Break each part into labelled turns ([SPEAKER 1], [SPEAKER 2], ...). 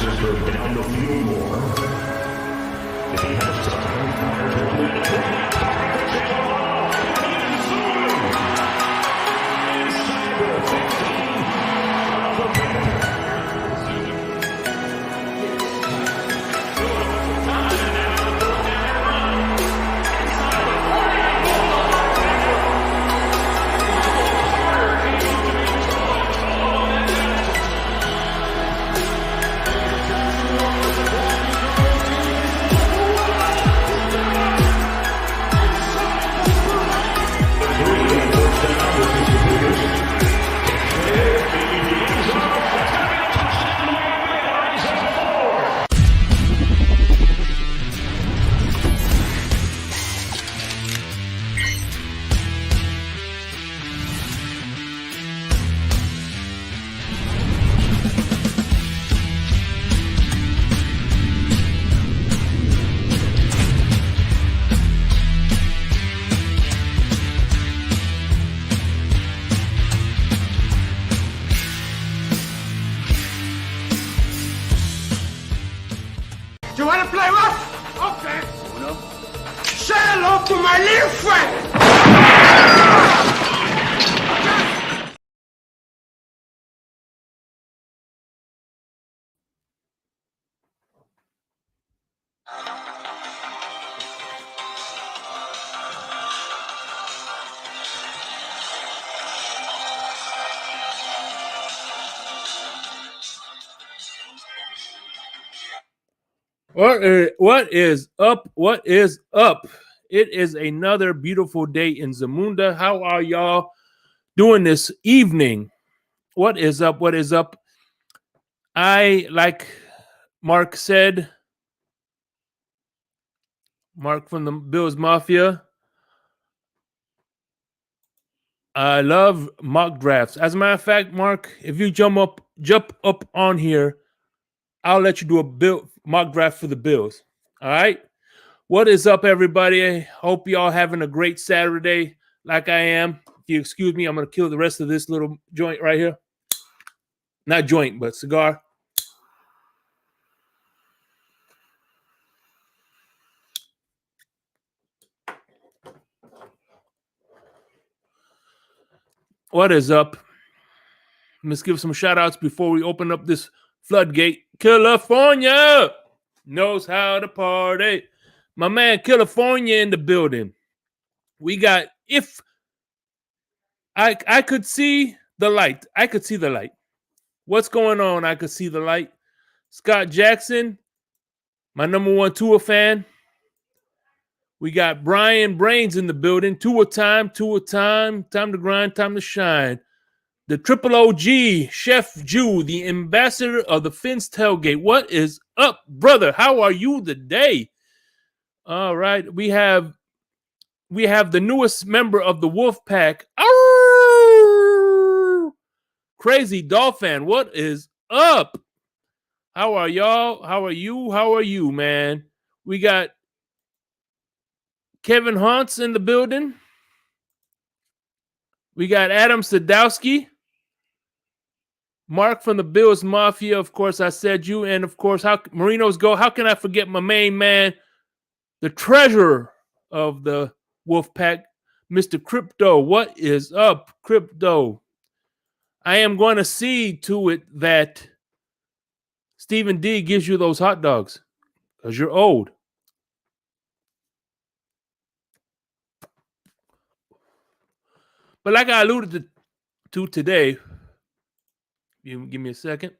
[SPEAKER 1] down a few more. If he has time, fire to the lead. Inside the 15 of the Panthers.
[SPEAKER 2] You want to play rough? Okay. Say hello to my little friend.
[SPEAKER 3] What is up? What is up? It is another beautiful day in Zamunda. How are y'all doing this evening? What is up? What is up? Like Mark said, Mark from the Bills Mafia, I love mock drafts. As a matter of fact, Mark, if you jump up on here, I'll let you do a mock draft for the Bills. All right. What is up, everybody? I hope y'all having a great Saturday like I am. If you excuse me, I'm going to kill the rest of this little joint right here. Not joint, but cigar. What is up? Let's give some shout outs before we open up this floodgate. California knows how to party. My man California in the building. We got, if I could see the light. I could see the light. What's going on? I could see the light. Scott Jackson, my number one Tua fan. We got Brian Brains in the building. Tua time. Time to grind, time to shine. The Triple OG, Chef Jew, the ambassador of the Finn's Tailgate. What is up, brother? How are you today? All right, we have the newest member of the Wolf Pack. Crazy Dolphin. What is up? How are y'all? How are you? How are you, man? We got Kevin Hunts in the building. We got Adam Sadowski. Mark from the Bills Mafia. Of course, I said you. And of course, how Marinos go. How can I forget my main man, the treasurer of the Wolf Pack, Mr. Crypto? What is up, Crypto? I am going to see to it that Stephen D gives you those hot dogs because you're old. But like I alluded to today, you give me a second.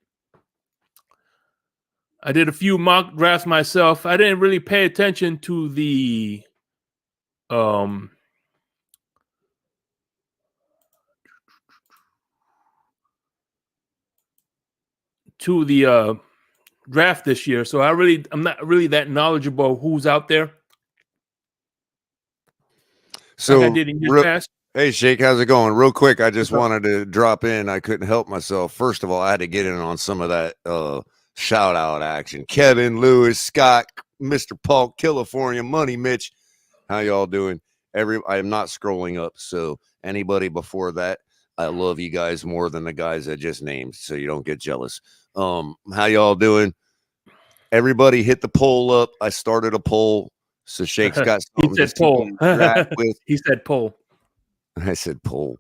[SPEAKER 3] I did a few mock drafts myself. I didn't really pay attention to the draft this year. So I'm not really that knowledgeable who's out there.
[SPEAKER 4] So
[SPEAKER 3] like I did in years past.
[SPEAKER 4] Hey, Shake, how's it going? Real quick, I just wanted to drop in. I couldn't help myself. First of all, I had to get in on some of that shout-out action. Kevin, Lewis, Scott, Mr. Paul, California, Money Mitch. How y'all doing? I am not scrolling up, so anybody before that, I love you guys more than the guys I just named, so you don't get jealous. How y'all doing? Everybody hit the poll up. I started a poll. So Shake's got
[SPEAKER 3] He
[SPEAKER 4] something to
[SPEAKER 3] said poll.
[SPEAKER 4] draft with.
[SPEAKER 3] He said poll.
[SPEAKER 4] I said poll.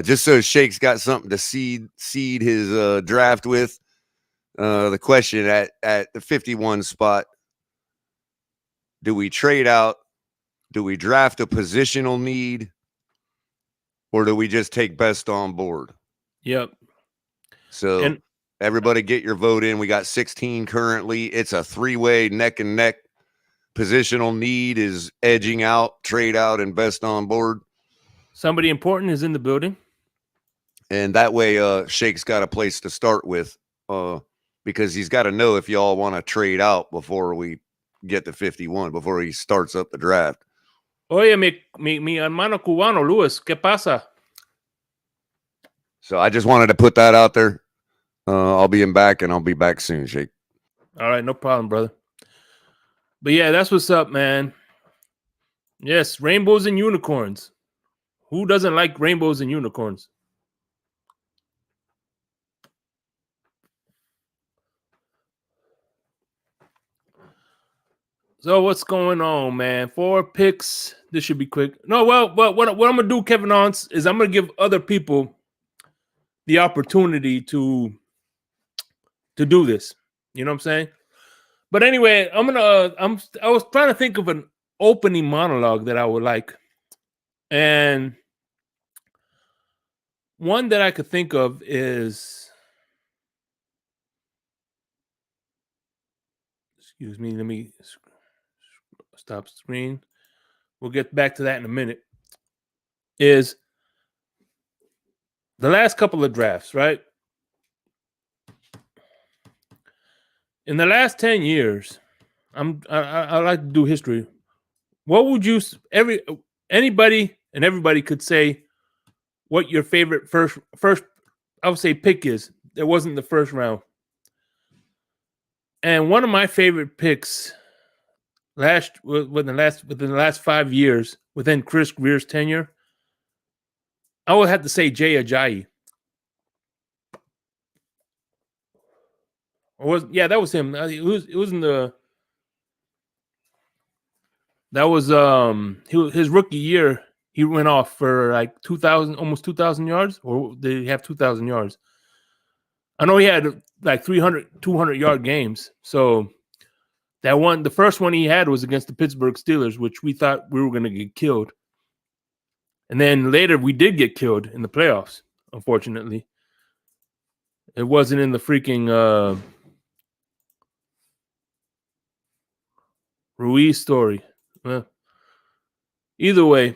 [SPEAKER 4] Just so Shake's got something to seed his draft with. The question at the 51 spot: do we trade out? Do we draft a positional need, or do we just take best on board?
[SPEAKER 3] Yep.
[SPEAKER 4] So
[SPEAKER 3] And
[SPEAKER 4] everybody get your vote in. We got 16 currently. It's a 3-way neck and neck. Positional need is edging out, trade out, and best on board.
[SPEAKER 3] somebody important is in the building.
[SPEAKER 4] And that way, Shake's got a place to start with, because he's got to know if y'all want to trade out before we get to 51, before he starts up the draft.
[SPEAKER 3] Oye, mi hermano cubano, Luis, ¿qué pasa?
[SPEAKER 4] So I just wanted to put that out there. I'll be back, and I'll be back soon, Shake.
[SPEAKER 3] All right, no problem, brother. But yeah, that's what's up, man. Yes, rainbows and unicorns. Who doesn't like rainbows and unicorns? So what's going on, man? 4 picks. This should be quick. No, well, what I'm gonna do, Kevin Ons, is I'm gonna give other people the opportunity to do this. You know what I'm saying? But anyway, I was trying to think of an opening monologue that I would like, and one that I could think of is, excuse me, let me stop screen. We'll get back to that in a minute. Is the last couple of drafts, right? In the last 10 years, I like to do history. What would you anybody and everybody could say what your favorite first I would say pick is. It wasn't the first round. And one of my favorite picks within the last 5 years, within Chris Greer's tenure, I would have to say Jay Ajayi. That was him. It was in the his rookie year. He went off for like almost 2,000 yards, or did he have 2,000 yards? I know he had like 200-yard games. So the first one he had was against the Pittsburgh Steelers, which we thought we were going to get killed. And then later we did get killed in the playoffs, unfortunately. It wasn't in the freaking Ruiz story. Well, either way,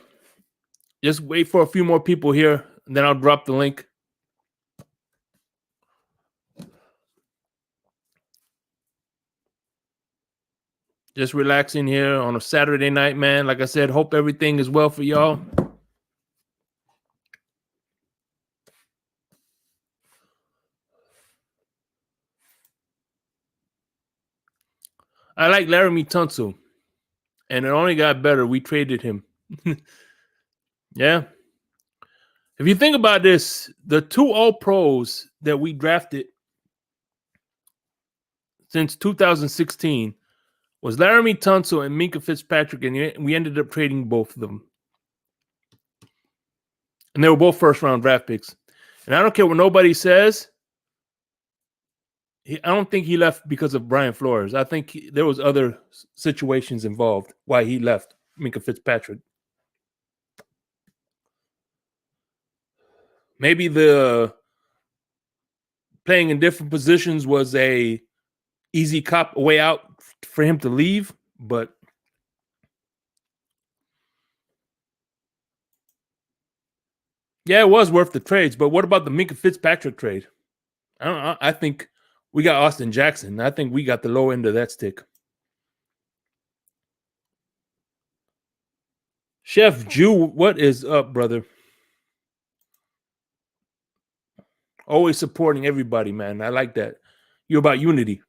[SPEAKER 3] just wait for a few more people here, and then I'll drop the link. Just relaxing here on a Saturday night, man. Like I said, hope everything is well for y'all. I like Laramie Tunsil, and it only got better. We traded him. Yeah. If you think about this, the 2 All-Pros that we drafted since 2016 was Laramie Tunsil and Minkah Fitzpatrick, and we ended up trading both of them. And they were both first-round draft picks. And I don't care what nobody says. I don't think he left because of Brian Flores. I think there was other situations involved why he left Minkah Fitzpatrick. Maybe the playing in different positions was a easy way out for him to leave, but yeah, it was worth the trades. But what about the Minkah Fitzpatrick trade? I think we got Austin Jackson. I think we got the low end of that stick. Chef Jew, what is up, brother? Always supporting everybody, man. I like that. You're about unity.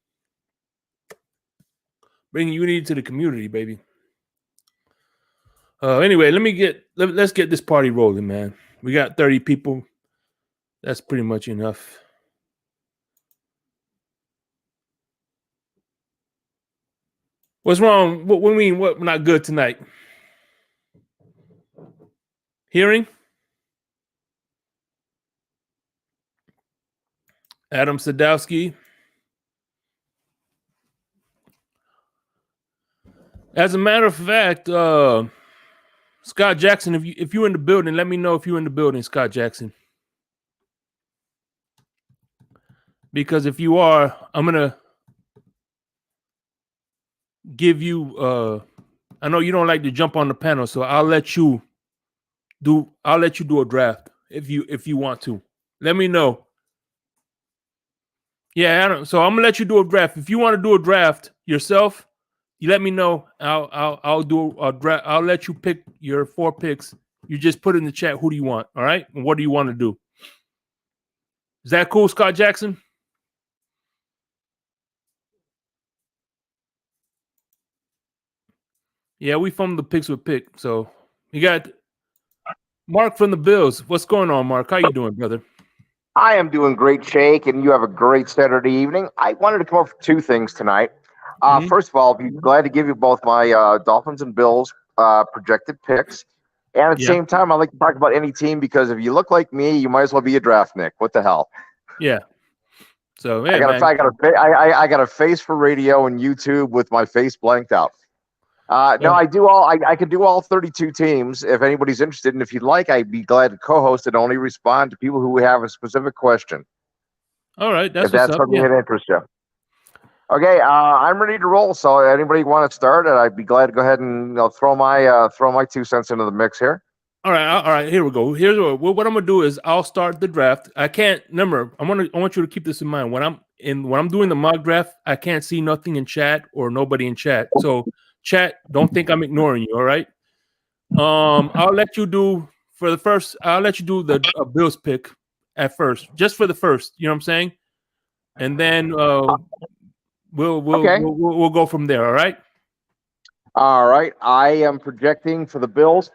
[SPEAKER 3] Bringing unity to the community, baby. Anyway, let's get this party rolling, man. We got 30 people. That's pretty much enough. What's wrong? What do you mean? What not good tonight? Hearing? Adam Sadowski. As a matter of fact, Scott Jackson, if you're in the building, let me know if you're in the building, Scott Jackson. Because if you are, I'm gonna give you I know you don't like to jump on the panel, so I'll let you do a draft if you want to. Let me know. Yeah, Adam. So I'm gonna let you do a draft. If you want to do a draft yourself, you let me know. I'll do a draft. I'll let you pick your 4 picks. You just put in the chat who do you want, all right? And what do you want to do? Is that cool, Scott Jackson? Yeah, we from the Picks with Pick. So you got Mark from the Bills. What's going on, Mark? How you doing, brother?
[SPEAKER 5] I am doing great, Shake, and you have a great Saturday evening. I wanted to come up with 2 things tonight. First of all, I'll be glad to give you both my Dolphins and Bills projected picks. And at the same time, I like to talk about any team because if you look like me, you might as well be a draft Nick. What the hell?
[SPEAKER 3] Yeah. So yeah,
[SPEAKER 5] I got a face for radio and YouTube with my face blanked out. No, I could do all 32 teams if anybody's interested. And if you'd like, I'd be glad to co-host and only respond to people who have a specific question.
[SPEAKER 3] All right. That's
[SPEAKER 5] if that's something that interests you. Okay, I'm ready to roll. So anybody want to start? And I'd be glad to go ahead and throw my 2 cents into the mix here.
[SPEAKER 3] All right. Here we go. Here's what I'm gonna do is I'll start the draft. I can't remember. I want you to keep this in mind when I'm doing the mock draft. I can't see nothing in chat or nobody in chat. So chat, don't think I'm ignoring you. All right. I'll let you do for the first. I'll let you do the Bills pick at first, just for the first. You know what I'm saying? And then we'll go from there. All right.
[SPEAKER 5] All right. I am projecting for the Bills.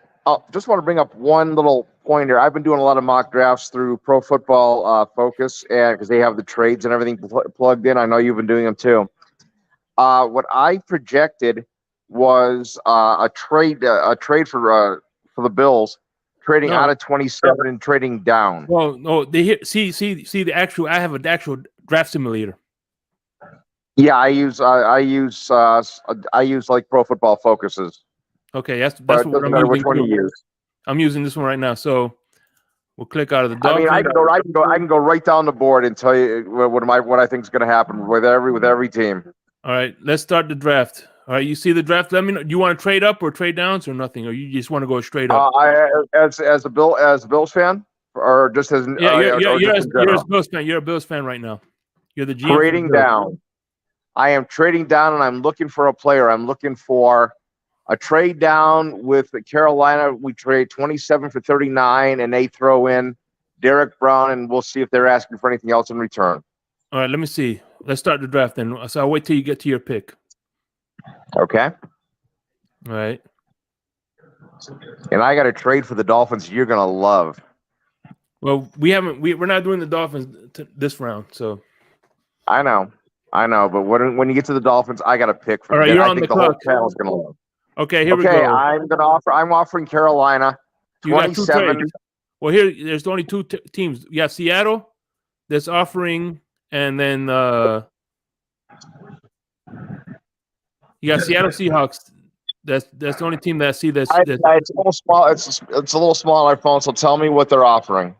[SPEAKER 5] Just want to bring up one little point here. I've been doing a lot of mock drafts through Pro Football Focus, and because they have the trades and everything plugged in. I know you've been doing them too. What I projected was a trade for the Bills, trading out of 27 and trading down.
[SPEAKER 3] Well, no, see the actual. I have an actual draft simulator.
[SPEAKER 5] Yeah, I use like Pro Football Focuses.
[SPEAKER 3] Okay, that's what I'm using.
[SPEAKER 5] Which one you use?
[SPEAKER 3] I'm using this one right now. So we'll click out of the Dolphins.
[SPEAKER 5] I can go right down the board and tell you what I think is going to happen with every team.
[SPEAKER 3] All right, let's start the draft. All right, you see the draft. Let me know. Do you want to trade up or trade downs or nothing, or you just want to go straight up?
[SPEAKER 5] As a Bills fan, or just as
[SPEAKER 3] you're a Bills fan. You're a Bills fan right now. You're the GM.
[SPEAKER 5] Trading down. I am trading down, and I'm looking for a player. I'm looking for a trade down with Carolina. We trade 27 for 39, and they throw in Derek Brown, and we'll see if they're asking for anything else in return.
[SPEAKER 3] All right, let me see. Let's start the draft then. So I'll wait till you get to your pick.
[SPEAKER 5] Okay.
[SPEAKER 3] All right.
[SPEAKER 5] And I got a trade for the Dolphins you're going to love.
[SPEAKER 3] Well, we're not doing the Dolphins this round, so.
[SPEAKER 5] I know, but when you get to the Dolphins, I got a pick for.
[SPEAKER 3] All right, you're on the clock.
[SPEAKER 5] Whole panel's going to love.
[SPEAKER 3] Okay, here we go.
[SPEAKER 5] I'm offering Carolina 27.
[SPEAKER 3] Well, there's only 2 teams. You have Seattle that's offering, and then you got Seattle Seahawks. That's the only team that I see that's
[SPEAKER 5] it's a little small. It's a little small on my phone. So tell me what they're offering.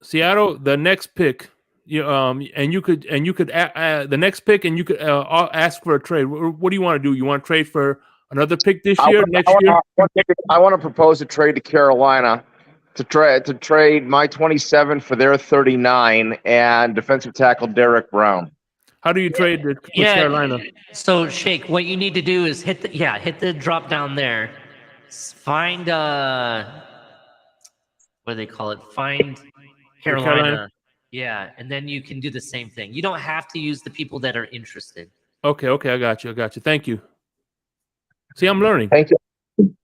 [SPEAKER 3] Seattle, the next pick. And you could the next pick, and you could ask for a trade. What do you want to do? You want to trade for another pick this year, next year?
[SPEAKER 5] I want to propose a trade to Carolina to trade my 27 for their 39 and defensive tackle Derek Brown.
[SPEAKER 3] How do you trade with Carolina?
[SPEAKER 6] So Shake, what you need to do is hit the drop down there. Find what do they call it? Find Carolina. Yeah, and then you can do the same thing. You don't have to use the people that are interested.
[SPEAKER 3] Okay, I got you. Thank you. See, I'm learning.
[SPEAKER 5] Thank you.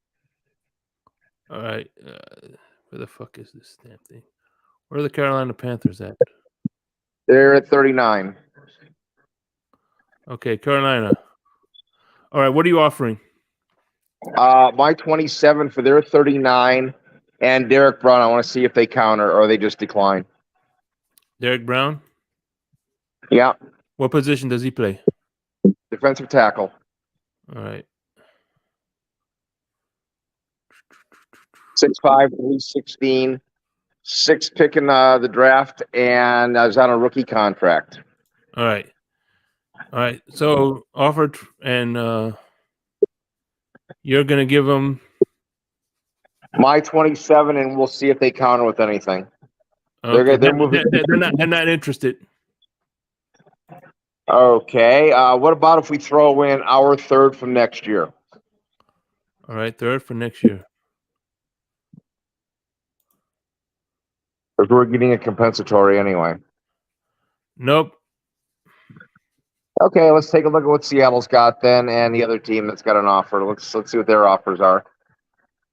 [SPEAKER 3] All right. Where the fuck is this damn thing? Where are the Carolina Panthers at?
[SPEAKER 5] They're at 39.
[SPEAKER 3] Okay, Carolina. All right, what are you offering?
[SPEAKER 5] My 27 for their 39, and Derek Brown. I want to see if they counter or they just decline.
[SPEAKER 3] Derek Brown.
[SPEAKER 5] Yeah,
[SPEAKER 3] What position does he play?
[SPEAKER 5] defensive tackle.
[SPEAKER 3] All right.
[SPEAKER 5] 6'5", 316, 6 pick in the draft, and I was on a rookie contract.
[SPEAKER 3] All right. All right. So offered, and you're gonna give him.
[SPEAKER 5] My 27, and we'll see if they counter with anything.
[SPEAKER 3] Okay.
[SPEAKER 5] They're moving.
[SPEAKER 3] They're not interested.
[SPEAKER 5] Okay. What about if we throw in our third from next year?
[SPEAKER 3] All right, third for next year.
[SPEAKER 5] Because we're getting a compensatory anyway.
[SPEAKER 3] Nope.
[SPEAKER 5] Okay, let's take a look at what Seattle's got then, and the other team that's got an offer. Let's see what their offers are.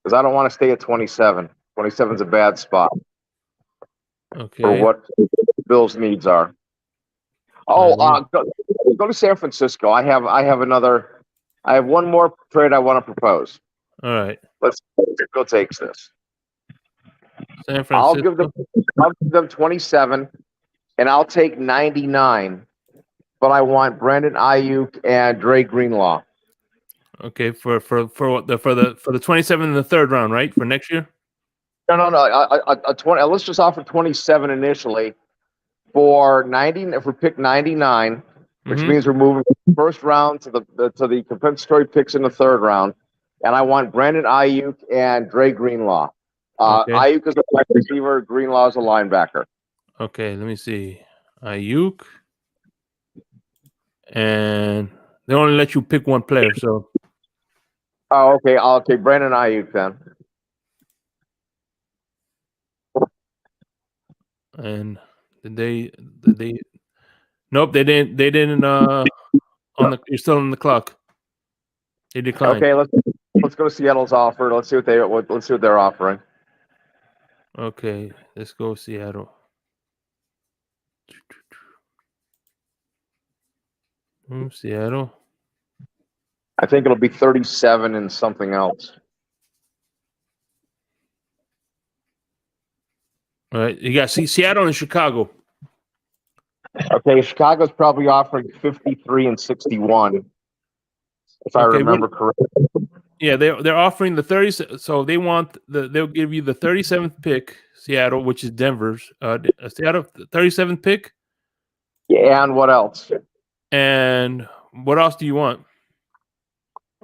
[SPEAKER 5] Because I don't want to stay at 27. 27's a bad spot
[SPEAKER 3] Okay.
[SPEAKER 5] for what Bill's needs are. Oh, go to San Francisco. I have one more trade I want to propose.
[SPEAKER 3] All right.
[SPEAKER 5] Let's go take this.
[SPEAKER 3] San
[SPEAKER 5] I'll
[SPEAKER 3] Francisco.
[SPEAKER 5] give them 27, and I'll take 99. But I want Brandon Ayuk and Dre Greenlaw.
[SPEAKER 3] Okay, for what the 27 in the third round, right? For next year?
[SPEAKER 5] No. A 20. Let's just offer 27 initially for 90. If we pick 99, which means we're moving from the first round to the compensatory picks in the third round, and I want Brandon Ayuk and Dre Greenlaw.
[SPEAKER 3] Okay.
[SPEAKER 5] Ayuk is a wide receiver. Greenlaw is a linebacker.
[SPEAKER 3] Okay, let me see. Ayuk. And they only let you pick one player, so.
[SPEAKER 5] Oh, okay. I'll take Brandon Ayuk then.
[SPEAKER 3] And did they? Nope, they didn't. They didn't. You're still on the clock. They declined.
[SPEAKER 5] Okay, let's go to Seattle's offer. Let's see what they're offering.
[SPEAKER 3] Okay, let's go Seattle. Seattle.
[SPEAKER 5] I think it'll be 37 and something else.
[SPEAKER 3] All right, you got Seattle and Chicago.
[SPEAKER 5] Okay, Chicago's probably offering 53 and 61, if I remember correctly.
[SPEAKER 3] Yeah, they're offering the 30. So they'll give you the 37th pick, Seattle, which is Denver's. Seattle 37th pick.
[SPEAKER 5] Yeah, and what else?
[SPEAKER 3] And what else do you want?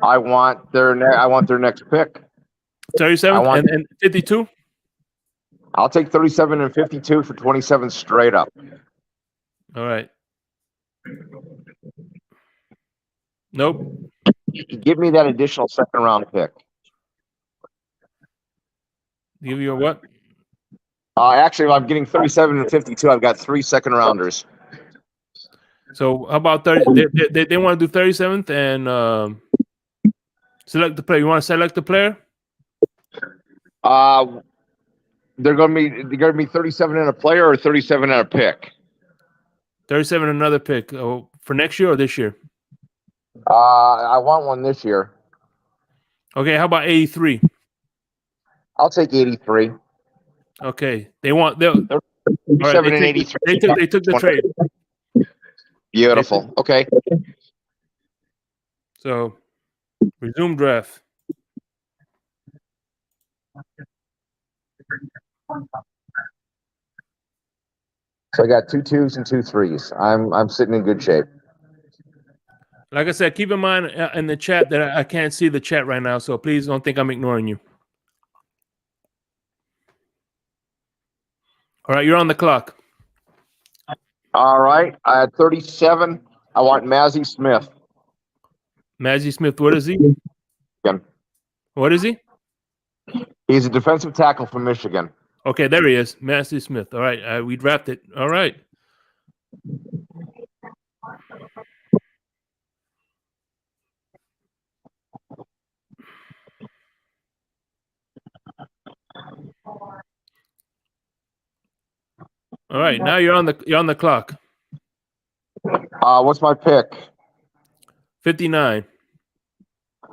[SPEAKER 5] I want their next pick.
[SPEAKER 3] 37 and 52.
[SPEAKER 5] I'll take 37 and 52 for 27 straight up.
[SPEAKER 3] All right. Nope.
[SPEAKER 5] Give me that additional second round pick.
[SPEAKER 3] Give you a what?
[SPEAKER 5] Actually, if I'm getting 37 and 52, I've got 3 second rounders.
[SPEAKER 3] So how about 30? They want to do 37th and select the player. You want to select the player?
[SPEAKER 5] They're going to be 37 and a player or 37 and a pick.
[SPEAKER 3] 37 another pick for next year or this year?
[SPEAKER 5] I want one this year.
[SPEAKER 3] Okay, how about 83?
[SPEAKER 5] I'll take 83.
[SPEAKER 3] Okay, they want 37
[SPEAKER 5] and 83.
[SPEAKER 3] They took the trade.
[SPEAKER 5] Beautiful. Okay.
[SPEAKER 3] So resume draft.
[SPEAKER 5] So I got 2 2s and 2 3s. I'm sitting in good shape.
[SPEAKER 3] Like I said, keep in mind in the chat that I can't see the chat right now, so please don't think I'm ignoring you. All right, you're on the clock.
[SPEAKER 5] All right. I had 37. I want Mazzie Smith.
[SPEAKER 3] Mazzie Smith, what is he?
[SPEAKER 5] Michigan.
[SPEAKER 3] What is he?
[SPEAKER 5] He's a defensive tackle from Michigan.
[SPEAKER 3] Okay, there he is. Mazzie Smith. All right, we drafted. All right. All right, now you're on the clock.
[SPEAKER 5] What's my pick?
[SPEAKER 3] 59.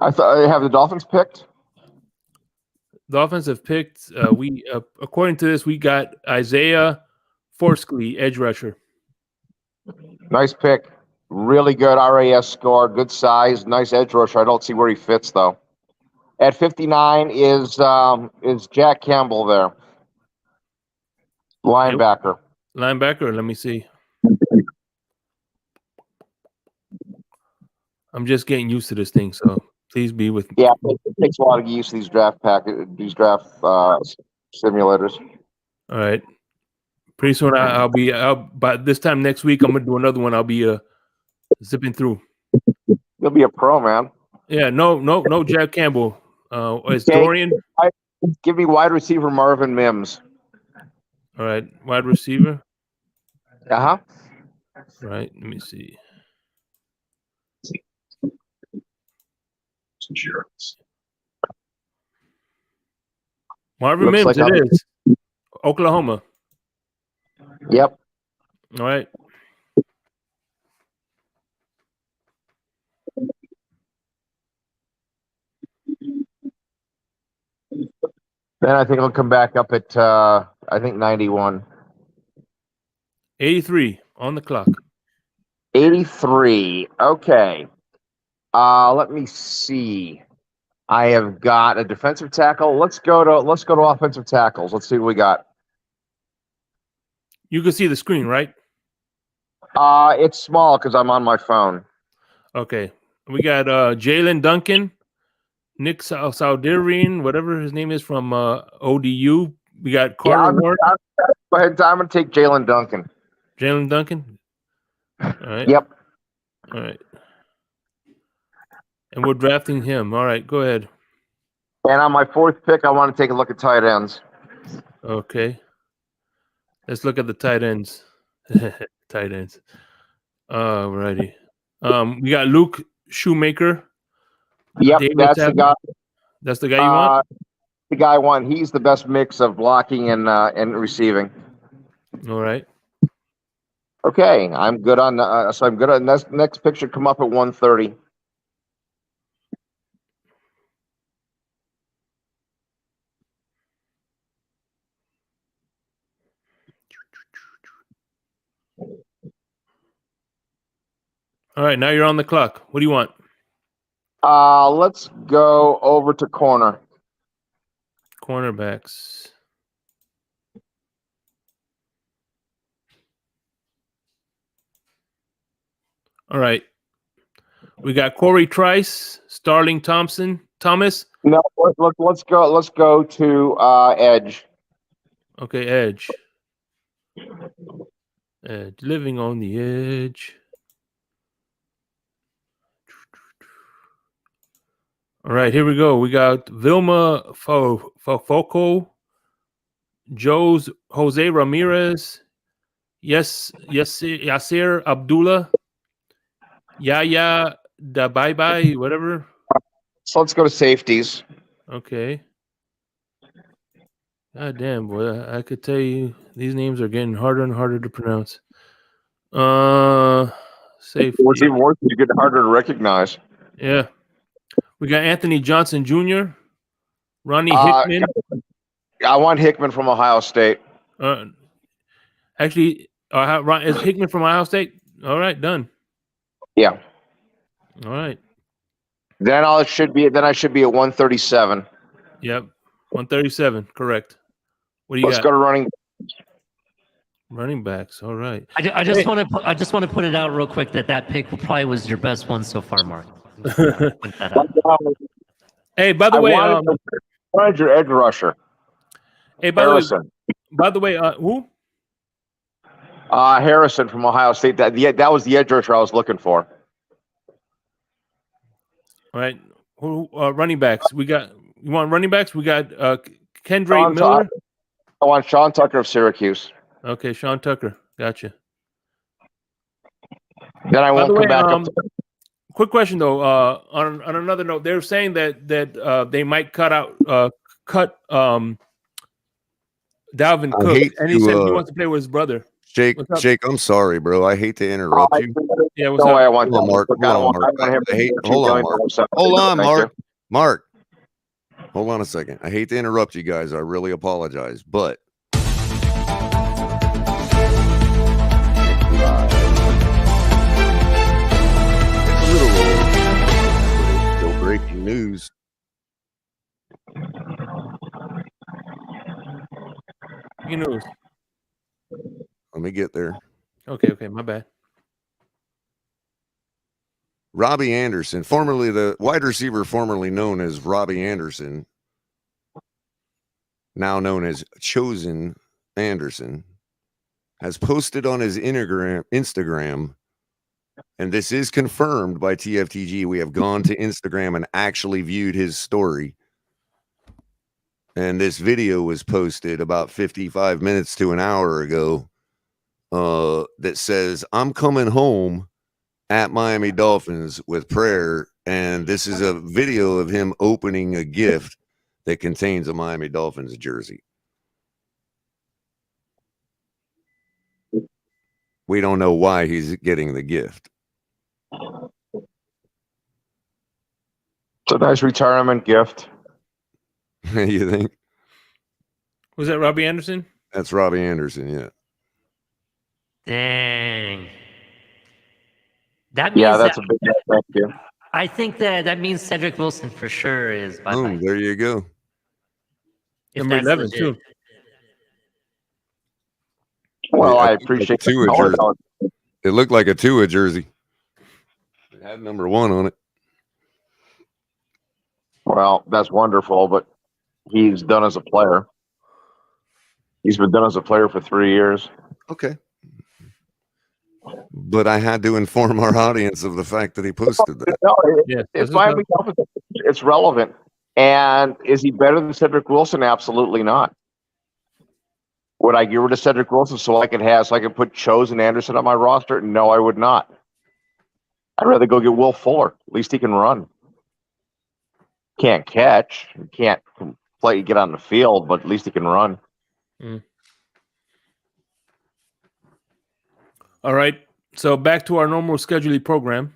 [SPEAKER 5] I thought I have the Dolphins picked.
[SPEAKER 3] Dolphins have picked. We according to this, we got Isaiah Forskley, edge rusher.
[SPEAKER 5] Nice pick. Really good RAS score. Good size. Nice edge rusher. I don't see where he fits though. At 59 is Jack Campbell there, linebacker.
[SPEAKER 3] Linebacker. Let me see. I'm just getting used to this thing, so please be with me.
[SPEAKER 5] Yeah, it takes a lot of use of these draft simulators.
[SPEAKER 3] All right. Pretty soon I'll be by this time next week. I'm gonna do another one. I'll be zipping through.
[SPEAKER 5] You'll be a pro, man.
[SPEAKER 3] Yeah. No. Jack Campbell. It's
[SPEAKER 5] Okay.
[SPEAKER 3] Dorian.
[SPEAKER 5] Give me wide receiver Marvin Mims.
[SPEAKER 3] All right. Wide receiver.
[SPEAKER 5] Uh-huh.
[SPEAKER 3] Right. Let me see.
[SPEAKER 1] Insurance.
[SPEAKER 3] Marvin
[SPEAKER 5] Looks
[SPEAKER 3] Mims.
[SPEAKER 5] like
[SPEAKER 3] It is Oklahoma.
[SPEAKER 5] Yep.
[SPEAKER 3] All right.
[SPEAKER 5] Then I think I'll come back up at 91.
[SPEAKER 3] 83 on the clock.
[SPEAKER 5] 83. Okay. Let me see. I have got a defensive tackle. Let's go to offensive tackles. Let's see what we got.
[SPEAKER 3] You can see the screen, right?
[SPEAKER 5] It's small because I'm on my phone.
[SPEAKER 3] Okay. We got Jalen Duncan, Nick Saudarian, whatever his name is from ODU. We got Carter Ward.
[SPEAKER 5] Go ahead. I'm going to take Jalen Duncan.
[SPEAKER 3] Jalen Duncan. All right.
[SPEAKER 5] Yep.
[SPEAKER 3] All right. And we're drafting him. All right. Go ahead.
[SPEAKER 5] And on my fourth pick, I want to take a look at tight ends.
[SPEAKER 3] Okay. Let's look at the tight ends. Tight ends. Alrighty. We got Luke Shoemaker.
[SPEAKER 5] Yep,
[SPEAKER 3] David
[SPEAKER 5] that's the guy.
[SPEAKER 3] That's the guy you want?
[SPEAKER 5] The guy I want. He's the best mix of blocking and receiving.
[SPEAKER 3] All right.
[SPEAKER 5] Okay, I'm good on. So I'm good on next picture. Come up at 130.
[SPEAKER 3] All right. Now you're on the clock. What do you want?
[SPEAKER 5] Let's go over to corner.
[SPEAKER 3] Cornerbacks. All right. We got Corey Trice, Starling Thomas.
[SPEAKER 5] No, let's go to edge.
[SPEAKER 3] Okay, edge. Edge. Living on the edge. All right, here we go. We got Vilma Foco, Jose Ramirez, Yasser Abdullah, Yaya Dabaibai, whatever.
[SPEAKER 5] So let's go to safeties.
[SPEAKER 3] Okay. God damn, boy. I could tell you these names are getting harder and harder to pronounce. Safety.
[SPEAKER 5] What's even worse, you get harder to recognize.
[SPEAKER 3] Yeah. We got Anthony Johnson Jr., Ronnie Hickman.
[SPEAKER 5] I want Hickman from Ohio State.
[SPEAKER 3] Actually, is Hickman from Ohio State? All right, done.
[SPEAKER 5] Yeah.
[SPEAKER 3] All right.
[SPEAKER 5] Then I should be at 137.
[SPEAKER 3] Yep. 137. Correct. What do you
[SPEAKER 5] Let's
[SPEAKER 3] got?
[SPEAKER 5] go to
[SPEAKER 3] running backs. All right.
[SPEAKER 6] I just want to put it out real quick that pick probably was your best one so far, Mark.
[SPEAKER 3] Hey, by the way,
[SPEAKER 5] wanted your edge rusher.
[SPEAKER 3] Hey,
[SPEAKER 5] Harrison.
[SPEAKER 3] By the way, who?
[SPEAKER 5] Harrison from Ohio State. That was the edge rusher I was looking for.
[SPEAKER 3] All right. Who? Running backs. You want running backs? We got Kendra Miller.
[SPEAKER 5] I want Sean Tucker of Syracuse.
[SPEAKER 3] Okay, Sean Tucker. Gotcha.
[SPEAKER 5] Then I won't come back up.
[SPEAKER 3] Quick question though. On another note, they're saying that they might cut Dalvin Cook, and he said he wants to play with his brother.
[SPEAKER 4] Jake,
[SPEAKER 3] What's up?
[SPEAKER 4] Jake, I'm sorry, bro. I hate to interrupt you.
[SPEAKER 3] Yeah, what's
[SPEAKER 5] No way I
[SPEAKER 3] up?
[SPEAKER 5] want
[SPEAKER 4] Hold on, Mark.
[SPEAKER 5] Look, I don't want him to do
[SPEAKER 4] Hold on,
[SPEAKER 5] $2
[SPEAKER 4] Mark.
[SPEAKER 5] million.
[SPEAKER 4] Hold on,
[SPEAKER 5] Thank
[SPEAKER 4] Mark.
[SPEAKER 5] you.
[SPEAKER 4] Mark. Hold on a second. I hate to interrupt you guys. I really apologize, but a little old. Still breaking news.
[SPEAKER 3] You news.
[SPEAKER 4] Let me get there.
[SPEAKER 3] Okay, my bad.
[SPEAKER 4] Robbie Anderson, formerly the wide receiver formerly known as Robbie Anderson, now known as Chosen Anderson, has posted on his Instagram, and this is confirmed by TFTG. We have gone to Instagram and actually viewed his story. And this video was posted about 55 minutes to an hour ago that says, "I'm coming home at Miami Dolphins with prayer." And this is a video of him opening a gift that contains a Miami Dolphins jersey. We don't know why he's getting the gift.
[SPEAKER 5] It's a nice retirement gift.
[SPEAKER 4] You think?
[SPEAKER 3] Was that Robbie Anderson?
[SPEAKER 4] That's Robbie Anderson, yeah.
[SPEAKER 6] Dang. That means
[SPEAKER 5] Yeah, that's
[SPEAKER 6] that,
[SPEAKER 5] a big thank you.
[SPEAKER 6] I think that means Cedric Wilson for sure is bye
[SPEAKER 4] Boom,
[SPEAKER 6] bye.
[SPEAKER 4] there you go.
[SPEAKER 6] If
[SPEAKER 3] Number
[SPEAKER 6] that's
[SPEAKER 3] 11
[SPEAKER 6] legit.
[SPEAKER 3] too.
[SPEAKER 5] Well, I
[SPEAKER 4] It looked like a
[SPEAKER 5] appreciate
[SPEAKER 4] Tua
[SPEAKER 5] the
[SPEAKER 4] jersey.
[SPEAKER 5] color.
[SPEAKER 4] It looked like a Tua jersey. It had number 1 on it.
[SPEAKER 5] Well, that's wonderful, but he's done as a player. He's been done as a player for 3 years.
[SPEAKER 4] Okay. But I had to inform our audience of the fact that he posted that.
[SPEAKER 5] No,
[SPEAKER 3] Yeah,
[SPEAKER 5] it's Miami Dolphins. It's relevant. And is he better than Cedric Wilson? Absolutely not. Would I get rid of Cedric Wilson so I could put Chosen Anderson on my roster? No, I would not. I'd rather go get Will Fuller. At least he can run. Can't catch. Can't play. Get on the field, but at least he can run.
[SPEAKER 3] All right. So back to our normal scheduling program.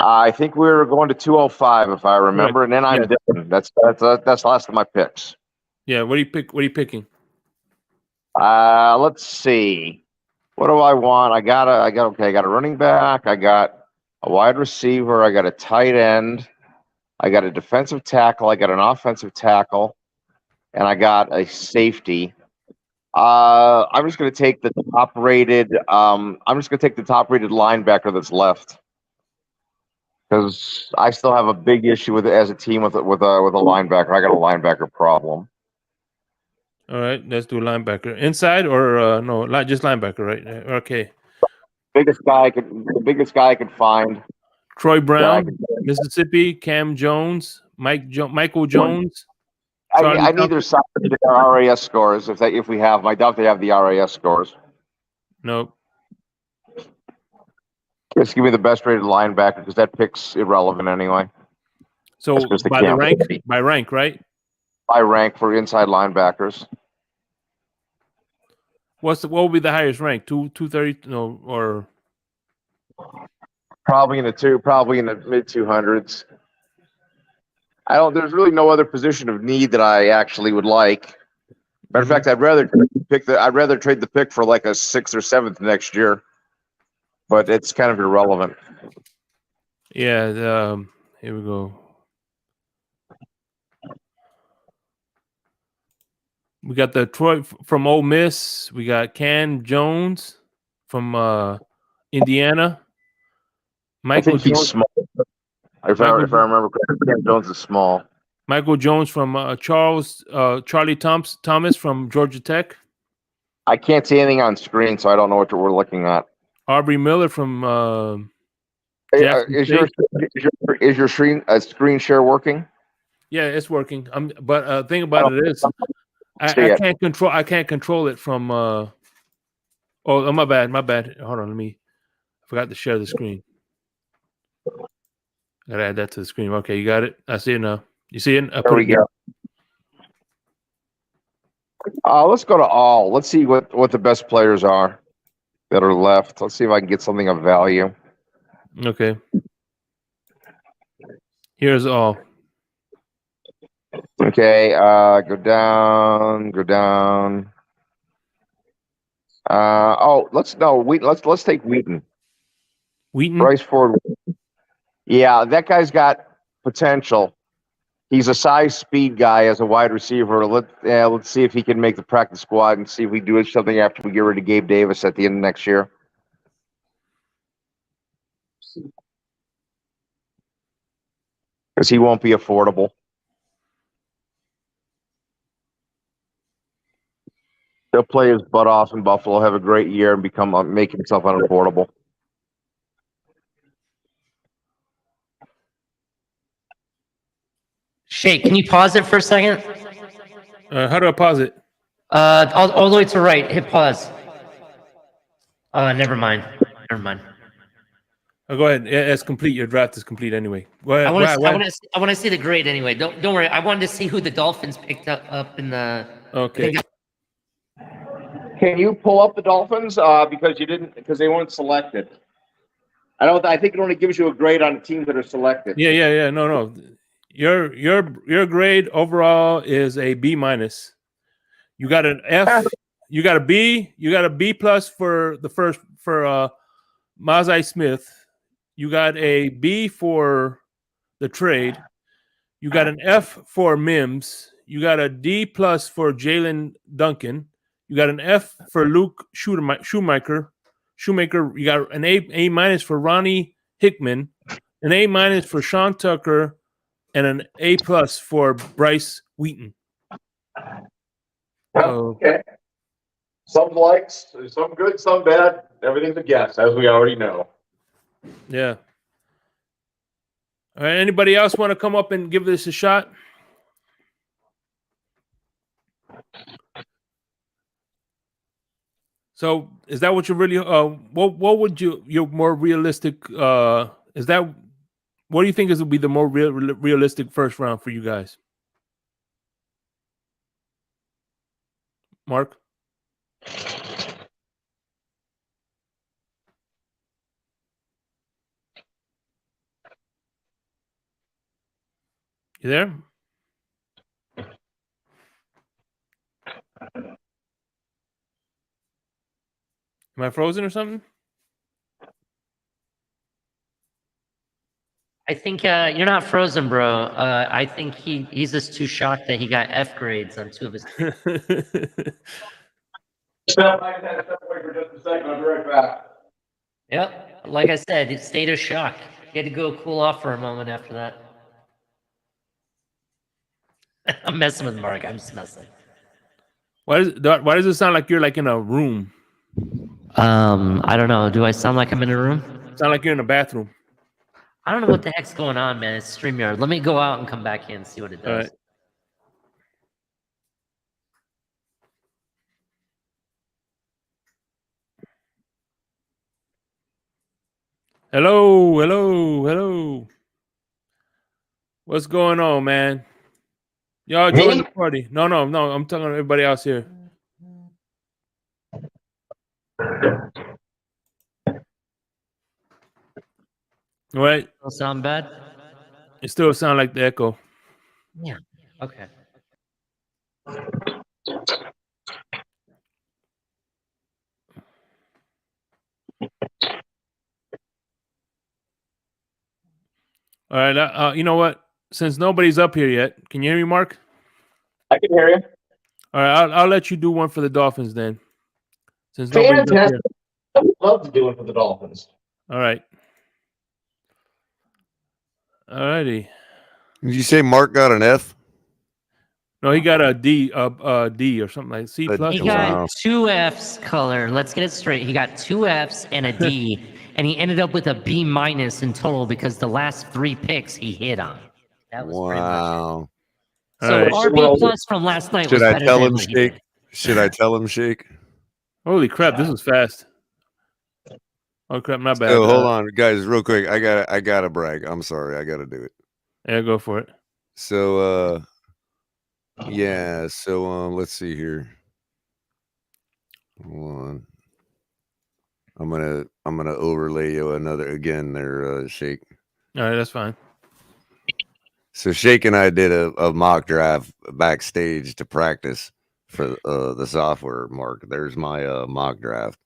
[SPEAKER 5] I think we were going to 205 if I remember, and then I'm done. That's the last of my picks.
[SPEAKER 3] Yeah. What do you pick? What are you picking?
[SPEAKER 5] Let's see. What do I want? I got a running back. I got a wide receiver. I got a tight end. I got a defensive tackle. I got an offensive tackle, and I got a safety. I'm just going to take the top-rated. I'm just going to take the top-rated linebacker that's left, because I still have a big issue with it as a team with a linebacker. I got a linebacker problem.
[SPEAKER 3] All right. Let's do linebacker. Inside or no? Just linebacker, right? Okay.
[SPEAKER 5] The biggest guy I could find.
[SPEAKER 3] Troy Brown, Mississippi. Cam Jones, Michael Jones.
[SPEAKER 5] I need their side of the RAS scores if we have them. I doubt they have the RAS scores.
[SPEAKER 3] Nope.
[SPEAKER 5] Just give me the best rated linebacker because that pick's irrelevant anyway.
[SPEAKER 3] So by rank, right?
[SPEAKER 5] By rank for inside linebackers.
[SPEAKER 3] What will be the highest rank? 230? No, or
[SPEAKER 5] probably in the mid 200s. There's really no other position of need that I actually would like. Matter of fact, I'd rather trade the pick for like a 6th or 7th next year. But it's kind of irrelevant.
[SPEAKER 3] Yeah, here we go. We got the Troy from Ole Miss. We got Cam Jones from Indiana. Michael
[SPEAKER 5] I think
[SPEAKER 3] Jones.
[SPEAKER 5] he's small. If I remember correctly, Cam Jones is small.
[SPEAKER 3] Michael Jones from Charlie Thomas from Georgia Tech.
[SPEAKER 5] I can't see anything on screen, so I don't know what we're looking at.
[SPEAKER 3] Aubrey Miller from
[SPEAKER 5] is your screen share working?
[SPEAKER 3] Yeah, it's working. But thing about it is, I can't control it from. Oh, my bad. Hold on, I forgot to share the screen. Gotta add that to the screen. Okay, you got it. I see it now. You see it?
[SPEAKER 5] There we go. Let's go to all. Let's see what the best players are. that are left. Let's see if I can get something of value.
[SPEAKER 3] Okay. Here's all.
[SPEAKER 5] Okay, go down, go down. Let's take Wheaton.
[SPEAKER 3] Wheaton.
[SPEAKER 5] Bryce Ford. Yeah, that guy's got potential. He's a size speed guy as a wide receiver. Let's see if he can make the practice squad and see if we do something after we get rid of Gabe Davis at the end of next year. Because he won't be affordable. He'll play his butt off in Buffalo, have a great year, and make himself unaffordable.
[SPEAKER 6] Shake, can you pause it for a second?
[SPEAKER 3] How do I pause it?
[SPEAKER 6] All the way to right. Hit pause. Never mind. Never mind.
[SPEAKER 3] Oh, go ahead. It's complete. Your draft is complete anyway. Go ahead.
[SPEAKER 6] I want to see the grade anyway. Don't worry. I wanted to see who the Dolphins picked up in the.
[SPEAKER 3] Okay.
[SPEAKER 5] Can you pull up the Dolphins? Because they weren't selected. I think it only gives you a grade on the teams that are selected.
[SPEAKER 3] Yeah. No. Your grade overall is a B minus. You got an F. You got a B. You got a B plus for Mazai Smith. You got a B for the trade. You got an F for Mims. You got a D plus for Jalen Duncan. You got an F for Luke Shoemaker. You got an A minus for Ronnie Hickman, an A minus for Sean Tucker, and an A plus for Bryce Wheaton.
[SPEAKER 5] Okay. Some likes, some good, some bad. Everything's a guess, as we already know.
[SPEAKER 3] Yeah. All right. Anybody else want to come up and give this a shot? So, is that what you really? What would your more realistic? Is that what do you think would be the more realistic first round for you guys? Mark? You there? Am I frozen or something?
[SPEAKER 6] I think you're not frozen, bro. I think he's just too shocked that he got F grades on 2 of his.
[SPEAKER 5] Step away for just a second. I'll be right back.
[SPEAKER 6] Yep. Like I said, it's state of shock. He had to go cool off for a moment after that. I'm messing with Mark. I'm just messing.
[SPEAKER 3] Why does it sound like you're like in a room?
[SPEAKER 6] I don't know. Do I sound like I'm in a room?
[SPEAKER 3] Sound like you're in a bathroom.
[SPEAKER 6] I don't know what the heck's going on, man. It's StreamYard. Let me go out and come back in and see what it does.
[SPEAKER 3] All right. Hello. What's going on, man? Y'all join the party. No. I'm talking to everybody else here. All right.
[SPEAKER 6] Don't sound bad?
[SPEAKER 3] It still sound like the echo.
[SPEAKER 6] Yeah. Okay.
[SPEAKER 3] All right. You know what? Since nobody's up here yet, can you hear me, Mark?
[SPEAKER 5] I can hear you.
[SPEAKER 3] All right. I'll let you do one for the Dolphins then. Since nobody's up here.
[SPEAKER 5] I would love to do it for the Dolphins.
[SPEAKER 3] All right. All righty.
[SPEAKER 4] Did you say Mark got an F?
[SPEAKER 3] No, he got a D or something like C plus.
[SPEAKER 6] He got 2 Fs, color. Let's get it straight. He got 2 Fs and a D, and he ended up with a B minus in total because the last 3 picks he hit on. That was
[SPEAKER 4] wow.
[SPEAKER 6] So
[SPEAKER 3] right.
[SPEAKER 6] RB plus from last night was
[SPEAKER 4] Should I
[SPEAKER 6] better
[SPEAKER 4] tell
[SPEAKER 6] than
[SPEAKER 4] him,
[SPEAKER 6] what he
[SPEAKER 4] Shake?
[SPEAKER 6] did.
[SPEAKER 4] Should I tell him, Shake?
[SPEAKER 3] Holy crap! This is fast. Oh crap! My bad.
[SPEAKER 4] Oh, hold on, guys, real quick. I gotta brag. I'm sorry. I gotta do it.
[SPEAKER 3] Yeah, go for it.
[SPEAKER 4] So, yeah. So, let's see here. Hold on. I'm gonna overlay you another again there, Shake.
[SPEAKER 3] All right, that's fine.
[SPEAKER 4] So Shake and I did a mock draft backstage to practice for the software. Mark, there's my mock draft.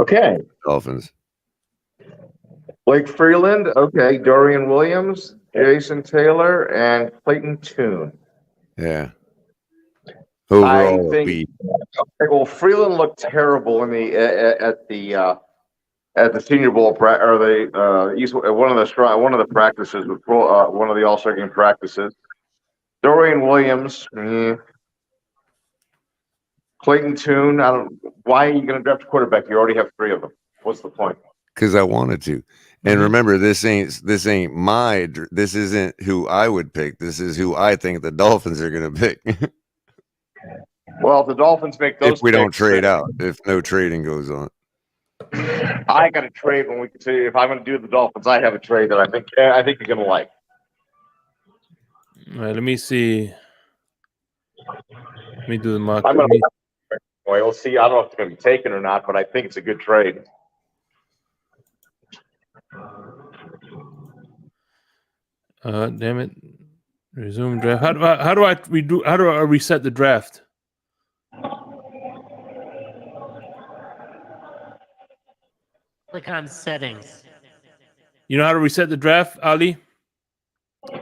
[SPEAKER 5] Okay.
[SPEAKER 4] Dolphins.
[SPEAKER 5] Blake Freeland. Okay. Dorian Williams, Jason Taylor, and Clayton Tune.
[SPEAKER 4] Yeah.
[SPEAKER 5] I
[SPEAKER 4] Overall,
[SPEAKER 5] think.
[SPEAKER 4] B.
[SPEAKER 5] Okay, well, Freeland looked terrible in the at the Senior Bowl or the one of the practices with one of the All-Star game practices. Dorian Williams, Clayton Tune. I don't. Why are you going to draft a quarterback? You already have 3 of them. What's the point?
[SPEAKER 4] Because I wanted to. And remember, this isn't this isn't who I would pick. This is who I think the Dolphins are going to pick.
[SPEAKER 5] Well, if the Dolphins make those
[SPEAKER 4] if we don't
[SPEAKER 5] picks,
[SPEAKER 4] trade out, if no trading goes on.
[SPEAKER 5] I got a trade when we can see if I'm going to do the Dolphins. I have a trade that I think you're going to like.
[SPEAKER 3] All right, let me see. Let me do the mock.
[SPEAKER 5] Well, we'll see. I don't know if it's going to be taken or not, but I think it's a good trade.
[SPEAKER 3] Damn it! Resume draft. How do I redo? How do I reset the draft?
[SPEAKER 6] Click on settings.
[SPEAKER 3] You know how to reset the draft, Ali?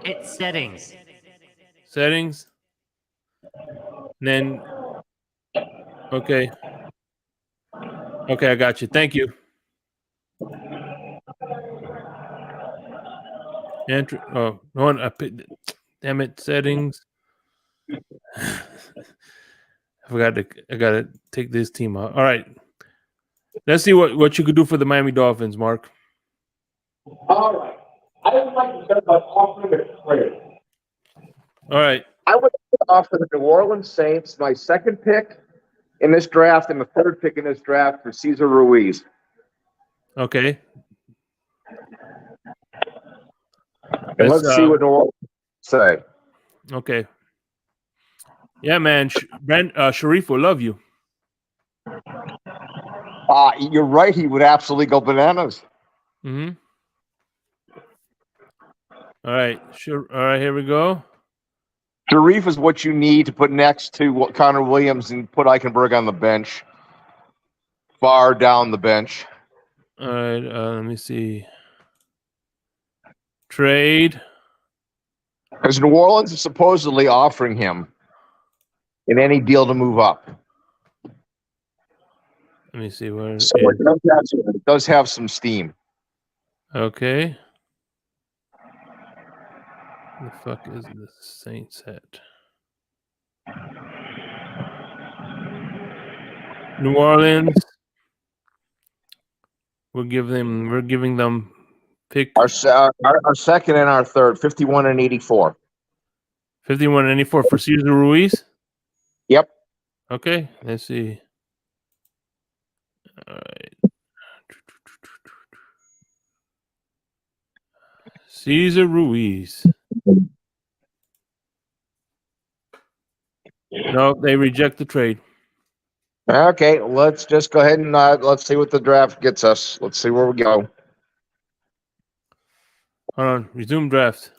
[SPEAKER 6] Hit settings.
[SPEAKER 3] Settings. And then, okay. Okay, I got you. Thank you. Enter. Oh, no one. Damn it. Settings. I gotta take this team out. All right. Let's see what you could do for the Miami Dolphins, Mark.
[SPEAKER 2] All right. I would like to start by offering a trade.
[SPEAKER 3] All right.
[SPEAKER 5] I would offer the New Orleans Saints my second pick in this draft and the third pick in this draft for Cesar Ruiz.
[SPEAKER 3] Okay.
[SPEAKER 5] And let's see what New Orleans say.
[SPEAKER 3] Okay. Yeah, man. Sharif will love you.
[SPEAKER 5] You're right. He would absolutely go bananas.
[SPEAKER 3] Mm-hmm. All right. Sure. All right. Here we go.
[SPEAKER 5] Sharif is what you need to put next to Connor Williams and put Eichenberg on the bench, far down the bench.
[SPEAKER 3] All right. Let me see. Trade.
[SPEAKER 5] Because New Orleans is supposedly offering him in any deal to move up.
[SPEAKER 3] Let me see where.
[SPEAKER 5] So it does have some steam.
[SPEAKER 3] Okay. The fuck is the Saints at? New Orleans. We're giving them pick
[SPEAKER 5] Our second and our third, 51 and 84.
[SPEAKER 3] 51 and 84 for Cesar Ruiz.
[SPEAKER 5] Yep.
[SPEAKER 3] Okay, let's see. All right. Cesar Ruiz. No, they reject the trade.
[SPEAKER 5] Okay, let's just go ahead and let's see what the draft gets us. Let's see where we go.
[SPEAKER 3] Hold on, resume draft.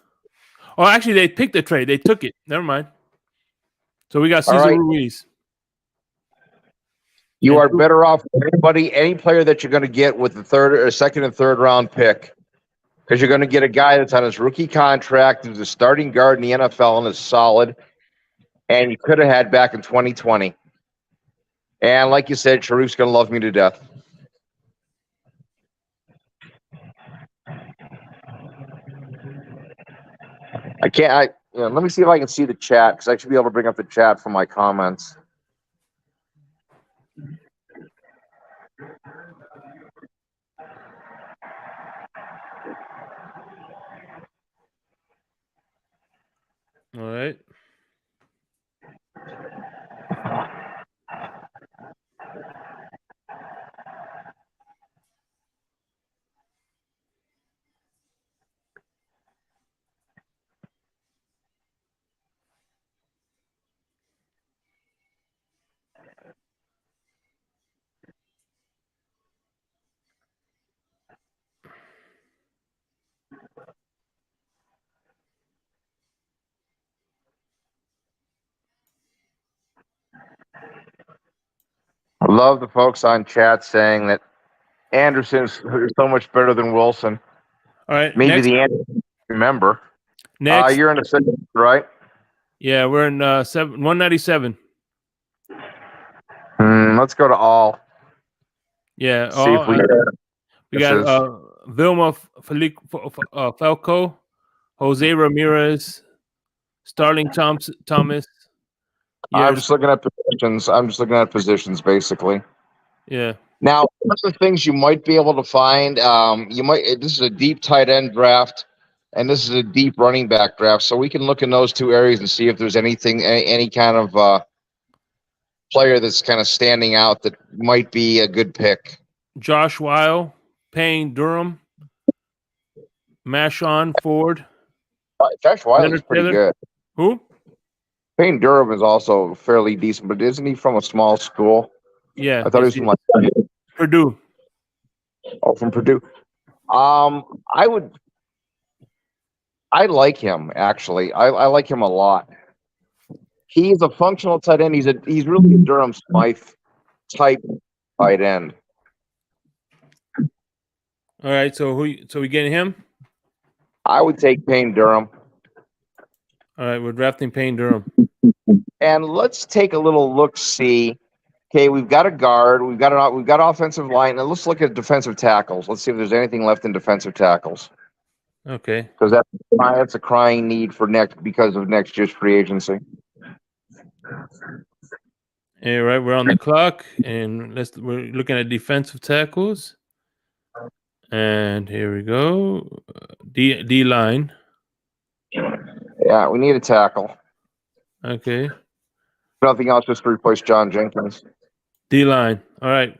[SPEAKER 3] Oh, actually, they picked the trade. They took it. Never mind. So we got Cesar Ruiz.
[SPEAKER 5] You are better off with any player that you're going to get with the third or second and third round pick, because you're going to get a guy that's on his rookie contract, who's a starting guard in the NFL and is solid, and you could have had back in 2020. And like you said, Sharif's going to love me to death. Let me see if I can see the chat, because I should be able to bring up the chat for my comments.
[SPEAKER 3] All right.
[SPEAKER 5] I love the folks on chat saying that Anderson's so much better than Wilson.
[SPEAKER 3] All right.
[SPEAKER 5] Maybe
[SPEAKER 3] next,
[SPEAKER 5] the answer, remember.
[SPEAKER 3] next.
[SPEAKER 5] You're in the sixth, right?
[SPEAKER 3] Yeah, we're in 197.
[SPEAKER 5] Let's go to all.
[SPEAKER 3] Yeah.
[SPEAKER 5] See if we
[SPEAKER 3] We got Vilma Falco, Jose Ramirez, Starling Thomas.
[SPEAKER 5] I'm just looking at positions. Basically.
[SPEAKER 3] Yeah.
[SPEAKER 5] Now, one of the things you might be able to find, this is a deep tight end draft, and this is a deep running back draft, so we can look in those two areas and see if there's anything, any kind of player that's kind of standing out that might be a good pick.
[SPEAKER 3] Josh Weil, Payne Durham, Mashon Ford.
[SPEAKER 5] Josh Weil is pretty good.
[SPEAKER 3] Who?
[SPEAKER 5] Payne Durham is also fairly decent, but isn't he from a small school?
[SPEAKER 3] Yeah.
[SPEAKER 5] I thought he was from
[SPEAKER 3] Purdue.
[SPEAKER 5] Oh, from Purdue. I like him actually. I like him a lot. He's a functional tight end. He's really a Durham Smythe type tight end.
[SPEAKER 3] All right. So we getting him?
[SPEAKER 5] I would take Payne Durham.
[SPEAKER 3] All right, we're drafting Payne Durham.
[SPEAKER 5] And let's take a little look-see. Okay, we've got a guard, we've got offensive line, and let's look at defensive tackles. Let's see if there's anything left in defensive tackles.
[SPEAKER 3] Okay.
[SPEAKER 5] Because that's a crying need for because of next year's free agency.
[SPEAKER 3] All right, we're on the clock, and we're looking at defensive tackles. And here we go. D line.
[SPEAKER 5] Yeah, we need a tackle.
[SPEAKER 3] Okay.
[SPEAKER 5] Nothing else, just to replace John Jenkins.
[SPEAKER 3] D line. All right.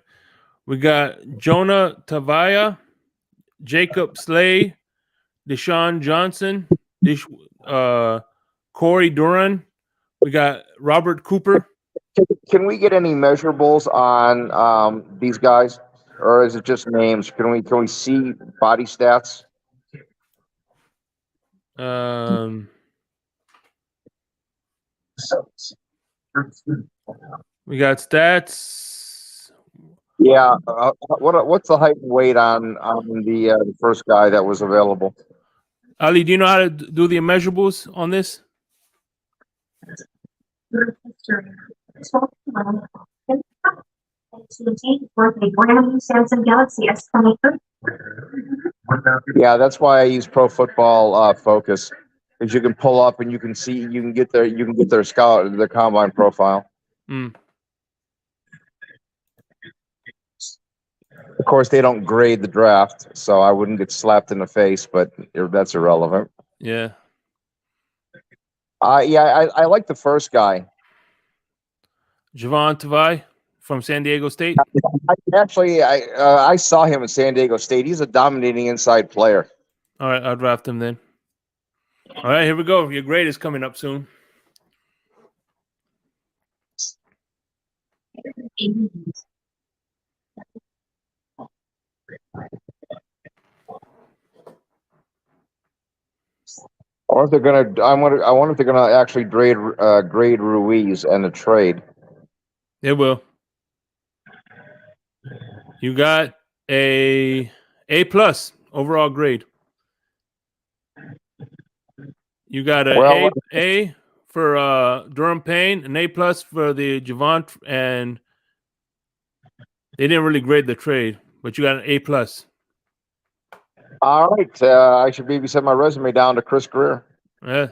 [SPEAKER 3] We got Jonah Tavaya, Jacob Slay, Deshaun Johnson, Corey Duran. We got Robert Cooper.
[SPEAKER 5] Can we get any measurables on these guys, or is it just names? Can we see body stats?
[SPEAKER 3] We got stats.
[SPEAKER 5] Yeah. What's the height and weight on the first guy that was available?
[SPEAKER 3] Ali, do you know how to do the immeasurables on this?
[SPEAKER 5] Yeah, that's why I use Pro Football Focus, because you can pull up and you can get their scout, their combine profile.
[SPEAKER 3] Mm.
[SPEAKER 5] Of course, they don't grade the draft, so I wouldn't get slapped in the face, but that's irrelevant.
[SPEAKER 3] Yeah.
[SPEAKER 5] I like the first guy.
[SPEAKER 3] Javon Tavai from San Diego State.
[SPEAKER 5] I saw him at San Diego State. He's a dominating inside player.
[SPEAKER 3] All right, I'll draft him then. All right, here we go. Your grade is coming up soon.
[SPEAKER 5] I wonder if they're gonna actually grade Ruiz and the trade.
[SPEAKER 3] It will. You got A+ overall grade. You got A for Durham Payne, an A+ for the Javon, and they didn't really grade the trade, but you got an A+.
[SPEAKER 5] All right, I should maybe send my resume down to Chris Greer.
[SPEAKER 3] Yeah.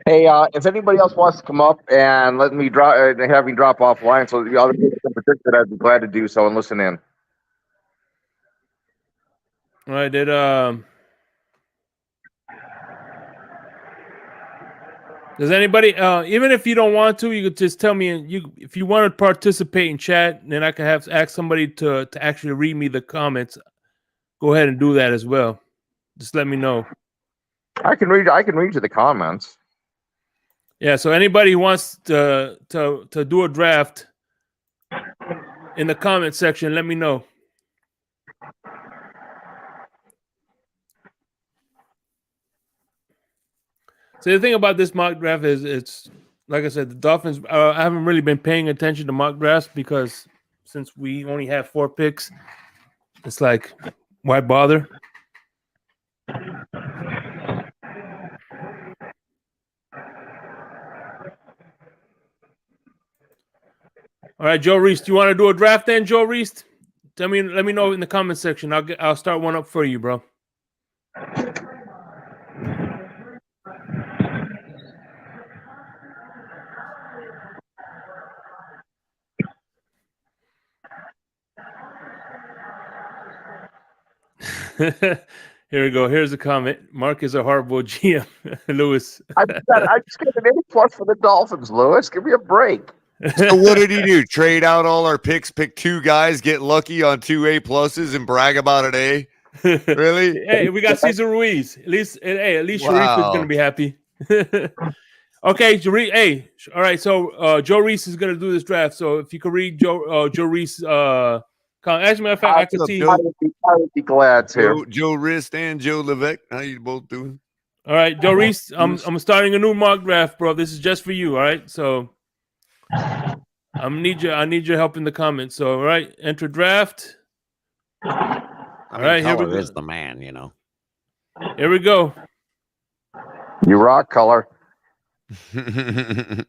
[SPEAKER 5] Hey, if anybody else wants to come up and have me drop offline, so the other people can participate, I'd be glad to do so and listen in.
[SPEAKER 3] All right, does anybody, even if you don't want to, you could just tell me, if you want to participate in chat, then I could ask somebody to actually read me the comments. Go ahead and do that as well. Just let me know.
[SPEAKER 5] I can read you the comments.
[SPEAKER 3] Yeah, so anybody who wants to do a draft in the comment section, let me know. So the thing about this mock draft is like I said, the Dolphins. I haven't really been paying attention to mock drafts because since we only have 4 picks, it's like, why bother? All right, Joe Reese, do you want to do a draft then, Joe Reese? Let me know in the comment section. I'll start one up for you, bro. Here we go. Here's a comment. Mark is a horrible GM, Lewis.
[SPEAKER 5] I just got an A plus for the Dolphins, Lewis. Give me a break.
[SPEAKER 4] So what did he do? Trade out all our picks, pick 2 guys, get lucky on 2 A pluses, and brag about an A? Really?
[SPEAKER 3] Hey, we got Cesar Ruiz. At least Sharif is
[SPEAKER 4] Wow.
[SPEAKER 3] gonna be happy. Okay, Sharif. Hey, all right. So Joe Reese is gonna do this draft. So if you could read Joe Reese, as a matter of fact, I can see.
[SPEAKER 5] I would be glad to.
[SPEAKER 4] Joe Rist and Joe Levesque. How you both doing?
[SPEAKER 3] All right, Joe Reese. I'm starting a new mock draft, bro. This is just for you. All right. So I need your help in the comments. So all right, enter draft.
[SPEAKER 4] All
[SPEAKER 3] right, here we
[SPEAKER 4] Color
[SPEAKER 3] go.
[SPEAKER 4] is the man, you know.
[SPEAKER 3] Here we go.
[SPEAKER 5] You rock, Color.
[SPEAKER 4] They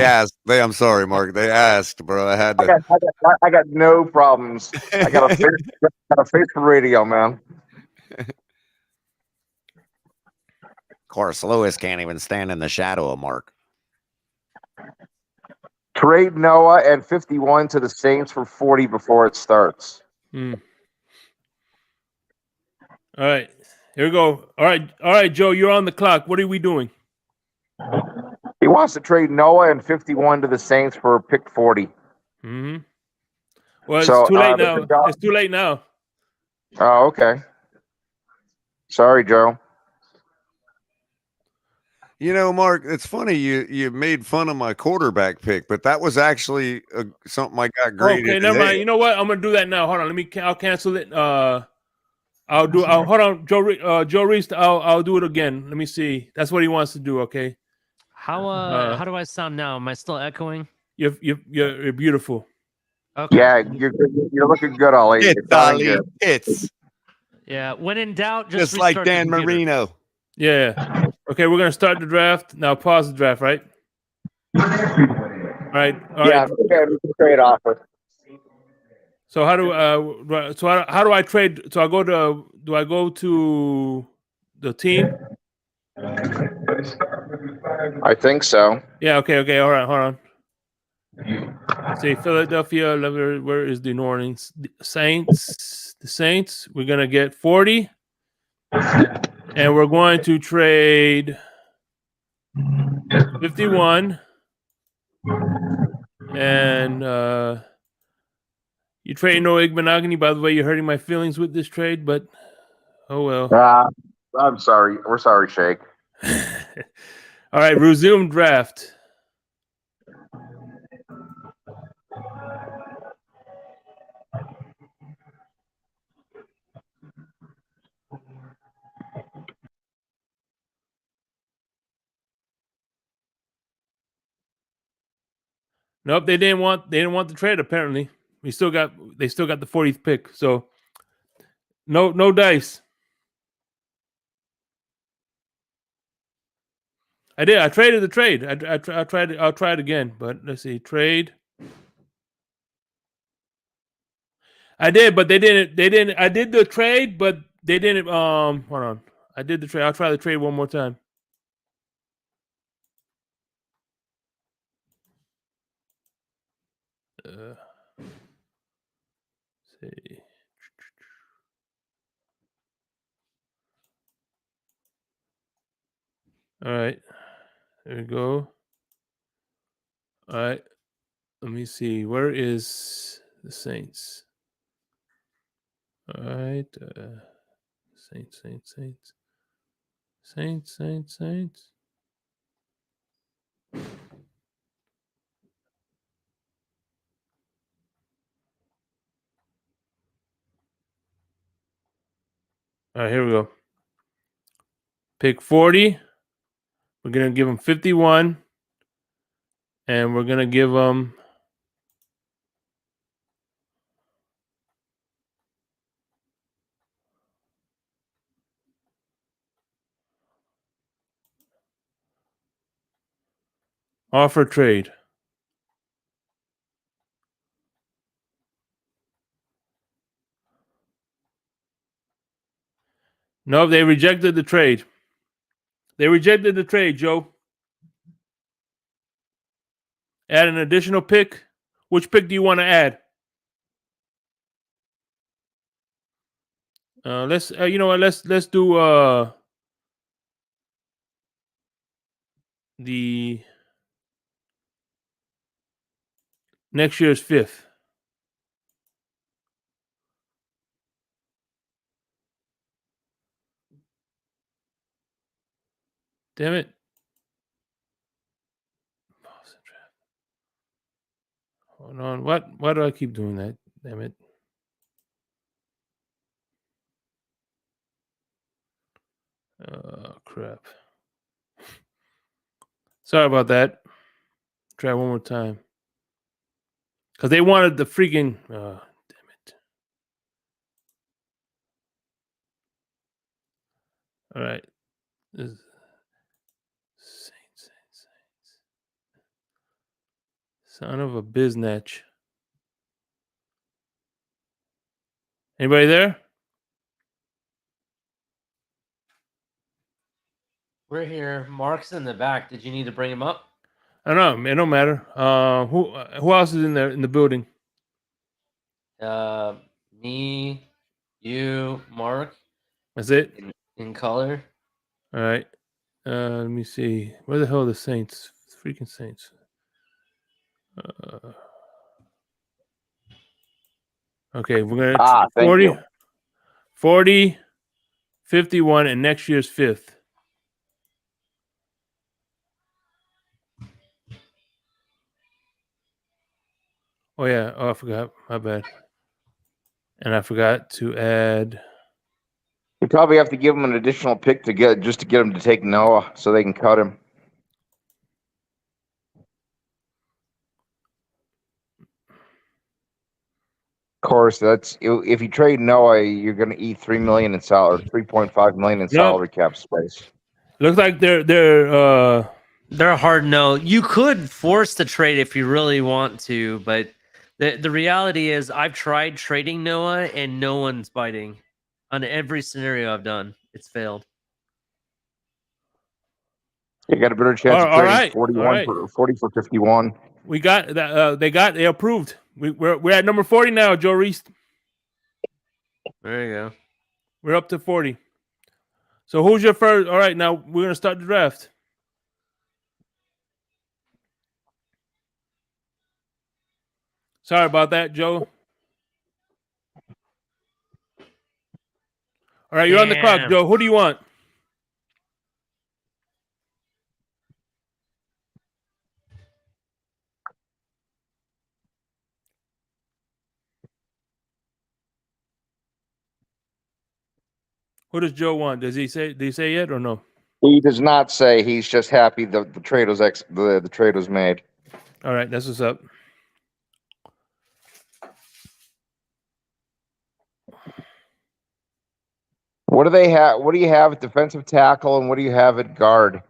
[SPEAKER 4] asked. I'm sorry, Mark. They asked, bro. I had
[SPEAKER 5] I
[SPEAKER 4] to.
[SPEAKER 5] got no problems. I got a face for radio, man.
[SPEAKER 4] Of course, Lewis can't even stand in the shadow of Mark.
[SPEAKER 5] Trade Noah and 51 to the Saints for 40 before it starts.
[SPEAKER 3] All right, here we go. All right, Joe, you're on the clock. What are we doing?
[SPEAKER 5] He wants to trade Noah and 51 to the Saints for pick 40.
[SPEAKER 3] Mm-hmm. Well, it's
[SPEAKER 5] So,
[SPEAKER 3] too late now. It's too late now.
[SPEAKER 5] Oh, okay. Sorry, Joe.
[SPEAKER 4] You know, Mark, it's funny you made fun of my quarterback pick, but that was actually something I got graded.
[SPEAKER 3] Okay, never mind. You know what? I'm gonna do that now. Hold on. I'll cancel it. Hold on, Joe Reese. I'll do it again. Let me see. That's what he wants to do. Okay.
[SPEAKER 6] How do I sound now? Am I still echoing?
[SPEAKER 3] You're beautiful.
[SPEAKER 6] Okay.
[SPEAKER 5] Yeah, you're looking good, Ollie.
[SPEAKER 4] It's Ollie. It's
[SPEAKER 6] Yeah. When in doubt, just
[SPEAKER 4] like
[SPEAKER 6] restart
[SPEAKER 4] Dan
[SPEAKER 6] the computer.
[SPEAKER 4] Marino.
[SPEAKER 3] Yeah. Okay, we're gonna start the draft now. Pause the draft, right? All right.
[SPEAKER 5] Yeah, trade offer.
[SPEAKER 3] So how do I trade? So do I go to the team?
[SPEAKER 5] I think so.
[SPEAKER 3] Yeah. Okay. All right. Hold on. Let's see, Philadelphia. Where is the New Orleans Saints? The Saints. We're gonna get 40, and we're going to trade 51, and you trade no Igbenogany. By the way, you're hurting my feelings with this trade, but oh well.
[SPEAKER 5] I'm sorry. We're sorry, Shake.
[SPEAKER 3] All right, resume draft. Nope, they didn't want the trade. Apparently, they still got the 40th pick. So no dice. I did. I traded the trade. I tried it. I'll try it again. But let's see. Trade. I did, but they didn't. I did the trade, but they didn't. Hold on. I did the trade. I'll try the trade one more time. See. All right. There we go. All right. Let me see. Where is the Saints? All right. Saints. All right, here we go. Pick 40. We're going to give him 51. and we're gonna give them offer trade. No, they rejected the trade. They rejected the trade, Joe. Add an additional pick. Which pick do you want to add? Let's you know what? Let's do the next year's 5th. Damn it. Hold on. Why do I keep doing that? Damn it. Crap. Sorry about that. Try one more time. Because they wanted the freaking damn it. All right. Saints. Son of a biznatch. Anybody there?
[SPEAKER 6] We're here. Mark's in the back. Did you need to bring him up?
[SPEAKER 3] I don't know. It don't matter. Who else is in there in the building?
[SPEAKER 6] Me, you, Mark.
[SPEAKER 3] That's it.
[SPEAKER 6] In color.
[SPEAKER 3] All right. Let me see. Where the hell are the Saints? Freaking Saints. Okay, we're gonna
[SPEAKER 5] thank
[SPEAKER 3] 40,
[SPEAKER 5] you.
[SPEAKER 3] 40, 51, and next year's 5th. Oh yeah. Oh, I forgot. My bad. And I forgot to add.
[SPEAKER 5] You probably have to give him an additional pick to get him to take Noah, so they can cut him. Of course, that's if you trade Noah, you're going to eat $3 million in salary, $3.5 million in salary cap space.
[SPEAKER 3] Looks like they're
[SPEAKER 6] They're a hard no. You could force the trade if you really want to, but the reality is I've tried trading Noah and no one's biting. On every scenario I've done, it's failed.
[SPEAKER 5] You got a better chance of
[SPEAKER 3] all
[SPEAKER 5] trading
[SPEAKER 3] right.
[SPEAKER 5] 41 for 40 for 51.
[SPEAKER 3] We got that. They approved. We're at number 40 now, Joe Reese.
[SPEAKER 6] There you go.
[SPEAKER 3] We're up to 40. So who's your first? All right, now we're gonna start the draft. Sorry about that, Joe. All right, you're on the clock,
[SPEAKER 6] Damn.
[SPEAKER 3] Joe. Who do you want? Who does Joe want? Does he say? Did he say yet or no?
[SPEAKER 5] He does not say. He's just happy the trade was the trade was made.
[SPEAKER 3] All right, that's what's up.
[SPEAKER 5] What do they have? What do you have at defensive tackle, and what do you have at guard?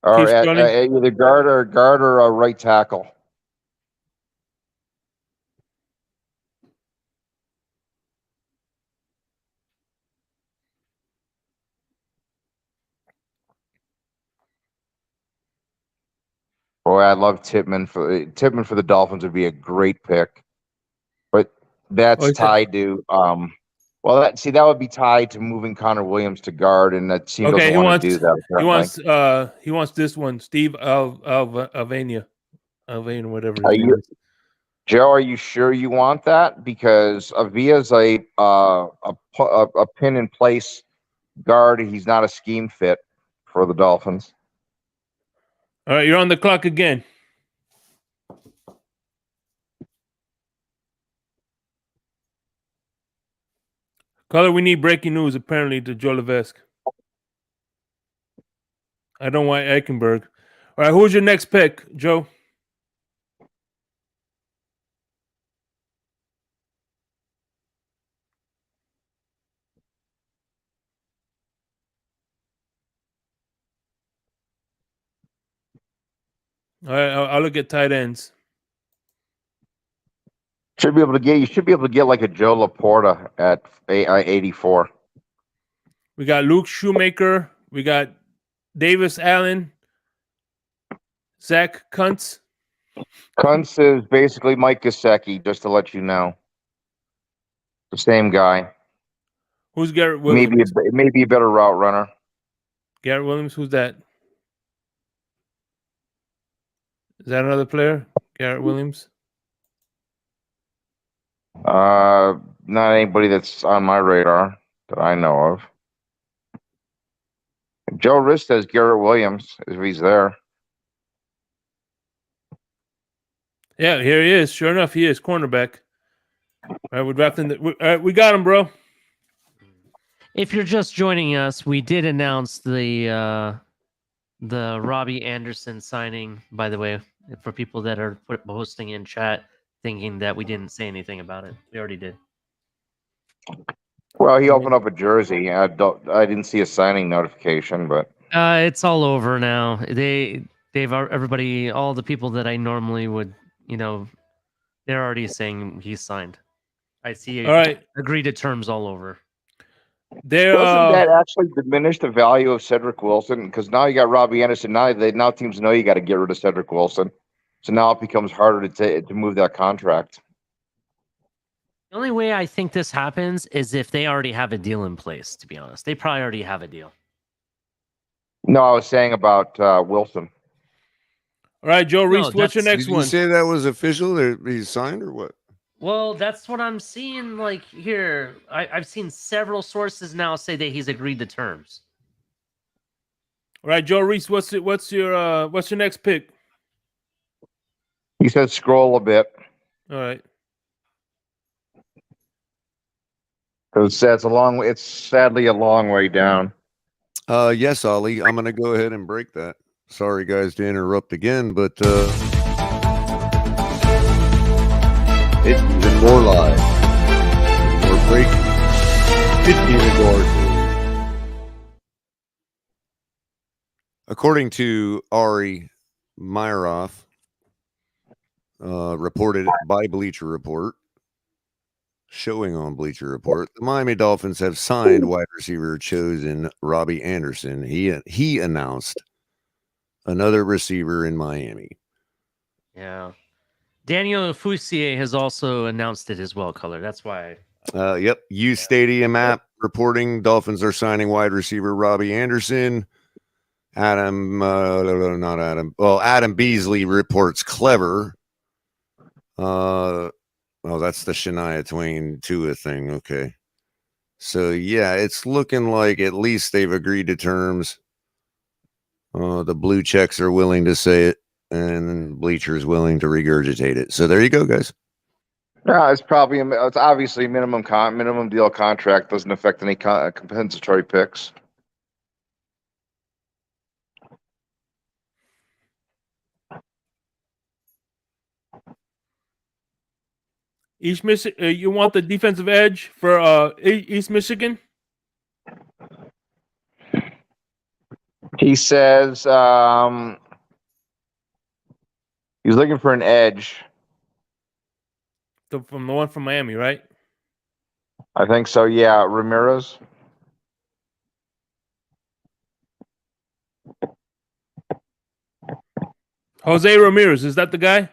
[SPEAKER 5] Or
[SPEAKER 3] Keep
[SPEAKER 5] at
[SPEAKER 3] scrolling.
[SPEAKER 5] either guard or a right tackle. Boy, I love Tippmann for the Dolphins would be a great pick, but that's tied to that would be tied to moving Connor Williams to guard, and that team
[SPEAKER 3] Okay,
[SPEAKER 5] doesn't want to do that. Apparently.
[SPEAKER 3] he wants this one, Steve Alvania, whatever
[SPEAKER 5] Are
[SPEAKER 3] his name
[SPEAKER 5] you,
[SPEAKER 3] is.
[SPEAKER 5] Joe? Are you sure you want that? Because Avia's a pin in place guard. He's not a scheme fit for the Dolphins.
[SPEAKER 3] All right, you're on the clock again. Caller, we need breaking news, apparently, to Joe Levesque. I don't want Eichenberg. All right, who's your next pick, Joe? All right, I'll look at tight ends.
[SPEAKER 5] You should be able to get like a Joe Laporta at 84.
[SPEAKER 3] We got Luke Shoemaker. We got Davis Allen. Zach Kuntz.
[SPEAKER 5] Kuntz is basically Mike Gesicki, just to let you know. The same guy.
[SPEAKER 3] Who's Garrett Williams?
[SPEAKER 5] Maybe a better route runner.
[SPEAKER 3] Garrett Williams, who's that? Is that another player? Garrett Williams?
[SPEAKER 5] Not anybody that's on my radar that I know of. Joe Rist says Garrett Williams, if he's there.
[SPEAKER 3] Yeah, here he is. Sure enough, he is cornerback. All right, we're drafting. All right, we got him, bro.
[SPEAKER 6] If you're just joining us, we did announce the Robbie Anderson signing. By the way, for people that are posting in chat, thinking that we didn't say anything about it, we already did.
[SPEAKER 5] Well, he opened up a jersey. I didn't see a signing notification, but
[SPEAKER 6] It's all over now. They've everybody, all the people that I normally would, they're already saying he's signed. I see.
[SPEAKER 3] All right,
[SPEAKER 6] agree to terms all over.
[SPEAKER 5] Doesn't that actually diminish the value of Cedric Wilson? Because now you got Robbie Anderson. Now teams know you got to get rid of Cedric Wilson, so now it becomes harder to move that contract.
[SPEAKER 6] The only way I think this happens is if they already have a deal in place. To be honest, they probably already have a deal.
[SPEAKER 5] No, I was saying about Wilson.
[SPEAKER 3] All right, Joe Reese, what's your next
[SPEAKER 4] Did you
[SPEAKER 3] one?
[SPEAKER 4] say that was official? That he's signed or what?
[SPEAKER 6] Well, that's what I'm seeing. Like here, I've seen several sources now say that he's agreed to terms.
[SPEAKER 3] All right, Joe Reese, what's your next pick?
[SPEAKER 5] He said scroll a bit.
[SPEAKER 3] All right.
[SPEAKER 5] Because it's sadly a long way down.
[SPEAKER 4] Yes, Ollie. I'm gonna go ahead and break that. Sorry, guys, to interrupt again, but it's even more live. More break. It's even more. According to Ari Myroff, reported by Bleacher Report, showing on Bleacher Report, the Miami Dolphins have signed wide receiver chosen Robbie Anderson. He announced another receiver in Miami.
[SPEAKER 6] Yeah. Daniel Foussier has also announced it as well, Color. That's why.
[SPEAKER 4] Yep. U Stadium app reporting Dolphins are signing wide receiver Robbie Anderson. Adam Beasley reports Clever. Oh, that's the Shania Twain Tua thing. Okay. So, yeah, it's looking like at least they've agreed to terms. The blue checks are willing to say it, and Bleacher's willing to regurgitate it. So there you go, guys.
[SPEAKER 5] Yeah, it's obviously a minimum deal contract. Doesn't affect any compensatory picks.
[SPEAKER 3] East Michigan, you want the defensive edge for East Michigan?
[SPEAKER 5] He says he's looking for an edge.
[SPEAKER 3] From the one from Miami, right?
[SPEAKER 5] I think so. Yeah, Ramirez.
[SPEAKER 3] Jose Ramirez, is that the guy?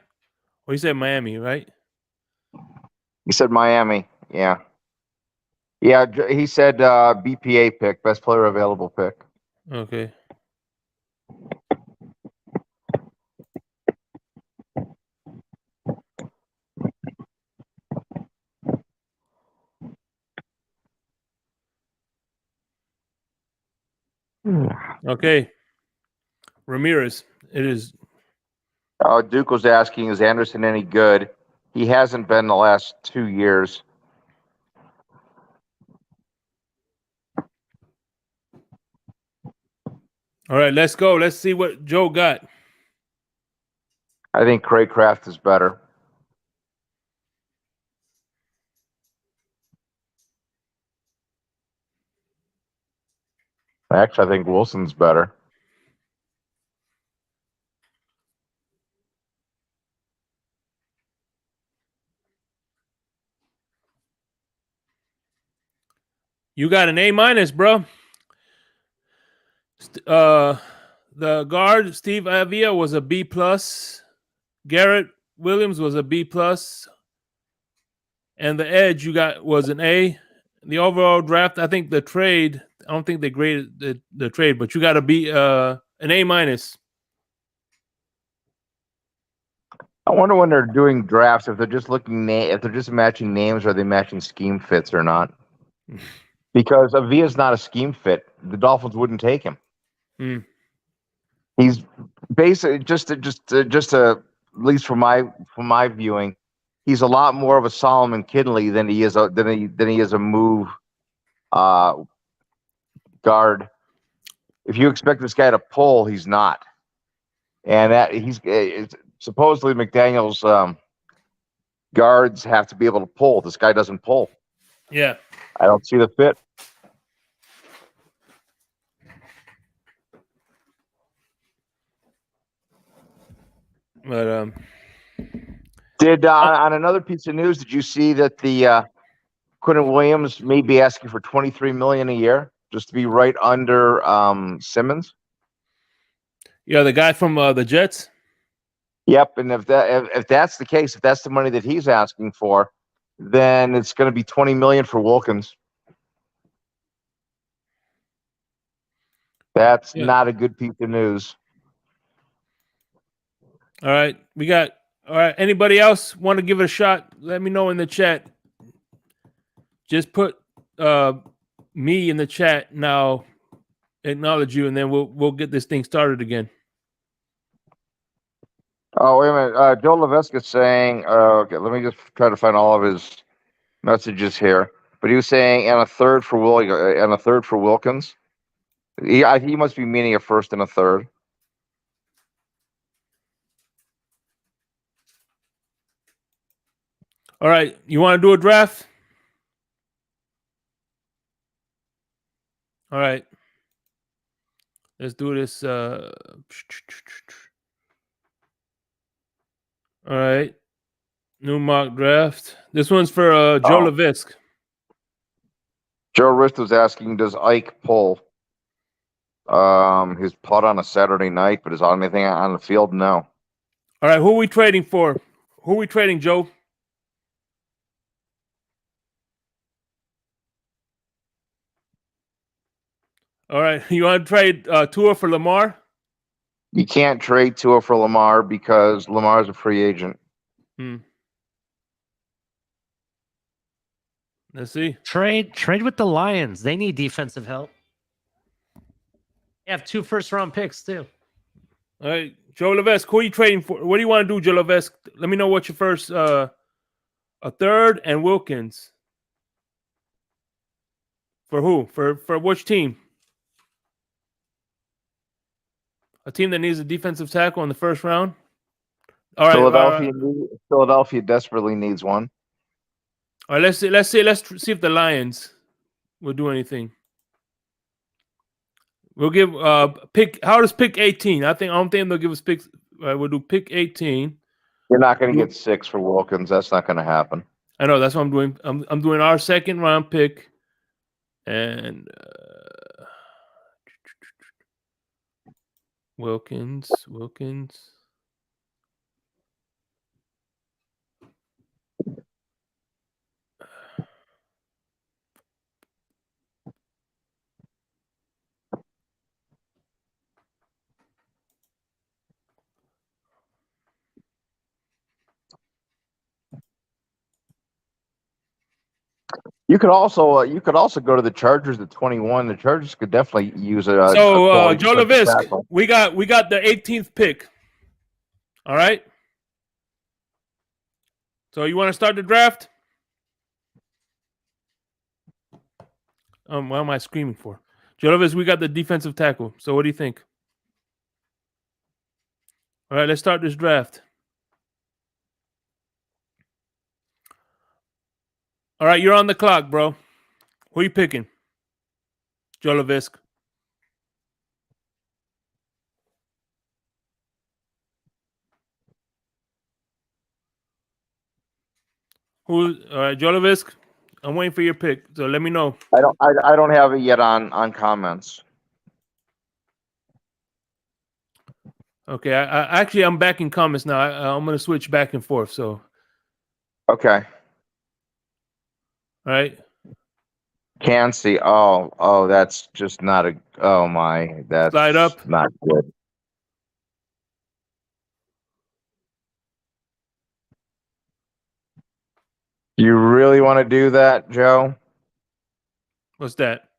[SPEAKER 3] Or he said Miami, right?
[SPEAKER 5] He said Miami. Yeah. Yeah, he said BPA pick, best player available pick.
[SPEAKER 3] Okay. Okay. Ramirez. It is.
[SPEAKER 5] Duke was asking, is Anderson any good? He hasn't been the last 2 years.
[SPEAKER 3] All right, let's go. Let's see what Joe got.
[SPEAKER 5] I think Craycraft is better. Actually, I think Wilson's better.
[SPEAKER 3] You got an A-, bro. The guard Steve Avila was a B+. Garrett Williams was a B+. And the edge you got was an A. The overall draft, I think the trade, I don't think they graded the trade, but you got to be an A-.
[SPEAKER 5] I wonder when they're doing drafts if they're just if they're just matching names, or are they matching scheme fits or not? Because Avia's not a scheme fit. The Dolphins wouldn't take him. He's basically just at least from my viewing, he's a lot more of a Solomon Kinley than he is a move guard. If you expect this guy to pull, he's not. And that supposedly McDaniel's guards have to be able to pull. This guy doesn't pull.
[SPEAKER 3] Yeah.
[SPEAKER 5] I don't see the fit.
[SPEAKER 3] But
[SPEAKER 5] on another piece of news, did you see that the Quinton Williams may be asking for $23 million a year just to be right under Simmons?
[SPEAKER 3] Yeah, the guy from the Jets.
[SPEAKER 5] Yep, and if that's the case, if that's the money that he's asking for, then it's going to be $20 million for Wilkins. That's not a good piece of news.
[SPEAKER 3] All right, all right. Anybody else want to give it a shot? Let me know in the chat. Just put me in the chat now. Acknowledge you, and then we'll get this thing started again.
[SPEAKER 5] Oh, wait a minute. Joe Levesque is saying, okay, let me just try to find all of his messages here. But he was saying, and a third for Wilkins. He must be meaning a first and a third.
[SPEAKER 3] All right, you want to do a draft? All right. Let's do this. All right. New mock draft. This one's for Joe Levesque.
[SPEAKER 5] Joe Rist was asking, does Ike pull his putt on a Saturday night, but is on anything on the field? No.
[SPEAKER 3] All right, who are we trading for? Who are we trading, Joe? All right, you want to trade Tua for Lamar?
[SPEAKER 5] You can't trade Tua for Lamar because Lamar's a free agent.
[SPEAKER 3] Let's see.
[SPEAKER 6] Trade with the Lions. They need defensive help. They have 2 first-round picks too.
[SPEAKER 3] All right, Joe Levesque, who are you trading for? What do you want to do, Joe Levesque? Let me know what your first, a third and Wilkins. For who? For which team? A team that needs a defensive tackle in the first round? All right.
[SPEAKER 5] Philadelphia desperately needs one.
[SPEAKER 3] All right, let's see if the Lions will do anything. We'll give pick. How does pick 18? I don't think they'll give us picks. We'll do pick 18.
[SPEAKER 5] You're not going to get 6 for Wilkins. That's not going to happen.
[SPEAKER 3] I know. That's what I'm doing. I'm doing our second round pick, and Wilkins.
[SPEAKER 5] You could also go to the Chargers at 21. The Chargers could definitely use a.
[SPEAKER 3] So Joe Levesque, we got the 18th pick. All right. So you want to start the draft? What am I screaming for? Joe Levesque, we got the defensive tackle. So what do you think? All right, let's start this draft. All right, you're on the clock, bro. Who you picking? Joe LaVisc. Who? All right, Joe LaVisc. I'm waiting for your pick, so let me know.
[SPEAKER 5] I don't have it yet on comments.
[SPEAKER 3] Okay, I actually I'm back in comments now. I'm gonna switch back and forth. So,
[SPEAKER 5] Okay.
[SPEAKER 3] all right.
[SPEAKER 5] Can see. Oh, that's just not a. Oh my,
[SPEAKER 3] Slide
[SPEAKER 5] that's
[SPEAKER 3] up.
[SPEAKER 5] not good. You really want to do that, Joe?
[SPEAKER 3] What's that?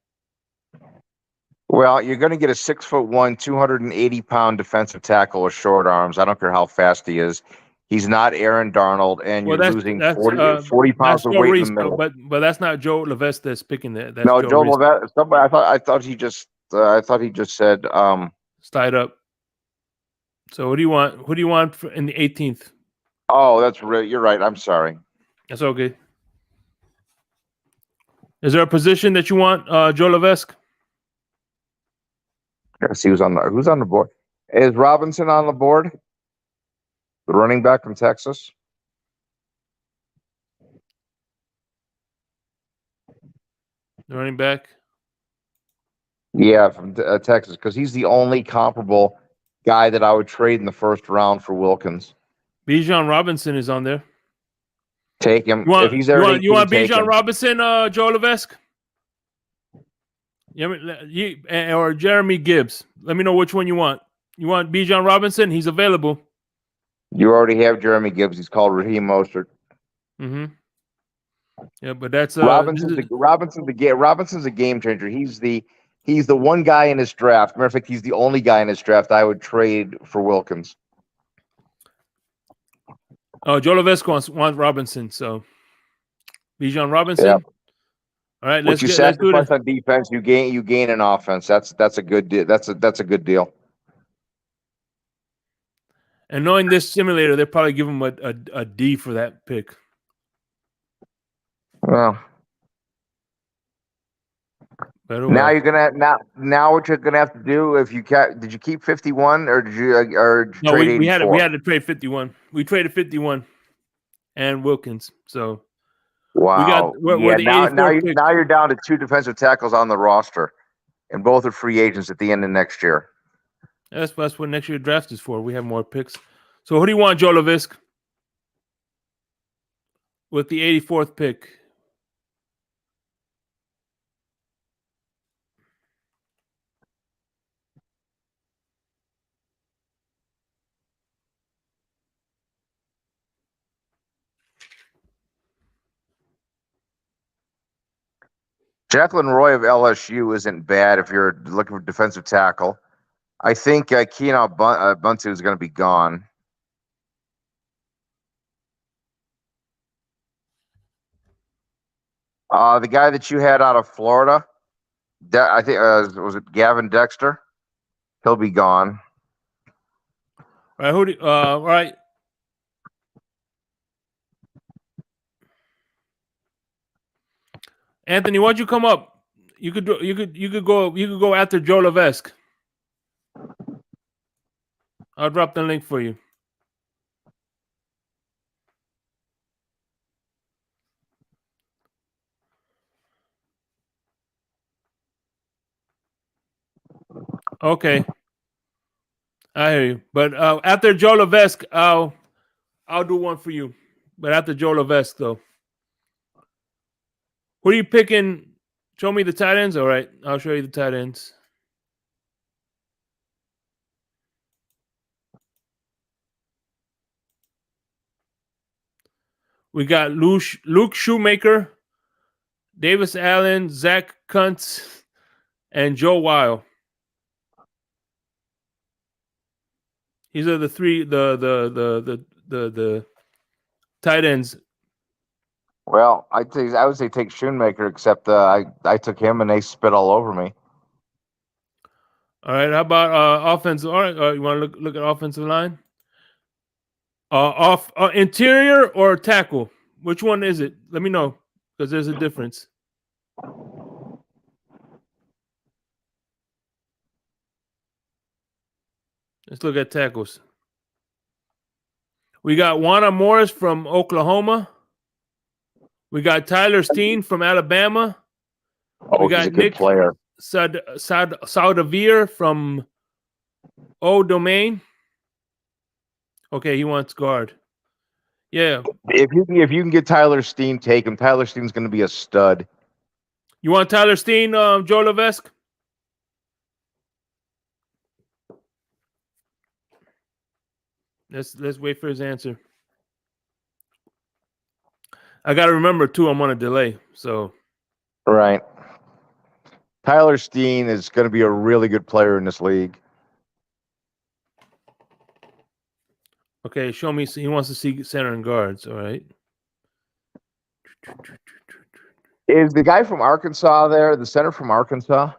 [SPEAKER 5] Well, you're going to get a 6'1", 280-pound defensive tackle with short arms. I don't care how fast he is. He's not Aaron Darnold, and
[SPEAKER 3] Well,
[SPEAKER 5] you're
[SPEAKER 3] that's
[SPEAKER 5] losing
[SPEAKER 3] that's
[SPEAKER 5] 40 pounds
[SPEAKER 3] that's
[SPEAKER 5] of
[SPEAKER 3] Joe
[SPEAKER 5] weight in the
[SPEAKER 3] Reese,
[SPEAKER 5] middle.
[SPEAKER 3] but that's not Joe LaVisc that's picking that. That's
[SPEAKER 5] No,
[SPEAKER 3] Joe
[SPEAKER 5] Joe
[SPEAKER 3] Reese.
[SPEAKER 5] Levesque. Somebody, I thought he just said.
[SPEAKER 3] Slide up. So what do you want? Who do you want in the 18th?
[SPEAKER 5] Oh, that's right. You're right. I'm sorry.
[SPEAKER 3] That's okay. Is there a position that you want, Joe LaVisc?
[SPEAKER 5] Let's see who's on the board. Is Robinson on the board? The running back from Texas.
[SPEAKER 3] The running back.
[SPEAKER 5] Yeah, from Texas, because he's the only comparable guy that I would trade in the first round for Wilkins.
[SPEAKER 3] Bijan Robinson is on there.
[SPEAKER 5] Take him if he's there.
[SPEAKER 3] You want
[SPEAKER 5] take
[SPEAKER 3] Bijan
[SPEAKER 5] him.
[SPEAKER 3] Robinson, Joe LaVisc? Or Jeremy Gibbs. Let me know which one you want. You want Bijan Robinson? He's available.
[SPEAKER 5] You already have Jeremy Gibbs. He's called Raheem Mostert.
[SPEAKER 3] Mm-hmm. Yeah, but that's
[SPEAKER 5] Robinson's a game changer. He's the one guy in his draft. Matter of fact, he's the only guy in his draft I would trade for Wilkins.
[SPEAKER 3] Oh, Joe LaVisc wants Robinson, so Bijan Robinson.
[SPEAKER 5] Yep.
[SPEAKER 3] All right,
[SPEAKER 5] What you sacrifice on defense, you gain in offense. That's a good deal. That's a good deal.
[SPEAKER 3] And knowing this simulator, they'll probably give him a D for that pick.
[SPEAKER 5] Well, now you're gonna now what you're gonna have to do if you did you keep 51 or did you
[SPEAKER 3] no,
[SPEAKER 5] trade
[SPEAKER 3] we
[SPEAKER 5] 84?
[SPEAKER 3] had to trade 51. We traded 51 and Wilkins. So
[SPEAKER 5] wow,
[SPEAKER 3] we're the 84th pick.
[SPEAKER 5] Now you're down to 2 defensive tackles on the roster, and both are free agents at the end of next year.
[SPEAKER 3] That's what next year draft is for. We have more picks. So who do you want, Joe LaVisc? With the 84th pick.
[SPEAKER 5] Jacqueline Roy of LSU isn't bad if you're looking for defensive tackle. I think Keenan Buntu is going to be gone. The guy that you had out of Florida, I think was it Gavin Dexter? He'll be gone.
[SPEAKER 3] All right, all right. Anthony, why'd you come up? You could go after Joe LaVisc. I'll drop the link for you. Okay, I hear you. But after Joe LaVisc, I'll do one for you. But after Joe LaVisc, though, who are you picking? Show me the tight ends. All right, I'll show you the tight ends. We got Luke Shoemaker, Davis Allen, Zach Kuntz, and Joe Weil. These are the three the tight ends.
[SPEAKER 5] Well, I would say take Shoemaker, except I took him and they spit all over me.
[SPEAKER 3] All right, how about offensive? All right, you want to look at offensive line? Off interior or tackle? Which one is it? Let me know. because there's a difference. Let's look at tackles. We got Juana Morris from Oklahoma. We got Tyler Steen from Alabama.
[SPEAKER 5] Oh,
[SPEAKER 3] We
[SPEAKER 5] he's
[SPEAKER 3] got
[SPEAKER 5] a good
[SPEAKER 3] Nick
[SPEAKER 5] player.
[SPEAKER 3] Saudavir from O Domain. Okay, he wants guard. Yeah.
[SPEAKER 5] If you can get Tyler Steen, take him. Tyler Steen's going to be a stud.
[SPEAKER 3] You want Tyler Steen, Joe Levesque? Let's wait for his answer. I got to remember too, I'm on a delay. So
[SPEAKER 5] Right. Tyler Steen is going to be a really good player in this league.
[SPEAKER 3] okay, show me. He wants to see center and guards. All right.
[SPEAKER 5] Is the guy from Arkansas there? The center from Arkansas?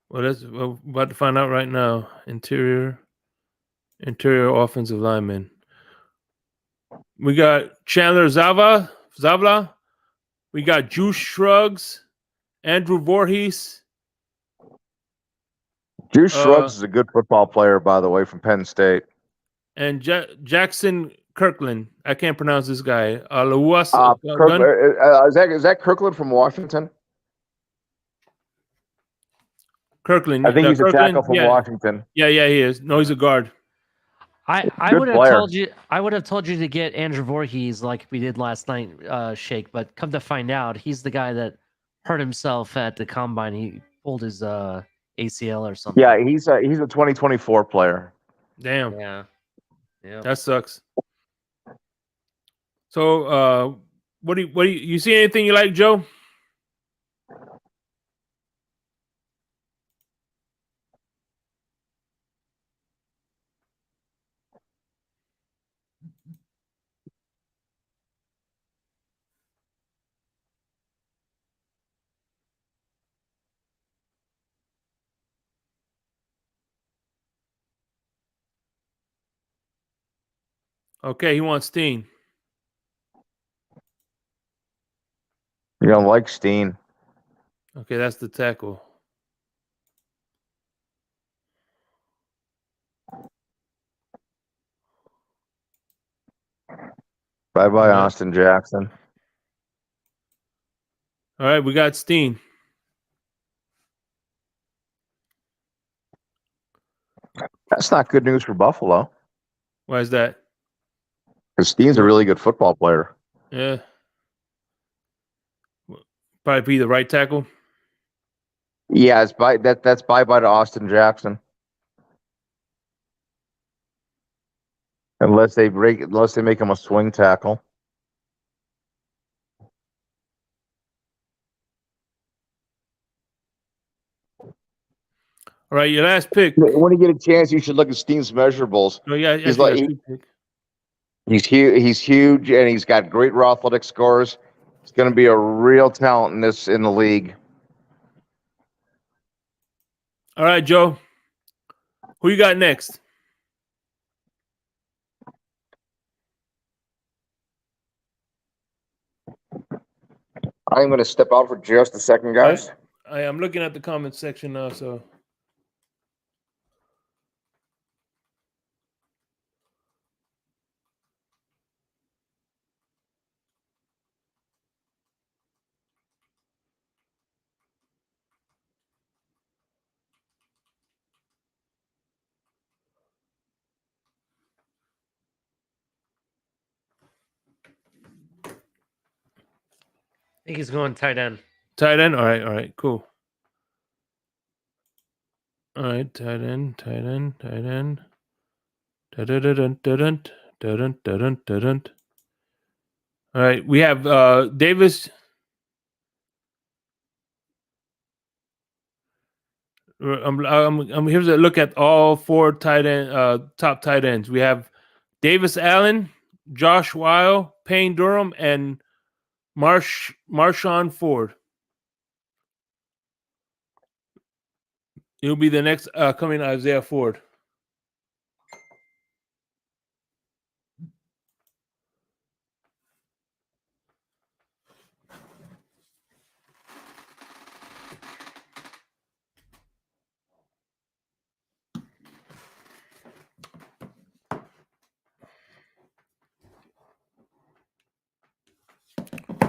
[SPEAKER 3] Well, we're about to find out right now. Interior offensive lineman. We got Chandler Zavla. We got Juice Shrugs, Andrew Voorhees.
[SPEAKER 5] Juice Shrugs is a good football player, by the way, from Penn State.
[SPEAKER 3] And Jackson Kirkland. I can't pronounce this guy.
[SPEAKER 5] Is that Kirkland from Washington?
[SPEAKER 3] Kirkland.
[SPEAKER 5] I think he's a tackle from
[SPEAKER 3] yeah.
[SPEAKER 5] Washington.
[SPEAKER 3] Yeah, he is. No, he's a guard.
[SPEAKER 6] I would have told you. I would have told you to get Andrew Voorhees like we did last night, Shake. But come to find out, he's the guy that hurt himself at the combine. He pulled his ACL or something.
[SPEAKER 5] Yeah, he's a 2024 player.
[SPEAKER 3] Damn.
[SPEAKER 6] Yeah.
[SPEAKER 3] That sucks. So, what do you see anything you like, Joe? Okay, he wants Steen.
[SPEAKER 5] You don't like Steen.
[SPEAKER 3] Okay, that's the tackle.
[SPEAKER 5] Bye-bye, Austin Jackson.
[SPEAKER 3] All right, we got Steen.
[SPEAKER 5] That's not good news for Buffalo.
[SPEAKER 3] Why is that?
[SPEAKER 5] Because Steen's a really good football player.
[SPEAKER 3] Yeah. Probably be the right tackle.
[SPEAKER 5] Yeah, that's bye-bye to Austin Jackson. Unless they make him a swing tackle.
[SPEAKER 3] All right, your last pick.
[SPEAKER 5] When you get a chance, you should look at Steen's measurables.
[SPEAKER 3] Oh yeah,
[SPEAKER 5] he's huge, and he's got great raw athletic scores. He's going to be a real talent in the league.
[SPEAKER 3] All right, Joe. Who you got next?
[SPEAKER 5] I'm going to step out for just a second, guys.
[SPEAKER 3] I am looking at the comment section now, so.
[SPEAKER 6] I think he's going tight end.
[SPEAKER 3] Tight end? All right, cool. All right, tight end. All right, we have Davis. I'm here's a look at all four top tight ends. We have Davis Allen, Josh Weil, Payne Durham, and Marshawn Ford. He'll be the next coming Isaiah Ford.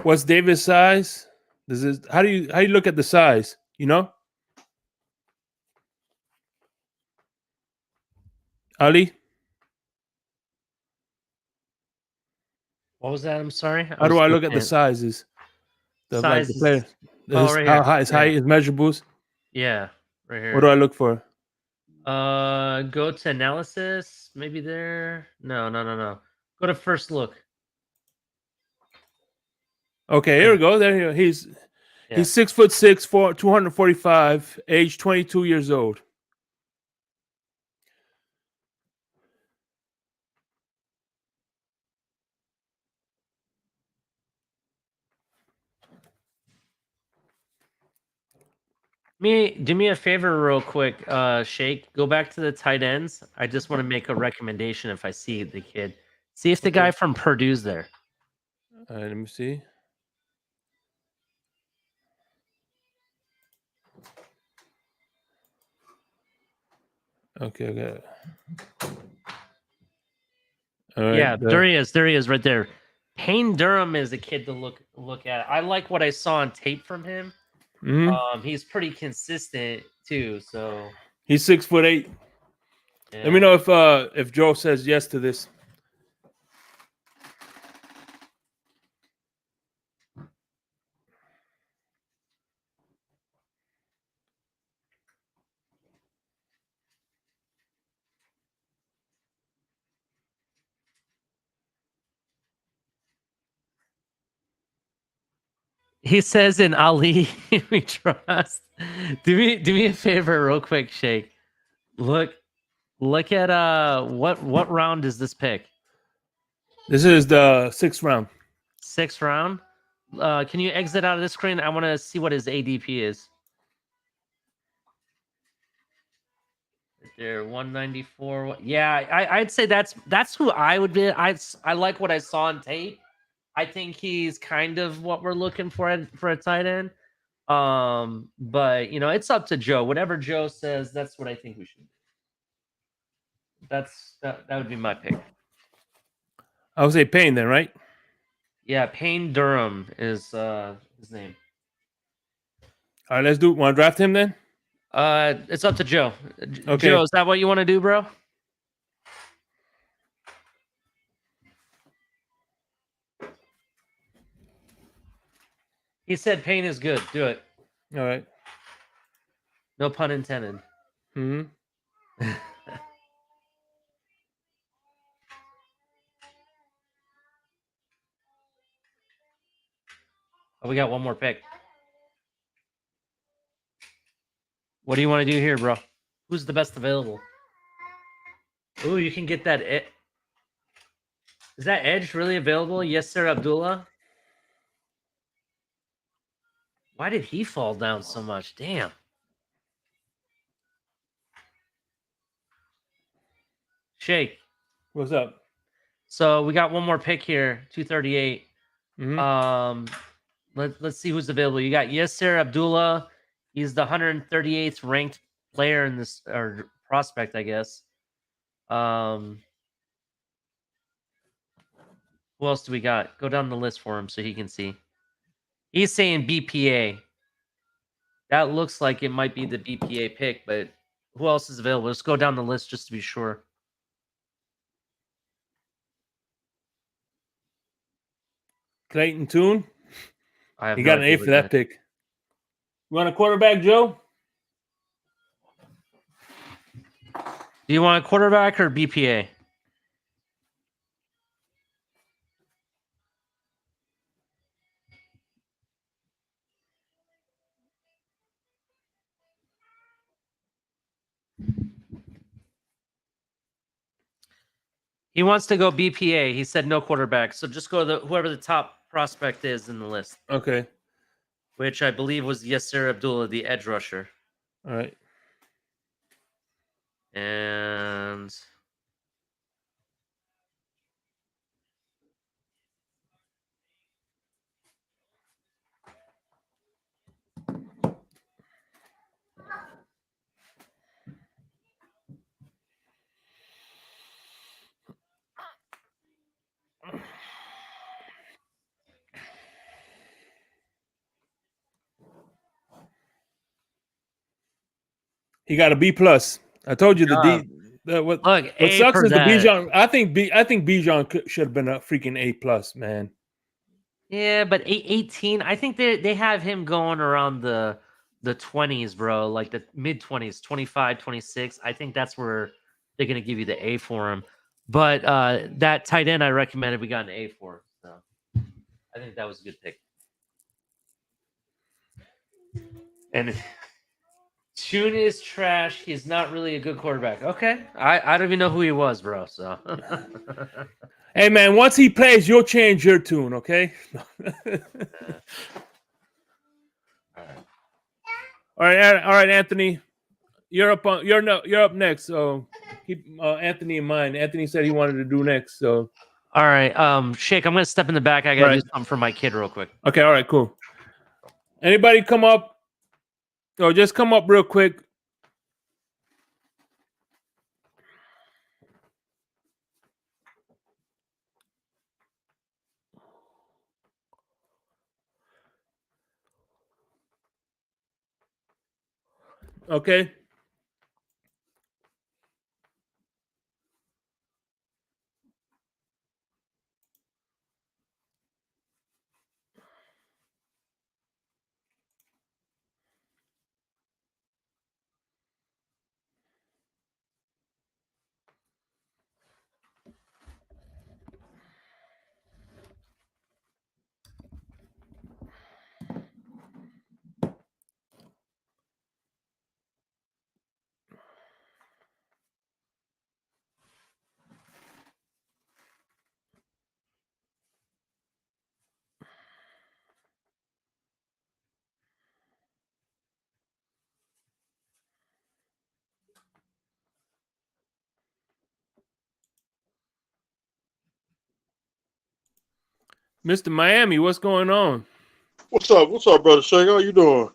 [SPEAKER 3] What's David's size? How do you look at the size? You know, Ali.
[SPEAKER 6] What was that? I'm sorry.
[SPEAKER 3] How do I look at the sizes? The
[SPEAKER 6] Sizes.
[SPEAKER 3] player.
[SPEAKER 6] Oh, right
[SPEAKER 3] How
[SPEAKER 6] here.
[SPEAKER 3] high? His height, his measurables.
[SPEAKER 6] Yeah, right here.
[SPEAKER 3] What do I look for?
[SPEAKER 6] Go to analysis. Maybe there. No. Go to first look.
[SPEAKER 3] Okay, here we go. There you go. He's 6'6", 245, age 22 years old.
[SPEAKER 6] Do me a favor real quick, Shake. Go back to the tight ends. I just want to make a recommendation if I see the kid. See if the guy from Purdue's there.
[SPEAKER 3] All right, let me see. Okay. All right,
[SPEAKER 6] Yeah, there he is. There he is, right there. Payne Durham is a kid to look at. I like what I saw on tape from him.
[SPEAKER 3] Mm-hmm.
[SPEAKER 6] He's pretty consistent too. So
[SPEAKER 3] He's 6'8".
[SPEAKER 6] yeah.
[SPEAKER 3] Let me know if Joe says yes to this.
[SPEAKER 6] He says in Ali we trust. Do me a favor real quick, Shake. Look at what round is this pick?
[SPEAKER 3] This is the 6th round.
[SPEAKER 6] 6th round. Can you exit out of this screen? I want to see what his ADP is. Right there, 194. Yeah, I'd say that's who I would be. I like what I saw on tape. I think he's kind of what we're looking for a tight end. But it's up to Joe. Whatever Joe says, that's what I think we should do. That would be my pick.
[SPEAKER 3] I would say Payne then, right?
[SPEAKER 6] Yeah, Payne Durham is his name.
[SPEAKER 3] All right, let's do. Want to draft him then?
[SPEAKER 6] It's up to Joe.
[SPEAKER 3] Okay.
[SPEAKER 6] Joe, is that what you want to do, bro? He said Payne is good. Do it.
[SPEAKER 3] All right.
[SPEAKER 6] No pun intended.
[SPEAKER 3] Mm-hmm.
[SPEAKER 6] Oh, we got one more pick. What do you want to do here, bro? Who's the best available? Ooh, you can get that. Is that edge really available? Yes, sir, Abdullah. Why did he fall down so much? Damn. Shake.
[SPEAKER 3] What's up?
[SPEAKER 6] So we got one more pick here, 238.
[SPEAKER 3] Mm-hmm.
[SPEAKER 6] Let's see who's available. You got Yasser Abdullah. He's the 138th ranked player in this, or prospect, I guess. Who else do we got? Go down the list for him so he can see. He's saying BPA. That looks like it might be the BPA pick, but who else is available? Let's go down the list just to be sure.
[SPEAKER 3] Clayton Tune.
[SPEAKER 6] I
[SPEAKER 3] He got an A for that pick. You want a quarterback, Joe?
[SPEAKER 6] Do you want a quarterback or BPA? He wants to go BPA. He said no quarterback. So just go to whoever the top prospect is in the list.
[SPEAKER 3] Okay.
[SPEAKER 6] Which I believe was Yasser Abdullah, the edge rusher.
[SPEAKER 3] All right.
[SPEAKER 6] And
[SPEAKER 3] He got a B plus. I told you the
[SPEAKER 6] job.
[SPEAKER 3] D. What
[SPEAKER 6] Look, A
[SPEAKER 3] sucks
[SPEAKER 6] for
[SPEAKER 3] is the
[SPEAKER 6] that.
[SPEAKER 3] Bijan. I think Bijan should have been a freaking A plus, man.
[SPEAKER 6] Yeah, but 18. I think they have him going around the 20s, bro. Like the mid 20s, 25, 26. I think that's where they're gonna give you the A for him. But that tight end I recommended, we got an A for. So I think that was a good pick. And Tune is trash. He's not really a good quarterback. Okay. I don't even know who he was, bro. So
[SPEAKER 3] Hey man, once he plays, you'll change your tune, okay? All right, Anthony. You're up next. So keep Anthony in mind. Anthony said he wanted to do next. So
[SPEAKER 6] all right. Shake, I'm gonna step in the back. I gotta do something for my kid real quick.
[SPEAKER 3] Okay, all right, cool. Anybody come up? Oh, just come up real quick. Okay. Mr. Miami, what's going on?
[SPEAKER 7] What's up? What's up, brother Shake? How you doing?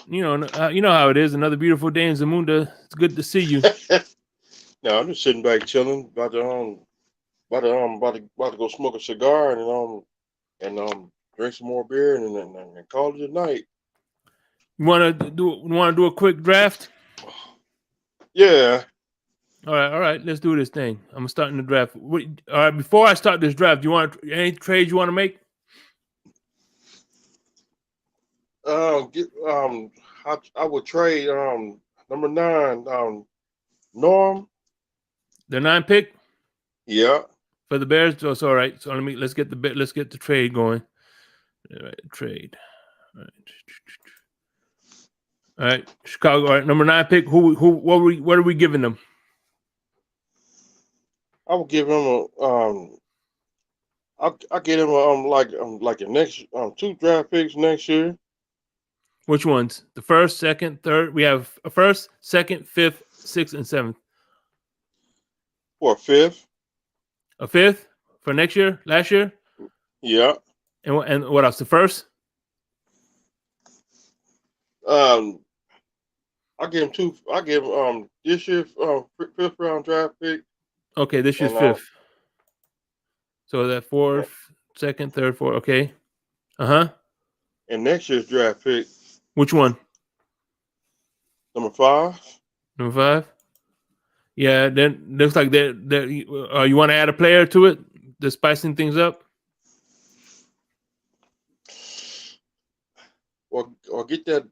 [SPEAKER 3] You know how it is. Another beautiful day in Zamunda. It's good to see you.
[SPEAKER 7] Now I'm just sitting back chilling, about to go smoke a cigar and drink some more beer and call it a night.
[SPEAKER 3] You want to do a quick draft?
[SPEAKER 7] Yeah.
[SPEAKER 3] All right. Let's do this thing. I'm starting the draft. All right. Before I start this draft, do you want any trades you want to make?
[SPEAKER 7] I would trade number 9 Norm.
[SPEAKER 3] The 9 pick
[SPEAKER 7] Yeah.
[SPEAKER 3] for the Bears. So it's all right. So let's get the trade going. All right, trade. All right, Chicago. All right, number 9 pick. What are we giving them?
[SPEAKER 7] I would give him I'll get him like a next 2 draft picks next year.
[SPEAKER 3] Which ones? The first, second, third. We have a first, second, fifth, sixth, and seventh.
[SPEAKER 7] For a 5th.
[SPEAKER 3] A 5th for next year, last year.
[SPEAKER 7] Yeah.
[SPEAKER 3] And what else? The first.
[SPEAKER 7] I give him 2. I give him this year 5th round draft pick.
[SPEAKER 3] Okay, this year's 5th. So that 4th, second, third, 4th. Okay.
[SPEAKER 7] And next year's draft pick.
[SPEAKER 3] Which one?
[SPEAKER 7] Number 5.
[SPEAKER 3] Number 5. Yeah. Then looks like you want to add a player to it, to spicing things up.
[SPEAKER 7] Or get that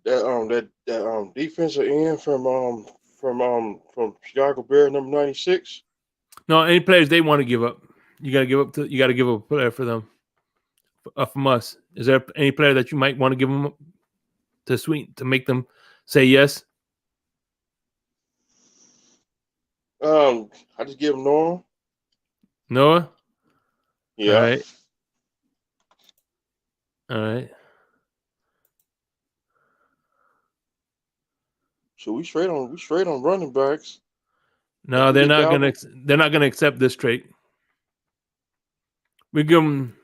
[SPEAKER 7] defensive end from Chicago Bears number 96.
[SPEAKER 3] No, any players they want to give up. You got to give up a player for them. From us, is there any player that you might want to give them to make them say yes?
[SPEAKER 7] I just give him Noah.
[SPEAKER 3] Noah.
[SPEAKER 7] Yeah.
[SPEAKER 3] All right.
[SPEAKER 7] So we straight on running backs.
[SPEAKER 3] No, they're not gonna accept this trade. We give them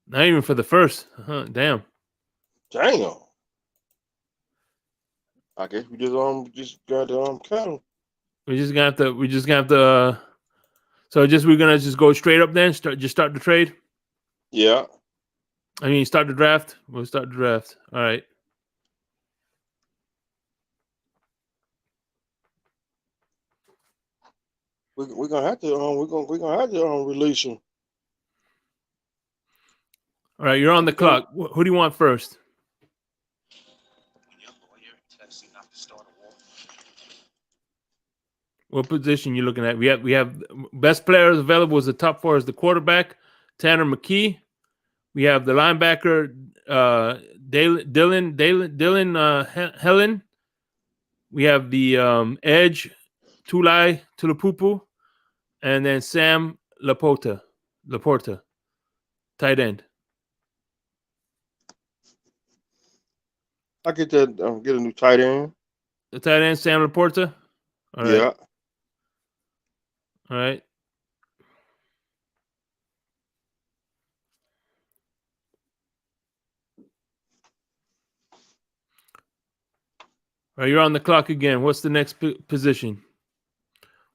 [SPEAKER 3] not even for the first. Damn.
[SPEAKER 7] I guess we just got to cut them.
[SPEAKER 3] We just gonna have to. So we're gonna just go straight up then. Start the trade.
[SPEAKER 7] Yeah.
[SPEAKER 3] I mean, start the draft. We'll start the draft. All right.
[SPEAKER 7] we're gonna have to we're gonna have to release him.
[SPEAKER 3] All right, you're on the clock. Who do you want first? What position you looking at? We have best players available as the top four is the quarterback, Tanner McKee. We have the linebacker, Dylan Helen. We have the edge, Tulai Tulapupu, and then Sam Laporta, tight end.
[SPEAKER 7] I get that. Get a new tight end.
[SPEAKER 3] The tight end, Sam Laporta. All right.
[SPEAKER 7] Yeah.
[SPEAKER 3] All right. All right, you're on the clock again. What's the next position?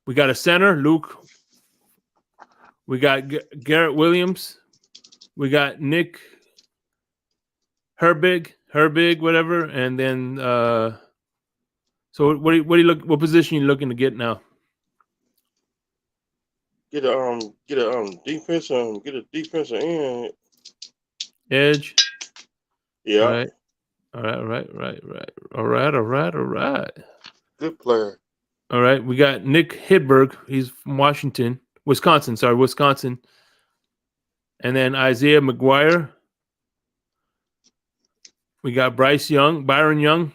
[SPEAKER 3] We got a center, Luke. We got Garrett Williams. We got Nick Herbig, whatever. And then, so what do you look? What position you looking to get now?
[SPEAKER 7] Get a defense get a defensive end.
[SPEAKER 3] Edge.
[SPEAKER 7] Yeah.
[SPEAKER 3] All right.
[SPEAKER 7] Good player.
[SPEAKER 3] All right. We got Nick Hedberg. He's from Wisconsin. And then Isaiah McGuire. We got Byron Young.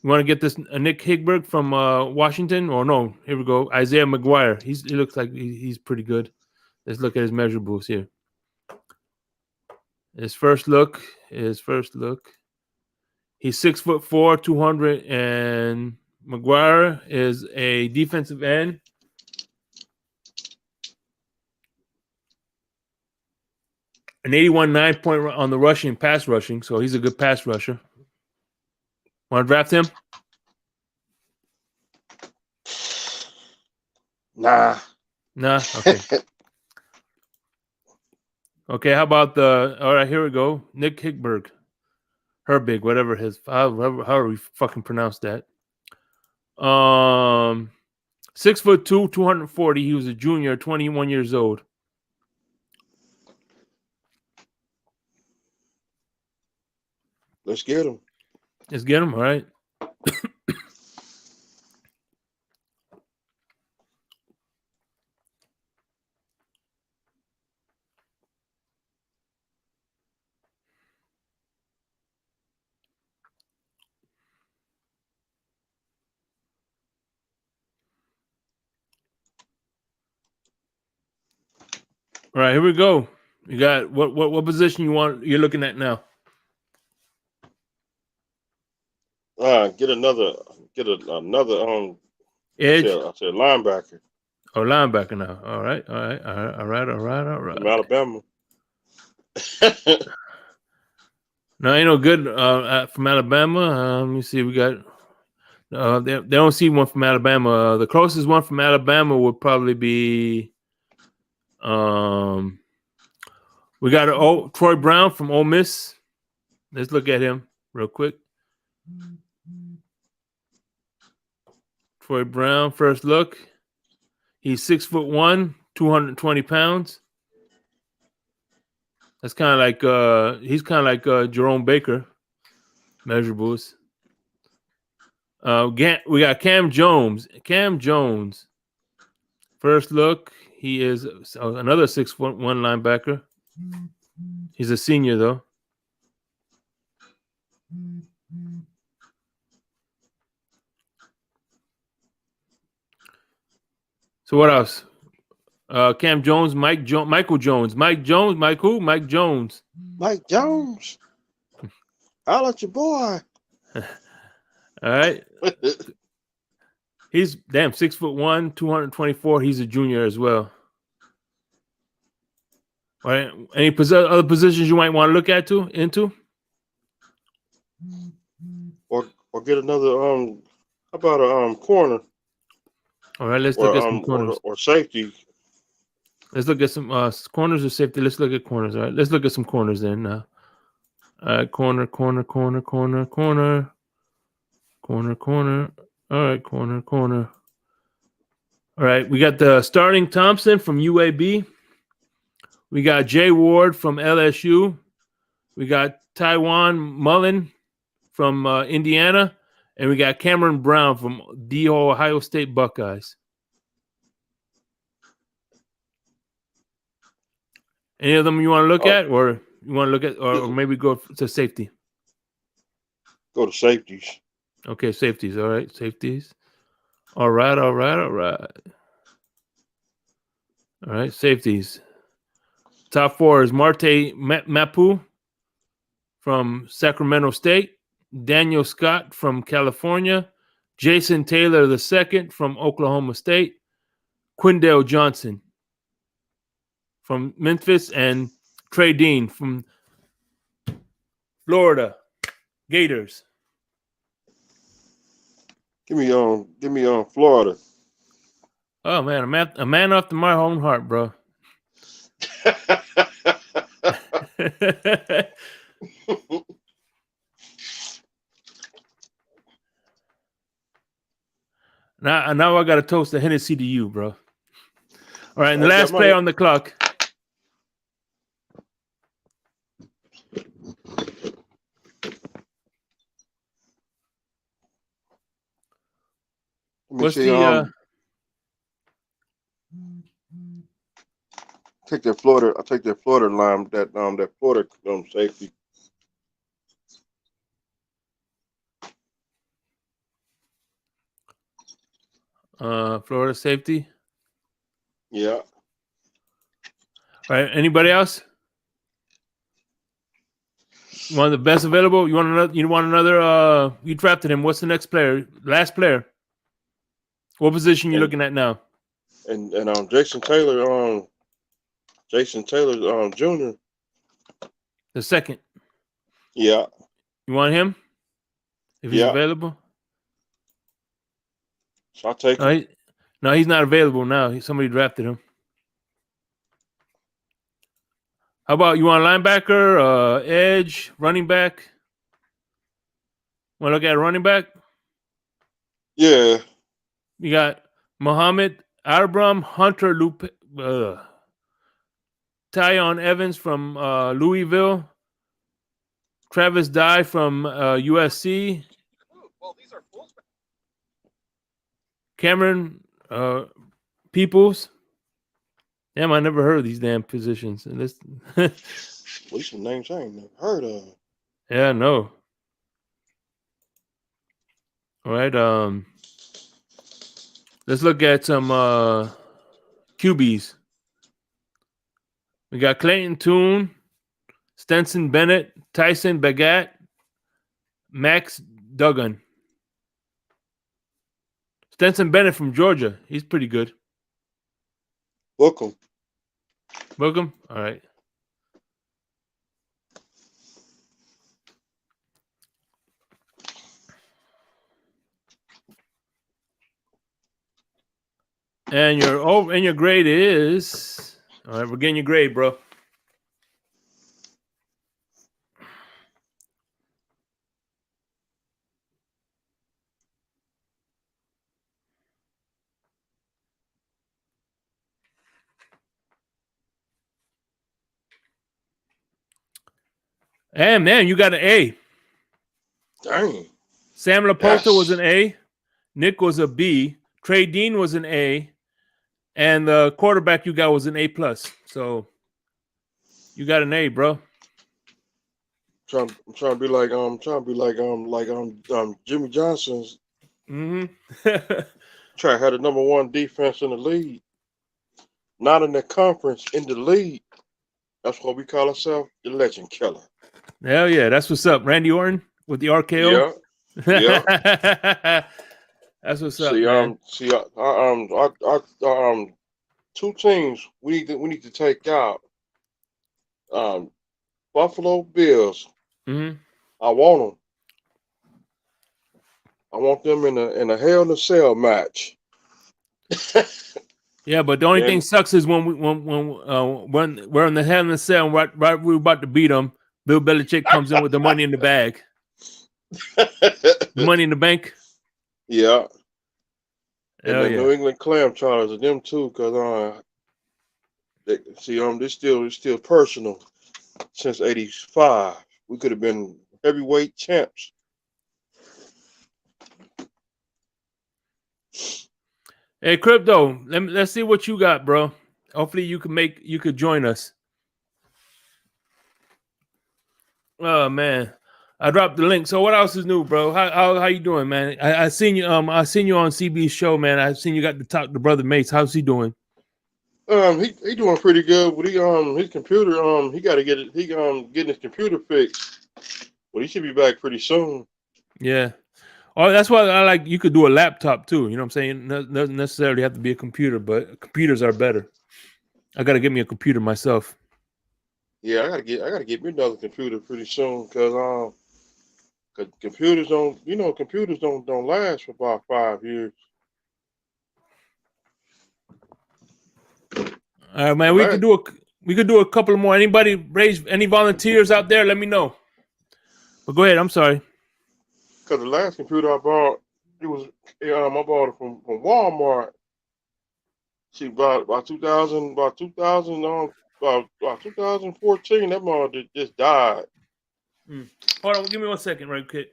[SPEAKER 3] You want to get this Nick Hedberg from Washington? Or no, here we go. Isaiah McGuire. He looks like he's pretty good. Let's look at his measurables here. His first look. He's 6'4", 200, and McGuire is a defensive end. An 81.9 point on the pass rushing, so he's a good pass rusher. Want to draft him?
[SPEAKER 7] Nah.
[SPEAKER 3] Okay. Okay, how about all right, here we go. Nick Herbig, whatever however we fucking pronounce that. 6'2", 240. He was a junior, 21 years old.
[SPEAKER 7] Let's get him.
[SPEAKER 3] All right. All right, here we go. You got what position you're looking at now?
[SPEAKER 7] Get another
[SPEAKER 3] Edge.
[SPEAKER 7] I said linebacker.
[SPEAKER 3] Oh, linebacker now. All right.
[SPEAKER 7] From Alabama.
[SPEAKER 3] No, ain't no good from Alabama. Let me see. We got they don't see one from Alabama. The closest one from Alabama would probably be we got Troy Brown from Ole Miss. Let's look at him real quick. Troy Brown, first look. He's 6'1", 220 pounds. That's kind of like he's kind of like Jerome Baker measurables. We got Cam Jones. First look, he is another 6'1" linebacker. He's a senior though. So what else? Cam Jones, Michael Jones. Mike Jones. Mike Jones.
[SPEAKER 7] I'll let your boy.
[SPEAKER 3] All right. He's 6'1", 224. He's a junior as well. All right. Any other positions you might want to look into?
[SPEAKER 7] Or get another how about a corner?
[SPEAKER 3] All right, let's look at some corners.
[SPEAKER 7] Or safety.
[SPEAKER 3] Let's look at some corners or safety. Let's look at corners. All right, let's look at some corners then. Corner. All right, corner. All right, corner. All right, we got the starting Thompson from UAB. We got Jay Ward from LSU. We got Taiwan Mullen from Indiana. And we got Cameron Brown from the Ohio State Buckeyes. Any of them you want to look at, or you want to look at, or maybe go to safety?
[SPEAKER 7] Go to safeties.
[SPEAKER 3] Okay, safeties. All right, safeties. All right. All right, safeties. Top 4 is Marte Mapu from Sacramento State, Daniel Scott from California, Jason Taylor II from Oklahoma State, Quindale Johnson from Memphis, and Trey Dean from Florida Gators.
[SPEAKER 7] Give me Florida.
[SPEAKER 3] Oh man, a man after my own heart, bro. Now I got to toast the Hennessy to you, bro. All right, and the last player on the clock. What's the
[SPEAKER 7] take that Florida? I take that Florida line. That Florida safety.
[SPEAKER 3] Florida safety.
[SPEAKER 7] Yeah.
[SPEAKER 3] All right. Anybody else? One of the best available. You want another? You drafted him. What's the next player? Last player. What position you looking at now?
[SPEAKER 7] And Jason Taylor. Jason Taylor Jr.
[SPEAKER 3] The second.
[SPEAKER 7] Yeah.
[SPEAKER 3] You want him? If he's available.
[SPEAKER 7] So I'll take him.
[SPEAKER 3] No, he's not available now. Somebody drafted him. How about you want a linebacker, edge, running back? Want to look at a running back?
[SPEAKER 7] Yeah.
[SPEAKER 3] You got Muhammad Abram, Hunter Lupe, Tyon Evans from Louisville, Travis Dye from USC, Cameron Peoples. Damn, I never heard of these damn positions. And this,
[SPEAKER 7] These some names I ain't never heard of.
[SPEAKER 3] Yeah, no. All right. Let's look at some QBs. We got Clayton Tune, Stenson Bennett, Tyson Bagat, Max Duggan. Stenson Bennett from Georgia. He's pretty good.
[SPEAKER 7] Book him.
[SPEAKER 3] Book him? All right. And your grade is, all right, we're getting your grade, bro. And man, you got an A.
[SPEAKER 7] Dang.
[SPEAKER 3] Sam Laporta was an A. Nick was a B. Trey Dean was an A. And the quarterback you got was an A+. So you got an A, bro.
[SPEAKER 7] I'm trying to be like Jimmy Johnson's.
[SPEAKER 3] Mm-hmm.
[SPEAKER 7] Try to have the #1 defense in the league. Not in the conference, in the league. That's what we call ourselves, the legend killer.
[SPEAKER 3] Hell yeah, that's what's up. Randy Orton with the RKO.
[SPEAKER 7] Yeah.
[SPEAKER 3] That's what's up, man.
[SPEAKER 7] Two teams we need to take out. Buffalo Bills.
[SPEAKER 3] Mm-hmm.
[SPEAKER 7] I want them. I want them in a Hell in a Cell match.
[SPEAKER 3] Yeah, but the only thing sucks is when we're in the Hell in a Cell, right we're about to beat them. Bill Belichick comes in with the money in the bag, the money in the bank.
[SPEAKER 7] Yeah. And
[SPEAKER 3] Hell
[SPEAKER 7] the
[SPEAKER 3] yeah.
[SPEAKER 7] New England clam chowders and them too, cause it's still personal since '85. We could have been heavyweight champs.
[SPEAKER 3] Hey, Crypto, let's see what you got, bro. Hopefully you could join us. Oh man, I dropped the link. So what else is new, bro? How you doing, man? I seen you on CB's show, man. I seen you got to talk to Brother Mace. How's he doing?
[SPEAKER 7] He doing pretty good, but his computer he got to get it. Getting his computer fixed, but he should be back pretty soon.
[SPEAKER 3] Yeah. Oh, that's why I like you could do a laptop too. You know what I'm saying? Doesn't necessarily have to be a computer, but computers are better. I gotta get me a computer myself.
[SPEAKER 7] Yeah, I gotta get me another computer pretty soon, cause computers don't last for about 5 years.
[SPEAKER 3] All right, man.
[SPEAKER 7] The
[SPEAKER 3] We could do a couple more. Anybody raise any volunteers out there? Let me know. But go ahead. I'm sorry.
[SPEAKER 7] Cause the last computer I bought, I bought it from Walmart. See, about 2014, that mother just died.
[SPEAKER 3] Hold on. Give me 1 second, right quick.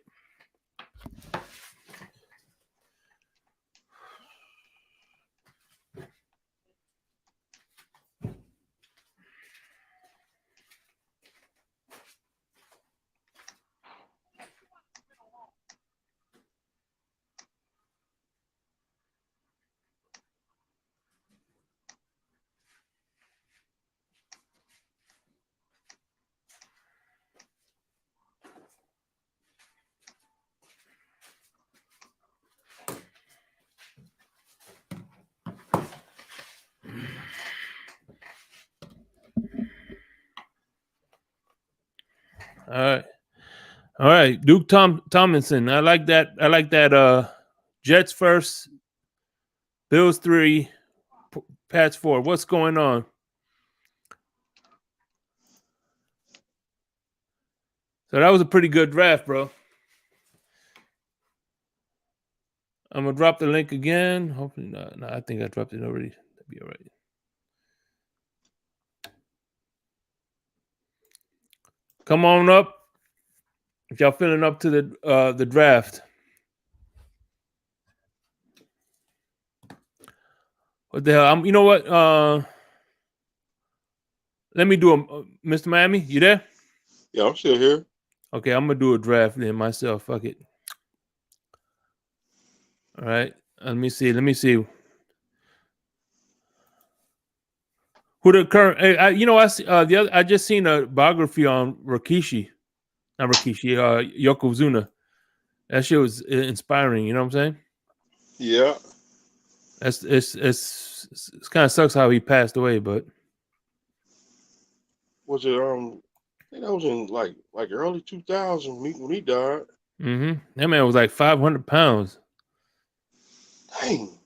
[SPEAKER 3] All right. Duke Tomlinson. I like that. Jets first, Bills 3, Pats 4. What's going on? So that was a pretty good draft, bro. I'm gonna drop the link again. Hopefully not. No, I think I dropped it already. That'd be all right. Come on up if y'all feeling up to the draft. What the hell? You know what? Let me do a Mr. Miami. You there?
[SPEAKER 7] Yeah, I'm still here.
[SPEAKER 3] Okay, I'm gonna do a draft then myself. Fuck it. All right. Let me see. Who the current? I just seen a biography on Rikishi, not Rikishi. Yokozuna. That shit was inspiring. You know what I'm saying?
[SPEAKER 7] Yeah.
[SPEAKER 3] It's kind of sucks how he passed away, but
[SPEAKER 7] Was it I think that was in like early 2000 when he died.
[SPEAKER 3] that man was like 500 pounds.
[SPEAKER 7] Dang.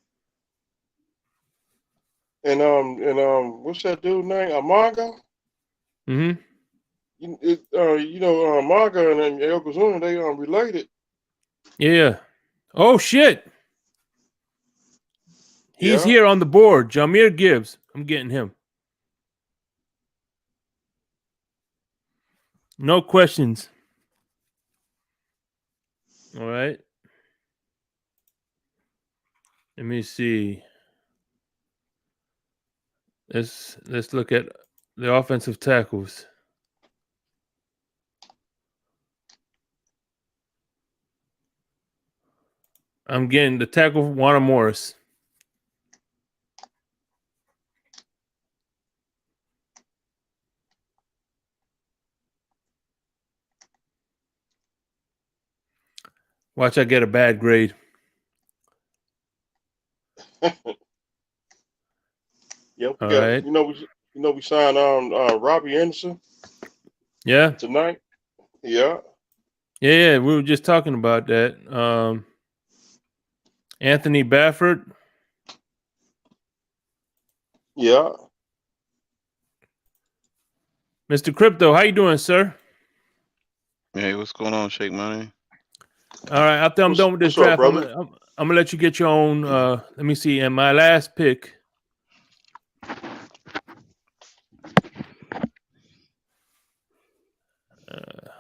[SPEAKER 7] And what's that dude name? Amaga.
[SPEAKER 3] Mm-hmm.
[SPEAKER 7] Amaga and Yokozuna, they related.
[SPEAKER 3] Yeah. Oh shit. He's
[SPEAKER 7] Yeah.
[SPEAKER 3] here on the board. Jameer Gibbs. I'm getting him. No questions. All right. Let me see. Let's look at the offensive tackles. I'm getting the tackle Warner Morris. Watch I get a bad grade.
[SPEAKER 7] Yep.
[SPEAKER 3] All right.
[SPEAKER 7] We signed Robbie Anderson.
[SPEAKER 3] Yeah.
[SPEAKER 7] Tonight. Yeah.
[SPEAKER 3] Yeah. We were just talking about that. Anthony Baffert.
[SPEAKER 7] Yeah.
[SPEAKER 3] Mr. Crypto, how you doing, sir?
[SPEAKER 8] Hey, what's going on, Shake Money?
[SPEAKER 3] All right. After I'm done with this
[SPEAKER 7] what's up,
[SPEAKER 3] draft,
[SPEAKER 7] brother?
[SPEAKER 3] I'm gonna let you get your own. Let me see. And my last pick.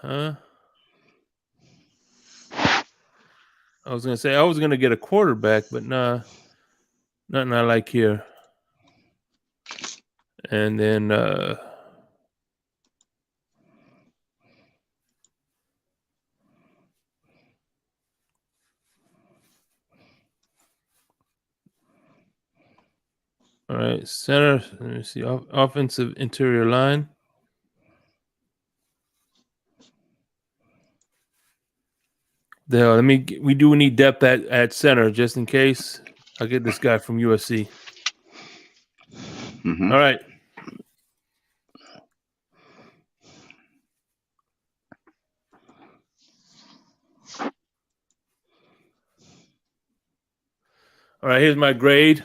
[SPEAKER 3] I was gonna say I was gonna get a quarterback, but nah, nothing I like here. And then all right, center. Let me see. Offensive interior line. There. We do need depth at center just in case. I'll get this guy from USC.
[SPEAKER 8] Mhm.
[SPEAKER 3] All right. All right, here's my grade.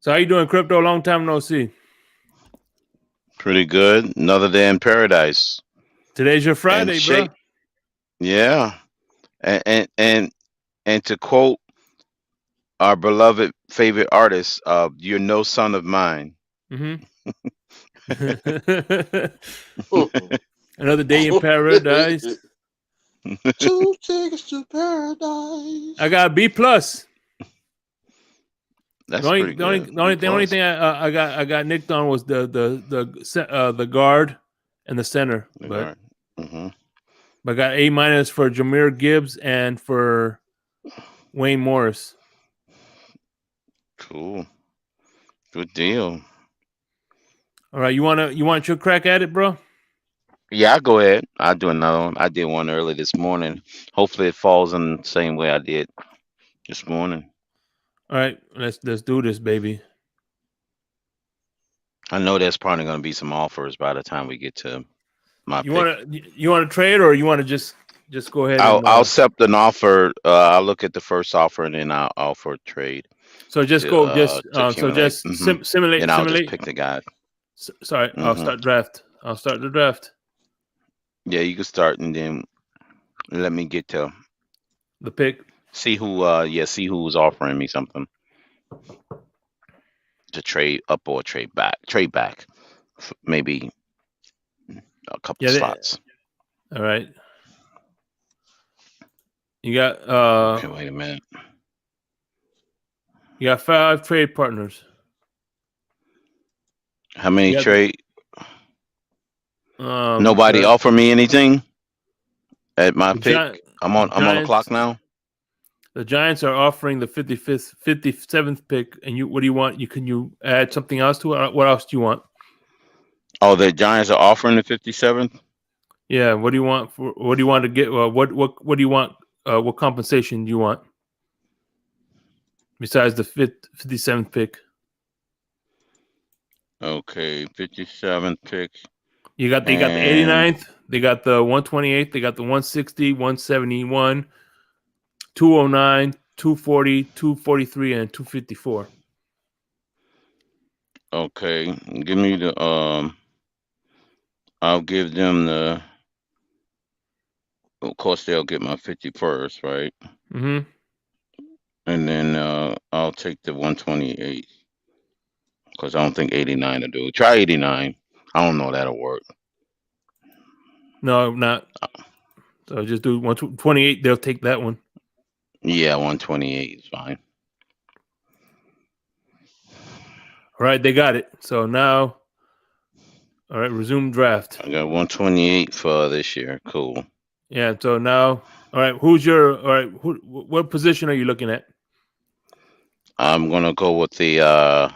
[SPEAKER 3] So how you doing, Crypto? Long time no see.
[SPEAKER 8] Pretty good. Another day in paradise.
[SPEAKER 3] Today's your Friday,
[SPEAKER 8] And
[SPEAKER 3] bro.
[SPEAKER 8] Yeah. And to quote our beloved favorite artist, "You're no son of mine."
[SPEAKER 3] Mm-hmm. Another day in paradise.
[SPEAKER 7] 2 tickets to paradise.
[SPEAKER 3] I got a B plus.
[SPEAKER 8] That's
[SPEAKER 3] The only,
[SPEAKER 8] pretty
[SPEAKER 3] the only,
[SPEAKER 8] good.
[SPEAKER 3] the only,
[SPEAKER 8] B
[SPEAKER 3] the only
[SPEAKER 8] plus.
[SPEAKER 3] thing I got nicked on was the guard and the center, but
[SPEAKER 8] Mm-hmm.
[SPEAKER 3] I got A minus for Jameer Gibbs and for Wayne Morris.
[SPEAKER 8] Cool. Good deal.
[SPEAKER 3] All right, you want your crack at it, bro?
[SPEAKER 8] Yeah, I'll go ahead. I'll do another one. I did one early this morning. Hopefully it falls in the same way I did this morning.
[SPEAKER 3] All right, let's do this, baby.
[SPEAKER 8] I know there's probably going to be some offers by the time we get to my
[SPEAKER 3] You
[SPEAKER 8] pick.
[SPEAKER 3] want to trade or you want to just go ahead
[SPEAKER 8] I'll
[SPEAKER 3] and
[SPEAKER 8] accept an offer. I'll look at the first offer and then I'll offer a trade
[SPEAKER 3] so just go
[SPEAKER 8] to accumulate.
[SPEAKER 3] Simulate
[SPEAKER 8] Then I'll just pick the guy.
[SPEAKER 3] Sorry, I'll start draft. I'll start the draft.
[SPEAKER 8] Yeah, you can start and then let me get to
[SPEAKER 3] The pick.
[SPEAKER 8] see who. See who's offering me something to trade up or trade back. Trade back, maybe a couple slots.
[SPEAKER 3] All right. You got
[SPEAKER 8] Okay, wait a minute.
[SPEAKER 3] You got 5 trade partners.
[SPEAKER 8] How many trade?
[SPEAKER 3] Nobody
[SPEAKER 8] offer me anything at my pick. I'm on the clock now.
[SPEAKER 3] The Giants are offering the 57th pick, and what do you want? Can you add something else to it? What else do you want?
[SPEAKER 8] Oh, the Giants are offering the 57th.
[SPEAKER 3] Yeah. What do you want What do you want to get? What do you want? What compensation do you want? Besides the 57th pick.
[SPEAKER 8] Okay, 57th pick.
[SPEAKER 3] They got the 89th, they got the 128th, they got the 160, 171, 209, 240, 243, and 254.
[SPEAKER 8] Okay, give me the I'll give them the. Of course, they'll get my 51st, right?
[SPEAKER 3] Mm-hmm.
[SPEAKER 8] And then I'll take the 128 because I don't think 89 will do. Try 89. I don't know that'll work.
[SPEAKER 3] No, not. So just do 128. They'll take that one.
[SPEAKER 8] Yeah, 128 is fine.
[SPEAKER 3] All right, they got it. So now, all right, resume draft.
[SPEAKER 8] I got 128 for this year. Cool.
[SPEAKER 3] Yeah. So now, all right, what position are you looking at?
[SPEAKER 8] I'm gonna go with the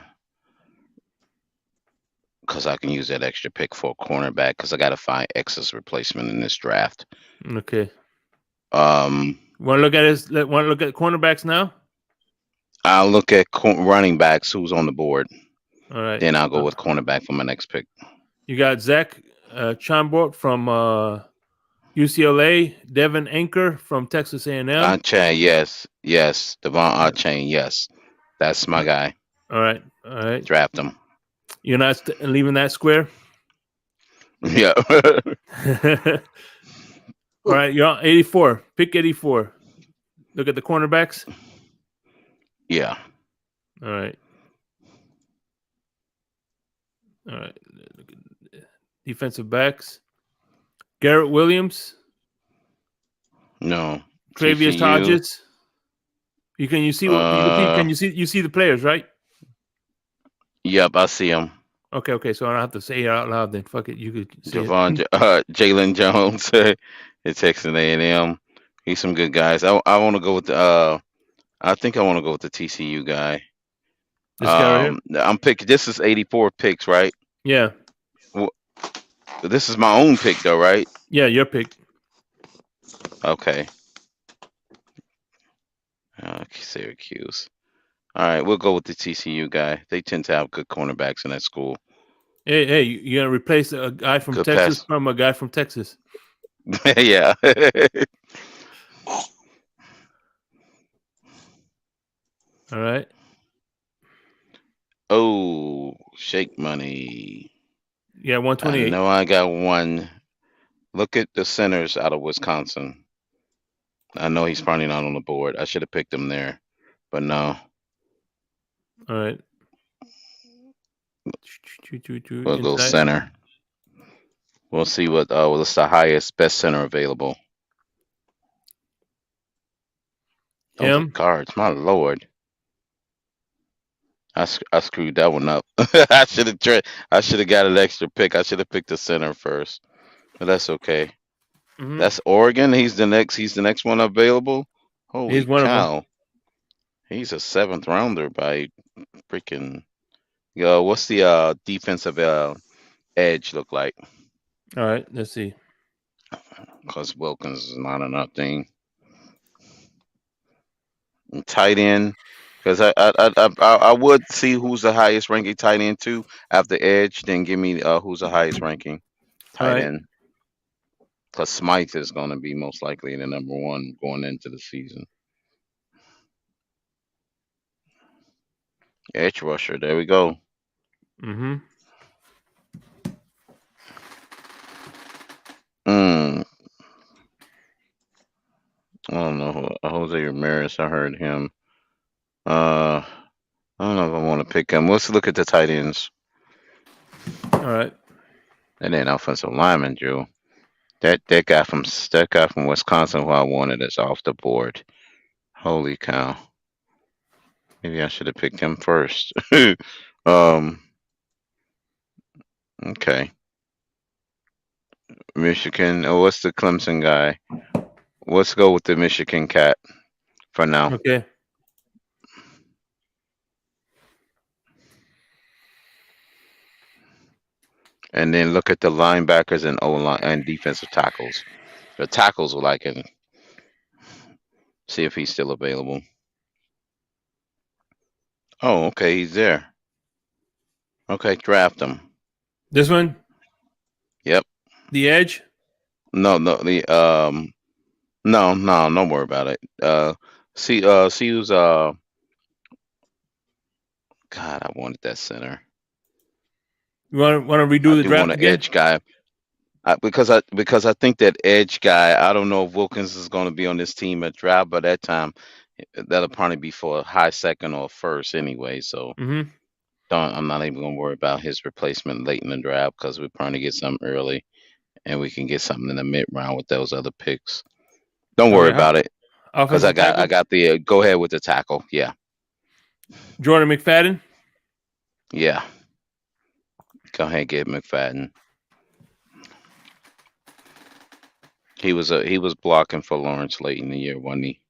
[SPEAKER 8] because I can use that extra pick for a cornerback because I got to find excess replacement in this draft.
[SPEAKER 3] Okay.
[SPEAKER 8] Want
[SPEAKER 3] to look at Want to look at cornerbacks now?
[SPEAKER 8] I'll look at running backs. Who's on the board?
[SPEAKER 3] All right.
[SPEAKER 8] Then I'll go with cornerback for my next pick.
[SPEAKER 3] You got Zach Chambord from UCLA, Devin Anker from Texas A&M.
[SPEAKER 8] Achane, yes. Devon Achane, yes. That's my guy.
[SPEAKER 3] All right.
[SPEAKER 8] Draft him.
[SPEAKER 3] You're not leaving that square?
[SPEAKER 8] Yeah.
[SPEAKER 3] All right, you're on 84. Pick 84. Look at the cornerbacks.
[SPEAKER 8] Yeah.
[SPEAKER 3] All right. Defensive backs. Garrett Williams.
[SPEAKER 8] No.
[SPEAKER 3] Travius
[SPEAKER 8] TCU.
[SPEAKER 3] Hodges. You see the players, right?
[SPEAKER 8] Yep, I see him.
[SPEAKER 3] Okay. So I don't have to say it out loud. Then fuck it. You could see it.
[SPEAKER 8] Jalen Jones at Texas A&M. He's some good guys. I want to go with the. I think I want to go with the TCU guy.
[SPEAKER 3] This guy right here.
[SPEAKER 8] I'm picking. This is 84 picks, right?
[SPEAKER 3] Yeah.
[SPEAKER 8] This is my own pick, though, right?
[SPEAKER 3] Yeah, your pick.
[SPEAKER 8] Okay. Syracuse. All right, we'll go with the TCU guy. They tend to have good cornerbacks in that school.
[SPEAKER 3] Hey, you're gonna replace a guy from
[SPEAKER 8] Good
[SPEAKER 3] Texas
[SPEAKER 8] pass.
[SPEAKER 3] from a guy from Texas.
[SPEAKER 8] Yeah.
[SPEAKER 3] All right.
[SPEAKER 8] Oh, shake money.
[SPEAKER 3] Yeah, 128.
[SPEAKER 8] I know I got one. Look at the centers out of Wisconsin. I know he's probably not on the board. I should have picked him there, but no.
[SPEAKER 3] All right.
[SPEAKER 8] We'll go center. We'll see what's the highest, best center available. Those are guards, my lord. I screwed that one up. I should have got an extra pick. I should have picked the center first, but that's okay.
[SPEAKER 3] Mm-hmm.
[SPEAKER 8] That's Oregon. He's the next one available. Holy
[SPEAKER 3] He's one
[SPEAKER 8] cow!
[SPEAKER 3] of them.
[SPEAKER 8] He's a 7th rounder by freaking. Yo, what's the defensive edge look like?
[SPEAKER 3] All right, let's see.
[SPEAKER 8] Because Wilkins is not enough thing. And tight end, because I would see who's the highest ranking tight end too after edge. Then give me who's the highest ranking tight end. Because Smythe is going to be most likely the number 1 going into the season. Edge rusher, there we go.
[SPEAKER 3] Mm-hmm.
[SPEAKER 8] I don't know. Jose Ramirez, I heard him. I don't know if I want to pick him. Let's look at the tight ends.
[SPEAKER 3] All right.
[SPEAKER 8] And then offensive lineman, Drew. That guy from Wisconsin who I wanted is off the board. Holy cow. Maybe I should have picked him first. Okay. Michigan. Oh, what's the Clemson guy? Let's go with the Michigan cat for now.
[SPEAKER 3] Okay.
[SPEAKER 8] And then look at the linebackers and O-line and defensive tackles. The tackles will like it. See if he's still available. Oh, okay, he's there. Okay, draft him.
[SPEAKER 3] This one?
[SPEAKER 8] Yep.
[SPEAKER 3] The edge?
[SPEAKER 8] No, don't worry about it. See who's God, I wanted that center.
[SPEAKER 3] You want to redo the draft again?
[SPEAKER 8] Edge guy. Because I think that edge guy, I don't know if Wilkins is going to be on this team at draft, but that time that'll probably be for a high second or first anyway. So I'm not even going to worry about his replacement late in the draft because we're trying to get something early and we can get something in the mid round with those other picks. Don't worry about it because I got the go ahead with the tackle. Yeah.
[SPEAKER 3] Jordan McFadden.
[SPEAKER 8] Yeah. Go ahead and get McFadden. He was blocking for Lawrence late in the year, wasn't he?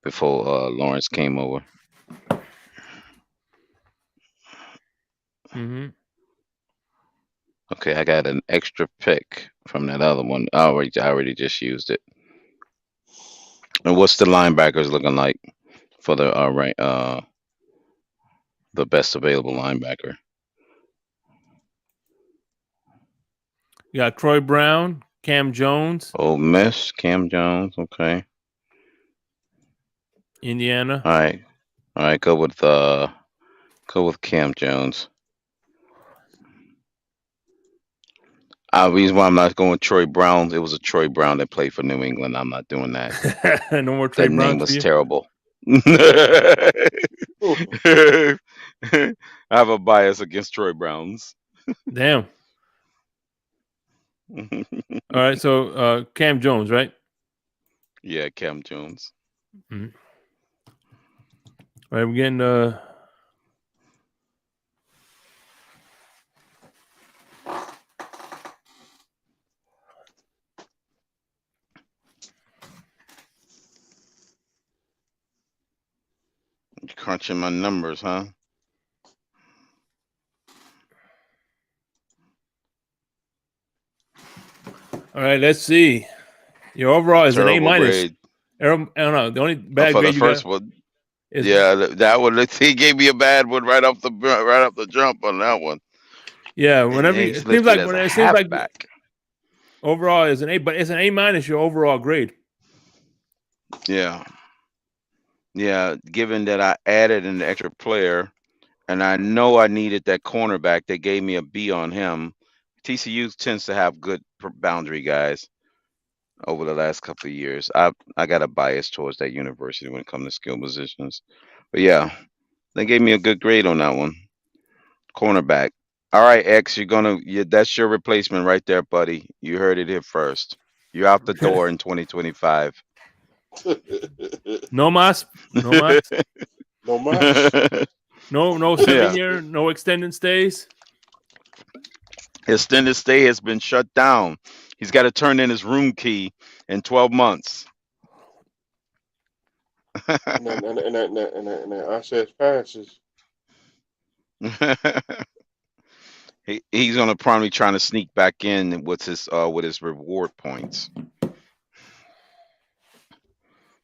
[SPEAKER 8] Before Lawrence came over.
[SPEAKER 3] Mm-hmm.
[SPEAKER 8] Okay, I got an extra pick from that other one. I already just used it. And what's the linebackers looking like for the best available linebacker?
[SPEAKER 3] You got Troy Brown, Cam Jones.
[SPEAKER 8] Ole Miss, Cam Jones. Okay.
[SPEAKER 3] Indiana.
[SPEAKER 8] All right. Go with Cam Jones. Reason why I'm not going with Troy Brown. It was a Troy Brown that played for New England. I'm not doing that.
[SPEAKER 3] No more Troy Brown.
[SPEAKER 8] That name was terrible. I have a bias against Troy Browns.
[SPEAKER 3] Damn. All right, so Cam Jones, right?
[SPEAKER 8] Yeah, Cam Jones.
[SPEAKER 3] Mm-hmm. All right, we're getting
[SPEAKER 8] Crunching my numbers, huh?
[SPEAKER 3] all right, let's see. Your overall is an A
[SPEAKER 8] Terrible
[SPEAKER 3] minus.
[SPEAKER 8] grade.
[SPEAKER 3] I don't know. The only bad
[SPEAKER 8] For the
[SPEAKER 3] grade you
[SPEAKER 8] first
[SPEAKER 3] got
[SPEAKER 8] one.
[SPEAKER 3] is
[SPEAKER 8] Yeah, that one. He gave me a bad one right off the jump on that one.
[SPEAKER 3] yeah.
[SPEAKER 8] And
[SPEAKER 3] Whenever
[SPEAKER 8] he's
[SPEAKER 3] it seems
[SPEAKER 8] listed
[SPEAKER 3] like
[SPEAKER 8] as a
[SPEAKER 3] it seems like
[SPEAKER 8] halfback.
[SPEAKER 3] overall is an A, but it's an A minus your overall grade.
[SPEAKER 8] Yeah. Yeah. Given that I added an extra player, and I know I needed that cornerback, they gave me a B on him. TCU tends to have good boundary guys over the last couple of years. I got a bias towards that university when it comes to skill positions. But yeah, they gave me a good grade on that one. Cornerback. All right, X, that's your replacement right there, buddy. You heard it here first. You're out the door in 2025.
[SPEAKER 3] No mas, no mas,
[SPEAKER 7] No mas.
[SPEAKER 3] no
[SPEAKER 8] Yeah.
[SPEAKER 3] 7 year, no extended stays.
[SPEAKER 8] His extended stay has been shut down. He's got to turn in his room key in 12 months.
[SPEAKER 7] And that access passes.
[SPEAKER 8] He's gonna probably trying to sneak back in with his reward points.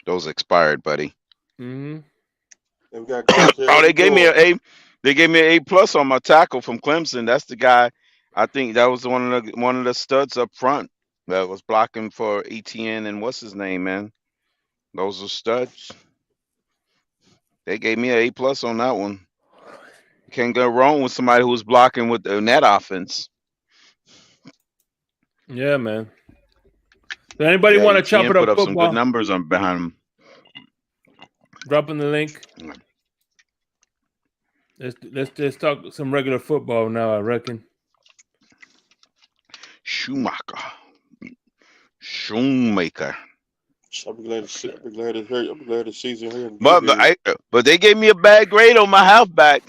[SPEAKER 8] Those expired, buddy.
[SPEAKER 3] Mm-hmm.
[SPEAKER 7] And we got guys at
[SPEAKER 8] Oh,
[SPEAKER 7] every
[SPEAKER 8] they gave me
[SPEAKER 7] door.
[SPEAKER 8] an A. They gave me an A plus on my tackle from Clemson. That's the guy. I think that was one of the studs up front that was blocking for ETN and what's his name, man. Those are studs. They gave me an A plus on that one. You can't go wrong with somebody who's blocking with the net offense.
[SPEAKER 3] Yeah, man. Does anybody
[SPEAKER 8] Yeah,
[SPEAKER 3] want to chop
[SPEAKER 8] ETN
[SPEAKER 3] it
[SPEAKER 8] put
[SPEAKER 3] up
[SPEAKER 8] up some good
[SPEAKER 3] football?
[SPEAKER 8] numbers on behind him.
[SPEAKER 3] Dropping the link. Let's just talk some regular football now. I reckon.
[SPEAKER 8] Shoemaker.
[SPEAKER 7] I'll be glad the season here.
[SPEAKER 8] But they gave me a bad grade on my halfback.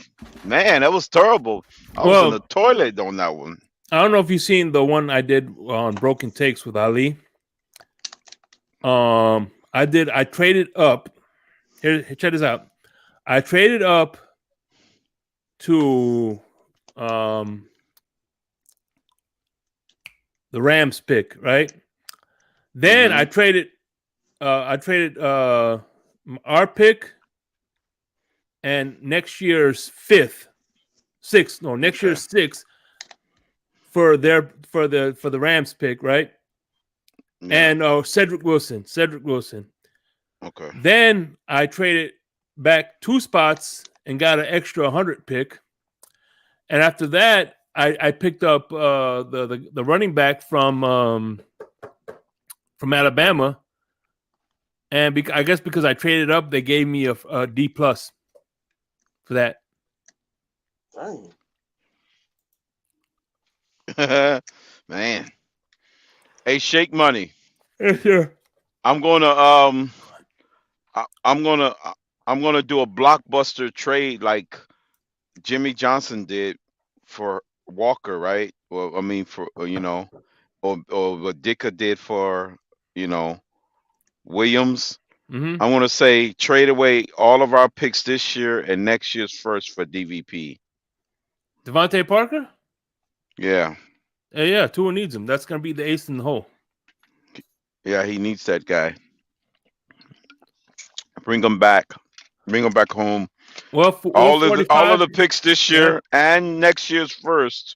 [SPEAKER 8] Man, that was terrible. I was in the toilet on that one.
[SPEAKER 3] I don't know if you've seen the one I did on Broken Takes with Ali. I traded up. Here, check this out. I traded up to the Rams pick, right? Then I traded our pick and next year's sixth for the Rams pick, right? Yeah. And Cedric Wilson.
[SPEAKER 8] Okay.
[SPEAKER 3] Then I traded back 2 spots and got an extra 100 pick. And after that, I picked up the running back from Alabama, and I guess because I traded up, they gave me a D plus for that.
[SPEAKER 7] Dang.
[SPEAKER 8] Man. Hey, Shake Money.
[SPEAKER 3] Yeah, sure.
[SPEAKER 8] I'm gonna do a blockbuster trade like Jimmy Johnson did for Walker, right? Well, I mean for or what Dicker did for Williams.
[SPEAKER 3] Mm-hmm.
[SPEAKER 8] I want to say trade away all of our picks this year and next year's first for DVP.
[SPEAKER 3] Devontae Parker?
[SPEAKER 8] Yeah.
[SPEAKER 3] Yeah, Tua needs him. That's gonna be the ace in the hole.
[SPEAKER 8] Yeah, he needs that guy. Bring him back. Bring him back home.
[SPEAKER 3] Well,
[SPEAKER 8] all of the picks this year and next year's first.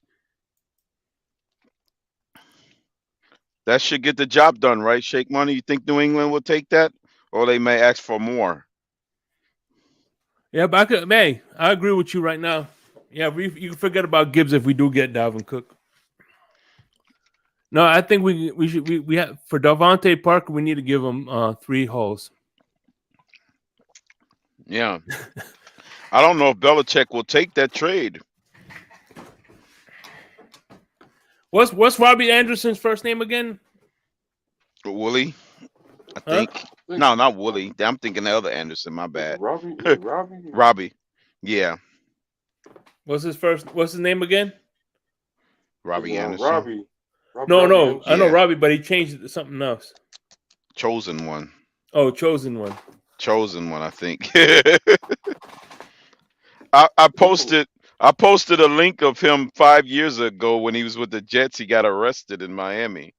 [SPEAKER 8] That should get the job done, right? Shake Money. You think New England will take that, or they may ask for more?
[SPEAKER 3] Yeah, but I agree with you right now. Yeah, you can forget about Gibbs if we do get Dalvin Cook. No, I think we have for Devontae Parker. We need to give him 3 holes.
[SPEAKER 8] Yeah. I don't know if Belichick will take that trade.
[SPEAKER 3] What's Robbie Anderson's first name again?
[SPEAKER 8] Wooly, I
[SPEAKER 3] Huh?
[SPEAKER 8] think. No, not Wooly. I'm thinking the other Anderson. My bad.
[SPEAKER 7] Robbie? Is it Robbie?
[SPEAKER 8] Robbie. Yeah.
[SPEAKER 3] What's his name again?
[SPEAKER 8] Robbie Anderson.
[SPEAKER 7] Robbie.
[SPEAKER 3] No,
[SPEAKER 7] Anderson.
[SPEAKER 3] I know
[SPEAKER 8] Yeah.
[SPEAKER 3] Robbie, but he changed it to something else.
[SPEAKER 8] Chosen one.
[SPEAKER 3] Oh, chosen one.
[SPEAKER 8] Chosen one, I think. I posted a link of him 5 years ago when he was with the Jets. He got arrested in Miami.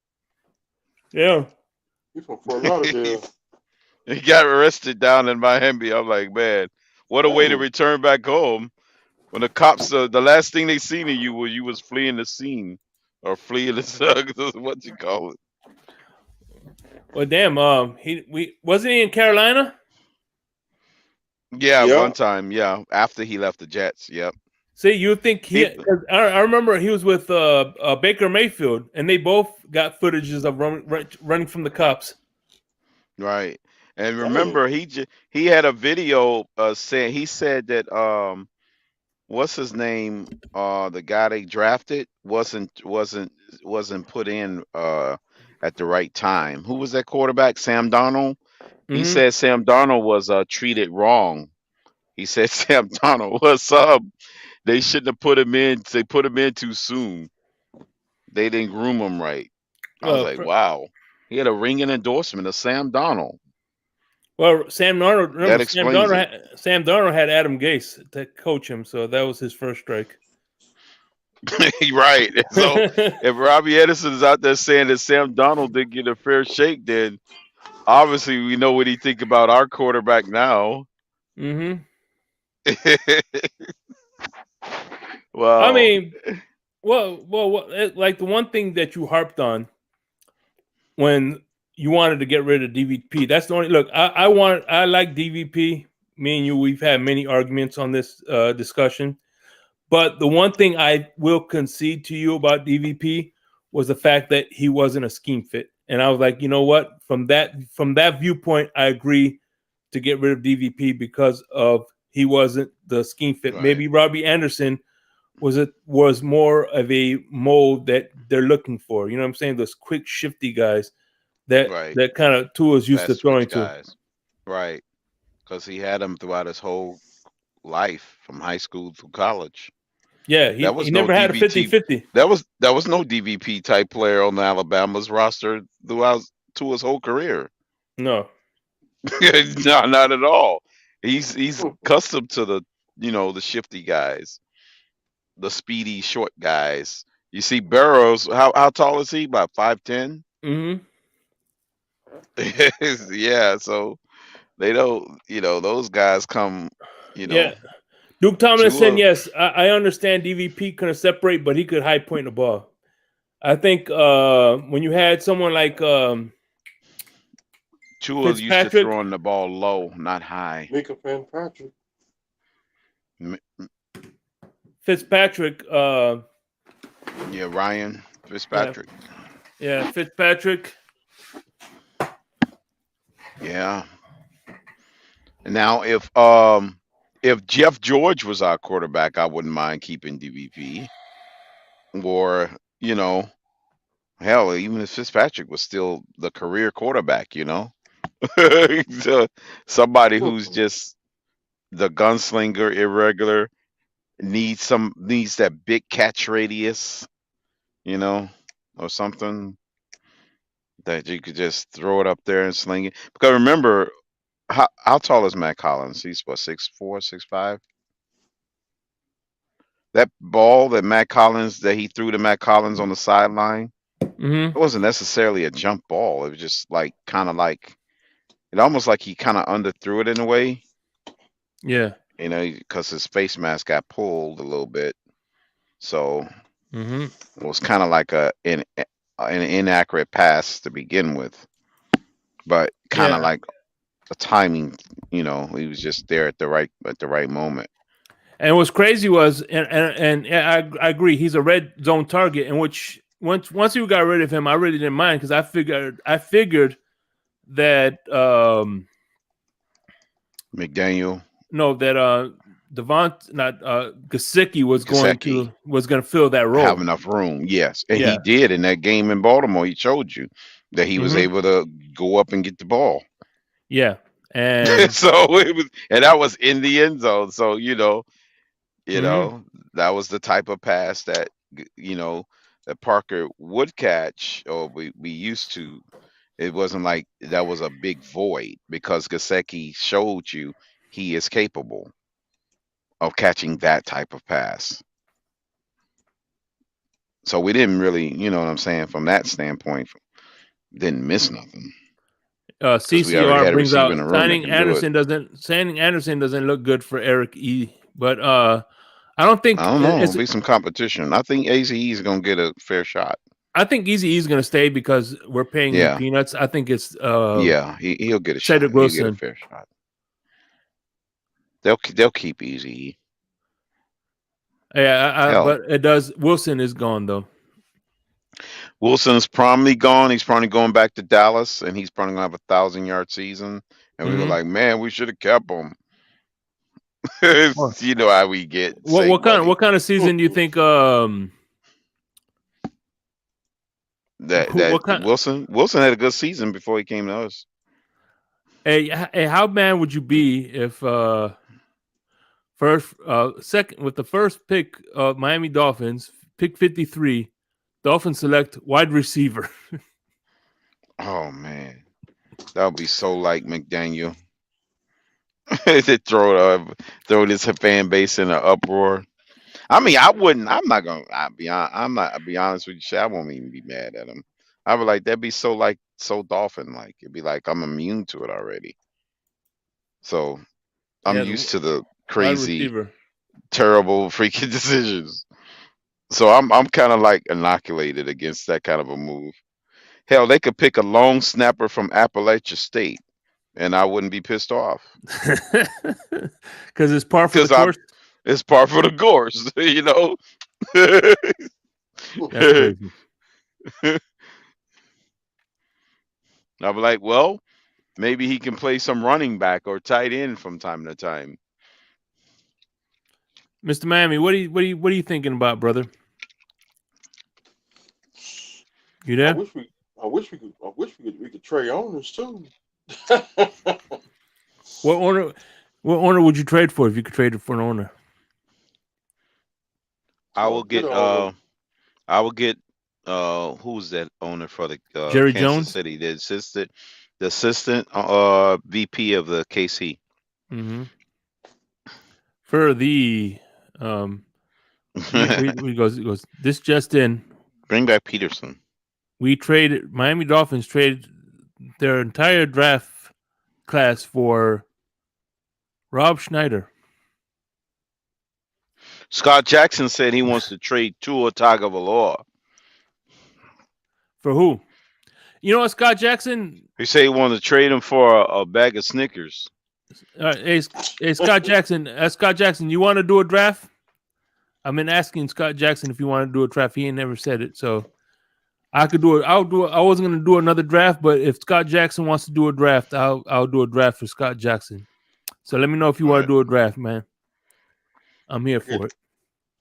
[SPEAKER 3] Yeah.
[SPEAKER 7] He's from Fort Lauderdale.
[SPEAKER 8] He got arrested down in Miami. I'm like, man, what a way to return back home. When the cops, the last thing they seen of you was fleeing the scene or fleeing the what you call it.
[SPEAKER 3] Well, damn. Wasn't he in Carolina?
[SPEAKER 8] Yeah,
[SPEAKER 7] Yeah.
[SPEAKER 8] one time. Yeah, after he left the Jets. Yep.
[SPEAKER 3] See, you think I remember he was with Baker Mayfield, and they both got footages of running from the cops.
[SPEAKER 8] Right. And remember, he had a video saying he said that what's his name, the guy they drafted wasn't put in at the right time. Who was that quarterback? Sam Darnold. He said Sam Darnold was treated wrong. He said Sam Darnold was they shouldn't have put him in. They put him in too soon. They didn't groom him right. I was like, wow. He had a ringing endorsement of Sam Darnold.
[SPEAKER 3] Well, Sam Darnold. Remember,
[SPEAKER 8] That explains
[SPEAKER 3] Sam Darnold had Adam Gase to coach him, so that was his first strike.
[SPEAKER 8] Right. So if Robbie Anderson is out there saying that Sam Darnold didn't get a fair shake, then obviously we know what he think about our quarterback now.
[SPEAKER 3] Mm-hmm.
[SPEAKER 8] Well,
[SPEAKER 3] I mean, like the one thing that you harped on when you wanted to get rid of DVP. That's the only look. I like DVP. Me and you, we've had many arguments on this discussion. But the one thing I will concede to you about DVP was the fact that he wasn't a scheme fit. And I was like, you know what? From that viewpoint, I agree to get rid of DVP because of he wasn't the scheme fit. Right. Maybe Robbie Anderson was more of a mold that they're looking for. You know what I'm saying? Those quick, shifty guys that kind of Tua's used to throwing to.
[SPEAKER 8] Right. Because he had them throughout his whole life from high school through college.
[SPEAKER 3] Yeah, he never had a 50-50.
[SPEAKER 8] That was no DVP type player on Alabama's roster throughout Tua's whole career.
[SPEAKER 3] No.
[SPEAKER 8] No, not at all. He's accustomed to the shifty guys, the speedy short guys. You see Burrows, how tall is he? About 5'10"?
[SPEAKER 3] Mm-hmm.
[SPEAKER 8] Yeah, so they don't, those guys come,
[SPEAKER 3] Yeah. Duke Tomlinson, yes, I understand DVP couldn't separate, but he could high point the ball. I think when you had someone like
[SPEAKER 8] Tua used to throwing the ball low, not high.
[SPEAKER 7] Mika Fitzpatrick.
[SPEAKER 3] Fitzpatrick.
[SPEAKER 8] Yeah, Ryan Fitzpatrick.
[SPEAKER 3] Yeah, Fitzpatrick.
[SPEAKER 8] Yeah. Now, if Jeff George was our quarterback, I wouldn't mind keeping DVP. Or, hell, even if Fitzpatrick was still the career quarterback, so somebody who's just the gunslinger, irregular, needs that big catch radius, or something that you could just throw it up there and sling it. Because remember, how tall is Matt Collins? He's what, 6'4", 6'5"? That ball that he threw to Matt Collins on the sideline, it wasn't necessarily a jump ball. It was just it almost like he kind of underthrew it in a way.
[SPEAKER 3] Yeah.
[SPEAKER 8] Because his face mask got pulled a little bit. So it was kind of like an inaccurate pass to begin with. But kind of like a timing, he was just there at the right moment.
[SPEAKER 3] And what's crazy was, and I agree, he's a red zone target, in which once you got rid of him, I really didn't mind because I figured that
[SPEAKER 8] McDaniel
[SPEAKER 3] No, that Gesicki was going to fill that role.
[SPEAKER 8] Have enough room, yes, and
[SPEAKER 3] Yeah.
[SPEAKER 8] he did in that game in Baltimore. He showed you that he was
[SPEAKER 3] Mhm.
[SPEAKER 8] able to go up and get the ball.
[SPEAKER 3] Yeah, and
[SPEAKER 8] So it was, and that was in the end zone. So that was the type of pass that that Parker would catch, or we used to. It wasn't like that was a big void because Gesicki showed you he is capable of catching that type of pass. So we didn't really, you know what I'm saying, from that standpoint, didn't miss nothing. Because we already
[SPEAKER 3] CCR
[SPEAKER 8] had a
[SPEAKER 3] brings
[SPEAKER 8] receiver
[SPEAKER 3] out
[SPEAKER 8] in the room that can do it.
[SPEAKER 3] signing Anderson doesn't look good for Eric E. But I don't think
[SPEAKER 8] I don't know.
[SPEAKER 3] it's.
[SPEAKER 8] It'll be some competition. I think AZE is going to get a fair shot.
[SPEAKER 3] I think Easy is going to stay because we're paying him peanuts. I think it's
[SPEAKER 8] yeah, he'll get a shot.
[SPEAKER 3] Cedric
[SPEAKER 8] He'll get a
[SPEAKER 3] Wilson.
[SPEAKER 8] fair shot. They'll keep Easy.
[SPEAKER 3] Yeah, but it does. Wilson is gone though.
[SPEAKER 8] Wilson's probably gone. He's probably going back to Dallas, and he's probably going to have 1,000-yard season. And we were like, man, we should have kept him. You know how we get.
[SPEAKER 3] What kind of season do you think?
[SPEAKER 8] Wilson had a good season before he came to us.
[SPEAKER 3] Hey, how mad would you be if second with the first pick of Miami Dolphins, pick 53, Dolphins select wide receiver?
[SPEAKER 8] Oh man, that would be so like McDaniel. They throw this fan base in an uproar. I mean, I wouldn't. I'm not gonna. I'll be honest with you. I won't even be mad at him. I would like that'd be so Dolphin like. It'd be like I'm immune to it already. So I'm used to the crazy, terrible, freaking decisions. So I'm kind of like inoculated against that kind of a move. Hell, they could pick a long snapper from Appalachia State, and I wouldn't be pissed off.
[SPEAKER 3] Because it's par for the course.
[SPEAKER 8] It's par for the course, you know.
[SPEAKER 3] That's crazy.
[SPEAKER 8] I'll be like, well, maybe he can play some running back or tight end from time to time.
[SPEAKER 3] Mr. Miami, what are you thinking about, brother? You there?
[SPEAKER 7] I wish we could trade owners too.
[SPEAKER 3] What owner would you trade for if you could trade it for an owner?
[SPEAKER 8] I will get who's that owner for the
[SPEAKER 3] Jerry
[SPEAKER 8] Kansas
[SPEAKER 3] Jones?
[SPEAKER 8] City, the assistant VP of the KC.
[SPEAKER 3] Mm-hmm. For the he goes this just in.
[SPEAKER 8] Bring back Peterson.
[SPEAKER 3] Miami Dolphins traded their entire draft class for Rob Schneider.
[SPEAKER 8] Scott Jackson said he wants to trade Tua Tagovailoa.
[SPEAKER 3] For who? You know what, Scott Jackson?
[SPEAKER 8] He said he wanted to trade him for a bag of Snickers.
[SPEAKER 3] Hey, Scott Jackson. Scott Jackson, you want to do a draft? I've been asking Scott Jackson if you want to do a draft. He ain't never said it, so I could do it. I'll do it. I wasn't going to do another draft, but if Scott Jackson wants to do a draft, I'll do a draft for Scott Jackson. So let me know if you want to do a draft, man. I'm here for it.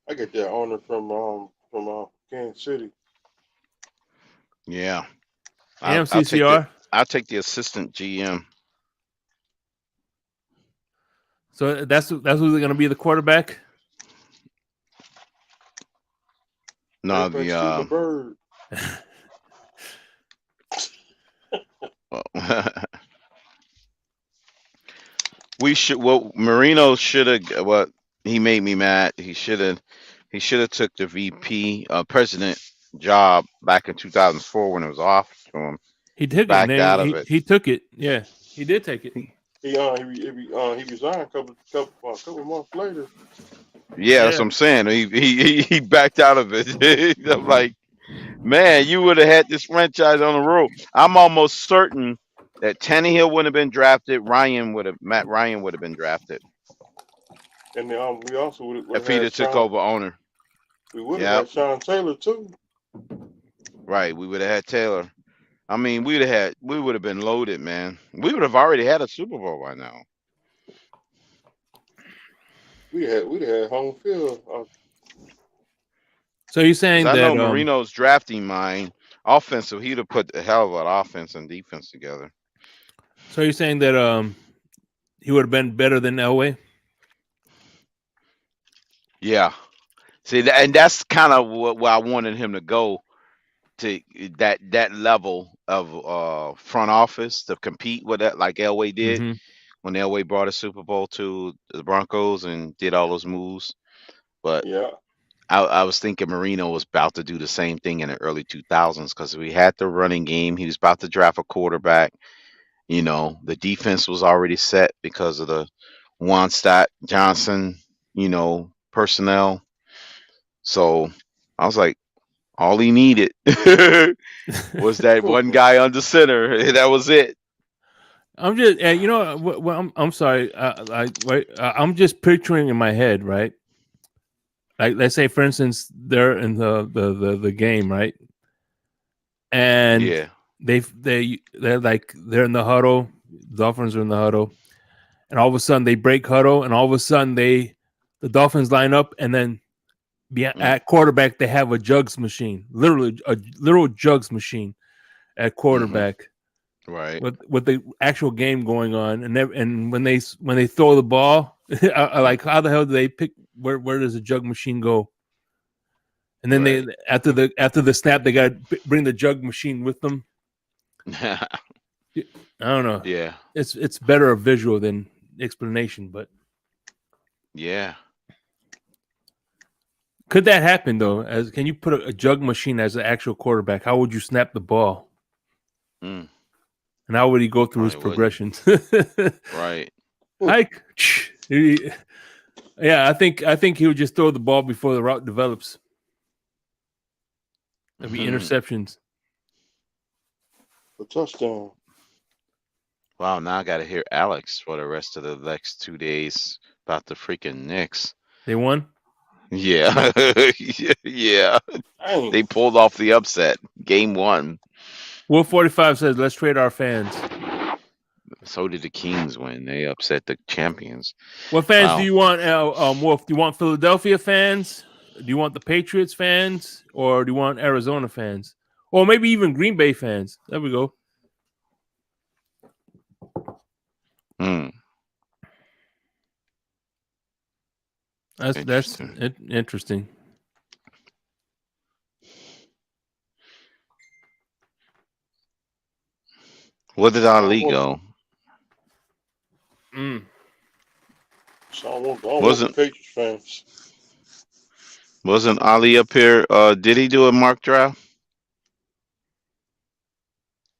[SPEAKER 7] I get that owner from Kansas City.
[SPEAKER 8] Yeah.
[SPEAKER 3] MCCR.
[SPEAKER 8] I'll take the assistant GM.
[SPEAKER 3] So that's who's going to be the quarterback.
[SPEAKER 8] No,
[SPEAKER 7] bird.
[SPEAKER 8] We should. Well, Marino should have. What he made me mad. He should have took the VP president job back in 2004 when it was offered to him.
[SPEAKER 3] He took
[SPEAKER 8] backed
[SPEAKER 3] it.
[SPEAKER 8] out of it.
[SPEAKER 3] He took it. Yeah, he did take it.
[SPEAKER 7] He resigned a couple months later.
[SPEAKER 8] Yeah, that's what I'm saying. He backed out of it. I'm like, man, you would have had this franchise on the road. I'm almost certain that Tannehill wouldn't have been drafted. Matt Ryan would have been drafted.
[SPEAKER 7] And we also would have
[SPEAKER 8] if he'd have took over owner.
[SPEAKER 7] We would have had Sean Taylor too.
[SPEAKER 8] Right, we would have had Taylor. I mean, we would have been loaded, man. We would have already had a Super Bowl by now.
[SPEAKER 7] we had home field.
[SPEAKER 3] So you're
[SPEAKER 8] 'Cause
[SPEAKER 3] saying
[SPEAKER 8] I know
[SPEAKER 3] that
[SPEAKER 8] Marino's drafting mind offensive. He'd have put a hell of an offense and defense together.
[SPEAKER 3] so you're saying that he would have been better than Elway?
[SPEAKER 8] Yeah. See, and that's kind of what I wanted him to go to that level of front office to compete with that, like Elway did
[SPEAKER 3] Mm-hmm.
[SPEAKER 8] when Elway brought a Super Bowl to the Broncos and did all those moves. But
[SPEAKER 7] Yeah.
[SPEAKER 8] I was thinking Marino was about to do the same thing in the early 2000s because we had the running game. He was about to draft a quarterback. You know, the defense was already set because of the Stott Johnson, personnel. So I was like, all he needed was that one guy under center. That was it.
[SPEAKER 3] I'm just, I'm sorry. I'm just picturing in my head, right? Like, let's say, for instance, they're in the game, right? And
[SPEAKER 8] Yeah.
[SPEAKER 3] they're in the huddle. The Dolphins are in the huddle, and all of a sudden they break huddle, and all of a sudden the Dolphins line up, and then at quarterback they have a jugs machine, literally a literal jugs machine at quarterback.
[SPEAKER 8] Right.
[SPEAKER 3] With the actual game going on, and when they throw the ball, like, how the hell do they pick where does the jug machine go? And then
[SPEAKER 8] Right.
[SPEAKER 3] they after the snap, they got to bring the jug machine with them. I don't know.
[SPEAKER 8] Yeah.
[SPEAKER 3] It's better a visual than explanation, but
[SPEAKER 8] Yeah.
[SPEAKER 3] could that happen though? As can you put a jug machine as an actual quarterback? How would you snap the ball?
[SPEAKER 8] Mm,
[SPEAKER 3] And how would he go through his
[SPEAKER 8] probably wouldn't.
[SPEAKER 3] progressions?
[SPEAKER 8] Right.
[SPEAKER 3] Hike. Yeah, I think he would just throw the ball before the route develops. There'd be interceptions.
[SPEAKER 7] A touchdown.
[SPEAKER 8] Wow, now I got to hear Alex for the rest of the next 2 days about the freaking Knicks.
[SPEAKER 3] They won?
[SPEAKER 8] Yeah. Yeah.
[SPEAKER 7] Dang.
[SPEAKER 8] They pulled off the upset. Game 1.
[SPEAKER 3] Wolf 45 says, let's trade our fans.
[SPEAKER 8] So did the Kings win. They upset the champions.
[SPEAKER 3] What fans
[SPEAKER 8] Wow.
[SPEAKER 3] do you want, Wolf? Do you want Philadelphia fans? Do you want the Patriots fans? Or do you want Arizona fans? Or maybe even Green Bay fans? There we go.
[SPEAKER 8] Hmm.
[SPEAKER 3] That's interesting.
[SPEAKER 8] Where did Ali go?
[SPEAKER 7] So I want the Patriots fans.
[SPEAKER 8] Wasn't Ali up here? Did he do a mock draft?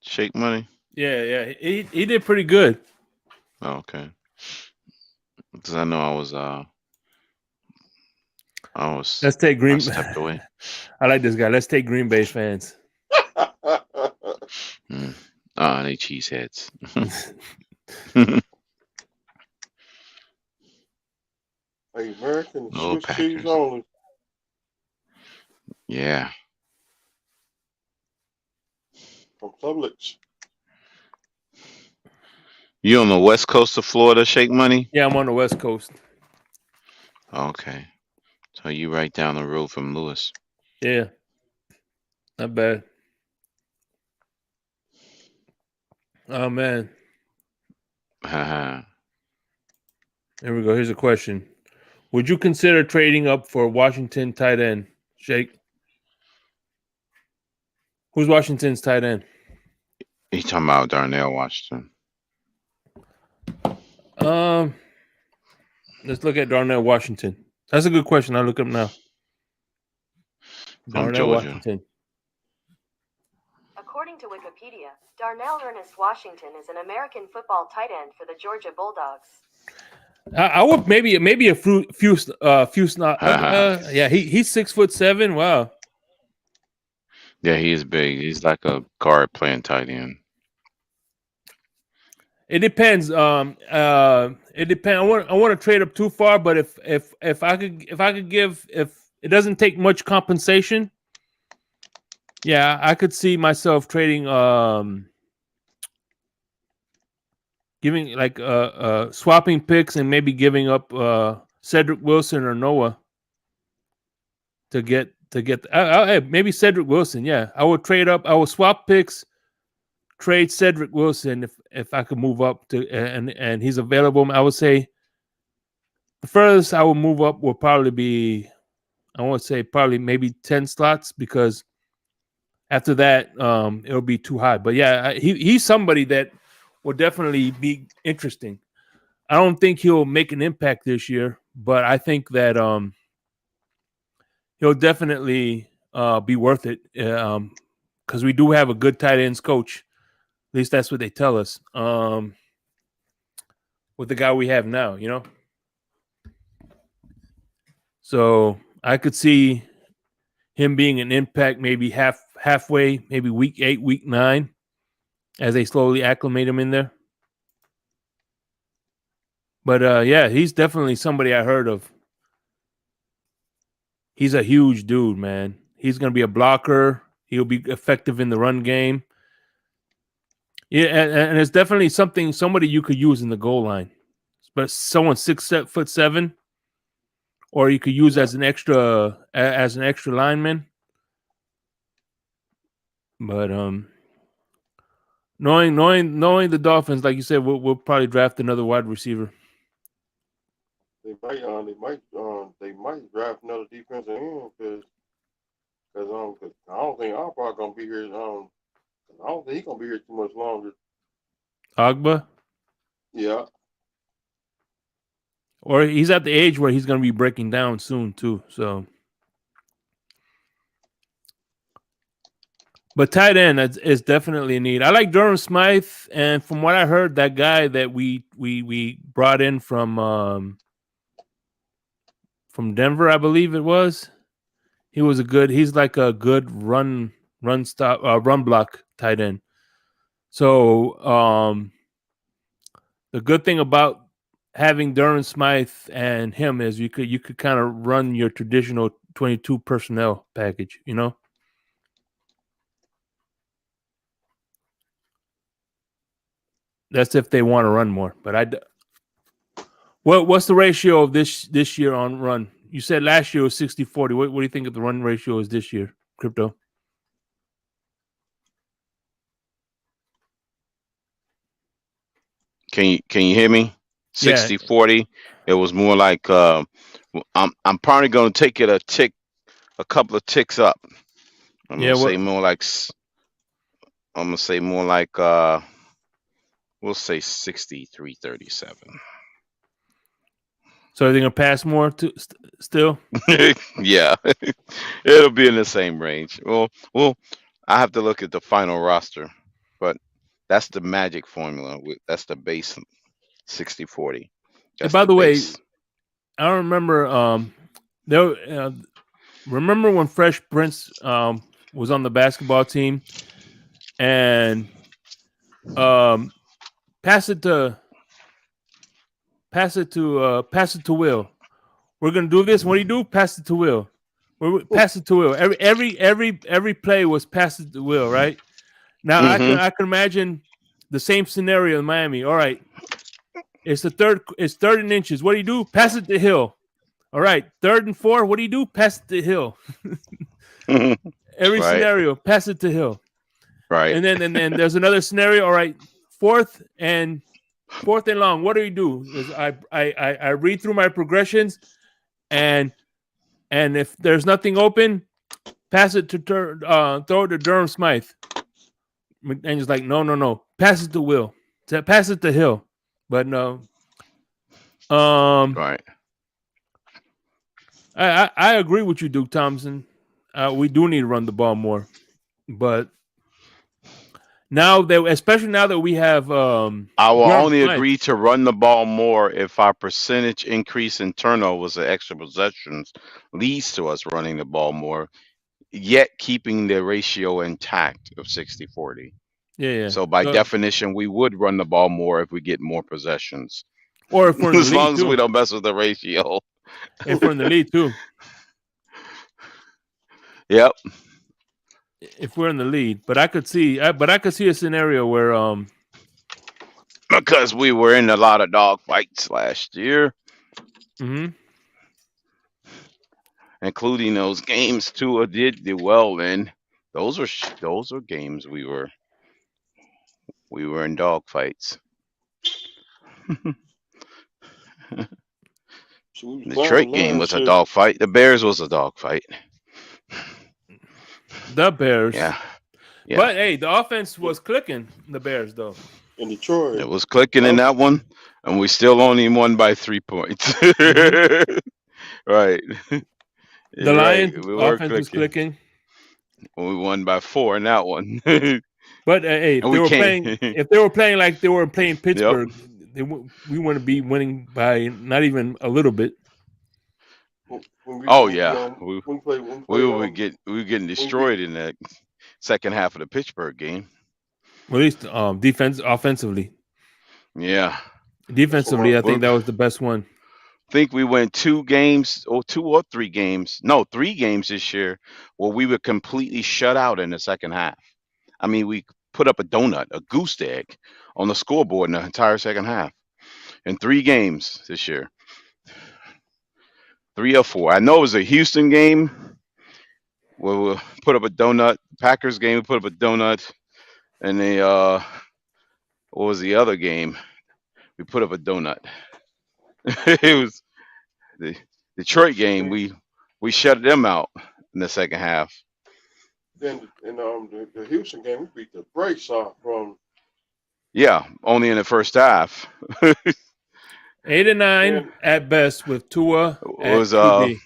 [SPEAKER 8] Shake Money?
[SPEAKER 3] Yeah. He did pretty good.
[SPEAKER 8] Oh, okay. Because I know I was
[SPEAKER 3] Let's take Green.
[SPEAKER 8] I stepped away.
[SPEAKER 3] I like this guy. Let's take Green Bay fans.
[SPEAKER 8] They cheeseheads.
[SPEAKER 7] American
[SPEAKER 8] Oh,
[SPEAKER 7] Swiss cheese only.
[SPEAKER 8] Yeah.
[SPEAKER 7] From Publix.
[SPEAKER 8] You on the west coast of Florida, Shake Money?
[SPEAKER 3] Yeah, I'm on the West Coast.
[SPEAKER 8] Okay. So you right down the road from Lewis.
[SPEAKER 3] Yeah. Not bad. Oh, man. Here we go. Here's a question. Would you consider trading up for Washington tight end? Shake. Who's Washington's tight end?
[SPEAKER 8] You talking about Darnell Washington?
[SPEAKER 3] Let's look at Darnell Washington. That's a good question. I'll look up now.
[SPEAKER 8] From
[SPEAKER 3] Darnell
[SPEAKER 8] Georgia.
[SPEAKER 3] Washington.
[SPEAKER 9] According to Wikipedia, Darnell Ernest Washington is an American football tight end for the Georgia Bulldogs.
[SPEAKER 3] I would maybe a few snot. Yeah, he's 6'7". Wow.
[SPEAKER 8] Yeah, he is big. He's like a guard playing tight end.
[SPEAKER 3] It depends. It depends. I want to trade up too far, but if I could give, if it doesn't take much compensation, yeah, I could see myself trading. Giving like swapping picks and maybe giving up Cedric Wilson or Noah to get maybe Cedric Wilson. Yeah, I would trade up. I would swap picks, trade Cedric Wilson if I could move up to and he's available. I would say the furthest I would move up will probably be, I want to say probably maybe 10 slots, because after that it'll be too high. But yeah, he's somebody that will definitely be interesting. I don't think he'll make an impact this year, but I think that he'll definitely be worth it, because we do have a good tight ends coach. At least that's what they tell us. With the guy we have now, So I could see him being an impact, maybe halfway, maybe week 8, week 9, as they slowly acclimate him in there. But yeah, he's definitely somebody I heard of. He's a huge dude, man. He's going to be a blocker. He'll be effective in the run game. Yeah, and it's definitely somebody you could use in the goal line. But someone 6'7", or you could use as an extra lineman. But knowing the Dolphins, like you said, we'll probably draft another wide receiver.
[SPEAKER 7] They might draft another defensive end because I don't think Alpha gonna be here. I don't think he's gonna be here too much longer.
[SPEAKER 3] Agba?
[SPEAKER 7] Yeah.
[SPEAKER 3] Or he's at the age where he's gonna be breaking down soon too. So, but tight end is definitely a need. I like Durham Smythe, and from what I heard, that guy that we brought in from Denver, I believe it was. He's like a good run block tight end. So the good thing about having Durham Smythe and him is you could kind of run your traditional 22 personnel package, That's if they want to run more. But what's the ratio of this year on run? You said last year was 60-40. What do you think of the run ratio is this year, Crypto?
[SPEAKER 8] Can you hear me? 60-40. It was more like I'm probably going to take it a couple of ticks up. I'm gonna say more like we'll say 63-37.
[SPEAKER 3] So they're gonna pass more still?
[SPEAKER 8] Yeah, it'll be in the same range. Well, I have to look at the final roster, but that's the magic formula. That's the base 60-40.
[SPEAKER 3] By the way, I don't remember. Remember when Fresh Prince was on the basketball team, and pass it to Will. We're gonna do this. What do you do? Pass it to Will. Pass it to Will. Every play was pass it to Will, right? Now I can imagine the same scenario in Miami. All right, it's third and inches. What do you do? Pass it to Hill. All right, 3rd and 4. What do you do? Pass it to Hill. Every scenario, pass it to Hill.
[SPEAKER 8] Right.
[SPEAKER 3] And then there's another scenario. All right, 4th and long. What do you do? Is I read through my progressions, and if there's nothing open, pass it to throw it to Durham Smythe. McDaniel's like, no, pass it to Will. Pass it to Hill. But no.
[SPEAKER 8] Right.
[SPEAKER 3] I agree with you, Duke Thompson. We do need to run the ball more, but especially now that we have,
[SPEAKER 8] I will only agree to run the ball more if our percentage increase in turnovers and extra possessions leads to us running the ball more, yet keeping the ratio intact of 60-40.
[SPEAKER 3] Yeah.
[SPEAKER 8] So by definition, we would run the ball more if we get more possessions,
[SPEAKER 3] or if we're
[SPEAKER 8] as long as we don't mess with the ratio.
[SPEAKER 3] If we're in the lead too.
[SPEAKER 8] Yep.
[SPEAKER 3] If we're in the lead, but I could see a scenario where
[SPEAKER 8] because we were in a lot of dog fights last year.
[SPEAKER 3] Mm-hmm.
[SPEAKER 8] including those games Tua did well in. Those were games we were in dog fights. The Detroit game was a dog fight. The Bears was a dog fight.
[SPEAKER 3] The Bears.
[SPEAKER 8] Yeah.
[SPEAKER 3] But hey, the offense was clicking. The Bears, though.
[SPEAKER 7] In Detroit,
[SPEAKER 8] it was clicking in that one, and we still only won by 3 points. Right.
[SPEAKER 3] The Lions offense was clicking.
[SPEAKER 8] We won by 4 in that one.
[SPEAKER 3] But hey, if they were playing like they were playing Pittsburgh, we wouldn't be winning by not even a little bit.
[SPEAKER 8] We were getting destroyed in that second half of the Pittsburgh game.
[SPEAKER 3] At least offensively.
[SPEAKER 8] Yeah.
[SPEAKER 3] Defensively, I think that was the best one.
[SPEAKER 8] I think we went 2 or 3 games. No, 3 games this year where we were completely shut out in the second half. I mean, we put up a goose egg on the scoreboard in the entire second half. In 3 games this year. 3 or 4. I know it was a Houston game where we put up a donut. Packers game, we put up a donut. And what was the other game? We put up a donut. It was the Detroit game. We shut them out in the second half.
[SPEAKER 7] Then in the Houston game, we beat the brakes off from.
[SPEAKER 8] Yeah, only in the first half.
[SPEAKER 3] 8-9 at best with Tua at QB.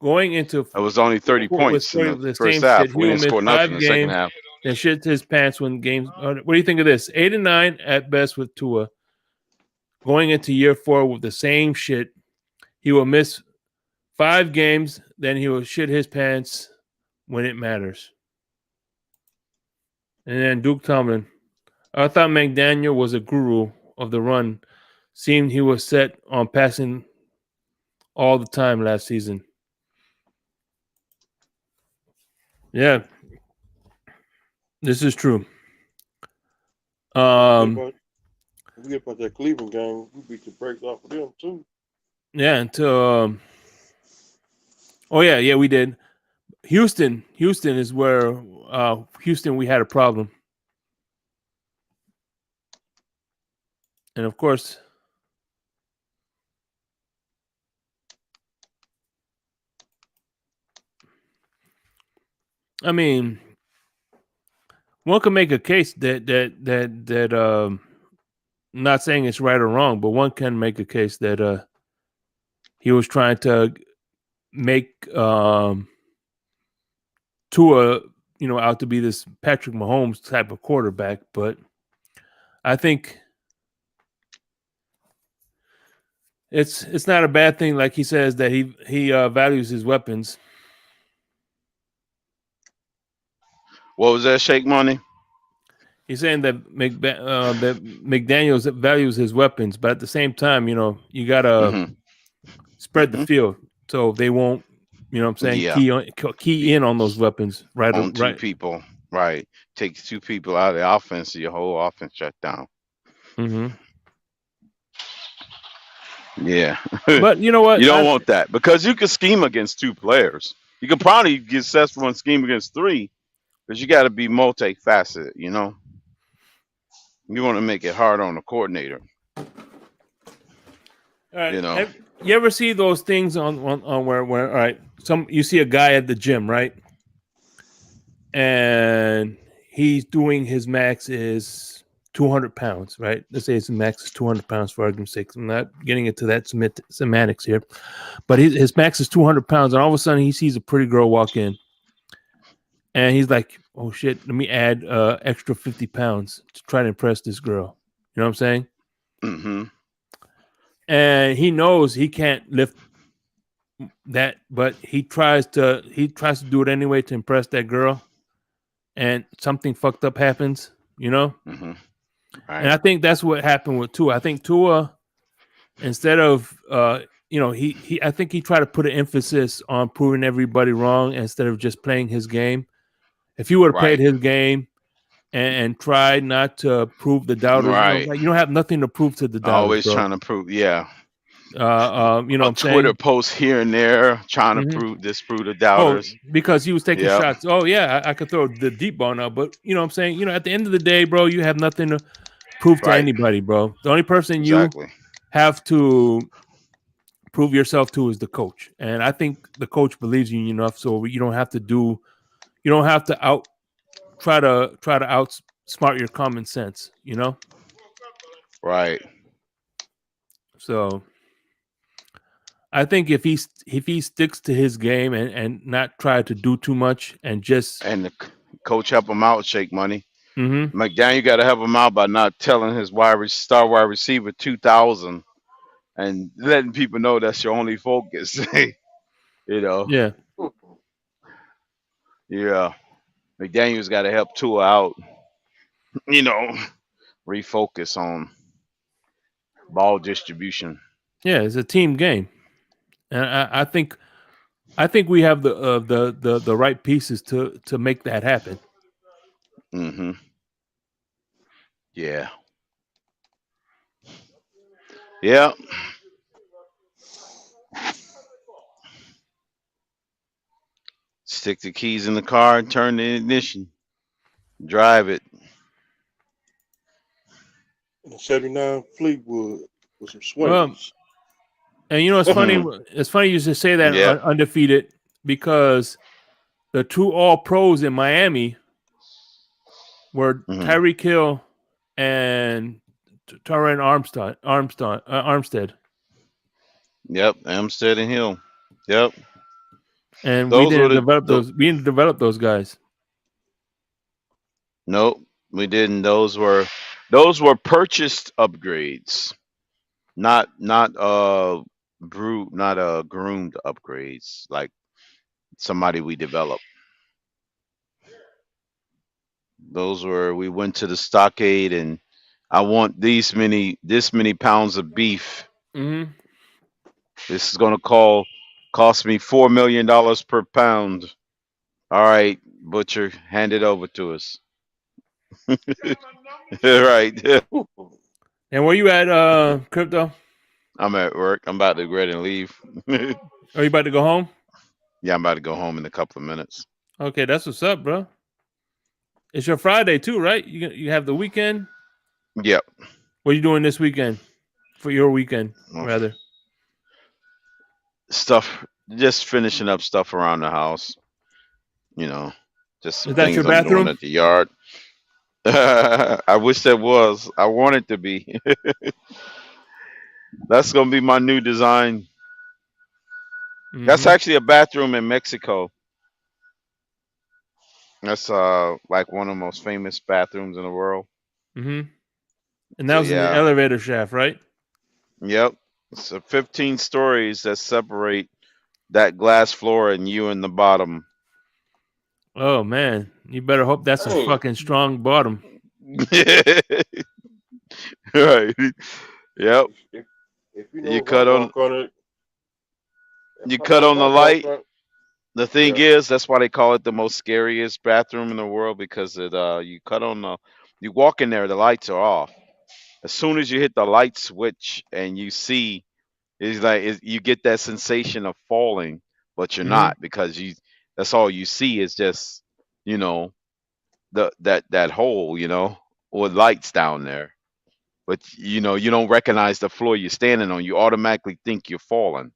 [SPEAKER 3] Going into
[SPEAKER 8] it was only 30 points in the first half. We didn't score nothing in the second half.
[SPEAKER 3] And shit his pants when games. What do you think of this? 8-9 at best with Tua. Going into year 4 with the same shit. He will miss 5 games, then he will shit his pants when it matters. And then Duke Tomlin. I thought McDaniel was a guru of the run. Seemed he was set on passing all the time last season. Yeah. This is true.
[SPEAKER 7] We get about that Cleveland game, we beat the brakes off of them too.
[SPEAKER 3] Yeah, until we did. Houston is where Houston we had a problem. And of course, I mean, one can make a case that not saying it's right or wrong, but one can make a case that he was trying to make Tua, out to be this Patrick Mahomes type of quarterback. But I think it's not a bad thing, like he says, that he values his weapons.
[SPEAKER 8] What was that, Shake Money?
[SPEAKER 3] He's saying that that McDaniels values his weapons, but at the same time, you gotta spread the field so they won't, key in on those weapons right
[SPEAKER 8] on 2 people, right? Take 2 people out of the offense, your whole offense shut down.
[SPEAKER 3] Mm-hmm.
[SPEAKER 8] Yeah,
[SPEAKER 3] but you know what?
[SPEAKER 8] You don't want that because you can scheme against 2 players. You can probably get successful and scheme against 3. Because you got to be multifaceted, You want to make it hard on the coordinator.
[SPEAKER 3] All right. You ever see those things on where all right, you see a guy at the gym, right? And he's doing his max is 200 pounds, right? Let's say his max is 200 pounds for argument's sake. I'm not getting into that semantics here. But his max is 200 pounds, and all of a sudden he sees a pretty girl walk in. And he's like, oh, shit, let me add extra 50 pounds to try to impress this girl. You know what I'm saying?
[SPEAKER 8] Mm-hmm.
[SPEAKER 3] And he knows he can't lift that, but he tries to do it anyway to impress that girl. And something fucked up happens,
[SPEAKER 8] Mm-hmm. Right.
[SPEAKER 3] And I think that's what happened with Tua. I think Tua, instead of, I think he tried to put an emphasis on proving everybody wrong instead of just playing his game. If you would have played his game and tried not to prove the doubters,
[SPEAKER 8] right.
[SPEAKER 3] You don't have nothing to prove to the doubters.
[SPEAKER 8] Always trying to prove, yeah.
[SPEAKER 3] You know what I'm
[SPEAKER 8] Twitter
[SPEAKER 3] saying?
[SPEAKER 8] posts here and there trying to
[SPEAKER 3] Mhm.
[SPEAKER 8] disprove the
[SPEAKER 3] Oh,
[SPEAKER 8] doubters.
[SPEAKER 3] because he was taking
[SPEAKER 8] Yep.
[SPEAKER 3] shots. Oh yeah, I could throw the deep ball now, but you know what I'm saying? You know, at the end of the day, bro, you have nothing to prove to
[SPEAKER 8] Right.
[SPEAKER 3] anybody, bro. The only person you
[SPEAKER 8] Exactly.
[SPEAKER 3] have to prove yourself to is the coach. And I think the coach believes in you enough so you don't have to try to outsmart your common sense, you know?
[SPEAKER 8] Right.
[SPEAKER 3] So I think if he sticks to his game and not try to do too much and just
[SPEAKER 8] And the coach help him out, Shake Money.
[SPEAKER 3] mhm.
[SPEAKER 8] McDaniel got to help him out by not telling his star wide receiver 2,000 and letting people know that's your only focus. You know,
[SPEAKER 3] Yeah.
[SPEAKER 8] yeah. McDaniel's got to help Tua out. You know, refocus on ball distribution.
[SPEAKER 3] Yeah, it's a team game. And I think we have the right pieces to make that happen.
[SPEAKER 8] Mm-hmm. Yeah. Yeah. Stick the keys in the car and turn the ignition. Drive it.
[SPEAKER 7] And a 79 Fleetwood with some
[SPEAKER 3] Well,
[SPEAKER 7] swingers.
[SPEAKER 3] and you know it's funny. It's funny you should say that
[SPEAKER 8] Yeah.
[SPEAKER 3] undefeated because the two All Pros in Miami were Tyreek Hill and Taron Armstead.
[SPEAKER 8] Yep. Armstead and Hill. Yep.
[SPEAKER 3] And we
[SPEAKER 8] Those were
[SPEAKER 3] didn't
[SPEAKER 8] the,
[SPEAKER 3] develop those. We didn't develop those guys.
[SPEAKER 8] Nope, we didn't. Those were purchased upgrades, not groomed upgrades like somebody we developed. Those were we went to the stockade and I want this many pounds of beef.
[SPEAKER 3] Mm-hmm.
[SPEAKER 8] This is gonna cost me $4 million per pound. All right, butcher, hand it over to us. Right.
[SPEAKER 3] And where you at, Crypto?
[SPEAKER 8] I'm at work. I'm about to get ready and leave.
[SPEAKER 3] Are you about to go home?
[SPEAKER 8] Yeah, I'm about to go home in a couple of minutes.
[SPEAKER 3] Okay, that's what's up, bro. It's your Friday too, right? You have the weekend.
[SPEAKER 8] Yep.
[SPEAKER 3] What are you doing this weekend? For your weekend,
[SPEAKER 8] Well,
[SPEAKER 3] rather.
[SPEAKER 8] Stuff, just finishing up stuff around the house. You know, just some
[SPEAKER 3] Is that your
[SPEAKER 8] things I'm doing
[SPEAKER 3] bathroom?
[SPEAKER 8] at the yard. I wish that was. I want it to be. That's gonna be my new design. That's
[SPEAKER 3] Mm-hmm.
[SPEAKER 8] actually a bathroom in Mexico. That's like one of the most famous bathrooms in the world.
[SPEAKER 3] Mm-hmm. And that
[SPEAKER 8] So
[SPEAKER 3] was in the
[SPEAKER 8] yeah,
[SPEAKER 3] elevator shaft, right?
[SPEAKER 8] yep. So 15 stories that separate that glass floor and you in the bottom.
[SPEAKER 3] Oh man, you better hope that's a
[SPEAKER 7] Hey,
[SPEAKER 3] fucking strong bottom.
[SPEAKER 8] Right. Yep.
[SPEAKER 7] if you know
[SPEAKER 8] You
[SPEAKER 7] if I
[SPEAKER 8] cut on
[SPEAKER 7] walk on it,
[SPEAKER 8] you cut on
[SPEAKER 7] if
[SPEAKER 8] the
[SPEAKER 7] I walk
[SPEAKER 8] light.
[SPEAKER 7] on,
[SPEAKER 8] The thing
[SPEAKER 7] yeah.
[SPEAKER 8] is, that's why they call it the most scariest bathroom in the world because you walk in there, the lights are off. As soon as you hit the light switch and you see, you get that sensation of falling, but you're
[SPEAKER 3] Mm-hmm.
[SPEAKER 8] not because that's all you see is just you know that hole, with lights down there. But you don't recognize the floor you're standing on. You automatically think you're falling.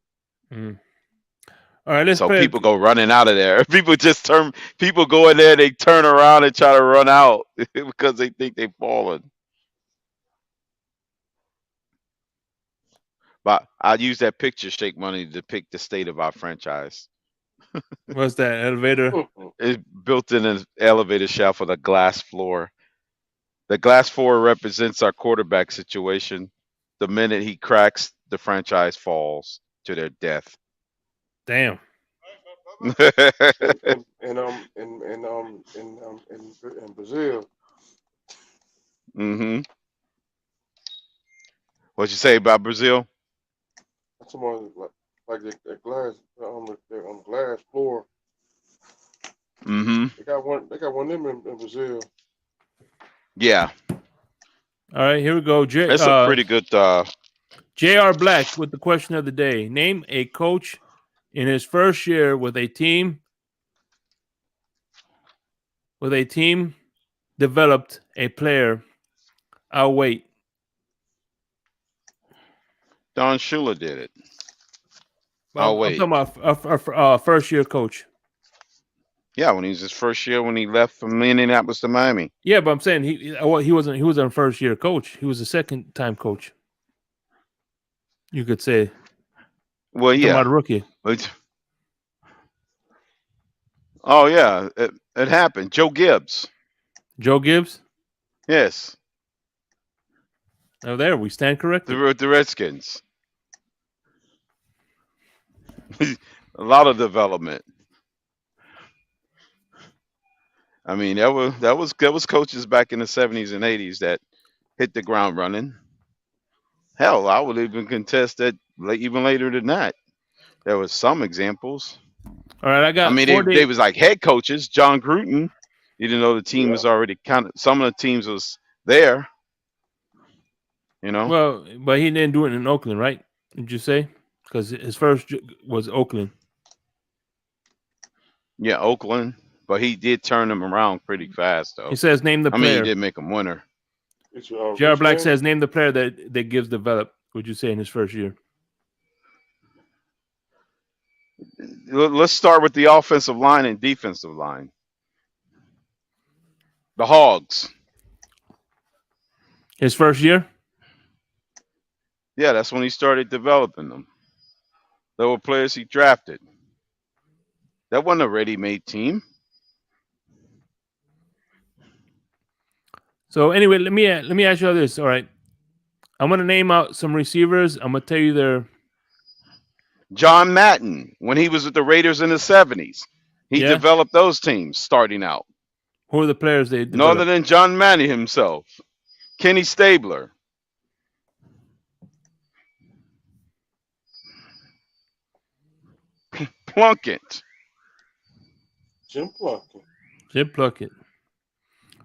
[SPEAKER 3] Mm-hmm. All right, let's
[SPEAKER 8] So
[SPEAKER 3] play.
[SPEAKER 8] people go running out of there. People go in there, they turn around and try to run out because they think they've fallen. But I use that picture, Shake Money, to depict the state of our franchise.
[SPEAKER 3] What's that elevator?
[SPEAKER 8] It's built in an elevator shaft with a glass floor. The glass floor represents our quarterback situation. The minute he cracks, the franchise falls to their death.
[SPEAKER 3] Damn.
[SPEAKER 7] In Brazil,
[SPEAKER 8] Mm-hmm. What you say about Brazil?
[SPEAKER 7] someone like the glass on the glass floor.
[SPEAKER 8] Mm-hmm.
[SPEAKER 7] They got one. They got one of them in Brazil.
[SPEAKER 8] Yeah.
[SPEAKER 3] All right, here we go.
[SPEAKER 8] It's a pretty good
[SPEAKER 3] J.R. Black with the question of the day. Name a coach in his first year with a team developed a player. I'll wait.
[SPEAKER 8] Don Shula did it.
[SPEAKER 3] I'm talking about first year coach.
[SPEAKER 8] Yeah, when he was his first year, when he left from Indianapolis to Miami.
[SPEAKER 3] Yeah, but I'm saying he wasn't a first year coach. He was a second time coach. You could say.
[SPEAKER 8] Well, yeah,
[SPEAKER 3] about a rookie.
[SPEAKER 8] Oh yeah, it happened. Joe Gibbs.
[SPEAKER 3] Joe Gibbs.
[SPEAKER 8] Yes.
[SPEAKER 3] Oh, there we stand corrected.
[SPEAKER 8] The Redskins. A lot of development. I mean, that was coaches back in the 70s and 80s that hit the ground running. Hell, I would even contest that even later than that. There was some examples.
[SPEAKER 3] All right, I got.
[SPEAKER 8] I mean, they was like head coaches. John Gruden, even though the team was already some of the teams was there. You know.
[SPEAKER 3] Well, but he didn't do it in Oakland, right? Did you say? Because his first was Oakland.
[SPEAKER 8] Yeah, Oakland, but he did turn them around pretty fast, though.
[SPEAKER 3] He says, "Name the player."
[SPEAKER 8] I mean, he did make them winner.
[SPEAKER 3] Jared Black says, "Name the player that Gibbs developed." Would you say in his first year?
[SPEAKER 8] Let's start with the offensive line and defensive line. The Hogs.
[SPEAKER 3] His first year?
[SPEAKER 8] Yeah, that's when he started developing them. There were players he drafted. That wasn't a ready-made team.
[SPEAKER 3] So anyway, let me ask you all this. All right, I'm gonna name out some receivers. I'm gonna tell you their.
[SPEAKER 8] John Madden, when he was with the Raiders in the 70s, he developed those teams starting out.
[SPEAKER 3] Who are the players they developed?
[SPEAKER 8] No other than John Madden himself. Kenny Stabler. Plunkett.
[SPEAKER 7] Jim Plunkett.
[SPEAKER 3] Jim Plunkett.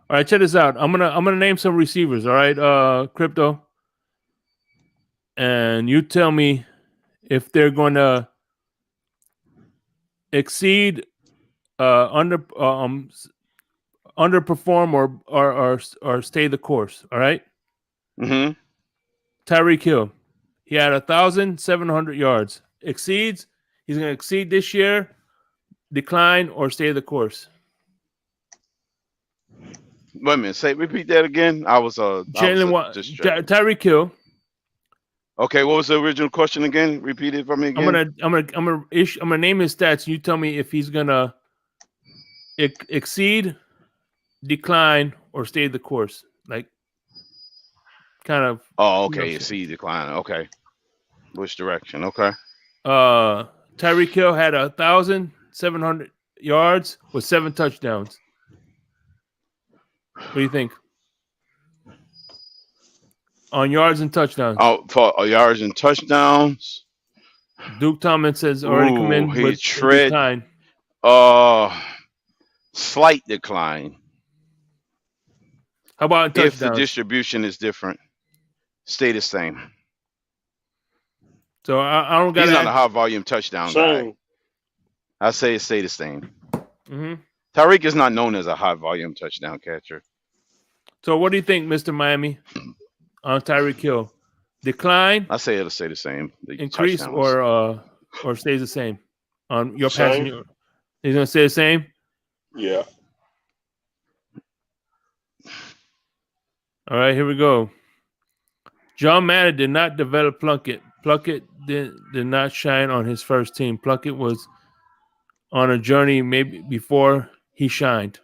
[SPEAKER 3] All right, check this out. I'm gonna name some receivers. All right, Crypto, and you tell me if they're going to exceed, underperform, or stay the course. All right.
[SPEAKER 8] Mm-hmm.
[SPEAKER 3] Tyreek Hill, he had 1,700 yards. Exceeds. He's going to exceed this year. Decline or stay the course.
[SPEAKER 8] Wait a minute. Repeat that again.
[SPEAKER 3] Tyreek Hill.
[SPEAKER 8] Okay, what was the original question again? Repeat it for me again.
[SPEAKER 3] I'm gonna name his stats. You tell me if he's gonna exceed, decline, or stay the course. Like, kind of.
[SPEAKER 8] Oh, okay. Exceed, decline. Okay. Which direction? Okay.
[SPEAKER 3] Tyreek Hill had 1,700 yards with 7 touchdowns. What do you think? On yards and touchdowns.
[SPEAKER 8] Oh, for yards and touchdowns.
[SPEAKER 3] Duke Tomlin says already come in with decline.
[SPEAKER 8] Slight decline.
[SPEAKER 3] How about touchdowns?
[SPEAKER 8] If the distribution is different, stay the same.
[SPEAKER 3] So I don't got.
[SPEAKER 8] He's not a high volume touchdown guy. I say it stay the same.
[SPEAKER 3] Mm-hmm.
[SPEAKER 8] Tyreek is not known as a high volume touchdown catcher.
[SPEAKER 3] So what do you think, Mr. Miami, on Tyreek Hill? Decline?
[SPEAKER 8] I say it'll stay the same.
[SPEAKER 3] Increase or stays the same on your passing? He's gonna stay the same.
[SPEAKER 7] Yeah.
[SPEAKER 3] All right, here we go. John Madden did not develop Plunkett. Plunkett did not shine on his first team. Plunkett was on a journey maybe before he shined.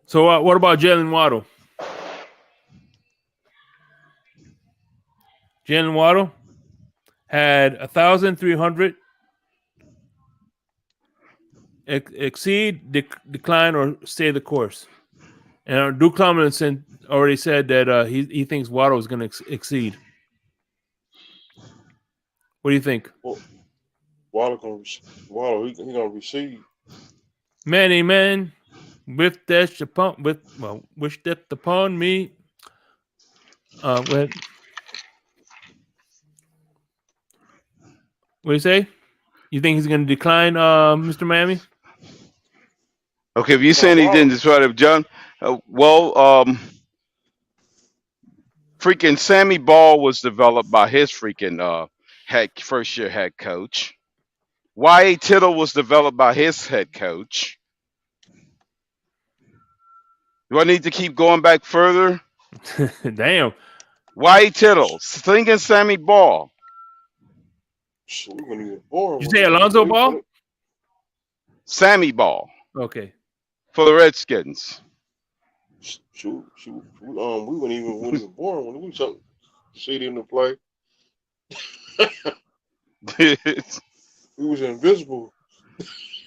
[SPEAKER 3] So what about Jalen Waddle? Jalen Waddle had 1,300 exceed, decline, or stay the course. And Duke Tomlinson already said that he thinks Waddle is going to exceed. What do you think?
[SPEAKER 7] Waddle he gonna receive.
[SPEAKER 3] Man. Wish death upon me. What do you say? You think he's going to decline, Mr. Miami?
[SPEAKER 8] Okay, if you're
[SPEAKER 7] No,
[SPEAKER 8] saying he didn't try to John, freaking Sammy Ball was developed by his freaking first year head coach. Y.A. Tittle was developed by his head coach. Do I need to keep going back further?
[SPEAKER 3] Damn.
[SPEAKER 8] Y.A. Tittle, thinking Sammy Ball.
[SPEAKER 7] shit, we weren't even born
[SPEAKER 3] You
[SPEAKER 7] when
[SPEAKER 3] say
[SPEAKER 7] it,
[SPEAKER 3] Alonzo
[SPEAKER 7] when
[SPEAKER 3] Ball?
[SPEAKER 7] it,
[SPEAKER 8] Sammy Ball
[SPEAKER 3] Okay.
[SPEAKER 8] for the Redskins.
[SPEAKER 7] we weren't even born when we saw see him to play. We was invisible.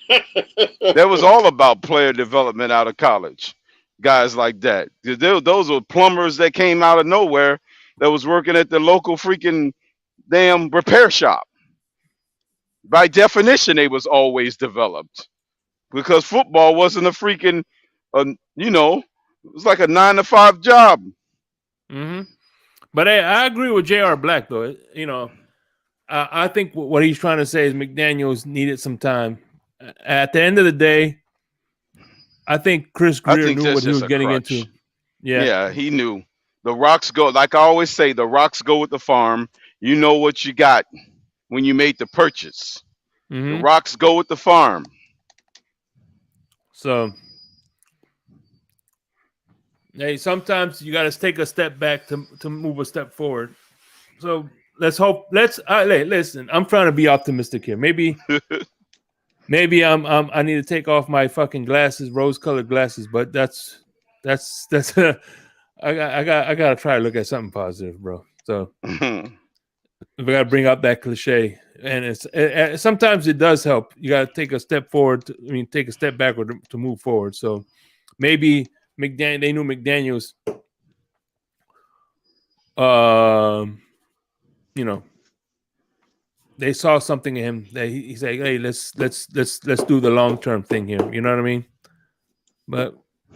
[SPEAKER 8] That was all about player development out of college. Guys like that. Those were plumbers that came out of nowhere that was working at the local freaking damn repair shop. By definition, they was always developed because football wasn't a freaking, it was like a 9 to 5 job.
[SPEAKER 3] Mm-hmm. But hey, I agree with J.R. Black, though. I think what he's trying to say is McDaniels needed some time. At the end of the day, I think Chris
[SPEAKER 8] I
[SPEAKER 3] Greer
[SPEAKER 8] think
[SPEAKER 3] knew
[SPEAKER 8] that's
[SPEAKER 3] what he
[SPEAKER 8] just
[SPEAKER 3] was
[SPEAKER 8] a
[SPEAKER 3] getting
[SPEAKER 8] crutch.
[SPEAKER 3] into. Yeah.
[SPEAKER 8] Yeah, he knew. The rocks go, like I always say, the rocks go with the farm. You know what you got when you made the purchase. The
[SPEAKER 3] Mm-hmm.
[SPEAKER 8] rocks go with the farm.
[SPEAKER 3] So, hey, sometimes you got to take a step back to move a step forward. So let's hope. Listen. I'm trying to be optimistic here. Maybe I need to take off my fucking glasses, rose-colored glasses. But that's I gotta try to look at something positive, bro. So we gotta bring up that cliche, and sometimes it does help. You gotta take a step forward. Take a step backward to move forward. So maybe they knew McDaniels. They saw something in him that he's like, hey, let's do the long-term thing here. You know what I mean? But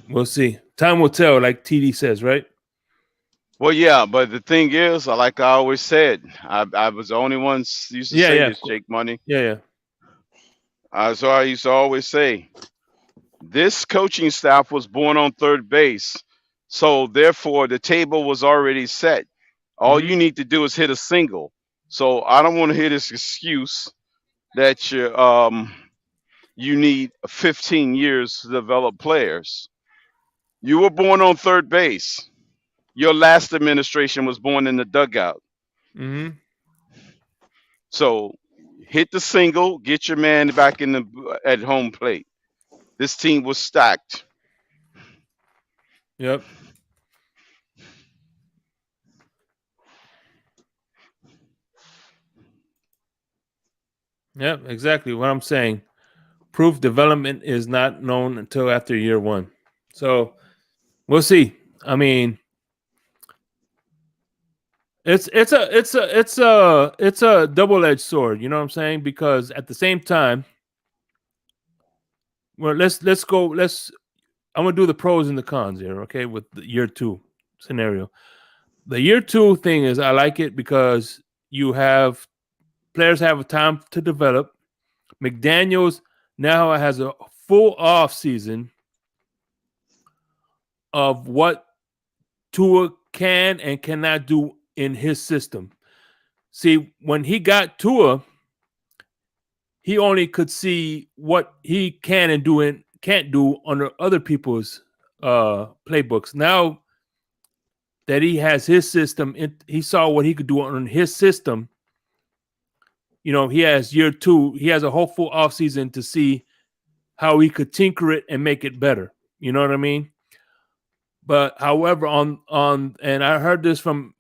[SPEAKER 3] we'll see. Time will tell, like TD says, right?
[SPEAKER 8] Well, yeah, but the thing is, like I always said, I was the only one used to say
[SPEAKER 3] Yeah.
[SPEAKER 8] this, Jake Money.
[SPEAKER 3] Yeah.
[SPEAKER 8] So I used to always say, this coaching staff was born on third base. So therefore, the table was already set. All
[SPEAKER 3] Mm-hmm.
[SPEAKER 8] you need to do is hit a single. So I don't want to hear this excuse that you need 15 years to develop players. You were born on third base. Your last administration was born in the dugout.
[SPEAKER 3] Mm-hmm.
[SPEAKER 8] So hit the single, get your man back at home plate. This team was stacked.
[SPEAKER 3] Yep. Yep, exactly what I'm saying. Proof development is not known until after year one. So we'll see. I mean, it's a double-edged sword, you know what I'm saying? Because at the same time, well, I'm gonna do the pros and the cons here, okay, with the year two scenario. The year two thing is I like it because players have time to develop. McDaniels now has a full off season of what Tua can and cannot do in his system. See, when he got Tua, he only could see what he can and do and can't do under other people's playbooks. Now that he has his system, he saw what he could do on his system. He has year two. He has a whole full offseason to see how he could tinker it and make it better. You know what I mean? But however, and I heard this from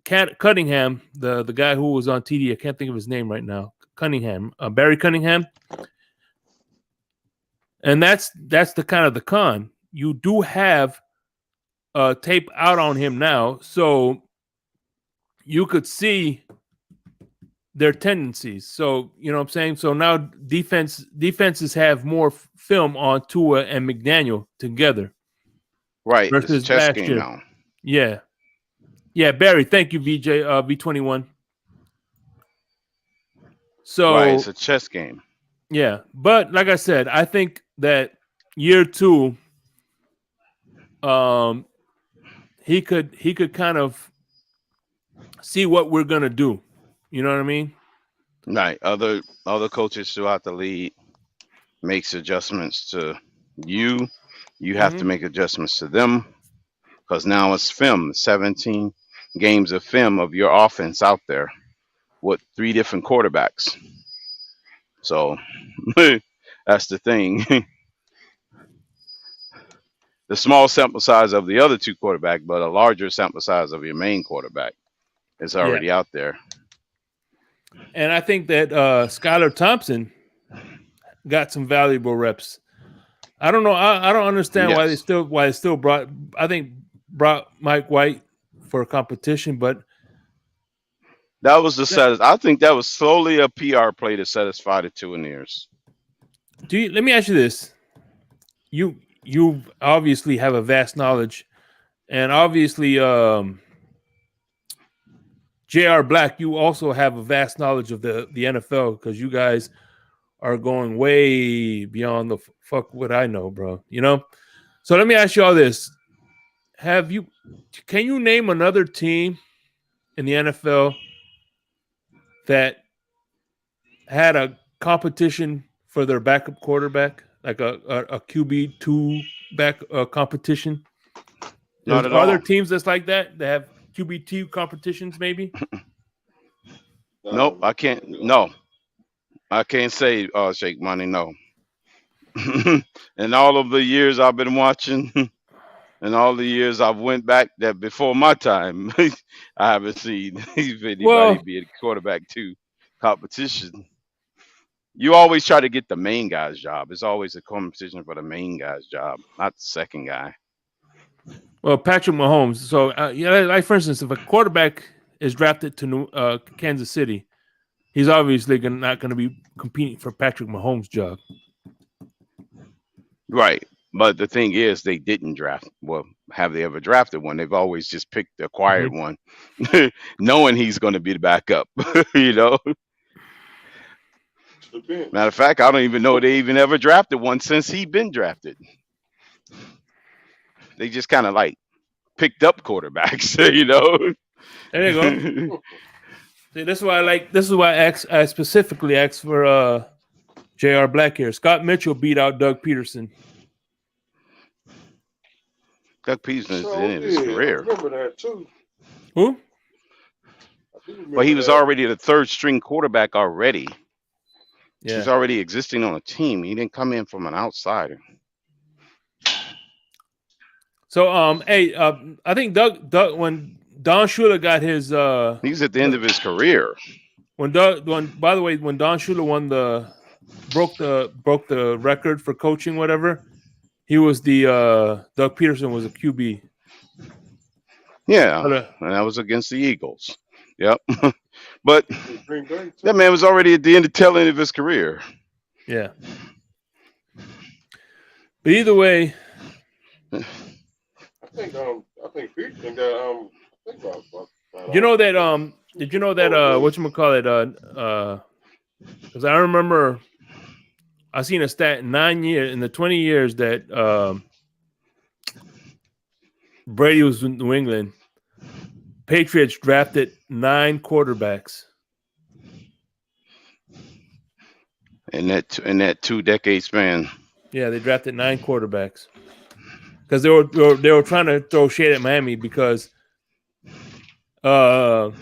[SPEAKER 3] Cunningham, the guy who was on TD. I can't think of his name right now. Barry Cunningham. And that's the kind of the con. You do have tape out on him now, so you could see their tendencies. So, you know what I'm saying? So now defenses have more film on Tua and McDaniel together.
[SPEAKER 8] Right. It's a
[SPEAKER 3] Versus
[SPEAKER 8] chess
[SPEAKER 3] last
[SPEAKER 8] game
[SPEAKER 3] year.
[SPEAKER 8] now.
[SPEAKER 3] Yeah. Yeah, Barry, thank you, VJ, V21. So
[SPEAKER 8] Right. It's a chess game.
[SPEAKER 3] yeah, but like I said, I think that year 2, he could kind of see what we're gonna do. You know what I mean?
[SPEAKER 8] Right. Other coaches throughout the league makes adjustments to you. You have to make adjustments to them because now it's film. 17 games of film of your offense out there with 3 different quarterbacks. So that's the thing. The small sample size of the other 2 quarterbacks, but a larger sample size of your main quarterback is already out there.
[SPEAKER 3] And I think that Skylar Thompson got some valuable reps. I don't know. I don't understand why they still brought Mike White for competition, but
[SPEAKER 8] that was I think that was solely a PR play to satisfy the Tuaneers.
[SPEAKER 3] Let me ask you this: you obviously have a vast knowledge, and obviously, J.R. Black, you also have a vast knowledge of the NFL because you guys are going way beyond the fuck what I know, bro. You know? So let me ask you all this. Can you name another team in the NFL that had a competition for their backup quarterback, like a QB2 back competition?
[SPEAKER 8] Not at
[SPEAKER 3] Are
[SPEAKER 8] all.
[SPEAKER 3] there teams that's like that have QB2 competitions, maybe?
[SPEAKER 8] Nope, I can't. No, I can't say Shake Money. No. In all of the years I've been watching, and all the years I've went back that before my time, I haven't seen if anybody be a quarterback 2 competition. You always try to get the main guy's job. It's always a competition for the main guy's job, not the second guy.
[SPEAKER 3] Well, Patrick Mahomes. So, like for instance, if a quarterback is drafted to Kansas City, he's obviously not going to be competing for Patrick Mahomes' job.
[SPEAKER 8] Right. But the thing is, they didn't draft. Well, have they ever drafted one? They've always just picked the acquired one, knowing he's going to be the backup, you know? Matter of fact, I don't even know they even ever drafted one since he'd been drafted. They just kind of like picked up quarterbacks, you know?
[SPEAKER 3] There you go. See, this is why I specifically asked for J.R. Black here. Scott Mitchell beat out Doug Peterson.
[SPEAKER 8] Doug Peterson is the end of his career.
[SPEAKER 7] I remember that too.
[SPEAKER 3] Who?
[SPEAKER 8] Well, he was already the 3rd string quarterback already.
[SPEAKER 3] Yeah.
[SPEAKER 8] He's already existing on a team. He didn't come in from an outsider.
[SPEAKER 3] So, I think Doug when Don Shula got his,
[SPEAKER 8] he's at the end of his career.
[SPEAKER 3] By the way, when Don Shula broke the record for coaching, whatever, he was Doug Peterson was a QB.
[SPEAKER 8] Yeah, and that was against the Eagles. Yep. But that man was already at the tail end of his career.
[SPEAKER 3] Yeah. But either way,
[SPEAKER 7] I think Peterson got
[SPEAKER 3] you know that did you know that whatchamacallit, because I remember I seen a stat in the 20 years that Brady was in New England, Patriots drafted 9 quarterbacks.
[SPEAKER 8] In that 2-decade span.
[SPEAKER 3] Yeah, they drafted 9 quarterbacks. Because they were trying to throw shade at Miami because think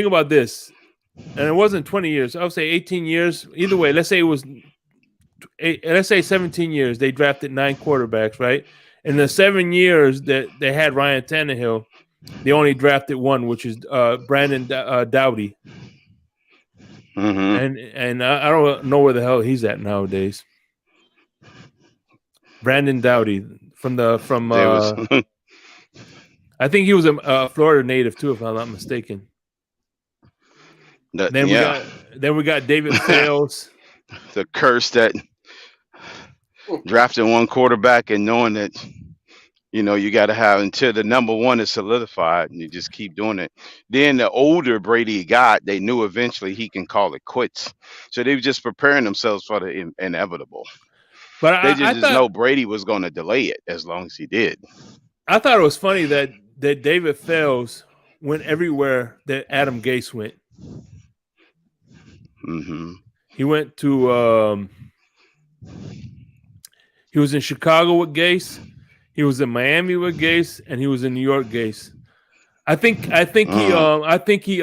[SPEAKER 3] about this. And it wasn't 20 years. I would say 18 years. Either way, let's say 17 years, they drafted 9 quarterbacks, right? In the 7 years that they had Ryan Tannehill, they only drafted 1, which is Brandon Doughty. And I don't know where the hell he's at nowadays. Brandon Doughty from I think he was a Florida native too, if I'm not mistaken. Then we got David Fales.
[SPEAKER 8] The curse that drafting one quarterback and knowing that you got to have until the number one is solidified, and you just keep doing it. Then the older Brady got, they knew eventually he can call it quits. So they were just preparing themselves for the inevitable.
[SPEAKER 3] But
[SPEAKER 8] they just know Brady was going to delay it as long as he did.
[SPEAKER 3] I thought it was funny that David Fales went everywhere that Adam Gase went.
[SPEAKER 8] Mm-hmm.
[SPEAKER 3] He went to he was in Chicago with Gase, he was in Miami with Gase, and he was in New York Gase. I think he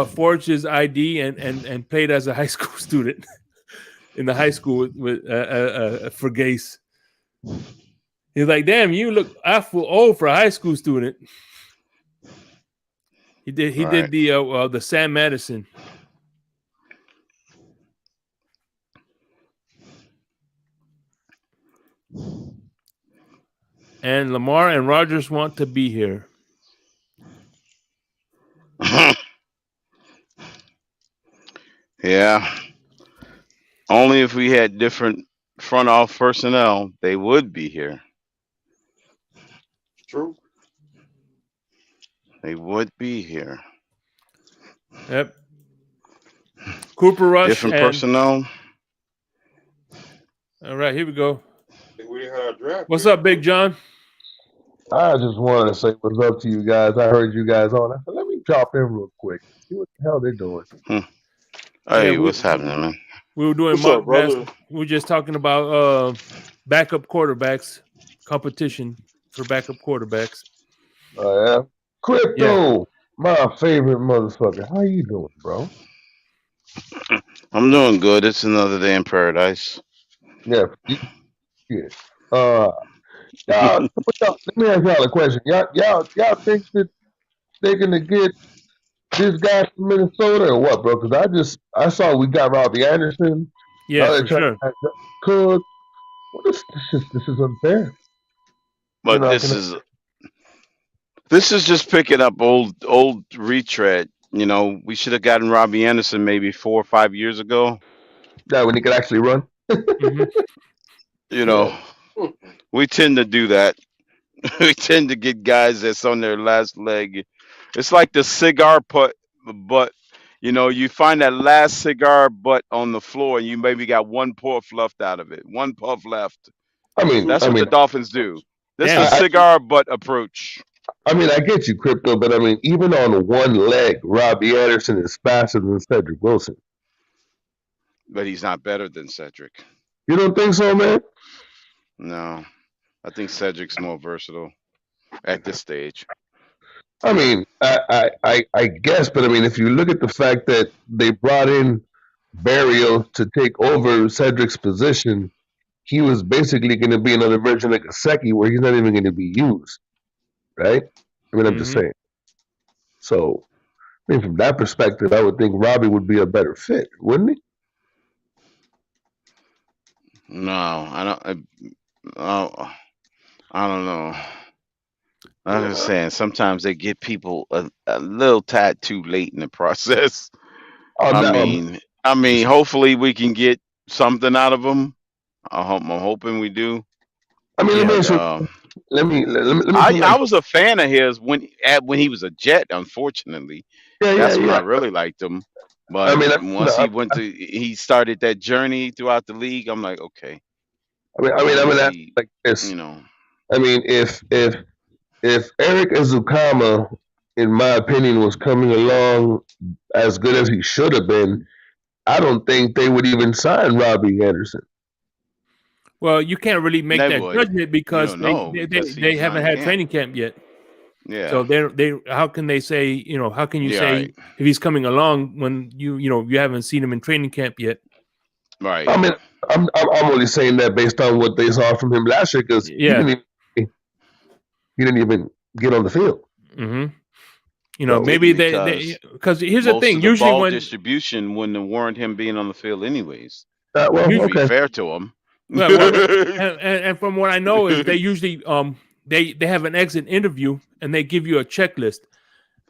[SPEAKER 3] forged his ID and played as a high school student in the high school with for Gase. He's like, damn, you look awful old for a high school student. He did the Sam Madison. And Lamar and Rodgers want to be here.
[SPEAKER 8] Yeah. Only if we had different front office personnel, they would be here.
[SPEAKER 7] True.
[SPEAKER 8] They would be here.
[SPEAKER 3] Yep. Cooper Rush.
[SPEAKER 8] Different personnel.
[SPEAKER 3] All right, here we go.
[SPEAKER 7] We had our draft.
[SPEAKER 3] What's up, Big John?
[SPEAKER 10] I just wanted to say what's up to you guys. I heard you guys on. I said, let me drop in real quick. See what the hell they're doing.
[SPEAKER 8] Hey, what's happening, man?
[SPEAKER 3] We were doing mock drafts. We were just talking about backup quarterbacks, competition for backup quarterbacks.
[SPEAKER 10] Oh, yeah? Crypto, my favorite motherfucker. How you doing, bro?
[SPEAKER 8] I'm doing good. It's another day in paradise.
[SPEAKER 10] Yeah. Y'all, let me ask y'all a question. Y'all think that they're gonna get this guy from Minnesota or what, bro? Because I saw we got Robbie Anderson.
[SPEAKER 3] Yeah, for sure.
[SPEAKER 10] Cook. This is unfair.
[SPEAKER 8] But this is just picking up old retread. We should have gotten Robbie Anderson maybe 4 or 5 years ago.
[SPEAKER 10] Yeah, when he could actually run.
[SPEAKER 8] We tend to do that. We tend to get guys that's on their last leg. It's like the cigar butt. You find that last cigar butt on the floor, and you maybe got one puff left out of it. One puff left. That's what the Dolphins do. This is a cigar butt approach.
[SPEAKER 10] I get you, Crypto, but even on one leg, Robbie Anderson is faster than Cedric Wilson.
[SPEAKER 8] But he's not better than Cedric.
[SPEAKER 10] You don't think so, man?
[SPEAKER 8] No. I think Cedric's more versatile at this stage.
[SPEAKER 10] I guess, but if you look at the fact that they brought in Barrios to take over Cedric's position, he was basically going to be another version of Gesicki where he's not even going to be used, right? I'm just saying. So, from that perspective, I would think Robbie would be a better fit, wouldn't he?
[SPEAKER 8] No, I don't know. I'm just saying sometimes they get people a little tad too late in the process. Hopefully we can get something out of them. I'm hoping we do.
[SPEAKER 10] I
[SPEAKER 8] was a fan of his when he was a Jet. Unfortunately, that's when I really liked him. But once he started that journey throughout the league, I'm like, okay.
[SPEAKER 10] Like this. If Eric Ezukama, in my opinion, was coming along as good as he should have been, I don't think they would even sign Robbie Anderson.
[SPEAKER 3] Well, you can't really make that judgment because they haven't had training camp yet.
[SPEAKER 8] Yeah.
[SPEAKER 3] So they how can they say, how can you say if he's coming along when you haven't seen him in training camp yet?
[SPEAKER 8] Right.
[SPEAKER 10] I'm only saying that based on what they saw from him last year because he didn't even get on the field.
[SPEAKER 3] Mm-hmm. Maybe they because here's the thing. Usually
[SPEAKER 8] ball
[SPEAKER 3] when
[SPEAKER 8] distribution wouldn't warrant him being on the field anyways.
[SPEAKER 10] To
[SPEAKER 8] be fair to him.
[SPEAKER 3] and from what I know is they usually they have an exit interview and they give you a checklist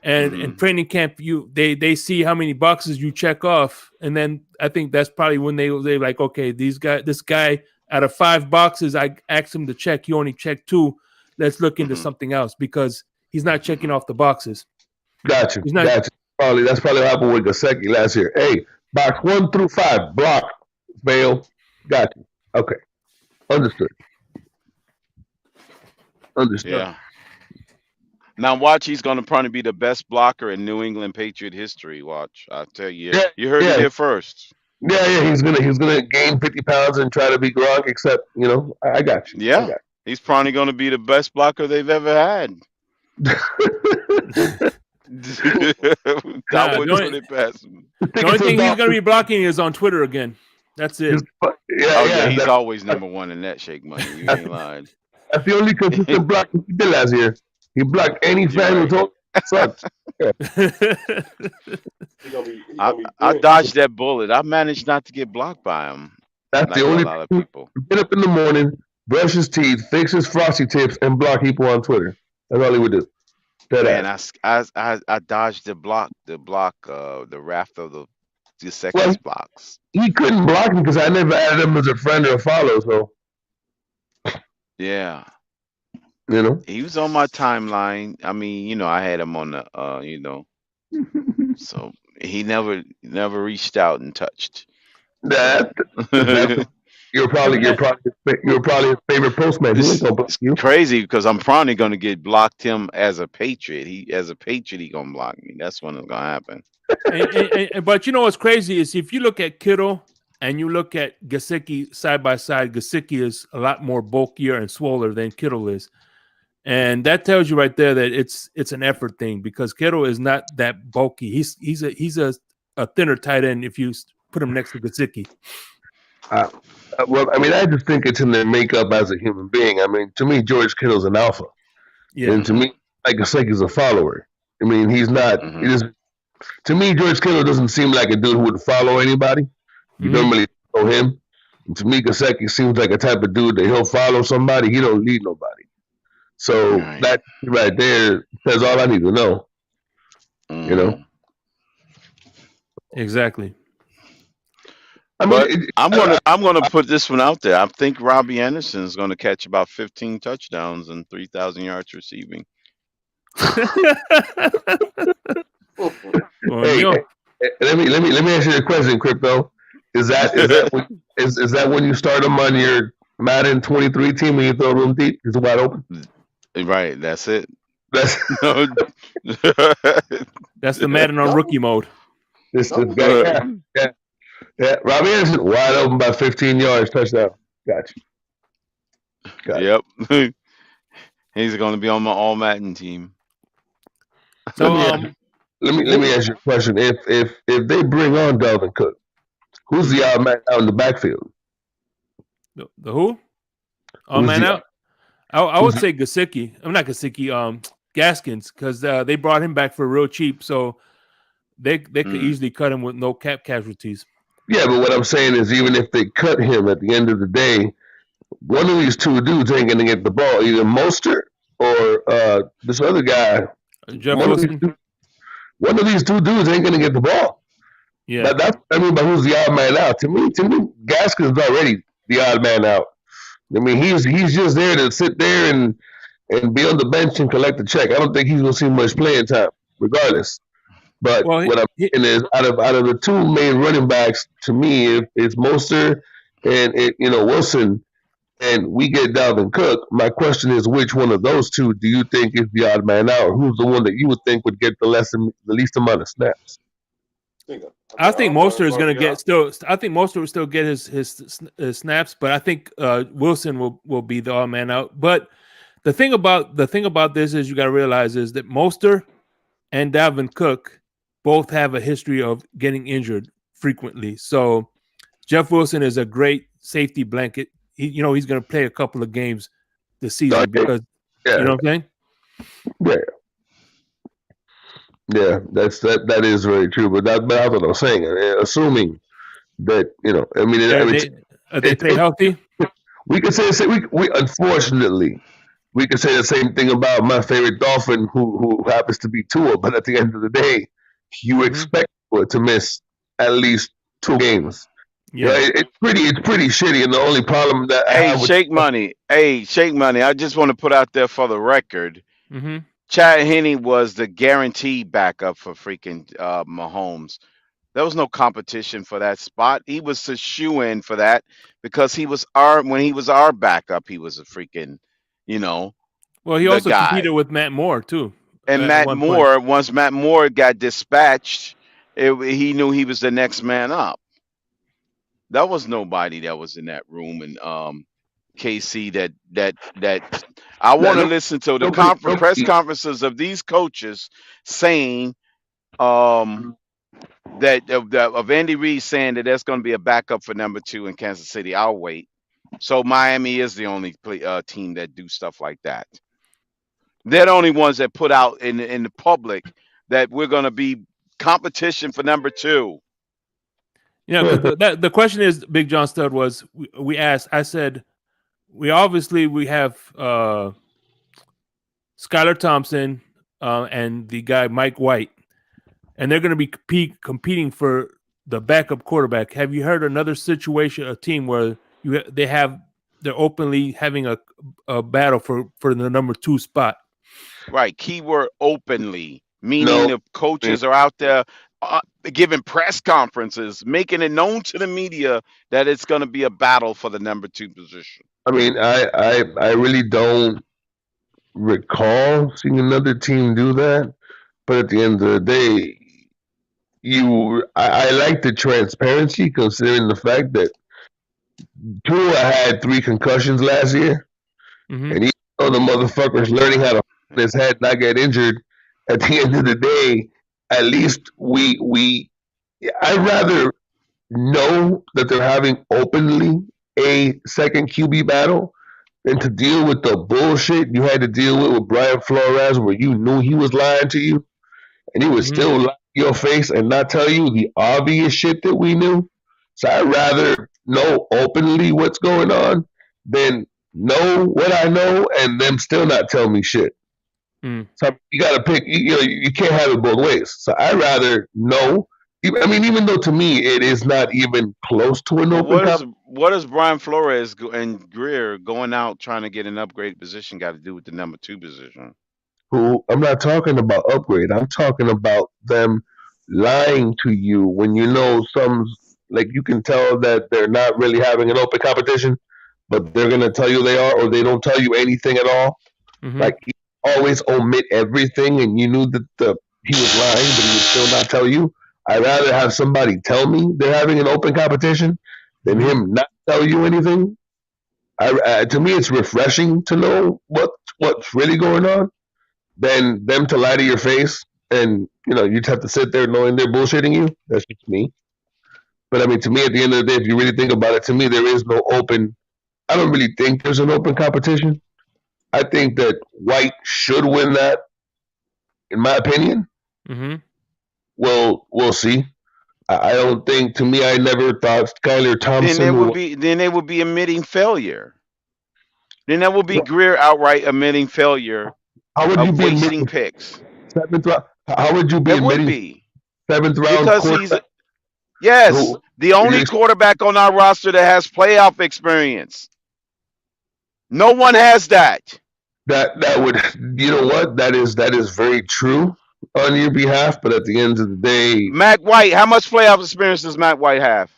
[SPEAKER 3] And in training camp, they see how many boxes you check off, and then I think that's probably when they like, okay, this guy out of 5 boxes I asked him to check, he only checked 2. Let's look into something else because he's not checking off the boxes.
[SPEAKER 10] Gotcha.
[SPEAKER 3] He's not,
[SPEAKER 10] That's probably what happened with Gasecki last year. Hey, box 1 through 5, block, fail. Gotcha. Okay, understood.
[SPEAKER 8] Yeah. Now watch, he's going to probably be the best blocker in New England Patriot history. Watch, I'll tell you.
[SPEAKER 10] Yeah,
[SPEAKER 8] you heard it here first.
[SPEAKER 10] Yeah, he's gonna gain 50 pounds and try to be Gronk. Except, I got you.
[SPEAKER 8] Yeah, he's probably going to be the best blocker they've ever had. I wouldn't put it past him.
[SPEAKER 3] The only thing he's going to be blocking is on Twitter again. That's it.
[SPEAKER 8] Yeah, he's always number 1 in that shake money. You ain't lying.
[SPEAKER 10] That's the only consistent block he did last year. He blocked any fan who told sucks. Yeah.
[SPEAKER 8] I dodged that bullet. I managed not to get blocked by him.
[SPEAKER 10] That's the only
[SPEAKER 8] a lot of people.
[SPEAKER 10] Get up in the morning, brush his teeth, fix his frosty tips, and block people on Twitter. That's all he would do.
[SPEAKER 8] Man, I dodged the raft of the second blocks.
[SPEAKER 10] He couldn't block him because I never added him as a friend or a follow. So
[SPEAKER 8] yeah. He was on my timeline. I mean, I had him on the, so he never reached out and touched. You're probably his favorite postman. It's crazy because I'm probably going to get blocked him as a Patriot. He gonna block me. That's when it's gonna happen.
[SPEAKER 3] But what's crazy is if you look at Kittle and you look at Gesicki side by side, Gesicki is a lot more bulkier and swoller than Kittle is. And that tells you right there that it's an effort thing because Kittle is not that bulky. He's a thinner tight end if you put him next to Gesicki.
[SPEAKER 10] Well, I mean, I just think it's in their makeup as a human being. I mean, to me, George Kittle's an alpha. Yeah. And to me, like Gesicki's a follower. I mean, he's not. To me, George Kittle doesn't seem like a dude who would follow anybody. You don't really know him. And to me, Gesicki seems like a type of dude that he'll follow somebody. He don't lead nobody. So that right there says all I need to know.
[SPEAKER 3] Exactly.
[SPEAKER 8] I'm gonna put this one out there. I think Robbie Anderson is gonna catch about 15 touchdowns and 3,000 yards receiving.
[SPEAKER 10] Hey, let me ask you a question, Crypto. Is that when you start them on your Madden 23 team and you throw them deep? Is it wide open?
[SPEAKER 8] Right, that's it.
[SPEAKER 3] That's the Madden on rookie mode.
[SPEAKER 10] This guy, yeah. Robbie Anderson wide open by 15 yards, touchdown. Gotcha.
[SPEAKER 8] Yep. He's going to be on my all Madden team.
[SPEAKER 10] So let me ask you a question. If they bring on Dalvin Cook, who's the odd man out in the backfield?
[SPEAKER 3] The who? Odd man out? I would say Gesicki. I'm not Gesicki. Gaskins, because they brought him back for real cheap, so they could easily cut him with no cap casualties.
[SPEAKER 10] Yeah, but what I'm saying is, even if they cut him at the end of the day, one of these two dudes ain't going to get the ball. Either Mostert or this other guy,
[SPEAKER 3] Jeff Wilson.
[SPEAKER 10] One of these two dudes ain't going to get the ball.
[SPEAKER 3] Yeah,
[SPEAKER 10] that's what I mean by who's the odd man out. To me, Gaskins is already the odd man out. I mean, he's just there to sit there and be on the bench and collect the check. I don't think he's going to see much playing time, regardless. But what I'm saying is, out of the two main running backs, to me, if it's Mostert and Wilson, and we get Dalvin Cook, my question is, which one of those two do you think is the odd man out? Or who's the one that you would think would get the least amount of snaps?
[SPEAKER 3] I think Mostert is going to get still. I think Mostert will still get his snaps, but I think Wilson will be the odd man out. But the thing about this is, you got to realize is that Mostert and Dalvin Cook both have a history of getting injured frequently. So Jeff Wilson is a great safety blanket. He's going to play a couple of games this season because you know what I'm saying.
[SPEAKER 10] Yeah, that is very true. But that's what I'm saying. Assuming that
[SPEAKER 3] they play healthy.
[SPEAKER 10] We can say we unfortunately we could say the same thing about my favorite Dolphin, who happens to be Tua. But at the end of the day, you expect Tua to miss at least 2 games.
[SPEAKER 3] Yeah,
[SPEAKER 10] it's pretty shitty. And the only problem that I
[SPEAKER 8] Hey,
[SPEAKER 10] have with
[SPEAKER 8] Shake Money. Hey, Shake Money. I just want to put out there for the record.
[SPEAKER 3] mm-hmm.
[SPEAKER 8] Chad Henne was the guaranteed backup for freaking Mahomes. There was no competition for that spot. He was a shoe in for that because when he was our backup, he was a freaking,
[SPEAKER 3] Well, he
[SPEAKER 8] the
[SPEAKER 3] also competed
[SPEAKER 8] guy.
[SPEAKER 3] with Matt Moore too.
[SPEAKER 8] And
[SPEAKER 3] At
[SPEAKER 8] Matt
[SPEAKER 3] one point.
[SPEAKER 8] Moore, once Matt Moore got dispatched, he knew he was the next man up. There was nobody that was in that room, and KC that I want to listen to the press conferences of these coaches saying that of Andy Reid saying that there's going to be a backup for number 2 in Kansas City. I'll wait. So Miami is the only team that do stuff like that. They're the only ones that put out in the public that we're going to be competition for number 2.
[SPEAKER 3] Yeah, because the question is, Big John Stud was we asked. I said we have Skylar Thompson and the guy Mike White, and they're going to be competing for the backup quarterback. Have you heard another situation, a team where they're openly having a battle for the number 2 spot?
[SPEAKER 8] Right. Keyword openly, meaning the coaches are out there giving press conferences, making it known to the media that it's going to be a battle for the number 2 position.
[SPEAKER 10] I mean, I really don't recall seeing another team do that. But at the end of the day, I like the transparency, considering the fact that Tua had 3 concussions last year, and even though the motherfucker's learning how to his head not get injured, at the end of the day, at least I'd rather know that they're having openly a second QB battle than to deal with the bullshit you had to deal with Brian Flores, where you knew he was lying to you, and he would still lie to your face and not tell you the obvious shit that we knew. So I'd rather know openly what's going on than know what I know and them still not tell me shit. So you got to pick. You can't have it both ways. So I'd rather know. I mean, even though to me it is not even close to an open.
[SPEAKER 8] What does Brian Flores and Greer going out trying to get an upgraded position got to do with the number 2 position?
[SPEAKER 10] Who I'm not talking about upgrade. I'm talking about them lying to you when you know like you can tell that they're not really having an open competition, but they're gonna tell you they are, or they don't tell you anything at all. Like he always omit everything, and you knew that he was lying, but he would still not tell you. I'd rather have somebody tell me they're having an open competition than him not tell you anything. To me, it's refreshing to know what's really going on than them to lie to your face, and you'd have to sit there knowing they're bullshitting you. That's just me. But I mean, to me, at the end of the day, if you really think about it, to me, there is no open. I don't really think there's an open competition. I think that White should win that, in my opinion. Well, we'll see. I don't think. To me, I never thought Skylar Thompson.
[SPEAKER 8] Then it would be admitting failure. Then that would be Greer outright admitting failure.
[SPEAKER 10] How would you be
[SPEAKER 8] wasting picks?
[SPEAKER 10] 7th round. How would you be admitting 7th round?
[SPEAKER 8] Because he's the only quarterback on our roster that has playoff experience. No one has that.
[SPEAKER 10] That would, you know what? That is very true on your behalf. But at the end of the day,
[SPEAKER 8] Matt White, how much playoff experience does Matt White have?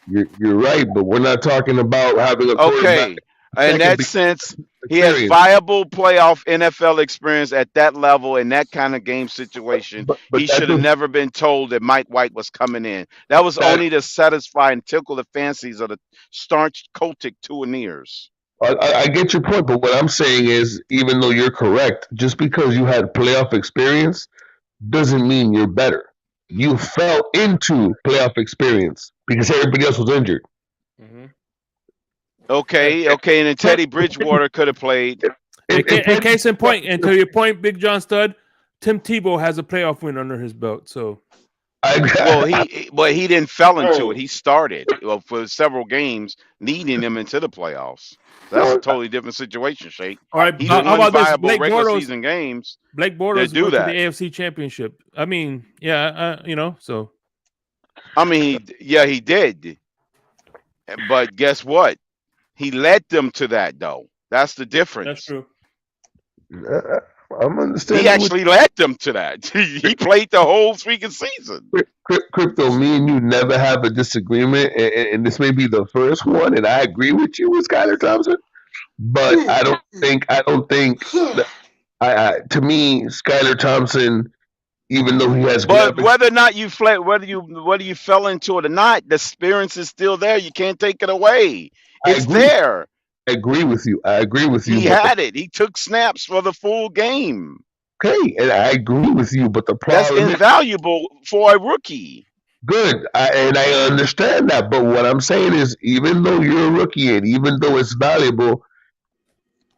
[SPEAKER 10] You're right, but we're not talking about having a quarterback.
[SPEAKER 8] In that sense, he has viable playoff NFL experience at that level in that kind of game situation. But he should have never been told that Mike White was coming in. That was only to satisfy and tickle the fancies of the starched Celtic Tuaneers.
[SPEAKER 10] I get your point, but what I'm saying is, even though you're correct, just because you had playoff experience doesn't mean you're better. You fell into playoff experience because everybody else was injured.
[SPEAKER 8] Okay, and then Teddy Bridgewater could have played.
[SPEAKER 3] And case in point, and to your point, Big John Stud, Tim Tebow has a playoff win under his belt. So
[SPEAKER 8] Well, he didn't fell into it.
[SPEAKER 7] Hey,
[SPEAKER 8] He started for several games, leading them into the playoffs. That's a
[SPEAKER 10] no,
[SPEAKER 8] totally different situation, Shake.
[SPEAKER 3] All right,
[SPEAKER 8] He
[SPEAKER 3] how
[SPEAKER 8] didn't win
[SPEAKER 3] about this?
[SPEAKER 8] viable regular season games
[SPEAKER 3] Blake
[SPEAKER 8] that
[SPEAKER 3] Bortles
[SPEAKER 8] do
[SPEAKER 3] went to the
[SPEAKER 8] that.
[SPEAKER 3] AFC Championship. I mean, yeah, so
[SPEAKER 8] I mean, he did. But guess what? He led them to that, though. That's the
[SPEAKER 3] that's
[SPEAKER 8] difference.
[SPEAKER 3] true.
[SPEAKER 10] I'm
[SPEAKER 8] He
[SPEAKER 10] understanding.
[SPEAKER 8] actually led them to that. He played the whole freaking season.
[SPEAKER 10] Crypto, me and you never have a disagreement, and this may be the first one, and I agree with you with Skylar Thompson, but I don't think that to me, Skylar Thompson, even though he has
[SPEAKER 8] But
[SPEAKER 10] good,
[SPEAKER 8] whether or not you whether you fell into it or not, the experience is still there. You can't take it away.
[SPEAKER 10] I
[SPEAKER 8] It's
[SPEAKER 10] agree.
[SPEAKER 8] there.
[SPEAKER 10] I agree with you.
[SPEAKER 8] He
[SPEAKER 10] But
[SPEAKER 8] had it. He took snaps for the full game.
[SPEAKER 10] okay, and I agree with you. But the
[SPEAKER 8] That's
[SPEAKER 10] problem is,
[SPEAKER 8] invaluable for a rookie.
[SPEAKER 10] good, and I understand that. But what I'm saying is, even though you're a rookie, and even though it's valuable,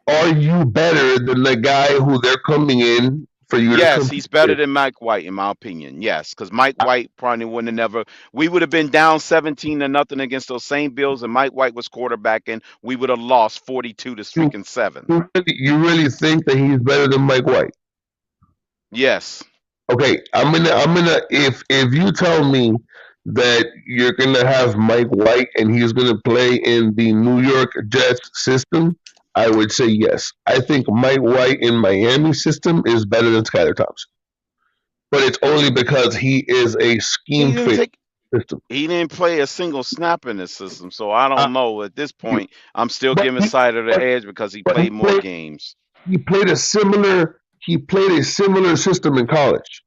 [SPEAKER 10] are you better than the guy who they're coming in for you to
[SPEAKER 8] Yes,
[SPEAKER 10] compete
[SPEAKER 8] he's better
[SPEAKER 10] with?
[SPEAKER 8] than Mike White, in my opinion. Yes, because Mike White probably wouldn't have never. We would have been down 17-0 against those same Bills, and Mike White was quarterbacking. We would have lost 42 to
[SPEAKER 10] You,
[SPEAKER 8] freaking 7.
[SPEAKER 10] you really think that he's better than Mike White?
[SPEAKER 8] Yes.
[SPEAKER 10] Okay, if you tell me that you're gonna have Mike White and he's gonna play in the New York Jets system, I would say yes. I think Mike White in Miami system is better than Skylar Thompson, but it's only because he is a
[SPEAKER 8] He
[SPEAKER 10] scheme
[SPEAKER 8] didn't
[SPEAKER 10] fit
[SPEAKER 8] take.
[SPEAKER 10] system.
[SPEAKER 8] He didn't play a single snap in this system, so I
[SPEAKER 10] Uh,
[SPEAKER 8] don't know. At this point, I'm still
[SPEAKER 10] but
[SPEAKER 8] giving
[SPEAKER 10] he,
[SPEAKER 8] side of the
[SPEAKER 10] but,
[SPEAKER 8] edge because he
[SPEAKER 10] but
[SPEAKER 8] played more games.
[SPEAKER 10] he played a similar system in college.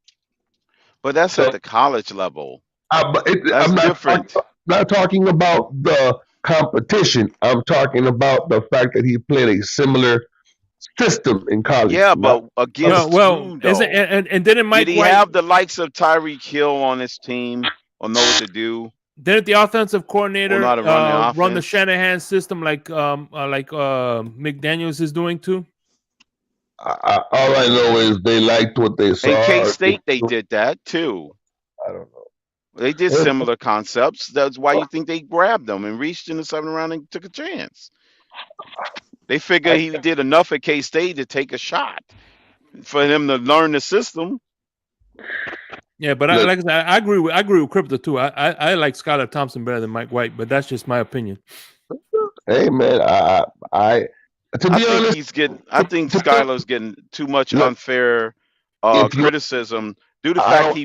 [SPEAKER 8] But that's
[SPEAKER 10] So
[SPEAKER 8] at the college level.
[SPEAKER 10] But
[SPEAKER 8] That's
[SPEAKER 10] I'm
[SPEAKER 8] different.
[SPEAKER 10] not talking about the competition. I'm talking about the fact that he played a similar system in college.
[SPEAKER 8] Yeah,
[SPEAKER 10] Not
[SPEAKER 8] but against who
[SPEAKER 3] Isn't
[SPEAKER 8] though?
[SPEAKER 3] and didn't Mike
[SPEAKER 8] Did he
[SPEAKER 3] White
[SPEAKER 8] have the likes of Tyreek Hill on his team or know what to do?
[SPEAKER 3] didn't the offensive
[SPEAKER 8] Or
[SPEAKER 3] coordinator
[SPEAKER 8] know how to run the
[SPEAKER 3] run the
[SPEAKER 8] offense?
[SPEAKER 3] Shanahan system like McDaniels is doing too?
[SPEAKER 10] all I know is they liked what they
[SPEAKER 8] In
[SPEAKER 10] saw.
[SPEAKER 8] K-State, they did that too.
[SPEAKER 10] I don't know.
[SPEAKER 8] They did similar concepts. That's why you think they grabbed them and reached in the 7th round and took a chance. They figured he did enough at K-State to take a shot for him to learn the system.
[SPEAKER 3] Yeah, but like I said, I agree with Crypto too. I like Skylar Thompson better than Mike White, but that's just my opinion.
[SPEAKER 10] Hey man, I think
[SPEAKER 8] Skylar's getting too much unfair criticism due to the fact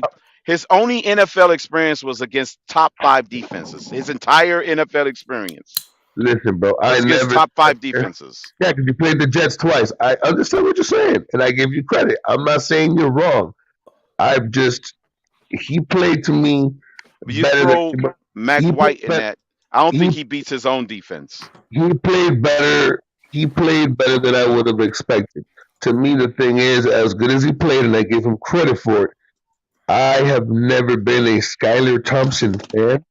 [SPEAKER 8] his only NFL experience was against top 5 defenses. His entire NFL experience.
[SPEAKER 10] Listen, bro,
[SPEAKER 8] against top 5 defenses.
[SPEAKER 10] Yeah, because you played the Jets twice. I understand what you're saying, and I give you credit. I'm not saying you're wrong. He played to me
[SPEAKER 8] you
[SPEAKER 10] better
[SPEAKER 8] throw
[SPEAKER 10] than
[SPEAKER 8] Mac White in that. I don't think he beats his own defense.
[SPEAKER 10] He played better. He played better than I would have expected. To me, the thing is, as good as he played, and I give him credit for it, I have never been a Skylar Thompson fan.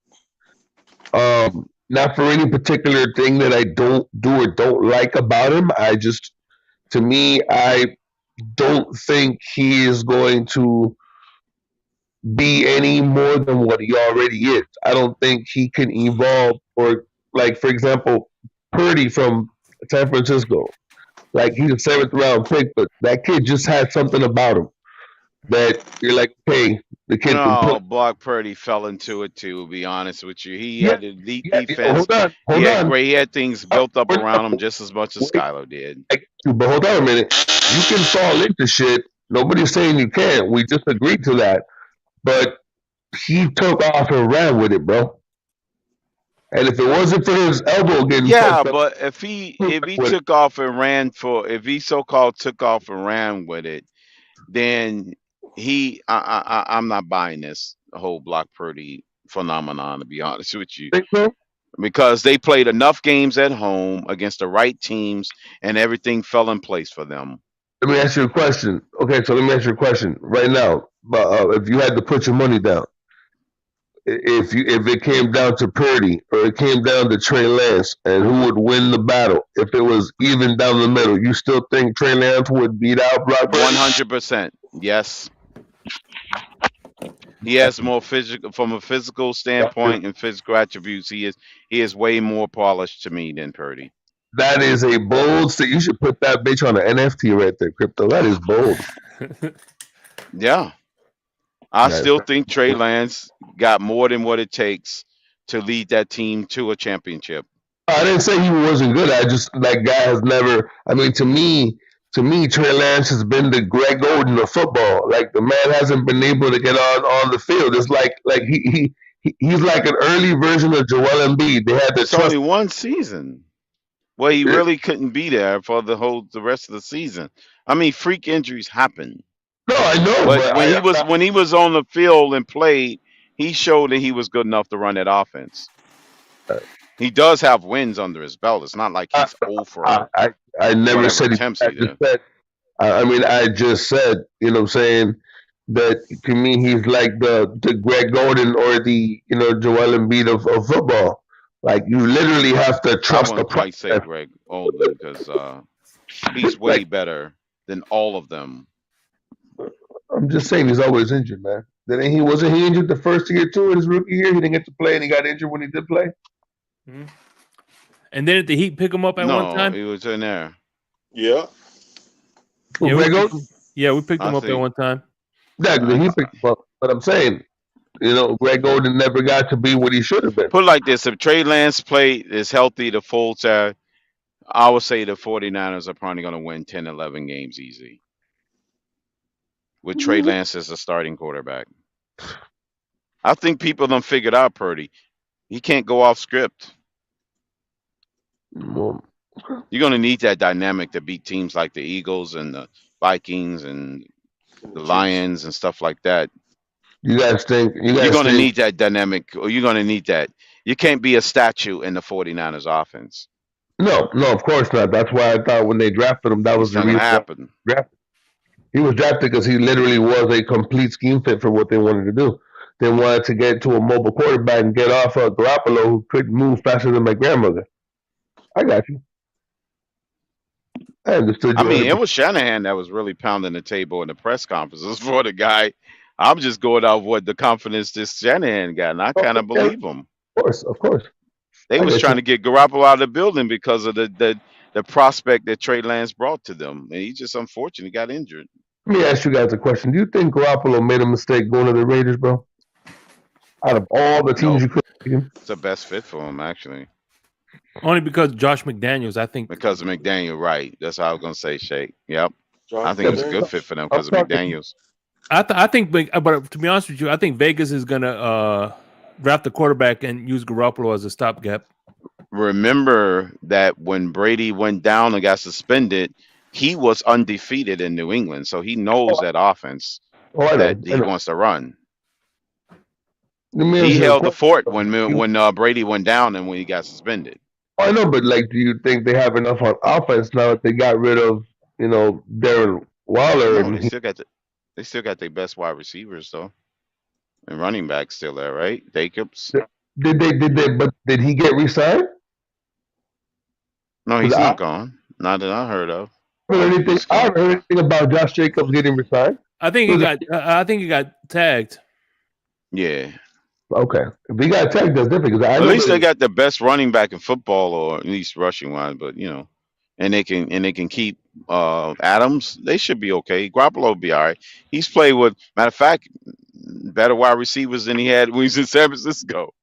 [SPEAKER 10] Not for any particular thing that I don't do or don't like about him. To me, I don't think he is going to be any more than what he already is. I don't think he can evolve, or like, for example, Purdy from San Francisco. Like, he's a 7th round pick, but that kid just had something about him that you're like, hey, the kid can play.
[SPEAKER 8] Brock Purdy fell into it too. To be honest with you, he had an elite defense.
[SPEAKER 10] Hold on.
[SPEAKER 8] He had things built up around him just as much as Skylar did.
[SPEAKER 10] But hold on a minute. You can fall into shit. Nobody's saying you can't. We just agreed to that. But he took off and ran with it, bro. And if it wasn't for his elbow getting
[SPEAKER 8] but if he took off and ran if he so-called took off and ran with it, then I'm not buying this whole Brock Purdy phenomenon, to be honest with you. Because they played enough games at home against the right teams and everything fell in place for them.
[SPEAKER 10] Let me ask you a question. Okay, so let me ask you a question right now. If you had to put your money down, if it came down to Purdy or it came down to Trey Lance, and who would win the battle, if it was even down the middle, you still think Trey Lance would beat out Brock Purdy?
[SPEAKER 8] 100%. Yes. He has more physical from a physical standpoint and physical attributes. He is way more polished to me than Purdy.
[SPEAKER 10] That is a bold statement. You should put that bitch on an NFT right there, Crypto. That is bold.
[SPEAKER 8] Yeah. I still think Trey Lance got more than what it takes to lead that team to a championship.
[SPEAKER 10] I didn't say he wasn't good. I just that guy has never. I mean, to me, Trey Lance has been the Greg Oden of football. Like the man hasn't been able to get on the field. It's like he's like an early version of Joel Embiid. They had to
[SPEAKER 8] It's
[SPEAKER 10] trust.
[SPEAKER 8] only one season. Well, he really couldn't be there for the rest of the season. I mean, freak injuries happen.
[SPEAKER 10] No, I know.
[SPEAKER 8] But when he was on the field and played, he showed that he was good enough to run that offense. He does have wins under his belt. It's not like he's over.
[SPEAKER 10] I never said
[SPEAKER 8] attempts he did.
[SPEAKER 10] I mean, I just said, you know what I'm saying, that to me, he's like the Greg Gordon or the, you know, Joel Embiid of football. Like, you literally have to trust
[SPEAKER 8] I
[SPEAKER 10] the
[SPEAKER 8] wouldn't quite say
[SPEAKER 10] process.
[SPEAKER 8] Greg Oden because he's way better than all of them.
[SPEAKER 10] I'm just saying he's always injured, man. Wasn't he injured the first year too in his rookie year? He didn't get to play and he got injured when he did play.
[SPEAKER 3] Mm-hmm. And then did the Heat pick him up at one time?
[SPEAKER 8] No, he was in there.
[SPEAKER 7] Yeah.
[SPEAKER 3] Yeah, we picked him up at one time.
[SPEAKER 10] Yeah, he picked him up. But I'm saying, you know, Greg Oden never got to be what he should have been.
[SPEAKER 8] Put it like this: if Trey Lance is healthy the full time, I would say the 49ers are probably going to win 10, 11 games easy. With Trey Lance as a starting quarterback. I think people done figured out Purdy. He can't go off script.
[SPEAKER 10] Well,
[SPEAKER 8] you're going to need that dynamic to beat teams like the Eagles and the Vikings and the Lions and stuff like that.
[SPEAKER 10] You guys think
[SPEAKER 8] you're going to need that dynamic, or you're going to need that. You can't be a statue in the 49ers offense.
[SPEAKER 10] No, of course not. That's why I thought when they drafted him, that was the
[SPEAKER 8] reason happen.
[SPEAKER 10] He was drafted because he literally was a complete scheme fit for what they wanted to do. They wanted to get to a mobile quarterback and get off of Garoppolo, who could move faster than my grandmother. I got you. I understood you.
[SPEAKER 8] I mean, it was Shanahan that was really pounding the table in the press conferences for the guy. I'm just going off what the confidence this Shanahan got, and I kind of believe him.
[SPEAKER 10] Of course.
[SPEAKER 8] They was trying to get Garoppolo out of the building because of the prospect that Trey Lance brought to them, and he just unfortunately got injured.
[SPEAKER 10] Let me ask you guys a question. Do you think Garoppolo made a mistake going to the Raiders, bro? Out of all the teams you could take him?
[SPEAKER 8] It's the best fit for him, actually.
[SPEAKER 3] Only because Josh McDaniels, I think.
[SPEAKER 8] Because of McDaniel, right. That's what I was going to say, Shake. Yep. I think it was a good fit for them because of McDaniels.
[SPEAKER 3] I think, but to be honest with you, I think Vegas is going to draft the quarterback and use Garoppolo as a stopgap.
[SPEAKER 8] Remember that when Brady went down and got suspended, he was undefeated in New England, so he knows that offense that he wants to run. He held the fort when Brady went down and when he got suspended.
[SPEAKER 10] I know, but like, do you think they have enough on offense now that they got rid of, you know, Darren Waller?
[SPEAKER 8] No, they still got their best wide receivers though, and running back still there, right? Jacobs.
[SPEAKER 10] Did they? But did he get re-signed?
[SPEAKER 8] No, he's not gone. Not that I heard of.
[SPEAKER 10] I haven't heard anything about Josh Jacobs getting re-signed.
[SPEAKER 3] I think he got tagged.
[SPEAKER 8] Yeah.
[SPEAKER 10] Okay. If he got tagged, that's different.
[SPEAKER 8] At least they got the best running back in football, or at least rushing wise. But you know, and they can keep Adams. They should be okay. Garoppolo will be all right. He's played with, matter of fact, better wide receivers than he had when he was in San Francisco.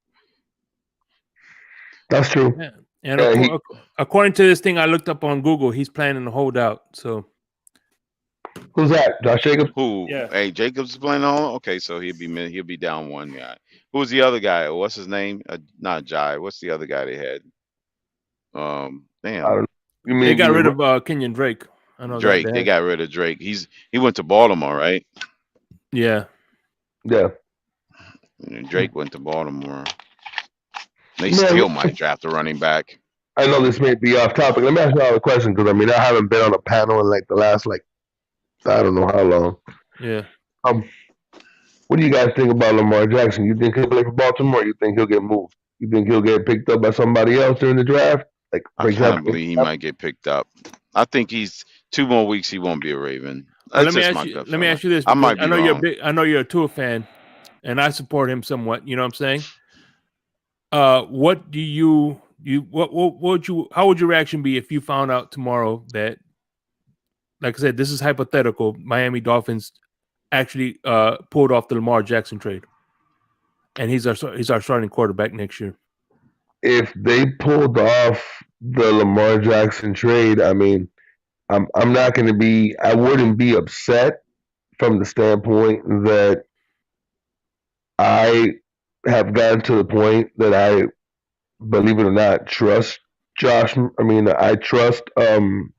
[SPEAKER 10] That's true.
[SPEAKER 3] Yeah. And according to this thing I looked up on Google, he's planning to hold out. So
[SPEAKER 10] who's that? Josh Jacobs?
[SPEAKER 8] Who? Yeah. Hey, Jacobs is playing on. Okay, so he'll be down one guy. Who's the other guy? What's his name? Not Jai. What's the other guy they had? Damn.
[SPEAKER 3] They got rid of Kenyon Drake. I know
[SPEAKER 8] Drake. They got rid of Drake. He went to Baltimore, right?
[SPEAKER 3] Yeah.
[SPEAKER 10] Yeah.
[SPEAKER 8] Drake went to Baltimore. They still might draft a running back.
[SPEAKER 10] I know this may be off topic. Let me ask you all a question, because I mean, I haven't been on a panel in like the last I don't know how long.
[SPEAKER 3] Yeah.
[SPEAKER 10] What do you guys think about Lamar Jackson? You think he'll play for Baltimore? Or you think he'll get moved? You think he'll get picked up by somebody else during the draft? Like, for example,
[SPEAKER 8] believe he might get picked up. I think he's 2 more weeks. He won't be a Raven.
[SPEAKER 3] Let me ask you this. I know you're a Tua fan. and I support him somewhat. You know what I'm saying? What do you what would you how would your reaction be if you found out tomorrow that, like I said, this is hypothetical, Miami Dolphins actually pulled off the Lamar Jackson trade, and he's our starting quarterback next year?
[SPEAKER 10] If they pulled off the Lamar Jackson trade, I mean, I'm not going to be. I wouldn't be upset from the standpoint that I have gotten to the point that I, believe it or not, trust Josh. I mean, I trust the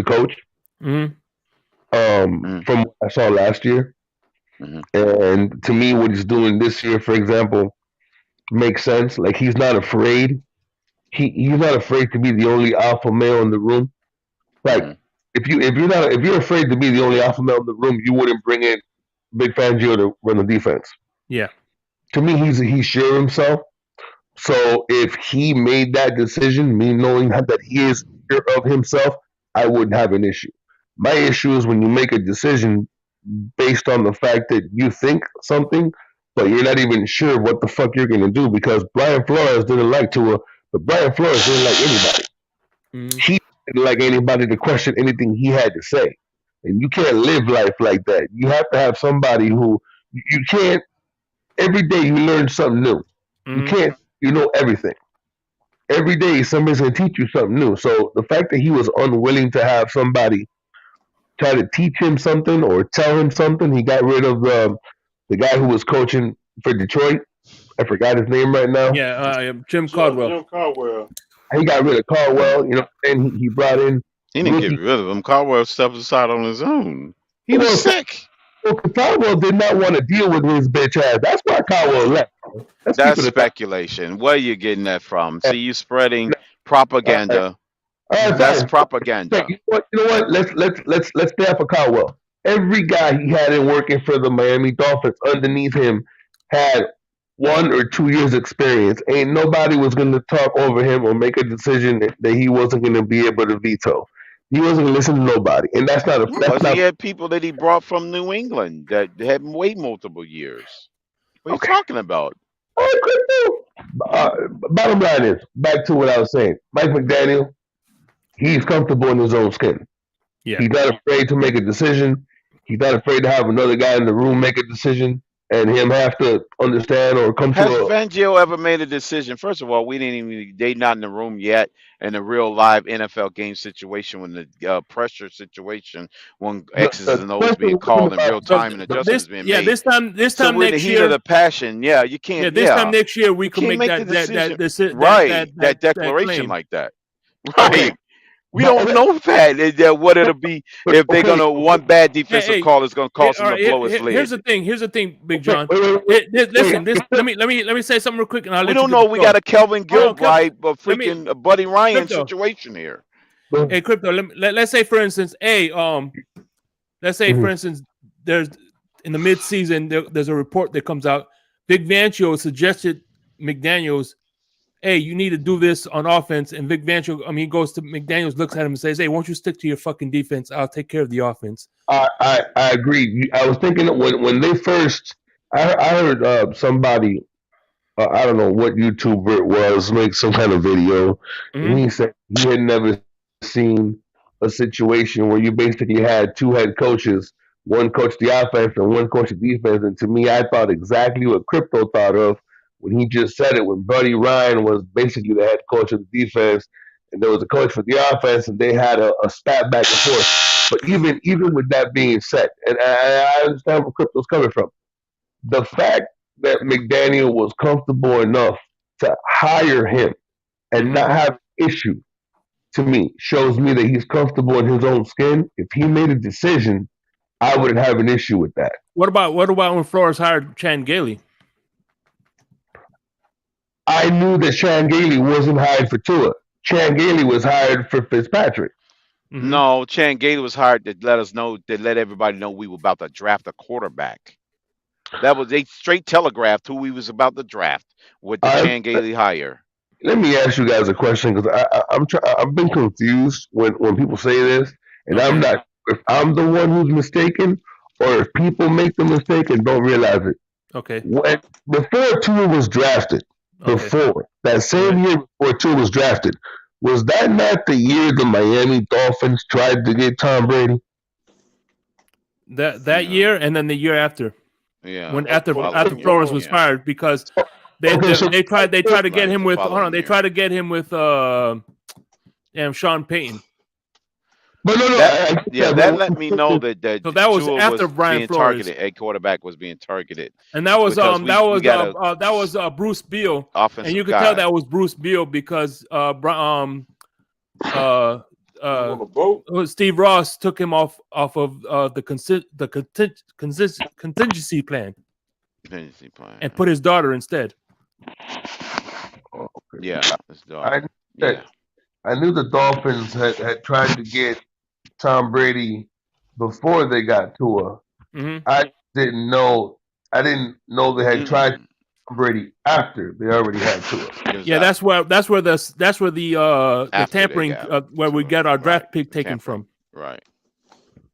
[SPEAKER 10] coach
[SPEAKER 3] Mm-hmm.
[SPEAKER 10] from what I saw last year. And to me, what he's doing this year, for example, makes sense. Like, he's not afraid. He's not afraid to be the only alpha male in the room. Like, if you're afraid to be the only alpha male in the room, you wouldn't bring in Big Fangio to run the defense.
[SPEAKER 3] Yeah.
[SPEAKER 10] To me, he's sure himself. So if he made that decision, me knowing that he is sure of himself, I wouldn't have an issue. My issue is when you make a decision based on the fact that you think something, but you're not even sure what the fuck you're going to do, because Brian Flores didn't like Tua, but Brian Flores didn't like anybody. He didn't like anybody to question anything he had to say. And you can't live life like that. You have to have somebody who you can't. Every day you learn something new. You can't. You know everything. Every day somebody's going to teach you something new. So the fact that he was unwilling to have somebody try to teach him something or tell him something, he got rid of the guy who was coaching for Detroit. I forgot his name right now.
[SPEAKER 3] Yeah, Jim Caldwell.
[SPEAKER 7] Jim Caldwell.
[SPEAKER 10] He got rid of Caldwell, and he brought in.
[SPEAKER 8] He didn't get rid of him. Caldwell stepped aside on his own. He was sick.
[SPEAKER 10] Well, Caldwell did not want to deal with his bitch ass. That's why Caldwell left.
[SPEAKER 8] That's speculation. Where are you getting that from? See, you spreading propaganda. That's propaganda.
[SPEAKER 10] You know what? Let's stay up for Caldwell. Every guy he had in working for the Miami Dolphins underneath him had 1 or 2 years experience. Ain't nobody was going to talk over him or make a decision that he wasn't going to be able to veto. He wasn't going to listen to nobody, and that's not a.
[SPEAKER 8] He had people that he brought from New England that had wait multiple years. What are you talking about?
[SPEAKER 10] Bottom line is, back to what I was saying. Mike McDaniel, he's comfortable in his own skin.
[SPEAKER 3] Yeah.
[SPEAKER 10] He's not afraid to make a decision. He's not afraid to have another guy in the room make a decision and him have to understand or come
[SPEAKER 8] Has
[SPEAKER 10] to a.
[SPEAKER 8] Fangio ever made a decision? First of all, they not in the room yet in a real live NFL game situation, when the pressure situation, when X's and O's being called in real time and adjustments being made.
[SPEAKER 3] This time
[SPEAKER 8] so we're in
[SPEAKER 3] next
[SPEAKER 8] the heat
[SPEAKER 3] year,
[SPEAKER 8] of the passion. Yeah, you can't.
[SPEAKER 3] Yeah, this time next year we can make that
[SPEAKER 8] declaration
[SPEAKER 3] claim.
[SPEAKER 8] like that. Right. Okay. We don't know that what it'll be if they're gonna one bad defensive call is gonna cause them to blow his lead.
[SPEAKER 3] Here's the thing, Big John. Listen, let me say something real quick, and I'll let you.
[SPEAKER 8] We don't know. We got a Kelvin Gilbride, but freaking Buddy Ryan situation here.
[SPEAKER 3] Hey, Crypto. Let's say, for instance, let's say, for instance, there's in the mid-season there's a report that comes out. Vic Fangio suggested McDaniels, hey, you need to do this on offense. And Vic Fangio, he goes to McDaniels, looks at him and says, hey, won't you stick to your fucking defense? I'll take care of the offense.
[SPEAKER 10] I agree. I was thinking when they first, I heard somebody, I don't know what YouTuber it was, make some kind of video. And he said he had never seen a situation where you basically had two head coaches, one coach the offense and one coach the defense. And to me, I thought exactly what Crypto thought of when he just said it, when Buddy Ryan was basically the head coach of the defense, and there was a coach for the offense, and they had a spat back and forth. But even with that being said, and I understand where Crypto's coming from, the fact that McDaniel was comfortable enough to hire him and not have an issue, to me, shows me that he's comfortable in his own skin. If he made a decision, I wouldn't have an issue with that.
[SPEAKER 3] What about when Flores hired Chan Gailey?
[SPEAKER 10] I knew that Chan Gailey wasn't hired for Tua. Chan Gailey was hired for Fitzpatrick.
[SPEAKER 8] No, Chan Gailey was hired to let everybody know we were about to draft a quarterback. That was, they straight telegraphed who we was about to draft with the Chan Gailey hire.
[SPEAKER 10] Let me ask you guys a question, because I've been confused when people say this, and I'm not if I'm the one who's mistaken or if people make the mistake and don't realize it.
[SPEAKER 3] Okay.
[SPEAKER 10] Before Tua was drafted, before that same year before Tua was drafted, was that not the year the Miami Dolphins tried to get Tom Brady?
[SPEAKER 3] That year, and then the year after.
[SPEAKER 8] Yeah.
[SPEAKER 3] When after
[SPEAKER 8] following year.
[SPEAKER 3] Flores was fired, because they tried to get him with they tried to get him with Sean Payton.
[SPEAKER 10] But no,
[SPEAKER 8] that let me know that
[SPEAKER 3] So that was
[SPEAKER 8] Tua
[SPEAKER 3] after
[SPEAKER 8] was
[SPEAKER 3] Brian
[SPEAKER 8] being
[SPEAKER 3] Flores.
[SPEAKER 8] targeted. A quarterback was being targeted,
[SPEAKER 3] and that was
[SPEAKER 8] because
[SPEAKER 3] that was Bruce Beal, and you could tell that was Bruce Beal because Steve Ross took him off of the contingency plan and put his daughter instead.
[SPEAKER 8] Yeah, his daughter.
[SPEAKER 10] I knew the Dolphins had tried to get Tom Brady before they got Tua. I didn't know they had tried Tom Brady after they already had Tua.
[SPEAKER 3] Yeah, that's where the tampering where we got our draft pick taken from.
[SPEAKER 8] Right.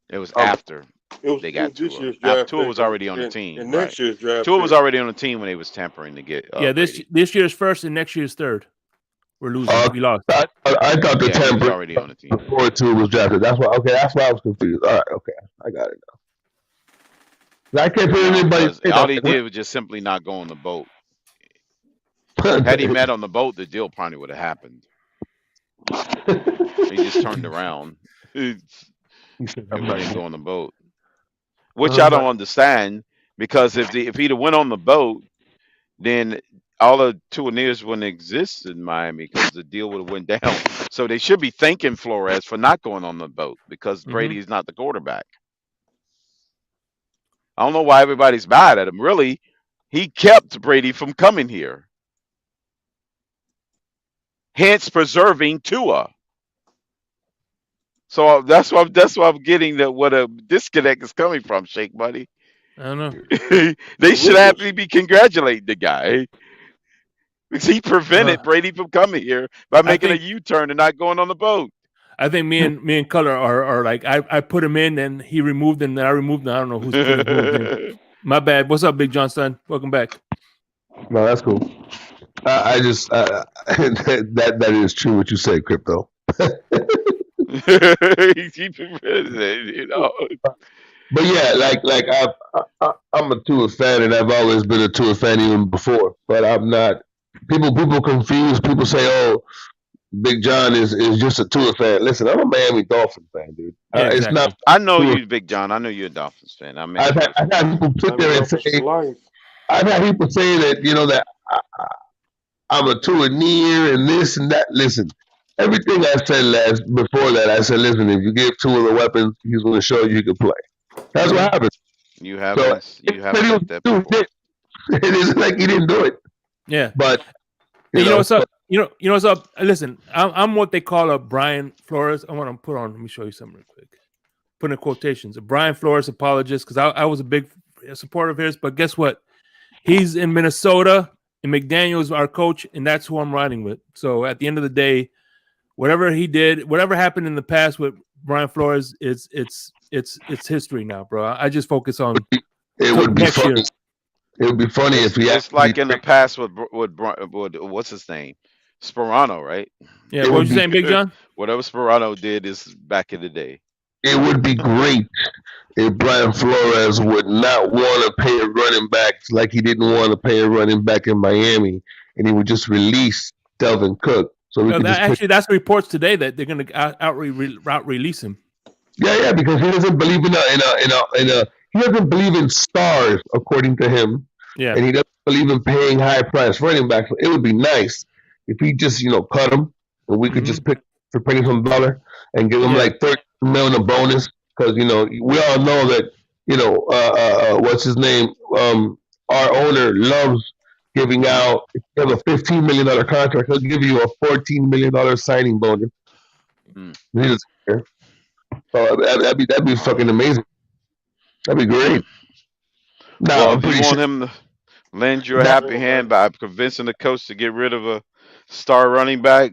[SPEAKER 8] It was after they got Tua. After Tua was already on the team.
[SPEAKER 7] And next year's draft.
[SPEAKER 8] Tua was already on the team when they was tampering to get.
[SPEAKER 3] This year's first and next year's third. We're losing. We lost.
[SPEAKER 10] I thought the tampering
[SPEAKER 8] was already on the team
[SPEAKER 10] before Tua was drafted. That's why. Okay, that's why I was confused. All right, okay, I got it now. I can't hear anybody.
[SPEAKER 8] All he did was just simply not go on the boat. Had he met on the boat, the deal probably would have happened. He just turned around. He didn't go on the boat, which I don't understand, because if he'd have went on the boat, then all the Tuaniers wouldn't exist in Miami, because the deal would have went down. So they should be thanking Flores for not going on the boat, because Brady's not the quarterback. I don't know why everybody's mad at him. Really, he kept Brady from coming here, hence preserving Tua. So that's why I'm getting what a disconnect is coming from, Shake Buddy.
[SPEAKER 3] I don't know.
[SPEAKER 8] They should actually be congratulating the guy, because he prevented Brady from coming here by making a U-turn and not going on the boat.
[SPEAKER 3] I think me and Color are like, I put him in and he removed him, and I removed him. I don't know who's moved him. My bad. What's up, Big John Son? Welcome back.
[SPEAKER 10] No, that's cool. I just that is true what you said, Crypto.
[SPEAKER 8] You know.
[SPEAKER 10] But yeah, like I'm a Tua fan, and I've always been a Tua fan even before. But I'm not. People confuse. People say, "Oh, Big John is just a Tua fan." Listen, I'm a Miami Dolphins fan, dude.
[SPEAKER 3] Yeah, exactly.
[SPEAKER 10] It's not.
[SPEAKER 8] I know you, Big John. I know you're a Dolphins fan. I mean,
[SPEAKER 10] I've had people sit there and say, I've had people say that that I'm a Tua-neer and this and that. Listen, everything I said before that, I said, listen, if you give Tua the weapons, he's going to show you can play. That's what happened.
[SPEAKER 8] You haven't said that before.
[SPEAKER 10] It isn't like he didn't do it.
[SPEAKER 3] Yeah,
[SPEAKER 10] but
[SPEAKER 3] you know what's up. You know what's up. Listen, I'm what they call a Brian Flores. I want to put on. Let me show you something real quick. Put in quotations. A Brian Flores apologist, because I was a big supporter of his. But guess what? He's in Minnesota, and McDaniel's our coach, and that's who I'm riding with. So at the end of the day, whatever he did, whatever happened in the past with Brian Flores, it's history now, bro. I just focus on
[SPEAKER 10] it would be funny.
[SPEAKER 3] Year.
[SPEAKER 10] It would be funny if he.
[SPEAKER 8] It's like in the past with what's his name, Sperano, right?
[SPEAKER 3] Yeah. What was you saying, Big John?
[SPEAKER 8] Whatever Sperano did is back in the day.
[SPEAKER 10] It would be great if Brian Flores would not want to pay a running back like he didn't want to pay a running back in Miami, and he would just release Delvin Cook. So
[SPEAKER 3] that's reports today that they're going to out release him.
[SPEAKER 10] Yeah, because he doesn't believe he doesn't believe in stars, according to him.
[SPEAKER 3] Yeah,
[SPEAKER 10] and he doesn't believe in paying high price running backs. It would be nice if he just cut him, and we could just pick for penny from dollar and give him like $30 million a bonus, because we all know that what's his name, our owner loves giving out. If you have a $15 million contract, he'll give you a $14 million signing bonus. He doesn't care. So that'd be fucking amazing. That'd be great.
[SPEAKER 8] No, if you want him to lend you a happy hand by convincing the coach to get rid of a star running back,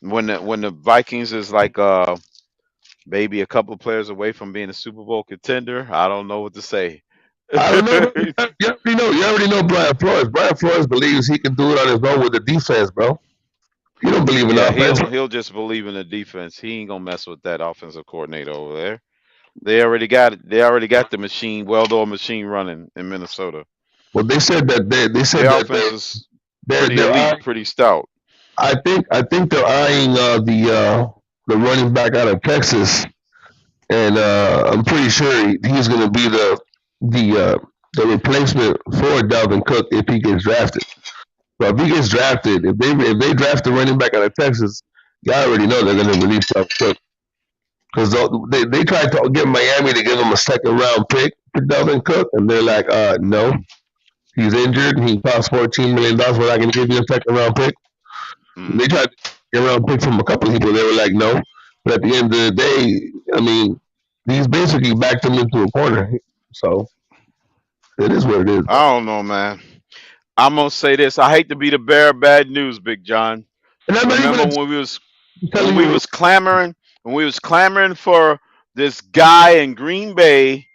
[SPEAKER 8] when the Vikings is like maybe a couple of players away from being a Super Bowl contender, I don't know what to say.
[SPEAKER 10] I don't know. You already know Brian Flores. Brian Flores believes he can do it on his own with the defense, bro. He don't believe in
[SPEAKER 8] Yeah,
[SPEAKER 10] offense.
[SPEAKER 8] he'll just believe in the defense. He ain't gonna mess with that offensive coordinator over there. They already got it. They already got the machine, well-oiled machine running in Minnesota.
[SPEAKER 10] Well, they said that
[SPEAKER 8] Their offense is pretty
[SPEAKER 10] they're
[SPEAKER 8] elite, pretty stout.
[SPEAKER 10] I think they're eyeing the running back out of Texas, and I'm pretty sure he's going to be the replacement for Dalvin Cook if he gets drafted. So if he gets drafted, if they draft the running back out of Texas, you already know they're going to release Dalvin Cook because they tried to get Miami to give him a second round pick for Dalvin Cook, and they're like, no, he's injured and he costs $14 million. We're not going to give you a second round pick. They tried to get around pick from a couple of people. They were like, no. But at the end of the day, I mean, he's basically backed them into a corner. So it is what it is.
[SPEAKER 8] I don't know, man. I'm gonna say this. I hate to be the bearer of bad news, Big John. Remember when we was clamoring for this guy in Green Bay,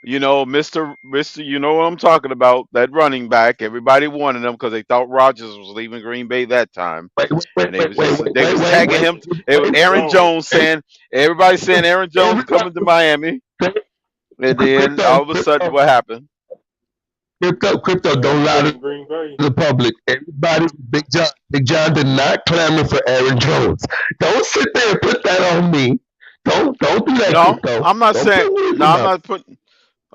[SPEAKER 8] you know, Mister, you know what I'm talking about, that running back. Everybody wanted him because they thought Rodgers was leaving Green Bay that time, and they was tagging him. It was Aaron Jones saying, everybody saying Aaron Jones coming to Miami, and then all of a sudden, what happened?
[SPEAKER 10] Crypto don't lie to the public. Everybody, Big John did not clamor for Aaron Jones. Don't sit there and put that on me. Don't do that.
[SPEAKER 8] No,
[SPEAKER 10] Crypto.
[SPEAKER 8] I'm not saying. No, I'm not putting.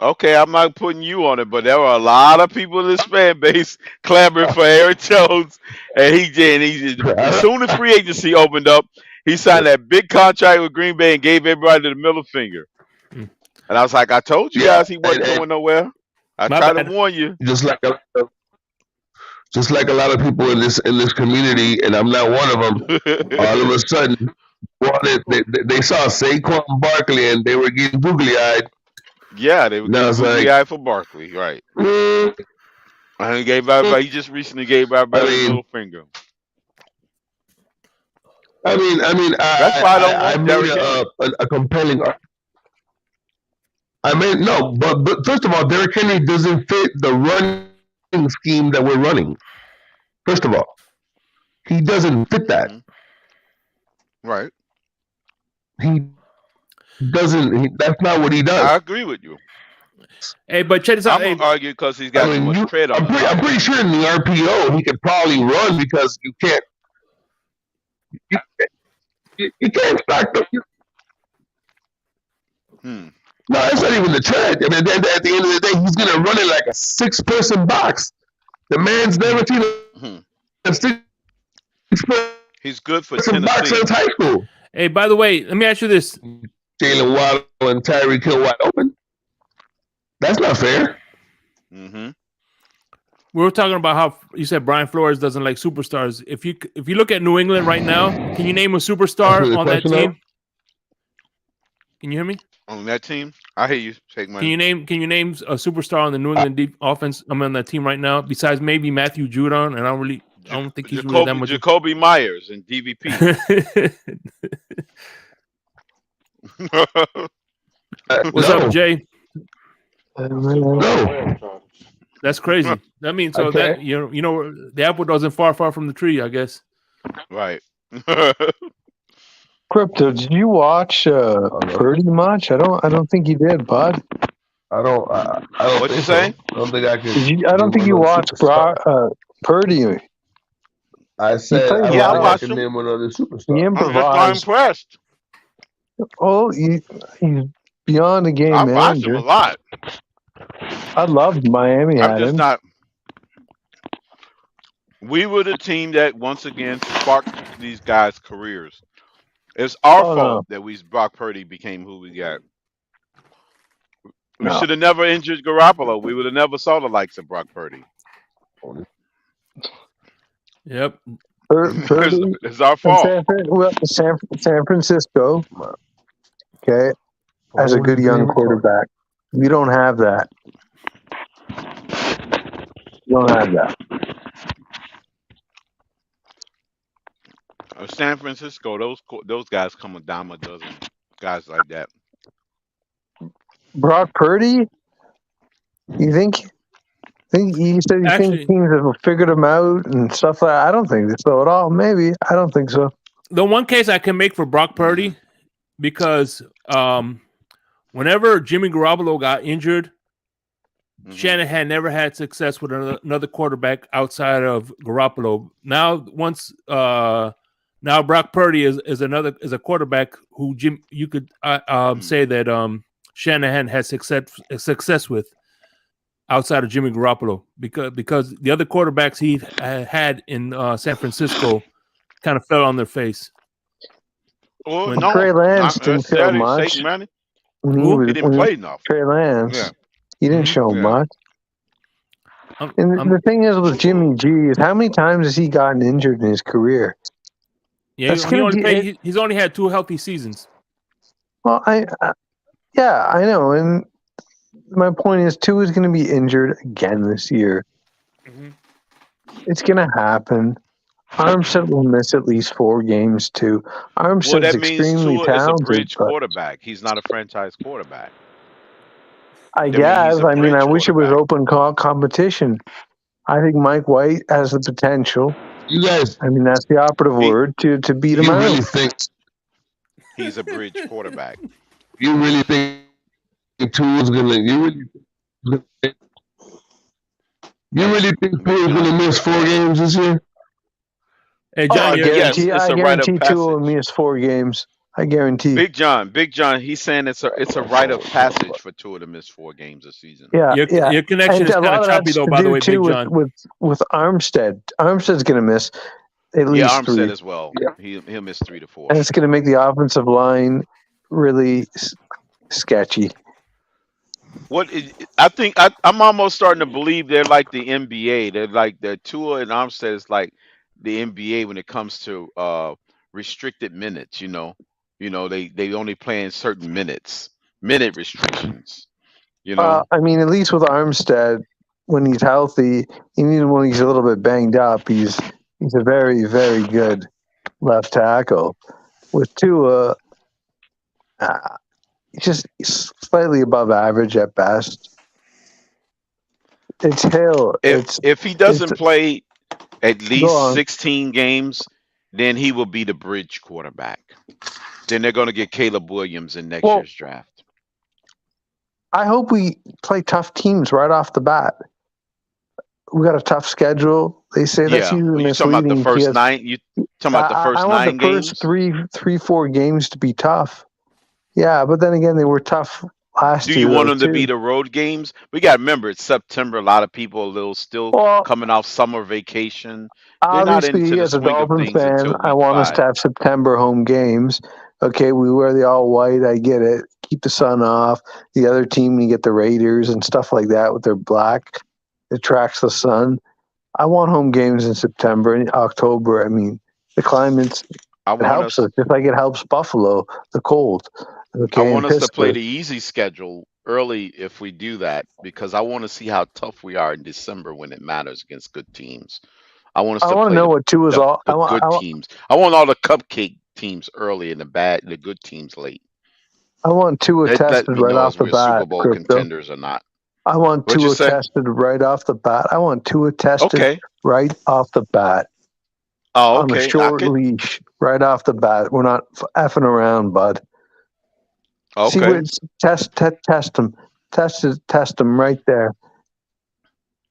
[SPEAKER 8] Okay, I'm not putting you on it, but there were a lot of people in this fan base clamoring for Aaron Jones, and as soon as free agency opened up, he signed that big contract with Green Bay and gave everybody the middle finger. And I was like, I told you guys he wasn't going nowhere. I tried to warn you.
[SPEAKER 10] Just like a lot of people in this community, and I'm not one of them. All of a sudden, they saw Saquon Barkley and they were getting googly eyed.
[SPEAKER 8] Yeah, they were getting googly eyed for Barkley, right? And he gave everybody. He just recently gave everybody the middle finger.
[SPEAKER 10] I mean,
[SPEAKER 8] that's why I
[SPEAKER 10] made a compelling. I mean, no, but first of all, Derrick Henry doesn't fit the running scheme that we're running. First of all, he doesn't fit that.
[SPEAKER 8] Right.
[SPEAKER 10] He doesn't. That's not what he does.
[SPEAKER 8] I agree with you.
[SPEAKER 3] Hey, but check this out.
[SPEAKER 8] I'm gonna argue because he's got too much tread on.
[SPEAKER 10] I'm pretty sure in the RPO he could probably run because you can't. You can't stack them. No, it's not even the tread. I mean, at the end of the day, he's gonna run it like a 6-person box. The man's never seen a 6-person.
[SPEAKER 8] He's good for
[SPEAKER 10] Tennessee. Box since high school.
[SPEAKER 3] Hey, by the way, let me ask you this:
[SPEAKER 10] Jalen Waddle and Tyreek Hill wide open. That's not fair.
[SPEAKER 3] We were talking about how you said Brian Flores doesn't like superstars. If you look at New England right now, can you name a superstar on that team? Can you hear me?
[SPEAKER 8] On that team, I hear you. Take my.
[SPEAKER 3] Can you name a superstar on the New England offense? I'm on that team right now. Besides maybe Matthew Judon, and I don't think he's really that much.
[SPEAKER 8] Jacoby Myers and DVP.
[SPEAKER 3] What's up, Jay?
[SPEAKER 10] No.
[SPEAKER 3] That's crazy. That means that you know the apple doesn't far from the tree, I guess.
[SPEAKER 8] Right.
[SPEAKER 11] Crypto, did you watch Purdy much? I don't think you did, bud.
[SPEAKER 10] I don't.
[SPEAKER 8] What you say?
[SPEAKER 10] I don't think I can.
[SPEAKER 11] I don't think you watched Purdy.
[SPEAKER 10] I said I watched him. Name another superstar.
[SPEAKER 11] He improvised.
[SPEAKER 8] I'm impressed.
[SPEAKER 11] Oh, he's beyond a game manager.
[SPEAKER 8] I watched him a lot.
[SPEAKER 11] I loved Miami.
[SPEAKER 8] I'm just not. We were the team that once again sparked these guys' careers. It's our fault that Brock Purdy became who we got. We should have never injured Garoppolo. We would have never saw the likes of Brock Purdy.
[SPEAKER 3] Yep.
[SPEAKER 11] Purdy,
[SPEAKER 8] it's our fault.
[SPEAKER 11] San Francisco, okay, has a good young quarterback. You don't have that. You don't have that.
[SPEAKER 8] San Francisco, those guys come a dime a dozen. Guys like that.
[SPEAKER 11] Brock Purdy, You think you said you
[SPEAKER 3] Actually,
[SPEAKER 11] think teams have figured them out and stuff like that? I don't think so at all. Maybe I don't think so.
[SPEAKER 3] the one case I can make for Brock Purdy, because whenever Jimmy Garoppolo got injured, Shanahan never had success with another quarterback outside of Garoppolo. Now, now Brock Purdy is a quarterback who you could say that Shanahan has success with outside of Jimmy Garoppolo, because the other quarterbacks he had in San Francisco kind of fell on their face.
[SPEAKER 11] Well, Trey Lance didn't show much.
[SPEAKER 7] He didn't
[SPEAKER 11] When
[SPEAKER 7] play enough.
[SPEAKER 11] Trey Lance, he didn't show much. And
[SPEAKER 3] I'm-
[SPEAKER 11] the thing is with Jimmy G is how many times has he gotten injured in his career?
[SPEAKER 3] Yeah, he's only had 2 healthy seasons.
[SPEAKER 11] Well, I know, and my point is, Tua is going to be injured again this year. It's going to happen. Armstead will miss at least 4 games too. Armstead's
[SPEAKER 8] that means
[SPEAKER 11] extremely
[SPEAKER 8] Tua
[SPEAKER 11] talented.
[SPEAKER 8] is a bridge
[SPEAKER 11] but
[SPEAKER 8] quarterback. He's not a franchise quarterback.
[SPEAKER 11] I
[SPEAKER 8] That means
[SPEAKER 11] guess.
[SPEAKER 8] he's a
[SPEAKER 11] I mean, I
[SPEAKER 8] bridge
[SPEAKER 11] wish it was
[SPEAKER 8] quarterback.
[SPEAKER 11] open competition. I think Mike White has the potential.
[SPEAKER 10] You guys,
[SPEAKER 11] I mean, that's the operative word to beat him
[SPEAKER 10] you
[SPEAKER 11] out.
[SPEAKER 10] really think
[SPEAKER 8] He's a bridge quarterback.
[SPEAKER 10] you really think Tua's gonna you really think Tua's gonna miss 4 games this year?
[SPEAKER 3] Hey,
[SPEAKER 11] Oh,
[SPEAKER 3] John,
[SPEAKER 11] I guarantee,
[SPEAKER 8] it's
[SPEAKER 11] I
[SPEAKER 8] a rite of
[SPEAKER 11] guarantee Tua will
[SPEAKER 8] passage.
[SPEAKER 11] miss 4 games. I guarantee.
[SPEAKER 8] Big John, he's saying it's a rite of passage for Tua to miss 4 games a season.
[SPEAKER 11] Yeah,
[SPEAKER 3] your connection
[SPEAKER 11] and
[SPEAKER 3] is
[SPEAKER 11] a
[SPEAKER 3] kind
[SPEAKER 11] lot
[SPEAKER 3] of
[SPEAKER 11] of
[SPEAKER 3] choppy
[SPEAKER 11] that's
[SPEAKER 3] though.
[SPEAKER 11] to
[SPEAKER 3] By the
[SPEAKER 11] do
[SPEAKER 3] way,
[SPEAKER 11] too
[SPEAKER 3] Big John.
[SPEAKER 11] with Armstead. Armstead's going to miss at
[SPEAKER 8] Yeah,
[SPEAKER 11] least
[SPEAKER 8] Armstead
[SPEAKER 11] 3,
[SPEAKER 8] as well. He'll miss 3 to 4.
[SPEAKER 11] and it's going to make the offensive line really sketchy.
[SPEAKER 8] I think I'm almost starting to believe they're like the NBA. They're like the Tua and Armstead is like the NBA when it comes to restricted minutes. They only play in certain minute restrictions.
[SPEAKER 11] I mean, at least with Armstead, when he's healthy, even when he's a little bit banged up, he's a very, very good left tackle. With Tua, he's just slightly above average at best. It's Hill.
[SPEAKER 8] If he doesn't play at
[SPEAKER 11] Go
[SPEAKER 8] least
[SPEAKER 11] on.
[SPEAKER 8] 16 games, then he will be the bridge quarterback. Then they're going to get Caleb Williams in next year's draft.
[SPEAKER 11] I hope we play tough teams right off the bat. We got a tough schedule. They say that's usually
[SPEAKER 8] you talking about
[SPEAKER 11] misleading.
[SPEAKER 8] the first 9? You talking about the first
[SPEAKER 11] I want
[SPEAKER 8] 9
[SPEAKER 11] the
[SPEAKER 8] games?
[SPEAKER 11] first 4 games to be tough. Yeah, but then again, they were tough last year.
[SPEAKER 8] Do you want
[SPEAKER 11] though,
[SPEAKER 8] them to
[SPEAKER 11] too.
[SPEAKER 8] be the road games? We got to remember it's September. A lot of people are a little still coming off summer vacation. They're not into
[SPEAKER 11] Obviously,
[SPEAKER 8] the
[SPEAKER 11] as a
[SPEAKER 8] swing of
[SPEAKER 11] Dolphins
[SPEAKER 8] things
[SPEAKER 11] fan,
[SPEAKER 8] until
[SPEAKER 11] I
[SPEAKER 8] week
[SPEAKER 11] want us
[SPEAKER 8] 5.
[SPEAKER 11] to have September home games. Okay, we wear the all white. I get it. Keep the sun off. The other team, you get the Raiders and stuff like that with their black. It attracts the sun. I want home games in September and October. I mean, the climates it helps us just like it helps Buffalo, the cold. Okay,
[SPEAKER 8] I want
[SPEAKER 11] and
[SPEAKER 8] us to play
[SPEAKER 11] Pittsburgh.
[SPEAKER 8] the easy schedule early if we do that, because I want to see how tough we are in December when it matters against good teams. I want us
[SPEAKER 11] I
[SPEAKER 8] to
[SPEAKER 11] want to
[SPEAKER 8] play
[SPEAKER 11] know what Tua's all.
[SPEAKER 8] the good teams. I want all the cupcake teams early and the good teams late.
[SPEAKER 11] I want Tua
[SPEAKER 8] Let
[SPEAKER 11] tested
[SPEAKER 8] me
[SPEAKER 11] right
[SPEAKER 8] know
[SPEAKER 11] off
[SPEAKER 8] if
[SPEAKER 11] the
[SPEAKER 8] we're
[SPEAKER 11] bat.
[SPEAKER 8] Super Bowl
[SPEAKER 11] Crypto.
[SPEAKER 8] contenders or not.
[SPEAKER 11] I want
[SPEAKER 8] What'd you
[SPEAKER 11] Tua
[SPEAKER 8] say?
[SPEAKER 11] tested right off the bat. I want Tua tested
[SPEAKER 8] Okay.
[SPEAKER 11] right off the bat.
[SPEAKER 8] Oh,
[SPEAKER 11] On a
[SPEAKER 8] okay.
[SPEAKER 11] short leash, right off the bat. We're not effing around, bud. See
[SPEAKER 8] Okay.
[SPEAKER 11] what test them, test them right there.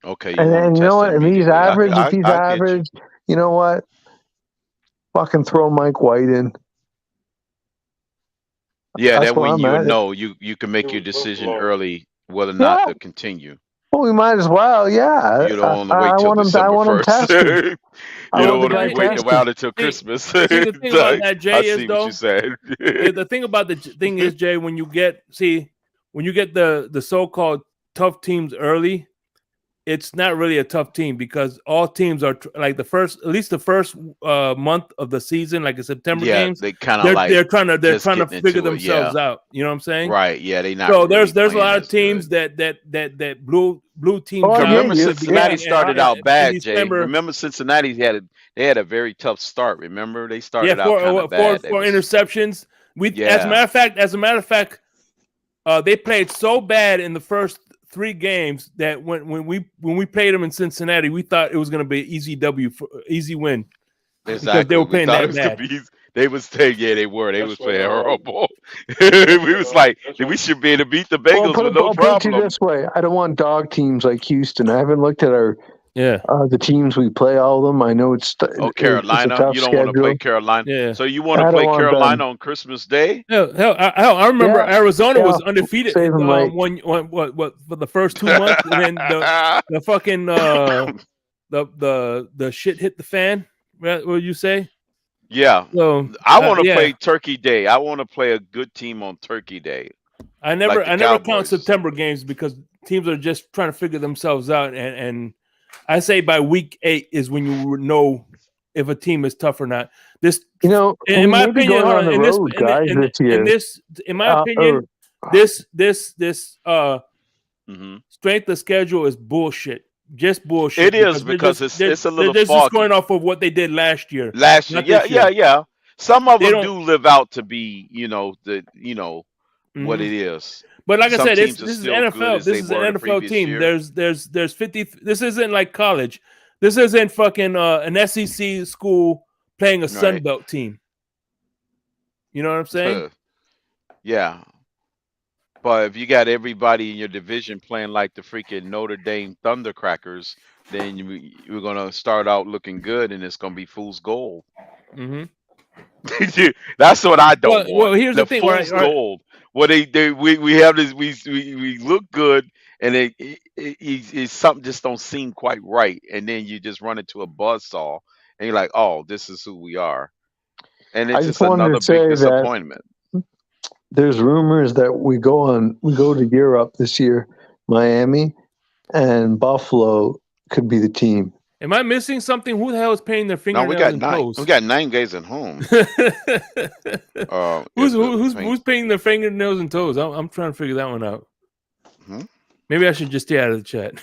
[SPEAKER 8] Okay.
[SPEAKER 11] And then you know what? If he's average,
[SPEAKER 8] I get you.
[SPEAKER 11] you know what? Fucking throw Mike White in.
[SPEAKER 8] Yeah,
[SPEAKER 11] That's
[SPEAKER 8] that
[SPEAKER 11] where
[SPEAKER 8] way
[SPEAKER 11] I'm
[SPEAKER 8] you
[SPEAKER 11] at.
[SPEAKER 8] know you can make your decision early whether or not to continue.
[SPEAKER 11] Well, we might as well. Yeah.
[SPEAKER 8] You don't want to
[SPEAKER 11] I
[SPEAKER 8] wait till
[SPEAKER 11] want him. I
[SPEAKER 8] December
[SPEAKER 11] want him
[SPEAKER 8] 1st.
[SPEAKER 11] tested.
[SPEAKER 8] You don't want
[SPEAKER 3] the
[SPEAKER 8] to be
[SPEAKER 3] guy
[SPEAKER 8] waiting
[SPEAKER 3] tested.
[SPEAKER 8] around until Christmas.
[SPEAKER 3] See, the thing about that, Jay,
[SPEAKER 8] I
[SPEAKER 3] is
[SPEAKER 8] see
[SPEAKER 3] though.
[SPEAKER 8] what you said.
[SPEAKER 3] Yeah, the thing about the thing is, Jay, when you get the so-called tough teams early, it's not really a tough team because all teams are like the first month of the season, like the September games.
[SPEAKER 8] They kind of like
[SPEAKER 3] they're trying to
[SPEAKER 8] getting
[SPEAKER 3] figure
[SPEAKER 8] into it,
[SPEAKER 3] themselves out. You know what I'm saying?
[SPEAKER 8] Right? Yeah, they not.
[SPEAKER 3] So
[SPEAKER 8] really
[SPEAKER 3] there's a lot
[SPEAKER 8] playing
[SPEAKER 3] of
[SPEAKER 8] as
[SPEAKER 3] teams
[SPEAKER 8] good.
[SPEAKER 3] that blue teams.
[SPEAKER 11] Oh, yeah,
[SPEAKER 8] Remember,
[SPEAKER 11] yeah,
[SPEAKER 8] Cincinnati started out bad, Jay.
[SPEAKER 3] December.
[SPEAKER 8] Remember, Cincinnati had a very tough start. Remember, they started out kind of
[SPEAKER 3] four
[SPEAKER 8] bad.
[SPEAKER 3] interceptions. As a matter of fact, they played so bad in the first 3 games that when we played them in Cincinnati, we thought it was going to be an easy win.
[SPEAKER 8] Exactly.
[SPEAKER 3] Because they were playing
[SPEAKER 8] we thought
[SPEAKER 3] that
[SPEAKER 8] it was
[SPEAKER 3] bad.
[SPEAKER 8] gonna be. They was saying, yeah, they were. They was
[SPEAKER 7] That's what,
[SPEAKER 8] playing horrible. We was like, we should be able to beat the Bengals with no
[SPEAKER 11] I'll put it to you
[SPEAKER 8] problem.
[SPEAKER 11] this way: I don't want dog teams like Houston. I haven't looked at the teams we play. All of them. I know it's
[SPEAKER 8] Oh,
[SPEAKER 11] it's a
[SPEAKER 8] Carolina,
[SPEAKER 11] tough
[SPEAKER 8] you don't want to play
[SPEAKER 11] schedule.
[SPEAKER 8] Carolina.
[SPEAKER 3] Yeah.
[SPEAKER 8] So you want
[SPEAKER 11] I
[SPEAKER 8] to
[SPEAKER 11] don't
[SPEAKER 8] play
[SPEAKER 11] want
[SPEAKER 8] Carolina
[SPEAKER 11] them.
[SPEAKER 8] on Christmas Day?
[SPEAKER 3] Hell, I remember
[SPEAKER 11] Yeah.
[SPEAKER 3] Arizona was
[SPEAKER 11] Yeah.
[SPEAKER 3] undefeated
[SPEAKER 11] Save 'em late.
[SPEAKER 3] what for the first 2 months, and then the fucking the shit hit the fan. What would you say?
[SPEAKER 8] Yeah.
[SPEAKER 3] So
[SPEAKER 8] I want to
[SPEAKER 3] yeah.
[SPEAKER 8] play Turkey Day. I want to play a good team on Turkey Day.
[SPEAKER 3] I never
[SPEAKER 8] the
[SPEAKER 3] count
[SPEAKER 8] Cowboys.
[SPEAKER 3] September games because teams are just trying to figure themselves out, and I say by week 8 is when you know if a team is tough or not. This, in my opinion, hold on, in my opinion, this strength of schedule is bullshit. Just bullshit.
[SPEAKER 8] It is because it's a little
[SPEAKER 3] they're just
[SPEAKER 8] foggy.
[SPEAKER 3] going off of what they did last year.
[SPEAKER 8] Last year, yeah. Some of them do live out to be, what it is.
[SPEAKER 3] But like I
[SPEAKER 8] Some
[SPEAKER 3] said, this
[SPEAKER 8] teams are
[SPEAKER 3] is
[SPEAKER 8] still
[SPEAKER 3] NFL.
[SPEAKER 8] good as
[SPEAKER 3] This
[SPEAKER 8] they
[SPEAKER 3] is an
[SPEAKER 8] were the
[SPEAKER 3] NFL
[SPEAKER 8] previous
[SPEAKER 3] team.
[SPEAKER 8] year.
[SPEAKER 3] There's 50. This isn't like college. This isn't fucking an SEC school playing a Sun Belt team. You know what I'm saying?
[SPEAKER 8] Yeah. But if you got everybody in your division playing like the freaking Notre Dame Thundercrackers, then you're gonna start out looking good, and it's gonna be fool's gold.
[SPEAKER 3] Mm-hmm.
[SPEAKER 8] That's what I don't want.
[SPEAKER 3] Well, here's the thing,
[SPEAKER 8] fool's
[SPEAKER 3] right?
[SPEAKER 8] gold. What we have this, we look good, and it something just don't seem quite right, and then you just run into a buzzsaw, and you're like, oh, this is who we are, and it's just another big disappointment.
[SPEAKER 11] There's rumors that we go to Europe this year. Miami and Buffalo could be the team.
[SPEAKER 3] Am I missing something? Who the hell is painting their fingernails and toes?
[SPEAKER 8] We got 9 guys at home.
[SPEAKER 3] Who's painting their fingernails and toes? I'm trying to figure that one out. Maybe I should just stay out of the chat.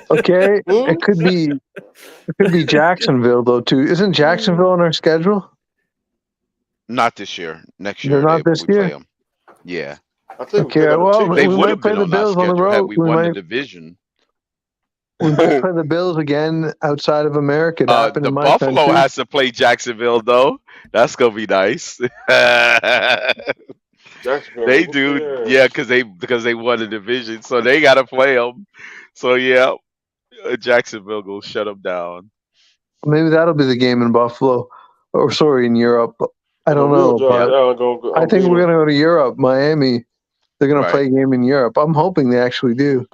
[SPEAKER 11] Okay, it could be Jacksonville though too. Isn't Jacksonville on our schedule?
[SPEAKER 8] Not this year. Next year.
[SPEAKER 11] They're not this year.
[SPEAKER 8] Play them. Yeah.
[SPEAKER 7] I think
[SPEAKER 11] okay. Well,
[SPEAKER 8] they
[SPEAKER 11] we
[SPEAKER 8] would
[SPEAKER 11] might
[SPEAKER 8] have
[SPEAKER 11] play
[SPEAKER 8] been
[SPEAKER 11] the
[SPEAKER 8] on
[SPEAKER 11] Bills
[SPEAKER 8] our
[SPEAKER 11] on the
[SPEAKER 8] schedule had
[SPEAKER 11] road.
[SPEAKER 8] we won the division.
[SPEAKER 11] We might play the Bills again outside of America. It happened
[SPEAKER 8] The
[SPEAKER 11] in my
[SPEAKER 8] Buffalo
[SPEAKER 11] country.
[SPEAKER 8] has to play Jacksonville though. That's gonna be nice. They do, yeah, because they won the division, so they got to play them. So yeah, Jacksonville will shut them down.
[SPEAKER 11] Maybe that'll be the game in Buffalo, or sorry, in Europe. I don't know. But I think we're gonna go to Europe, Miami. They're gonna play a game in Europe. I'm hoping they actually do.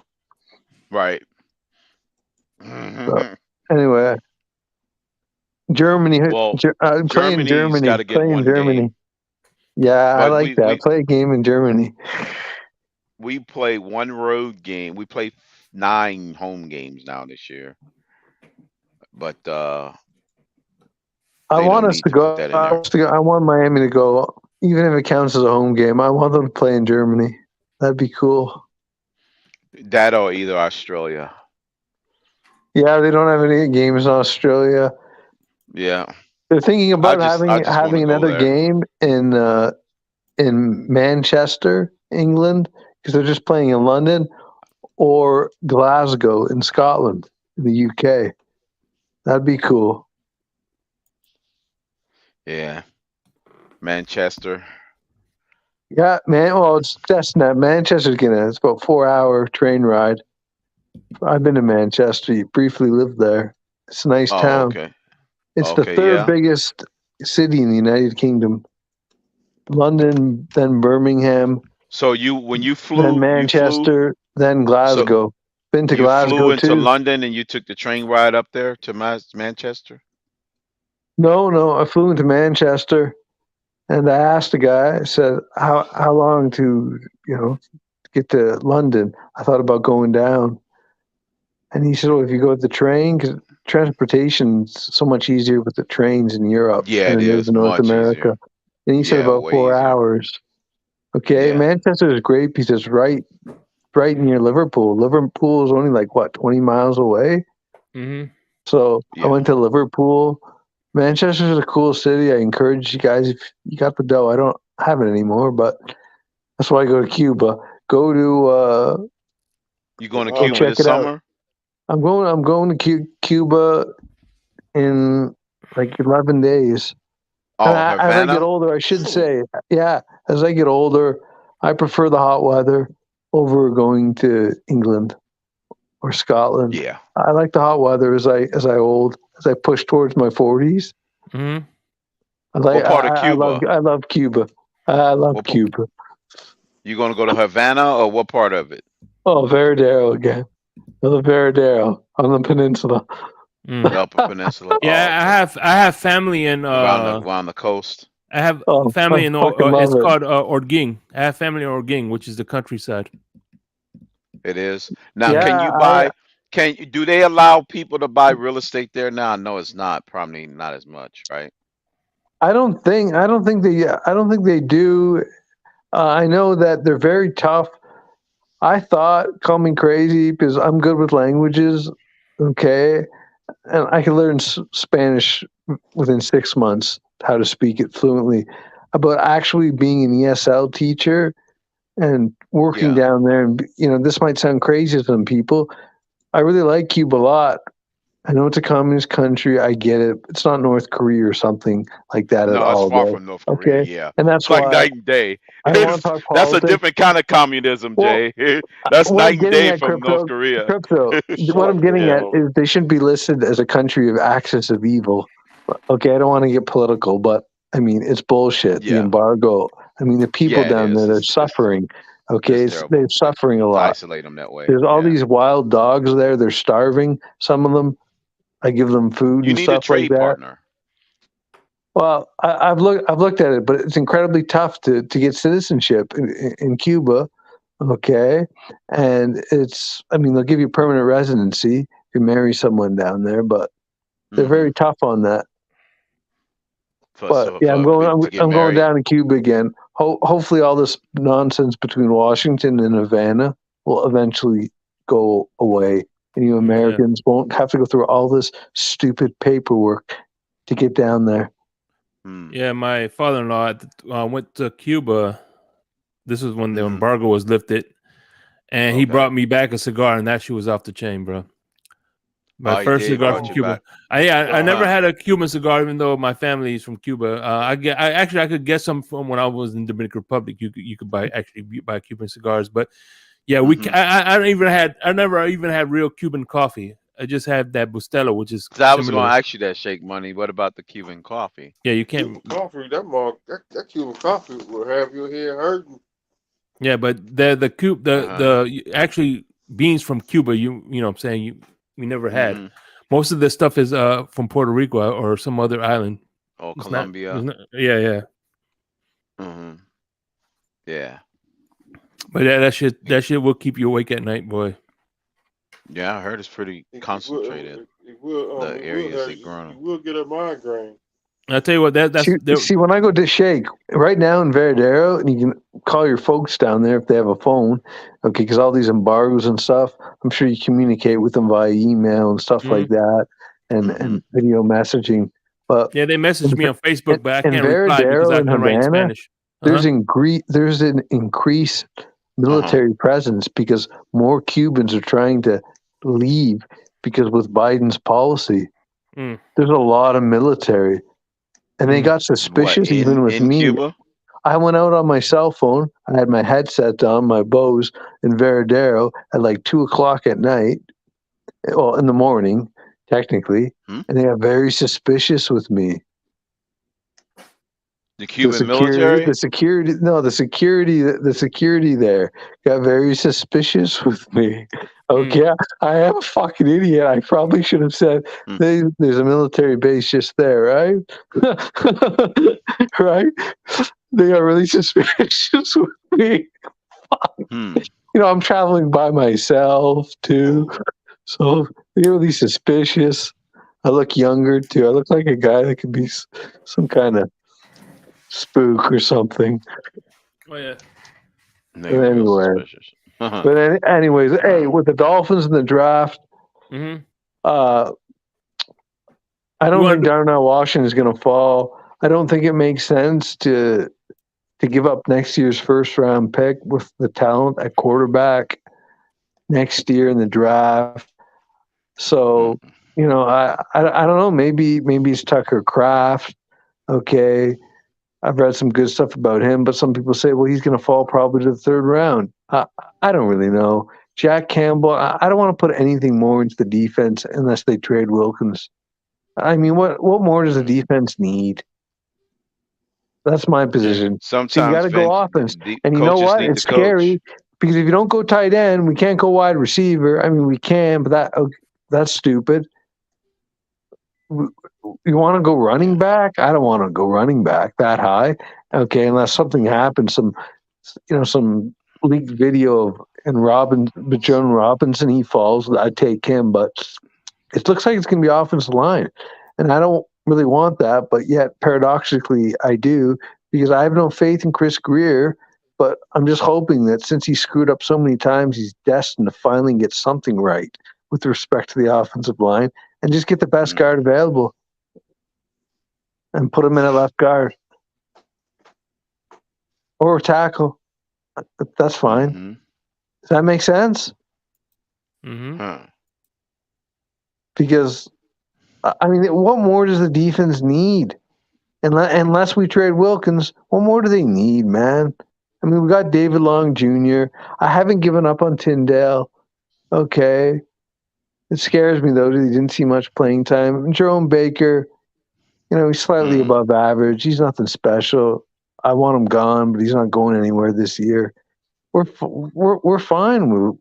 [SPEAKER 8] Right.
[SPEAKER 11] So, anyway, Germany.
[SPEAKER 8] Well,
[SPEAKER 11] playing Germany.
[SPEAKER 8] Got to get one game.
[SPEAKER 11] Yeah, I like that. Play a game in Germany.
[SPEAKER 8] We play one road game. We play 9 home games now this year. But
[SPEAKER 11] I want us to go. I want Miami to go, even if it counts as a home game. I want them to play in Germany. That'd be cool.
[SPEAKER 8] That or either Australia.
[SPEAKER 11] Yeah, they don't have any games in Australia.
[SPEAKER 8] Yeah.
[SPEAKER 11] They're thinking about having another game in Manchester, England, because they're just playing in London, or Glasgow in Scotland, in the UK. That'd be cool.
[SPEAKER 8] Yeah. Manchester.
[SPEAKER 11] Yeah, man. Well, that's not Manchester's it's about a 4-hour train ride. I've been to Manchester. You briefly lived there. It's a nice town.
[SPEAKER 8] Okay.
[SPEAKER 11] It's the third biggest city in the United Kingdom. London, then Birmingham.
[SPEAKER 8] So when you flew,
[SPEAKER 11] then Manchester, then Glasgow. Been to Glasgow
[SPEAKER 8] flew into
[SPEAKER 11] too.
[SPEAKER 8] London and you took the train ride up there to Manchester?
[SPEAKER 11] No. I flew into Manchester, and I asked the guy. I said, "How long to get to London?" I thought about going down, and he said, "Well, if you go with the train, because transportation's so much easier with the trains in Europe than it is in North America." Easier. And he said about 4 hours. Okay, Manchester is great because it's right near Liverpool. Liverpool is only 20 miles away.
[SPEAKER 3] Mm-hmm.
[SPEAKER 11] So I went to Liverpool. Manchester is a cool city. I encourage you guys, if you got the dough. I don't have it anymore, but that's why I go to Cuba. Go to
[SPEAKER 8] You going to
[SPEAKER 11] Go
[SPEAKER 8] Cuba
[SPEAKER 11] check
[SPEAKER 8] this
[SPEAKER 11] it out.
[SPEAKER 8] summer?
[SPEAKER 11] I'm going to Cuba in like 11 days. And
[SPEAKER 8] Oh,
[SPEAKER 11] as I get
[SPEAKER 8] Havana.
[SPEAKER 11] older, I should say, yeah, as I get older, I prefer the hot weather over going to England or Scotland.
[SPEAKER 8] Yeah.
[SPEAKER 11] I like the hot weather as I push towards my 40s.
[SPEAKER 3] Mm-hmm.
[SPEAKER 8] What part of Cuba?
[SPEAKER 11] I love Cuba. I love
[SPEAKER 8] What,
[SPEAKER 11] Cuba.
[SPEAKER 8] you going to go to Havana or what part of it?
[SPEAKER 11] Oh, Veradero again. The Veradero on the peninsula.
[SPEAKER 3] Mm.
[SPEAKER 8] The Upper Peninsula.
[SPEAKER 3] Yeah,
[SPEAKER 8] Oh, okay.
[SPEAKER 3] I have family in
[SPEAKER 8] around the coast.
[SPEAKER 3] I have
[SPEAKER 11] Oh,
[SPEAKER 3] family
[SPEAKER 11] I
[SPEAKER 3] in
[SPEAKER 11] fucking love
[SPEAKER 3] it's
[SPEAKER 11] it.
[SPEAKER 3] called Orging. I have family in Orging, which is the countryside.
[SPEAKER 8] It is. Now,
[SPEAKER 11] Yeah,
[SPEAKER 8] do they allow people to buy real estate there now? I know it's not, probably not as much, right?
[SPEAKER 11] I don't think they do. I know that they're very tough. I thought, call me crazy because I'm good with languages, okay, and I can learn Spanish within 6 months how to speak it fluently. But actually being an ESL teacher and working
[SPEAKER 8] Yeah.
[SPEAKER 11] down there, and this might sound crazy to some people. I really like Cuba a lot. I know it's a communist country. I get it. It's not North Korea or something like that at
[SPEAKER 8] No, it's
[SPEAKER 11] all,
[SPEAKER 8] far
[SPEAKER 11] though.
[SPEAKER 8] from North Korea.
[SPEAKER 11] Okay,
[SPEAKER 8] Yeah,
[SPEAKER 11] and that's
[SPEAKER 8] it's like
[SPEAKER 11] why
[SPEAKER 8] night and day.
[SPEAKER 11] I don't want to talk
[SPEAKER 8] That's a
[SPEAKER 11] politics.
[SPEAKER 8] different kind of communism,
[SPEAKER 11] Well,
[SPEAKER 8] Jay. That's
[SPEAKER 11] what I'm
[SPEAKER 8] night and
[SPEAKER 11] getting
[SPEAKER 8] day
[SPEAKER 11] at,
[SPEAKER 8] from North Korea.
[SPEAKER 11] what I'm getting
[SPEAKER 8] Yeah.
[SPEAKER 11] at is they shouldn't be listed as a country of axis of evil. Okay, I don't want to get political, but I mean, it's bullshit. The
[SPEAKER 8] Yeah.
[SPEAKER 11] embargo. I mean, the people
[SPEAKER 8] Yeah, it
[SPEAKER 11] down
[SPEAKER 8] is.
[SPEAKER 11] there, they're
[SPEAKER 8] It's
[SPEAKER 11] suffering. Okay,
[SPEAKER 8] it's terrible
[SPEAKER 11] they're suffering a
[SPEAKER 8] to
[SPEAKER 11] lot.
[SPEAKER 8] isolate them that way.
[SPEAKER 11] There's all
[SPEAKER 8] Yeah.
[SPEAKER 11] these wild dogs there. They're starving. Some of them, I give them food
[SPEAKER 8] You
[SPEAKER 11] and
[SPEAKER 8] need a
[SPEAKER 11] stuff like
[SPEAKER 8] trade
[SPEAKER 11] that.
[SPEAKER 8] partner.
[SPEAKER 11] Well, I've looked at it, but it's incredibly tough to get citizenship in Cuba. Okay, and they'll give you permanent residency if you marry someone down there, but they're very tough on that. But yeah, I'm
[SPEAKER 8] to get
[SPEAKER 11] going
[SPEAKER 8] married.
[SPEAKER 11] down to Cuba again. Hopefully, all this nonsense between Washington and Havana will eventually go away, and you Americans won't have to go through all this stupid paperwork to get down there.
[SPEAKER 3] Yeah, my father-in-law went to Cuba. This was when the embargo was lifted, and he brought me back a cigar, and that shit was off the chain, bro. My first cigar from Cuba. I never had a Cuban cigar, even though my family is from Cuba. I could get some from when I was in the Dominican Republic. You could buy Cuban cigars, but yeah, I never even had real Cuban coffee. I just had that Bustelo, which is.
[SPEAKER 8] I was going to ask you that, Shake Money. What about the Cuban coffee?
[SPEAKER 3] Yeah, you can't.
[SPEAKER 7] Cuban coffee, that Cuban coffee will have your head hurting.
[SPEAKER 3] Yeah, but the actually beans from Cuba, you know what I'm saying, we never had. Most of this stuff is from Puerto Rico or some other island.
[SPEAKER 8] Oh, Colombia.
[SPEAKER 3] Yeah.
[SPEAKER 8] Yeah.
[SPEAKER 3] But yeah, that shit will keep you awake at night, boy.
[SPEAKER 8] Yeah, I heard it's pretty concentrated. The areas they grow.
[SPEAKER 7] You will get a migraine.
[SPEAKER 3] I'll tell you what,
[SPEAKER 11] see, when I go to Shake right now in Veradero, and you can call your folks down there if they have a phone, okay, because all these embargoes and stuff, I'm sure you communicate with them via email and stuff like that, and video messaging. But
[SPEAKER 3] yeah, they message me on Facebook, but I can't
[SPEAKER 11] Veradero
[SPEAKER 3] reply because I
[SPEAKER 11] and
[SPEAKER 3] can write in
[SPEAKER 11] Havana,
[SPEAKER 3] Spanish.
[SPEAKER 11] there's an increased military presence because more Cubans are trying to leave because with Biden's policy, there's a lot of military. And they got suspicious even with me.
[SPEAKER 8] Cuba?
[SPEAKER 11] I went out on my cell phone. I had my headset on, my Bose in Veradero at like 2:00 at night. Well, in the morning, technically. And they got very suspicious with me.
[SPEAKER 8] The Cuban military?
[SPEAKER 11] The security there got very suspicious with me. Okay, I am a fucking idiot. I probably should have said there's a military base just there, right? Right? They got really suspicious with me. I'm traveling by myself too, so they're really suspicious. I look younger too. I look like a guy that could be some kind of spook or something.
[SPEAKER 3] Oh yeah.
[SPEAKER 11] But anyway, anyways, hey, with the Dolphins in the draft, I don't think Darnell Washington is going to fall. I don't think it makes sense to give up next year's first round pick with the talent at quarterback. next year in the draft. So, I don't know. Maybe it's Tucker Kraft. Okay. I've read some good stuff about him, but some people say, well, he's going to fall probably to the third round. I don't really know. Jack Campbell, I don't want to put anything more into the defense unless they trade Wilkins. I mean, what more does the defense need? That's my position.
[SPEAKER 8] Sometimes
[SPEAKER 11] So you got to go offense. And you know what? It's scary because if you don't go tight end, we can't go wide receiver. I mean, we can, but that's stupid. You want to go running back? I don't want to go running back that high. Okay, unless something happens, some leaked video of Joan Robinson, he falls. I'd take him, but it looks like it's going to be offensive line, and I don't really want that. But yet, paradoxically, I do because I have no faith in Chris Greer. But I'm just hoping that since he screwed up so many times, he's destined to finally get something right with respect to the offensive line and just get the best guard available and put him in at left guard or tackle. That's fine. Does that make sense? Because, I mean, what more does the defense need? Unless we trade Wilkins, what more do they need, man? I mean, we got David Long Jr. I haven't given up on Tyndale. Okay. It scares me, though, that he didn't see much playing time. Jerome Baker, he's slightly above average. He's nothing special. I want him gone, but he's not going anywhere this year. We're fine.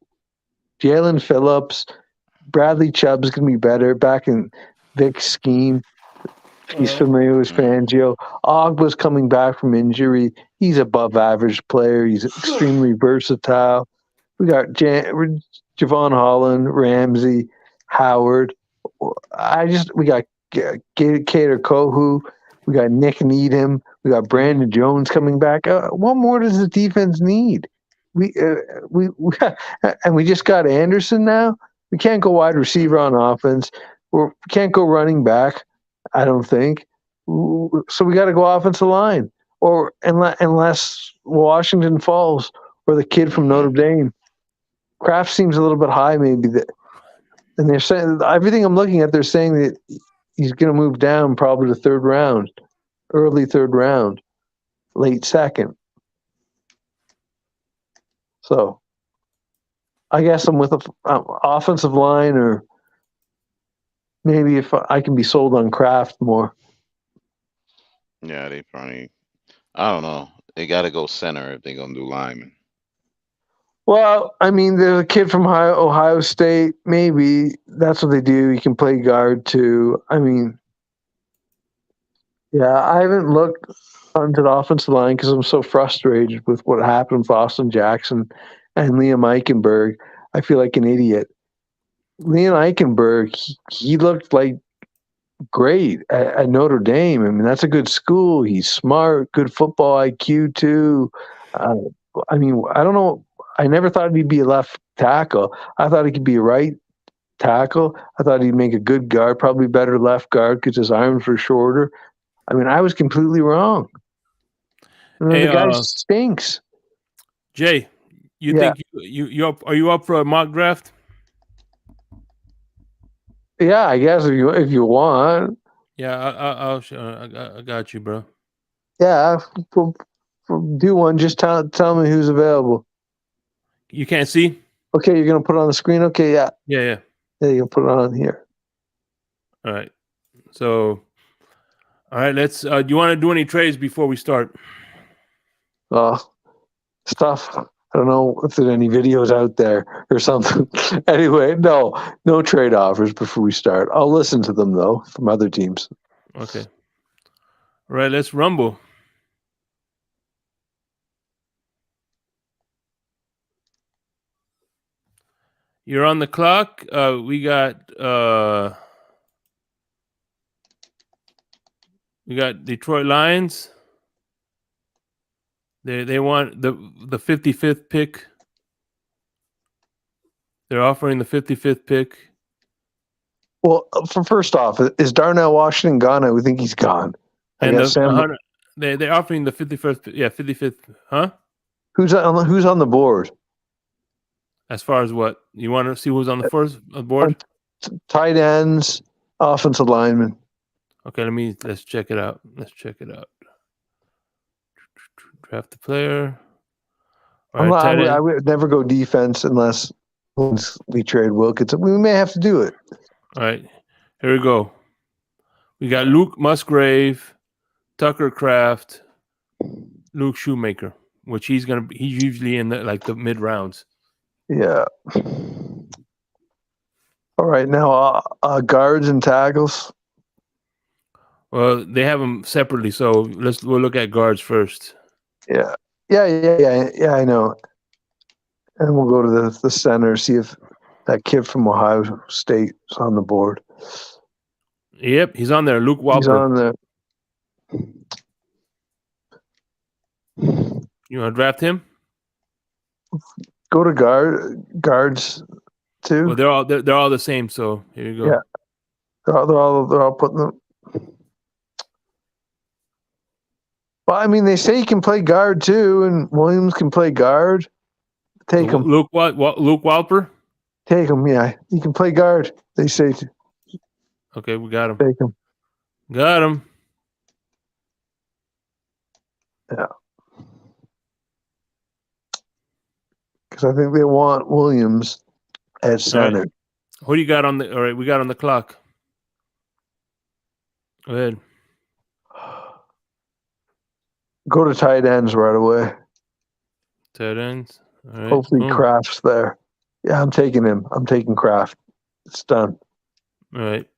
[SPEAKER 11] Jalen Phillips, Bradley Chubb's going to be better back in Vic's scheme. He's familiar with Fangio. Ogba's coming back from injury. He's above average player. He's extremely versatile. We got Javon Holland, Ramsey, Howard. We got Cater Kohu. We got Nick Needham. We got Brandon Jones coming back. What more does the defense need? We just got Anderson now. We can't go wide receiver on offense. We can't go running back. I don't think. So we got to go offensive line, or unless Washington falls or the kid from Notre Dame. Kraft seems a little bit high, maybe. And they're saying everything I'm looking at. They're saying that he's going to move down probably to third round, early third round, late second. So, I guess I'm with an offensive line, or maybe if I can be sold on Kraft more.
[SPEAKER 8] Yeah, they probably. I don't know. They got to go center if they're gonna do linemen.
[SPEAKER 11] Well, I mean, there's a kid from Ohio State. Maybe that's what they do. He can play guard too. I mean, yeah, I haven't looked onto the offensive line because I'm so frustrated with what happened with Austin Jackson and Liam Eichenberg. I feel like an idiot. Liam Eichenberg, he looked like great at Notre Dame. I mean, that's a good school. He's smart, good football IQ too. I mean, I don't know. I never thought he'd be a left tackle. I thought he could be a right tackle. I thought he'd make a good guard, probably better left guard because his arms were shorter. I mean, I was completely wrong. I mean, the guy stinks.
[SPEAKER 3] Jay, think are you up for a mock draft?
[SPEAKER 11] Yeah, I guess if you want.
[SPEAKER 3] Yeah, I got you, bro.
[SPEAKER 11] Yeah, do one. Just tell me who's available.
[SPEAKER 3] You can't see?
[SPEAKER 11] Okay, you're gonna put it on the screen. Okay, yeah.
[SPEAKER 3] Yeah.
[SPEAKER 11] Yeah, you can put it on here.
[SPEAKER 3] All right. So, all right. Let's. Do you want to do any trades before we start?
[SPEAKER 11] Stuff. I don't know if there's any videos out there or something. Anyway, no trade offers before we start. I'll listen to them though from other teams.
[SPEAKER 3] Okay. All right. Let's rumble. You're on the clock. We got Detroit Lions. They want the 55th pick. They're offering the 55th pick.
[SPEAKER 11] Well, first off, is Darnell Washington gone? I would think he's gone.
[SPEAKER 3] And they're offering the 51st. Yeah, 55th. Huh?
[SPEAKER 11] Who's on the board?
[SPEAKER 3] As far as what you want to see, who's on the first board?
[SPEAKER 11] Tight ends, offensive linemen.
[SPEAKER 3] Okay, let's check it out. Draft the player. All right,
[SPEAKER 11] I would never go defense unless we trade Wilkins. We may have to do it.
[SPEAKER 3] All right, here we go. We got Luke Musgrave, Tucker Kraft, Luke Shoemaker, which he's usually in the mid rounds.
[SPEAKER 11] Yeah. All right, now guards and tackles.
[SPEAKER 3] Well, they have them separately, so we'll look at guards first.
[SPEAKER 11] Yeah. I know. And we'll go to the center, see if that kid from Ohio State is on the board.
[SPEAKER 3] Yep, he's on there. Luke Walper.
[SPEAKER 11] He's on there.
[SPEAKER 3] You want to draft him?
[SPEAKER 11] Go to guards too.
[SPEAKER 3] Well, they're all the same. So here you go.
[SPEAKER 11] Yeah, they're all putting them. Well, I mean, they say he can play guard too, and Williams can play guard. Take him.
[SPEAKER 3] Luke Walper?
[SPEAKER 11] Take him, yeah. He can play guard, they say.
[SPEAKER 3] Okay, we got him.
[SPEAKER 11] Take him.
[SPEAKER 3] Got him.
[SPEAKER 11] Yeah. Because I think they want Williams at center.
[SPEAKER 3] Right. Who do you got on the... All right, we got on the clock. Go ahead.
[SPEAKER 11] Go to tight ends right away.
[SPEAKER 3] Tight ends. All right.
[SPEAKER 11] Hopefully Kraft's there. Yeah, I'm taking him. I'm taking Kraft. It's done.
[SPEAKER 3] All right.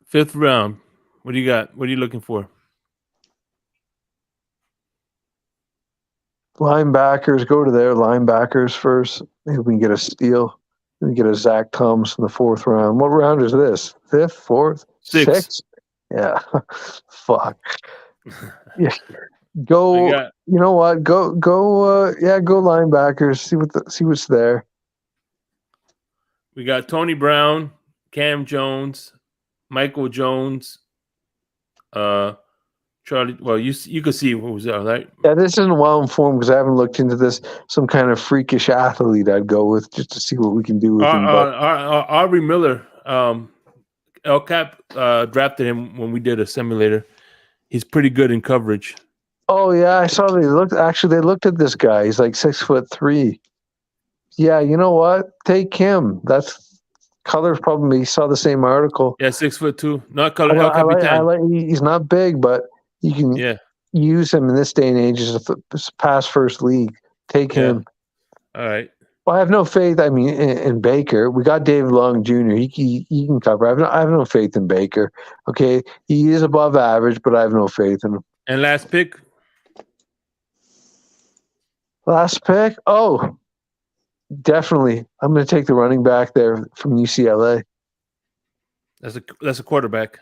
[SPEAKER 3] Fifth round. What do you got? What are you looking for?
[SPEAKER 11] Linebackers, go to their linebackers first. Maybe we can get a steal. We can get a Zach Thomas in the fourth round. What round is this? Fifth, fourth, sixth? Yeah. Fuck. Yeah. Go. You know what? Go. Go linebackers. See what's there.
[SPEAKER 3] We got Tony Brown, Cam Jones, Michael Jones, Charlie. Well, you could see what was there, right?
[SPEAKER 11] Yeah, this isn't well informed because I haven't looked into this. Some kind of freakish athlete I'd go with just to see what we can do with him.
[SPEAKER 3] Aubrey Miller, El Cap drafted him when we did a simulator. He's pretty good in coverage.
[SPEAKER 11] Oh yeah, I saw they looked at this guy. He's like 6'3". Yeah, you know what? Take him. That's Color's probably saw the same article.
[SPEAKER 3] Yeah, 6'2". Not Color. El Capitan.
[SPEAKER 11] He's not big, but you can use him in this day and age as a pass first league. Take him.
[SPEAKER 3] All right.
[SPEAKER 11] Well, I have no faith. I mean, in Baker, we got David Long Jr. He can cover. I have no faith in Baker. Okay, he is above average, but I have no faith in him.
[SPEAKER 3] And last pick.
[SPEAKER 11] Last pick. Oh, definitely. I'm going to take the running back there from UCLA.
[SPEAKER 3] That's a quarterback.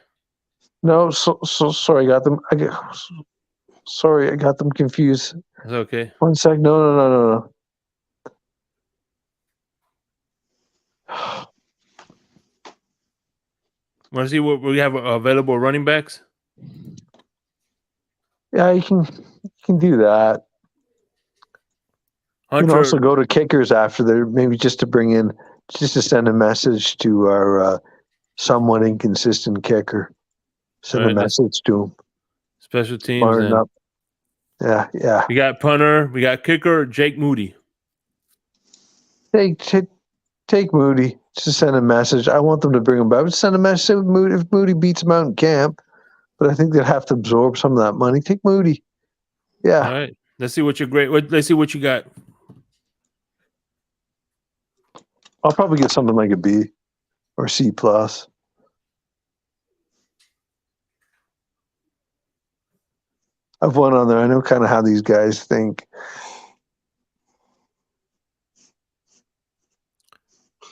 [SPEAKER 11] No, so sorry. I got them. Sorry, I got them confused.
[SPEAKER 3] That's okay.
[SPEAKER 11] 1 sec. No.
[SPEAKER 3] Want to see what we have available running backs?
[SPEAKER 11] Yeah, you can do that. You can also go to kickers after there, maybe just to send a message to our somewhat inconsistent kicker. Send a message to him.
[SPEAKER 3] Special teams.
[SPEAKER 11] Up. Yeah.
[SPEAKER 3] We got punter. We got kicker. Jake Moody.
[SPEAKER 11] Take Moody. Just send a message. I want them to bring him back. Send a message if Moody beats him out in camp. But I think they'd have to absorb some of that money. Take Moody. Yeah.
[SPEAKER 3] All right. Let's see what you're great. Let's see what you got.
[SPEAKER 11] I'll probably get something like a B or C plus. I've one on there. I know kind of how these guys think.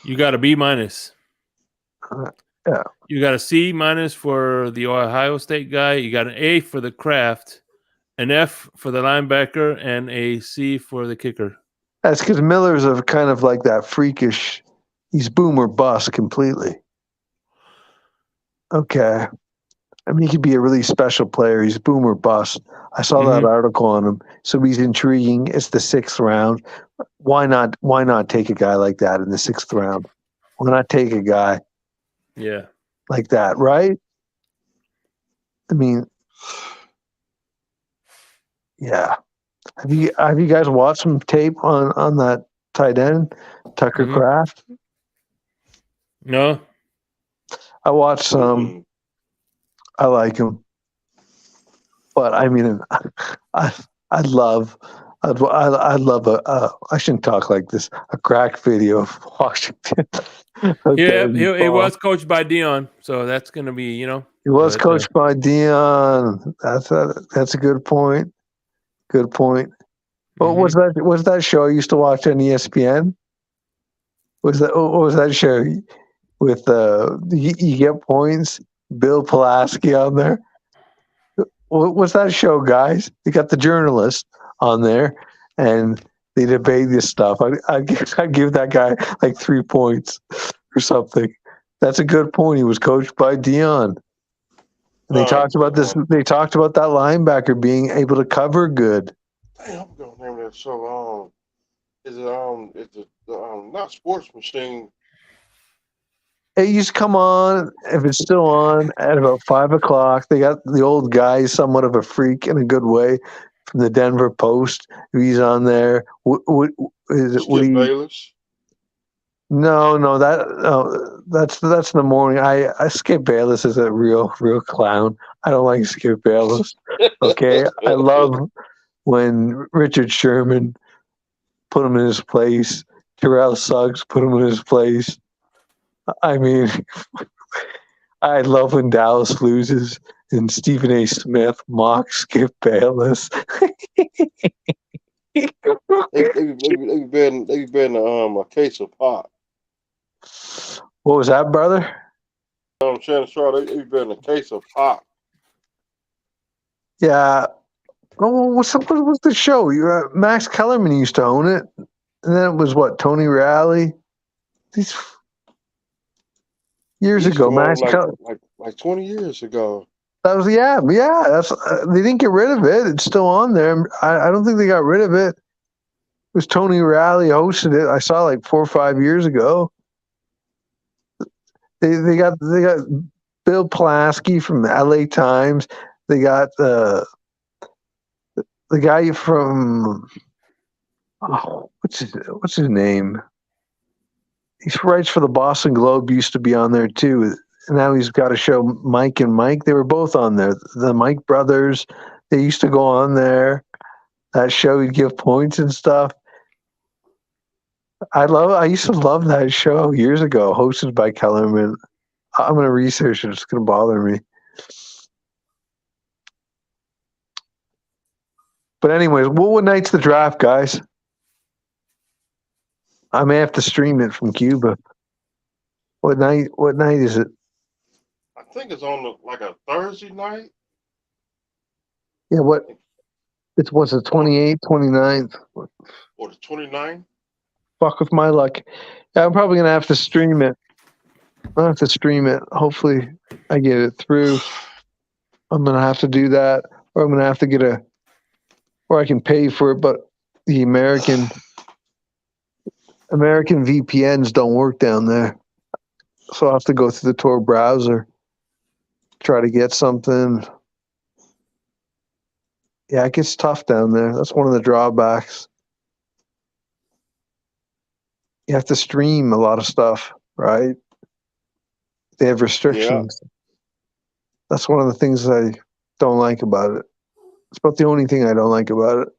[SPEAKER 3] You got a B minus.
[SPEAKER 11] Yeah.
[SPEAKER 3] You got a C minus for the Ohio State guy. You got an A for the Kraft, an F for the linebacker, and a C for the kicker.
[SPEAKER 11] That's because Miller's a kind of like that freakish. He's boom or bust completely. Okay. I mean, he could be a really special player. He's boom or bust. I saw that article on him. So he's intriguing. It's the 6th round. Why not? Why not take a guy like that in the 6th round? Why not take a guy like that? Right? I mean, yeah. Have you guys watched some tape on that tight end, Tucker Kraft?
[SPEAKER 3] No.
[SPEAKER 11] I watched some. I like him, but I mean, I'd love I shouldn't talk like this. A crack video of Washington.
[SPEAKER 3] Yeah, he was coached by Dion, so that's gonna be,
[SPEAKER 11] He was coached by Dion. That's a good point. Good point. What was that show I used to watch on ESPN? What was that show with you get points? Bill Pulaski on there. What was that show, guys? You got the journalist on there, and they debate this stuff. I give that guy like 3 points or something. That's a good point. He was coached by Dion. And they talked about this. They talked about that linebacker being able to cover good.
[SPEAKER 7] Damn, I'm gonna name that show. Is it not Sports Machine?
[SPEAKER 11] It used to come on, if it's still on, at about 5 o'clock. They got the old guy, somewhat of a freak in a good way, from the Denver Post. He's on there.
[SPEAKER 7] Skip Bayless?
[SPEAKER 11] No, that's in the morning. I Skip Bayless is a real clown. I don't like Skip Bayless. Okay, I love when Richard Sherman put him in his place. Terrell Suggs put him in his place. I mean, I love when Dallas loses and Stephen A. Smith mocks Skip Bayless.
[SPEAKER 7] They've been a case of pop.
[SPEAKER 11] What was that, brother?
[SPEAKER 7] Shannon Sharp, they've been a case of pop.
[SPEAKER 11] Yeah. Oh, what's the show? Max Kellerman used to own it, and then it was what, Tony Rowley? These years ago, Max
[SPEAKER 7] like 20 years ago.
[SPEAKER 11] That was That's they didn't get rid of it. It's still on there. I don't think they got rid of it. It was Tony Rowley hosted it. I saw like 4 or 5 years ago. They got Bill Pulaski from the LA Times. They got the guy from what's his name? He writes for the Boston Globe. Used to be on there too. And now he's got a show, Mike and Mike. They were both on there. The Mike brothers. They used to go on there. That show, he'd give points and stuff. I used to love that show years ago, hosted by Kellerman. I'm going to research it. It's going to bother me. But anyways, what night's the draft, guys? I may have to stream it from Cuba. What night is it?
[SPEAKER 7] I think it's on like a Thursday night.
[SPEAKER 11] Yeah, what's the 28th, 29th?
[SPEAKER 7] Or the 29th?
[SPEAKER 11] Fuck with my luck. Yeah, I'm probably going to have to stream it. I'll have to stream it. Hopefully I get it through. I'm going to have to do that. Or I'm going to have to or I can pay for it, but the American VPNs don't work down there. So I'll have to go through the Tor browser, try to get something. Yeah, it gets tough down there. That's one of the drawbacks. You have to stream a lot of stuff, right? They have restrictions. Yeah. That's one of the things I don't like about it. It's about the only thing I don't like about it.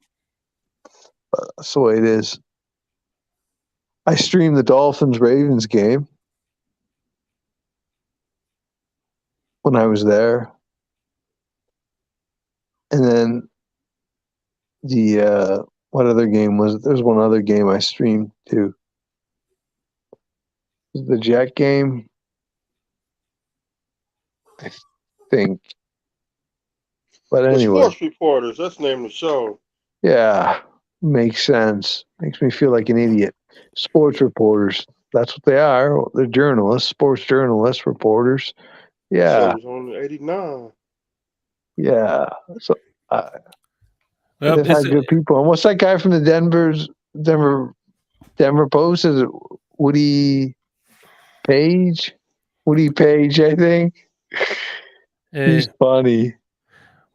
[SPEAKER 11] But that's the way it is. I streamed the Dolphins-Ravens game when I was there. And then what other game was it? There's one other game I streamed too. The Jet game, I think. But
[SPEAKER 7] The
[SPEAKER 11] anyway,
[SPEAKER 7] sports reporters. That's the name of the show.
[SPEAKER 11] yeah, makes sense. Makes me feel like an idiot. Sports reporters. That's what they are. They're journalists, sports journalists, reporters.
[SPEAKER 7] Show
[SPEAKER 11] Yeah,
[SPEAKER 7] was on 89.
[SPEAKER 11] yeah. So
[SPEAKER 3] Well,
[SPEAKER 11] they've had good people. And what's that guy from the Denver Post? Is it Woody Page? Woody Page, I think. He's funny.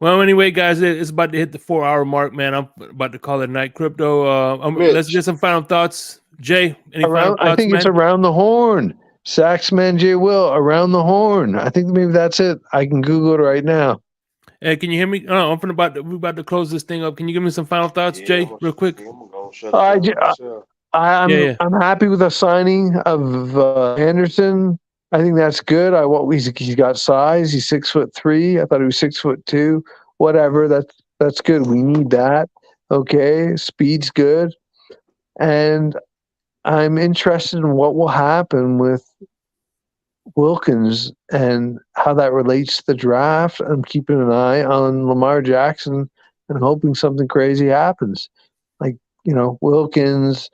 [SPEAKER 3] Well, anyway, guys, it's about to hit the 4-hour mark, man. I'm about to call it night. Crypto. Let's get some final thoughts. Jay, any final thoughts,
[SPEAKER 11] I think it's
[SPEAKER 3] man?
[SPEAKER 11] Around the Horn. Saxman J. Will, Around the Horn. I think maybe that's it. I can Google it right now.
[SPEAKER 3] Hey, can you hear me? Oh, we're about to close this thing up. Can you give me some final thoughts, Jay, real quick?
[SPEAKER 7] I'm gonna shut it down myself.
[SPEAKER 11] I'm happy with the signing of Anderson. I think that's good. He's got size. He's 6'3". I thought he was 6'2". Whatever. That's good. We need that. Okay, speed's good, and I'm interested in what will happen with Wilkins and how that relates to the draft. I'm keeping an eye on Lamar Jackson and hoping something crazy happens. Like, Wilkins,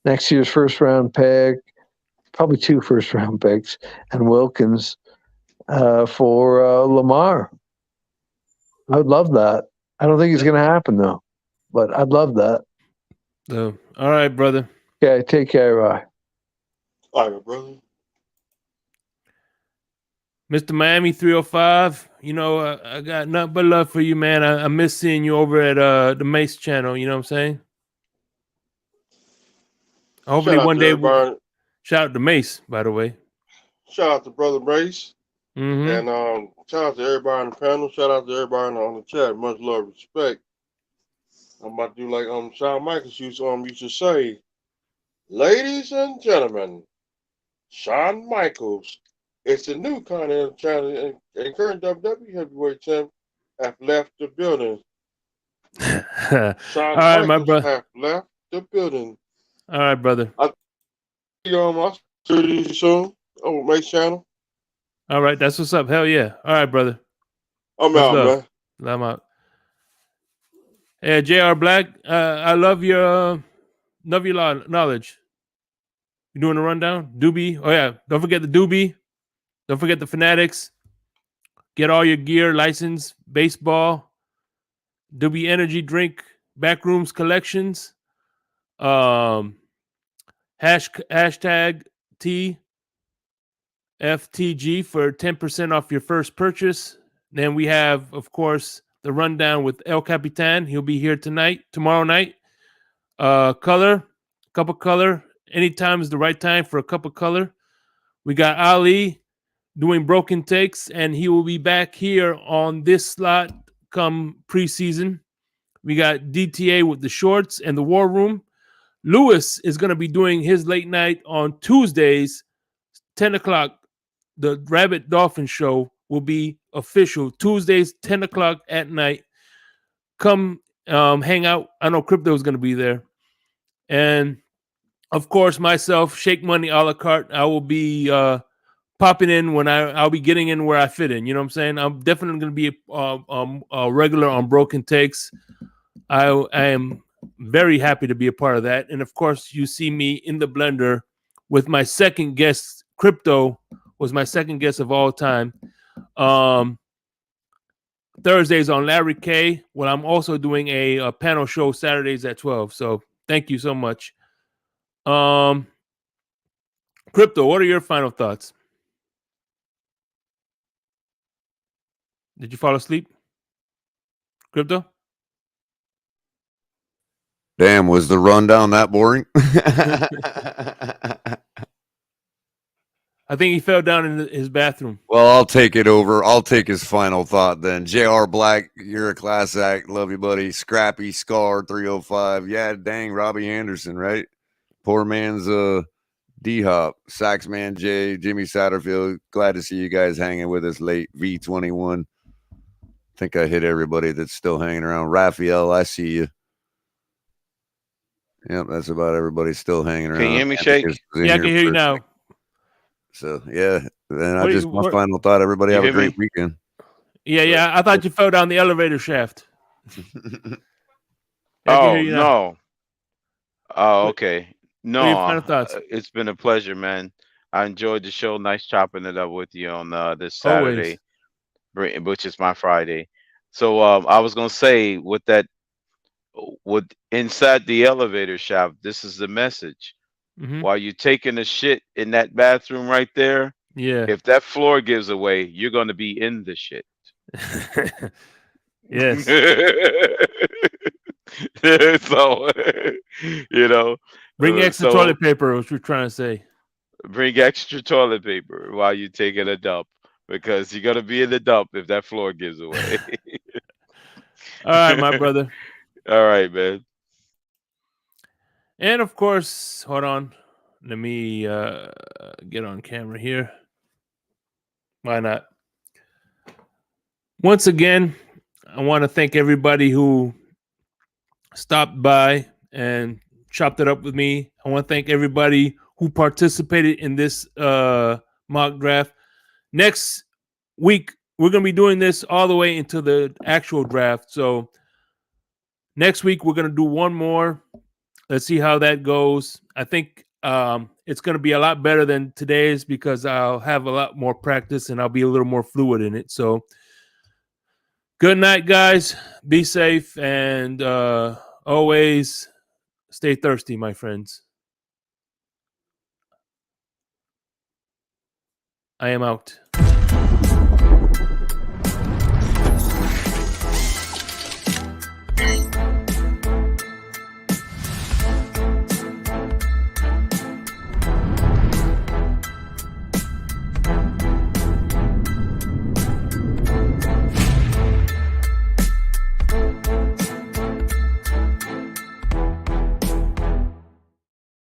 [SPEAKER 11] next year's first round pick, probably 2 first round picks, and Wilkins for Lamar. I would love that. I don't think it's going to happen, though, but I'd love that.
[SPEAKER 3] So, all right, brother.
[SPEAKER 11] Okay, take care, bye.
[SPEAKER 7] All right, brother.
[SPEAKER 3] Mr. Miami 305, I got nothing but love for you, man. I miss seeing you over at the Mace channel, you know what I'm saying? Hopefully one day, shout out to Mace, by the way.
[SPEAKER 7] Shout out to Brother Mace.
[SPEAKER 3] Mm-hmm.
[SPEAKER 7] And shout out to everybody on the panel. Shout out to everybody on the chat. Much love, respect. I'm about to do like Shawn Michaels used to say, ladies and gentlemen, Shawn Michaels. It's a new Continental Challenge and current WWE heavyweight champ have left the building. Shawn Michaels have left the building.
[SPEAKER 3] All right, brother.
[SPEAKER 7] I'll see you soon on Mace channel.
[SPEAKER 3] All right, that's what's up. Hell yeah. All right, brother.
[SPEAKER 7] I'm out, man.
[SPEAKER 3] I'm out. Hey, JR Black, I love your knowledge. You doing a rundown? Doobie. Oh, yeah. Don't forget the Doobie. Don't forget the Fanatics. Get all your gear, license, baseball, Doobie Energy Drink, Backrooms Collections. Hashtag TFTG for 10% off your first purchase. Then we have, of course, the rundown with El Capitan. He'll be here tomorrow night. Cup of color. Anytime is the right time for a cup of color. We got Ali doing broken takes, and he will be back here on this slot come preseason. We got DTA with the shorts and the War Room. Lewis is going to be doing his late night on Tuesdays, 10 o'clock. The Rabbit Dolphin Show will be official Tuesdays, 10 o'clock at night. Come hang out. I know Crypto is going to be there. And, of course, myself, Shake Money a la carte. I will be popping in when I'll be getting in where I fit in. You know what I'm saying? I'm definitely going to be a regular on Broken Takes. I am very happy to be a part of that. And, of course, you see me in the blender with my second guest. Crypto was my second guest of all time. Thursdays on Larry K. Well, I'm also doing a panel show Saturdays at 12. So thank you so much. Crypto, what are your final thoughts? Did you fall asleep? Crypto?
[SPEAKER 4] Damn, was the rundown that boring?
[SPEAKER 3] I think he fell down in his bathroom.
[SPEAKER 4] Well, I'll take it over. I'll take his final thought then. JR Black, you're a class act. Love you, buddy. Scrappy, Scar, 305. Yeah, dang, Robbie Anderson, right? Poor man's D-Hop. Saxman J, Jimmy Satterfield. Glad to see you guys hanging with us late. V21. I think I hit everybody that's still hanging around. Raphael, I see you. Yep, that's about everybody still hanging around.
[SPEAKER 8] Can you hear me, Shake?
[SPEAKER 3] Yeah, I can hear you now.
[SPEAKER 4] So, yeah. And my final thought, everybody have a great weekend.
[SPEAKER 3] Yeah. I thought you fell down the elevator shaft. I can hear
[SPEAKER 8] Oh
[SPEAKER 3] you now.
[SPEAKER 8] no. Oh,
[SPEAKER 3] What
[SPEAKER 8] okay.
[SPEAKER 3] are your
[SPEAKER 8] No,
[SPEAKER 3] final thoughts?
[SPEAKER 8] it's been a pleasure, man. I enjoyed the show. Nice chopping it up with you on this
[SPEAKER 3] Always.
[SPEAKER 8] Saturday, which is my Friday. So I was gonna say with inside the elevator shaft, this is the message.
[SPEAKER 3] Hmm.
[SPEAKER 8] While you're taking a shit in that bathroom right there,
[SPEAKER 3] Yeah.
[SPEAKER 8] if that floor gives away, you're gonna be in the shit.
[SPEAKER 3] Yes.
[SPEAKER 8] So you know,
[SPEAKER 3] Bring extra
[SPEAKER 8] so
[SPEAKER 3] toilet paper, what you're trying to say.
[SPEAKER 8] bring extra toilet paper while you're taking a dump because you're gonna be in the dump if that floor gives away.
[SPEAKER 3] All right, my brother.
[SPEAKER 8] All right, man.
[SPEAKER 3] And of course, hold on. Let me get on camera here. Why not? Once again, I want to thank everybody who stopped by and chopped it up with me. I want to thank everybody who participated in this mock draft. Next week, we're going to be doing this all the way into the actual draft. So next week, we're going to do one more. Let's see how that goes. I think it's going to be a lot better than today's because I'll have a lot more practice and I'll be a little more fluid in it. So good night, guys. Be safe and always stay thirsty, my friends. I am out.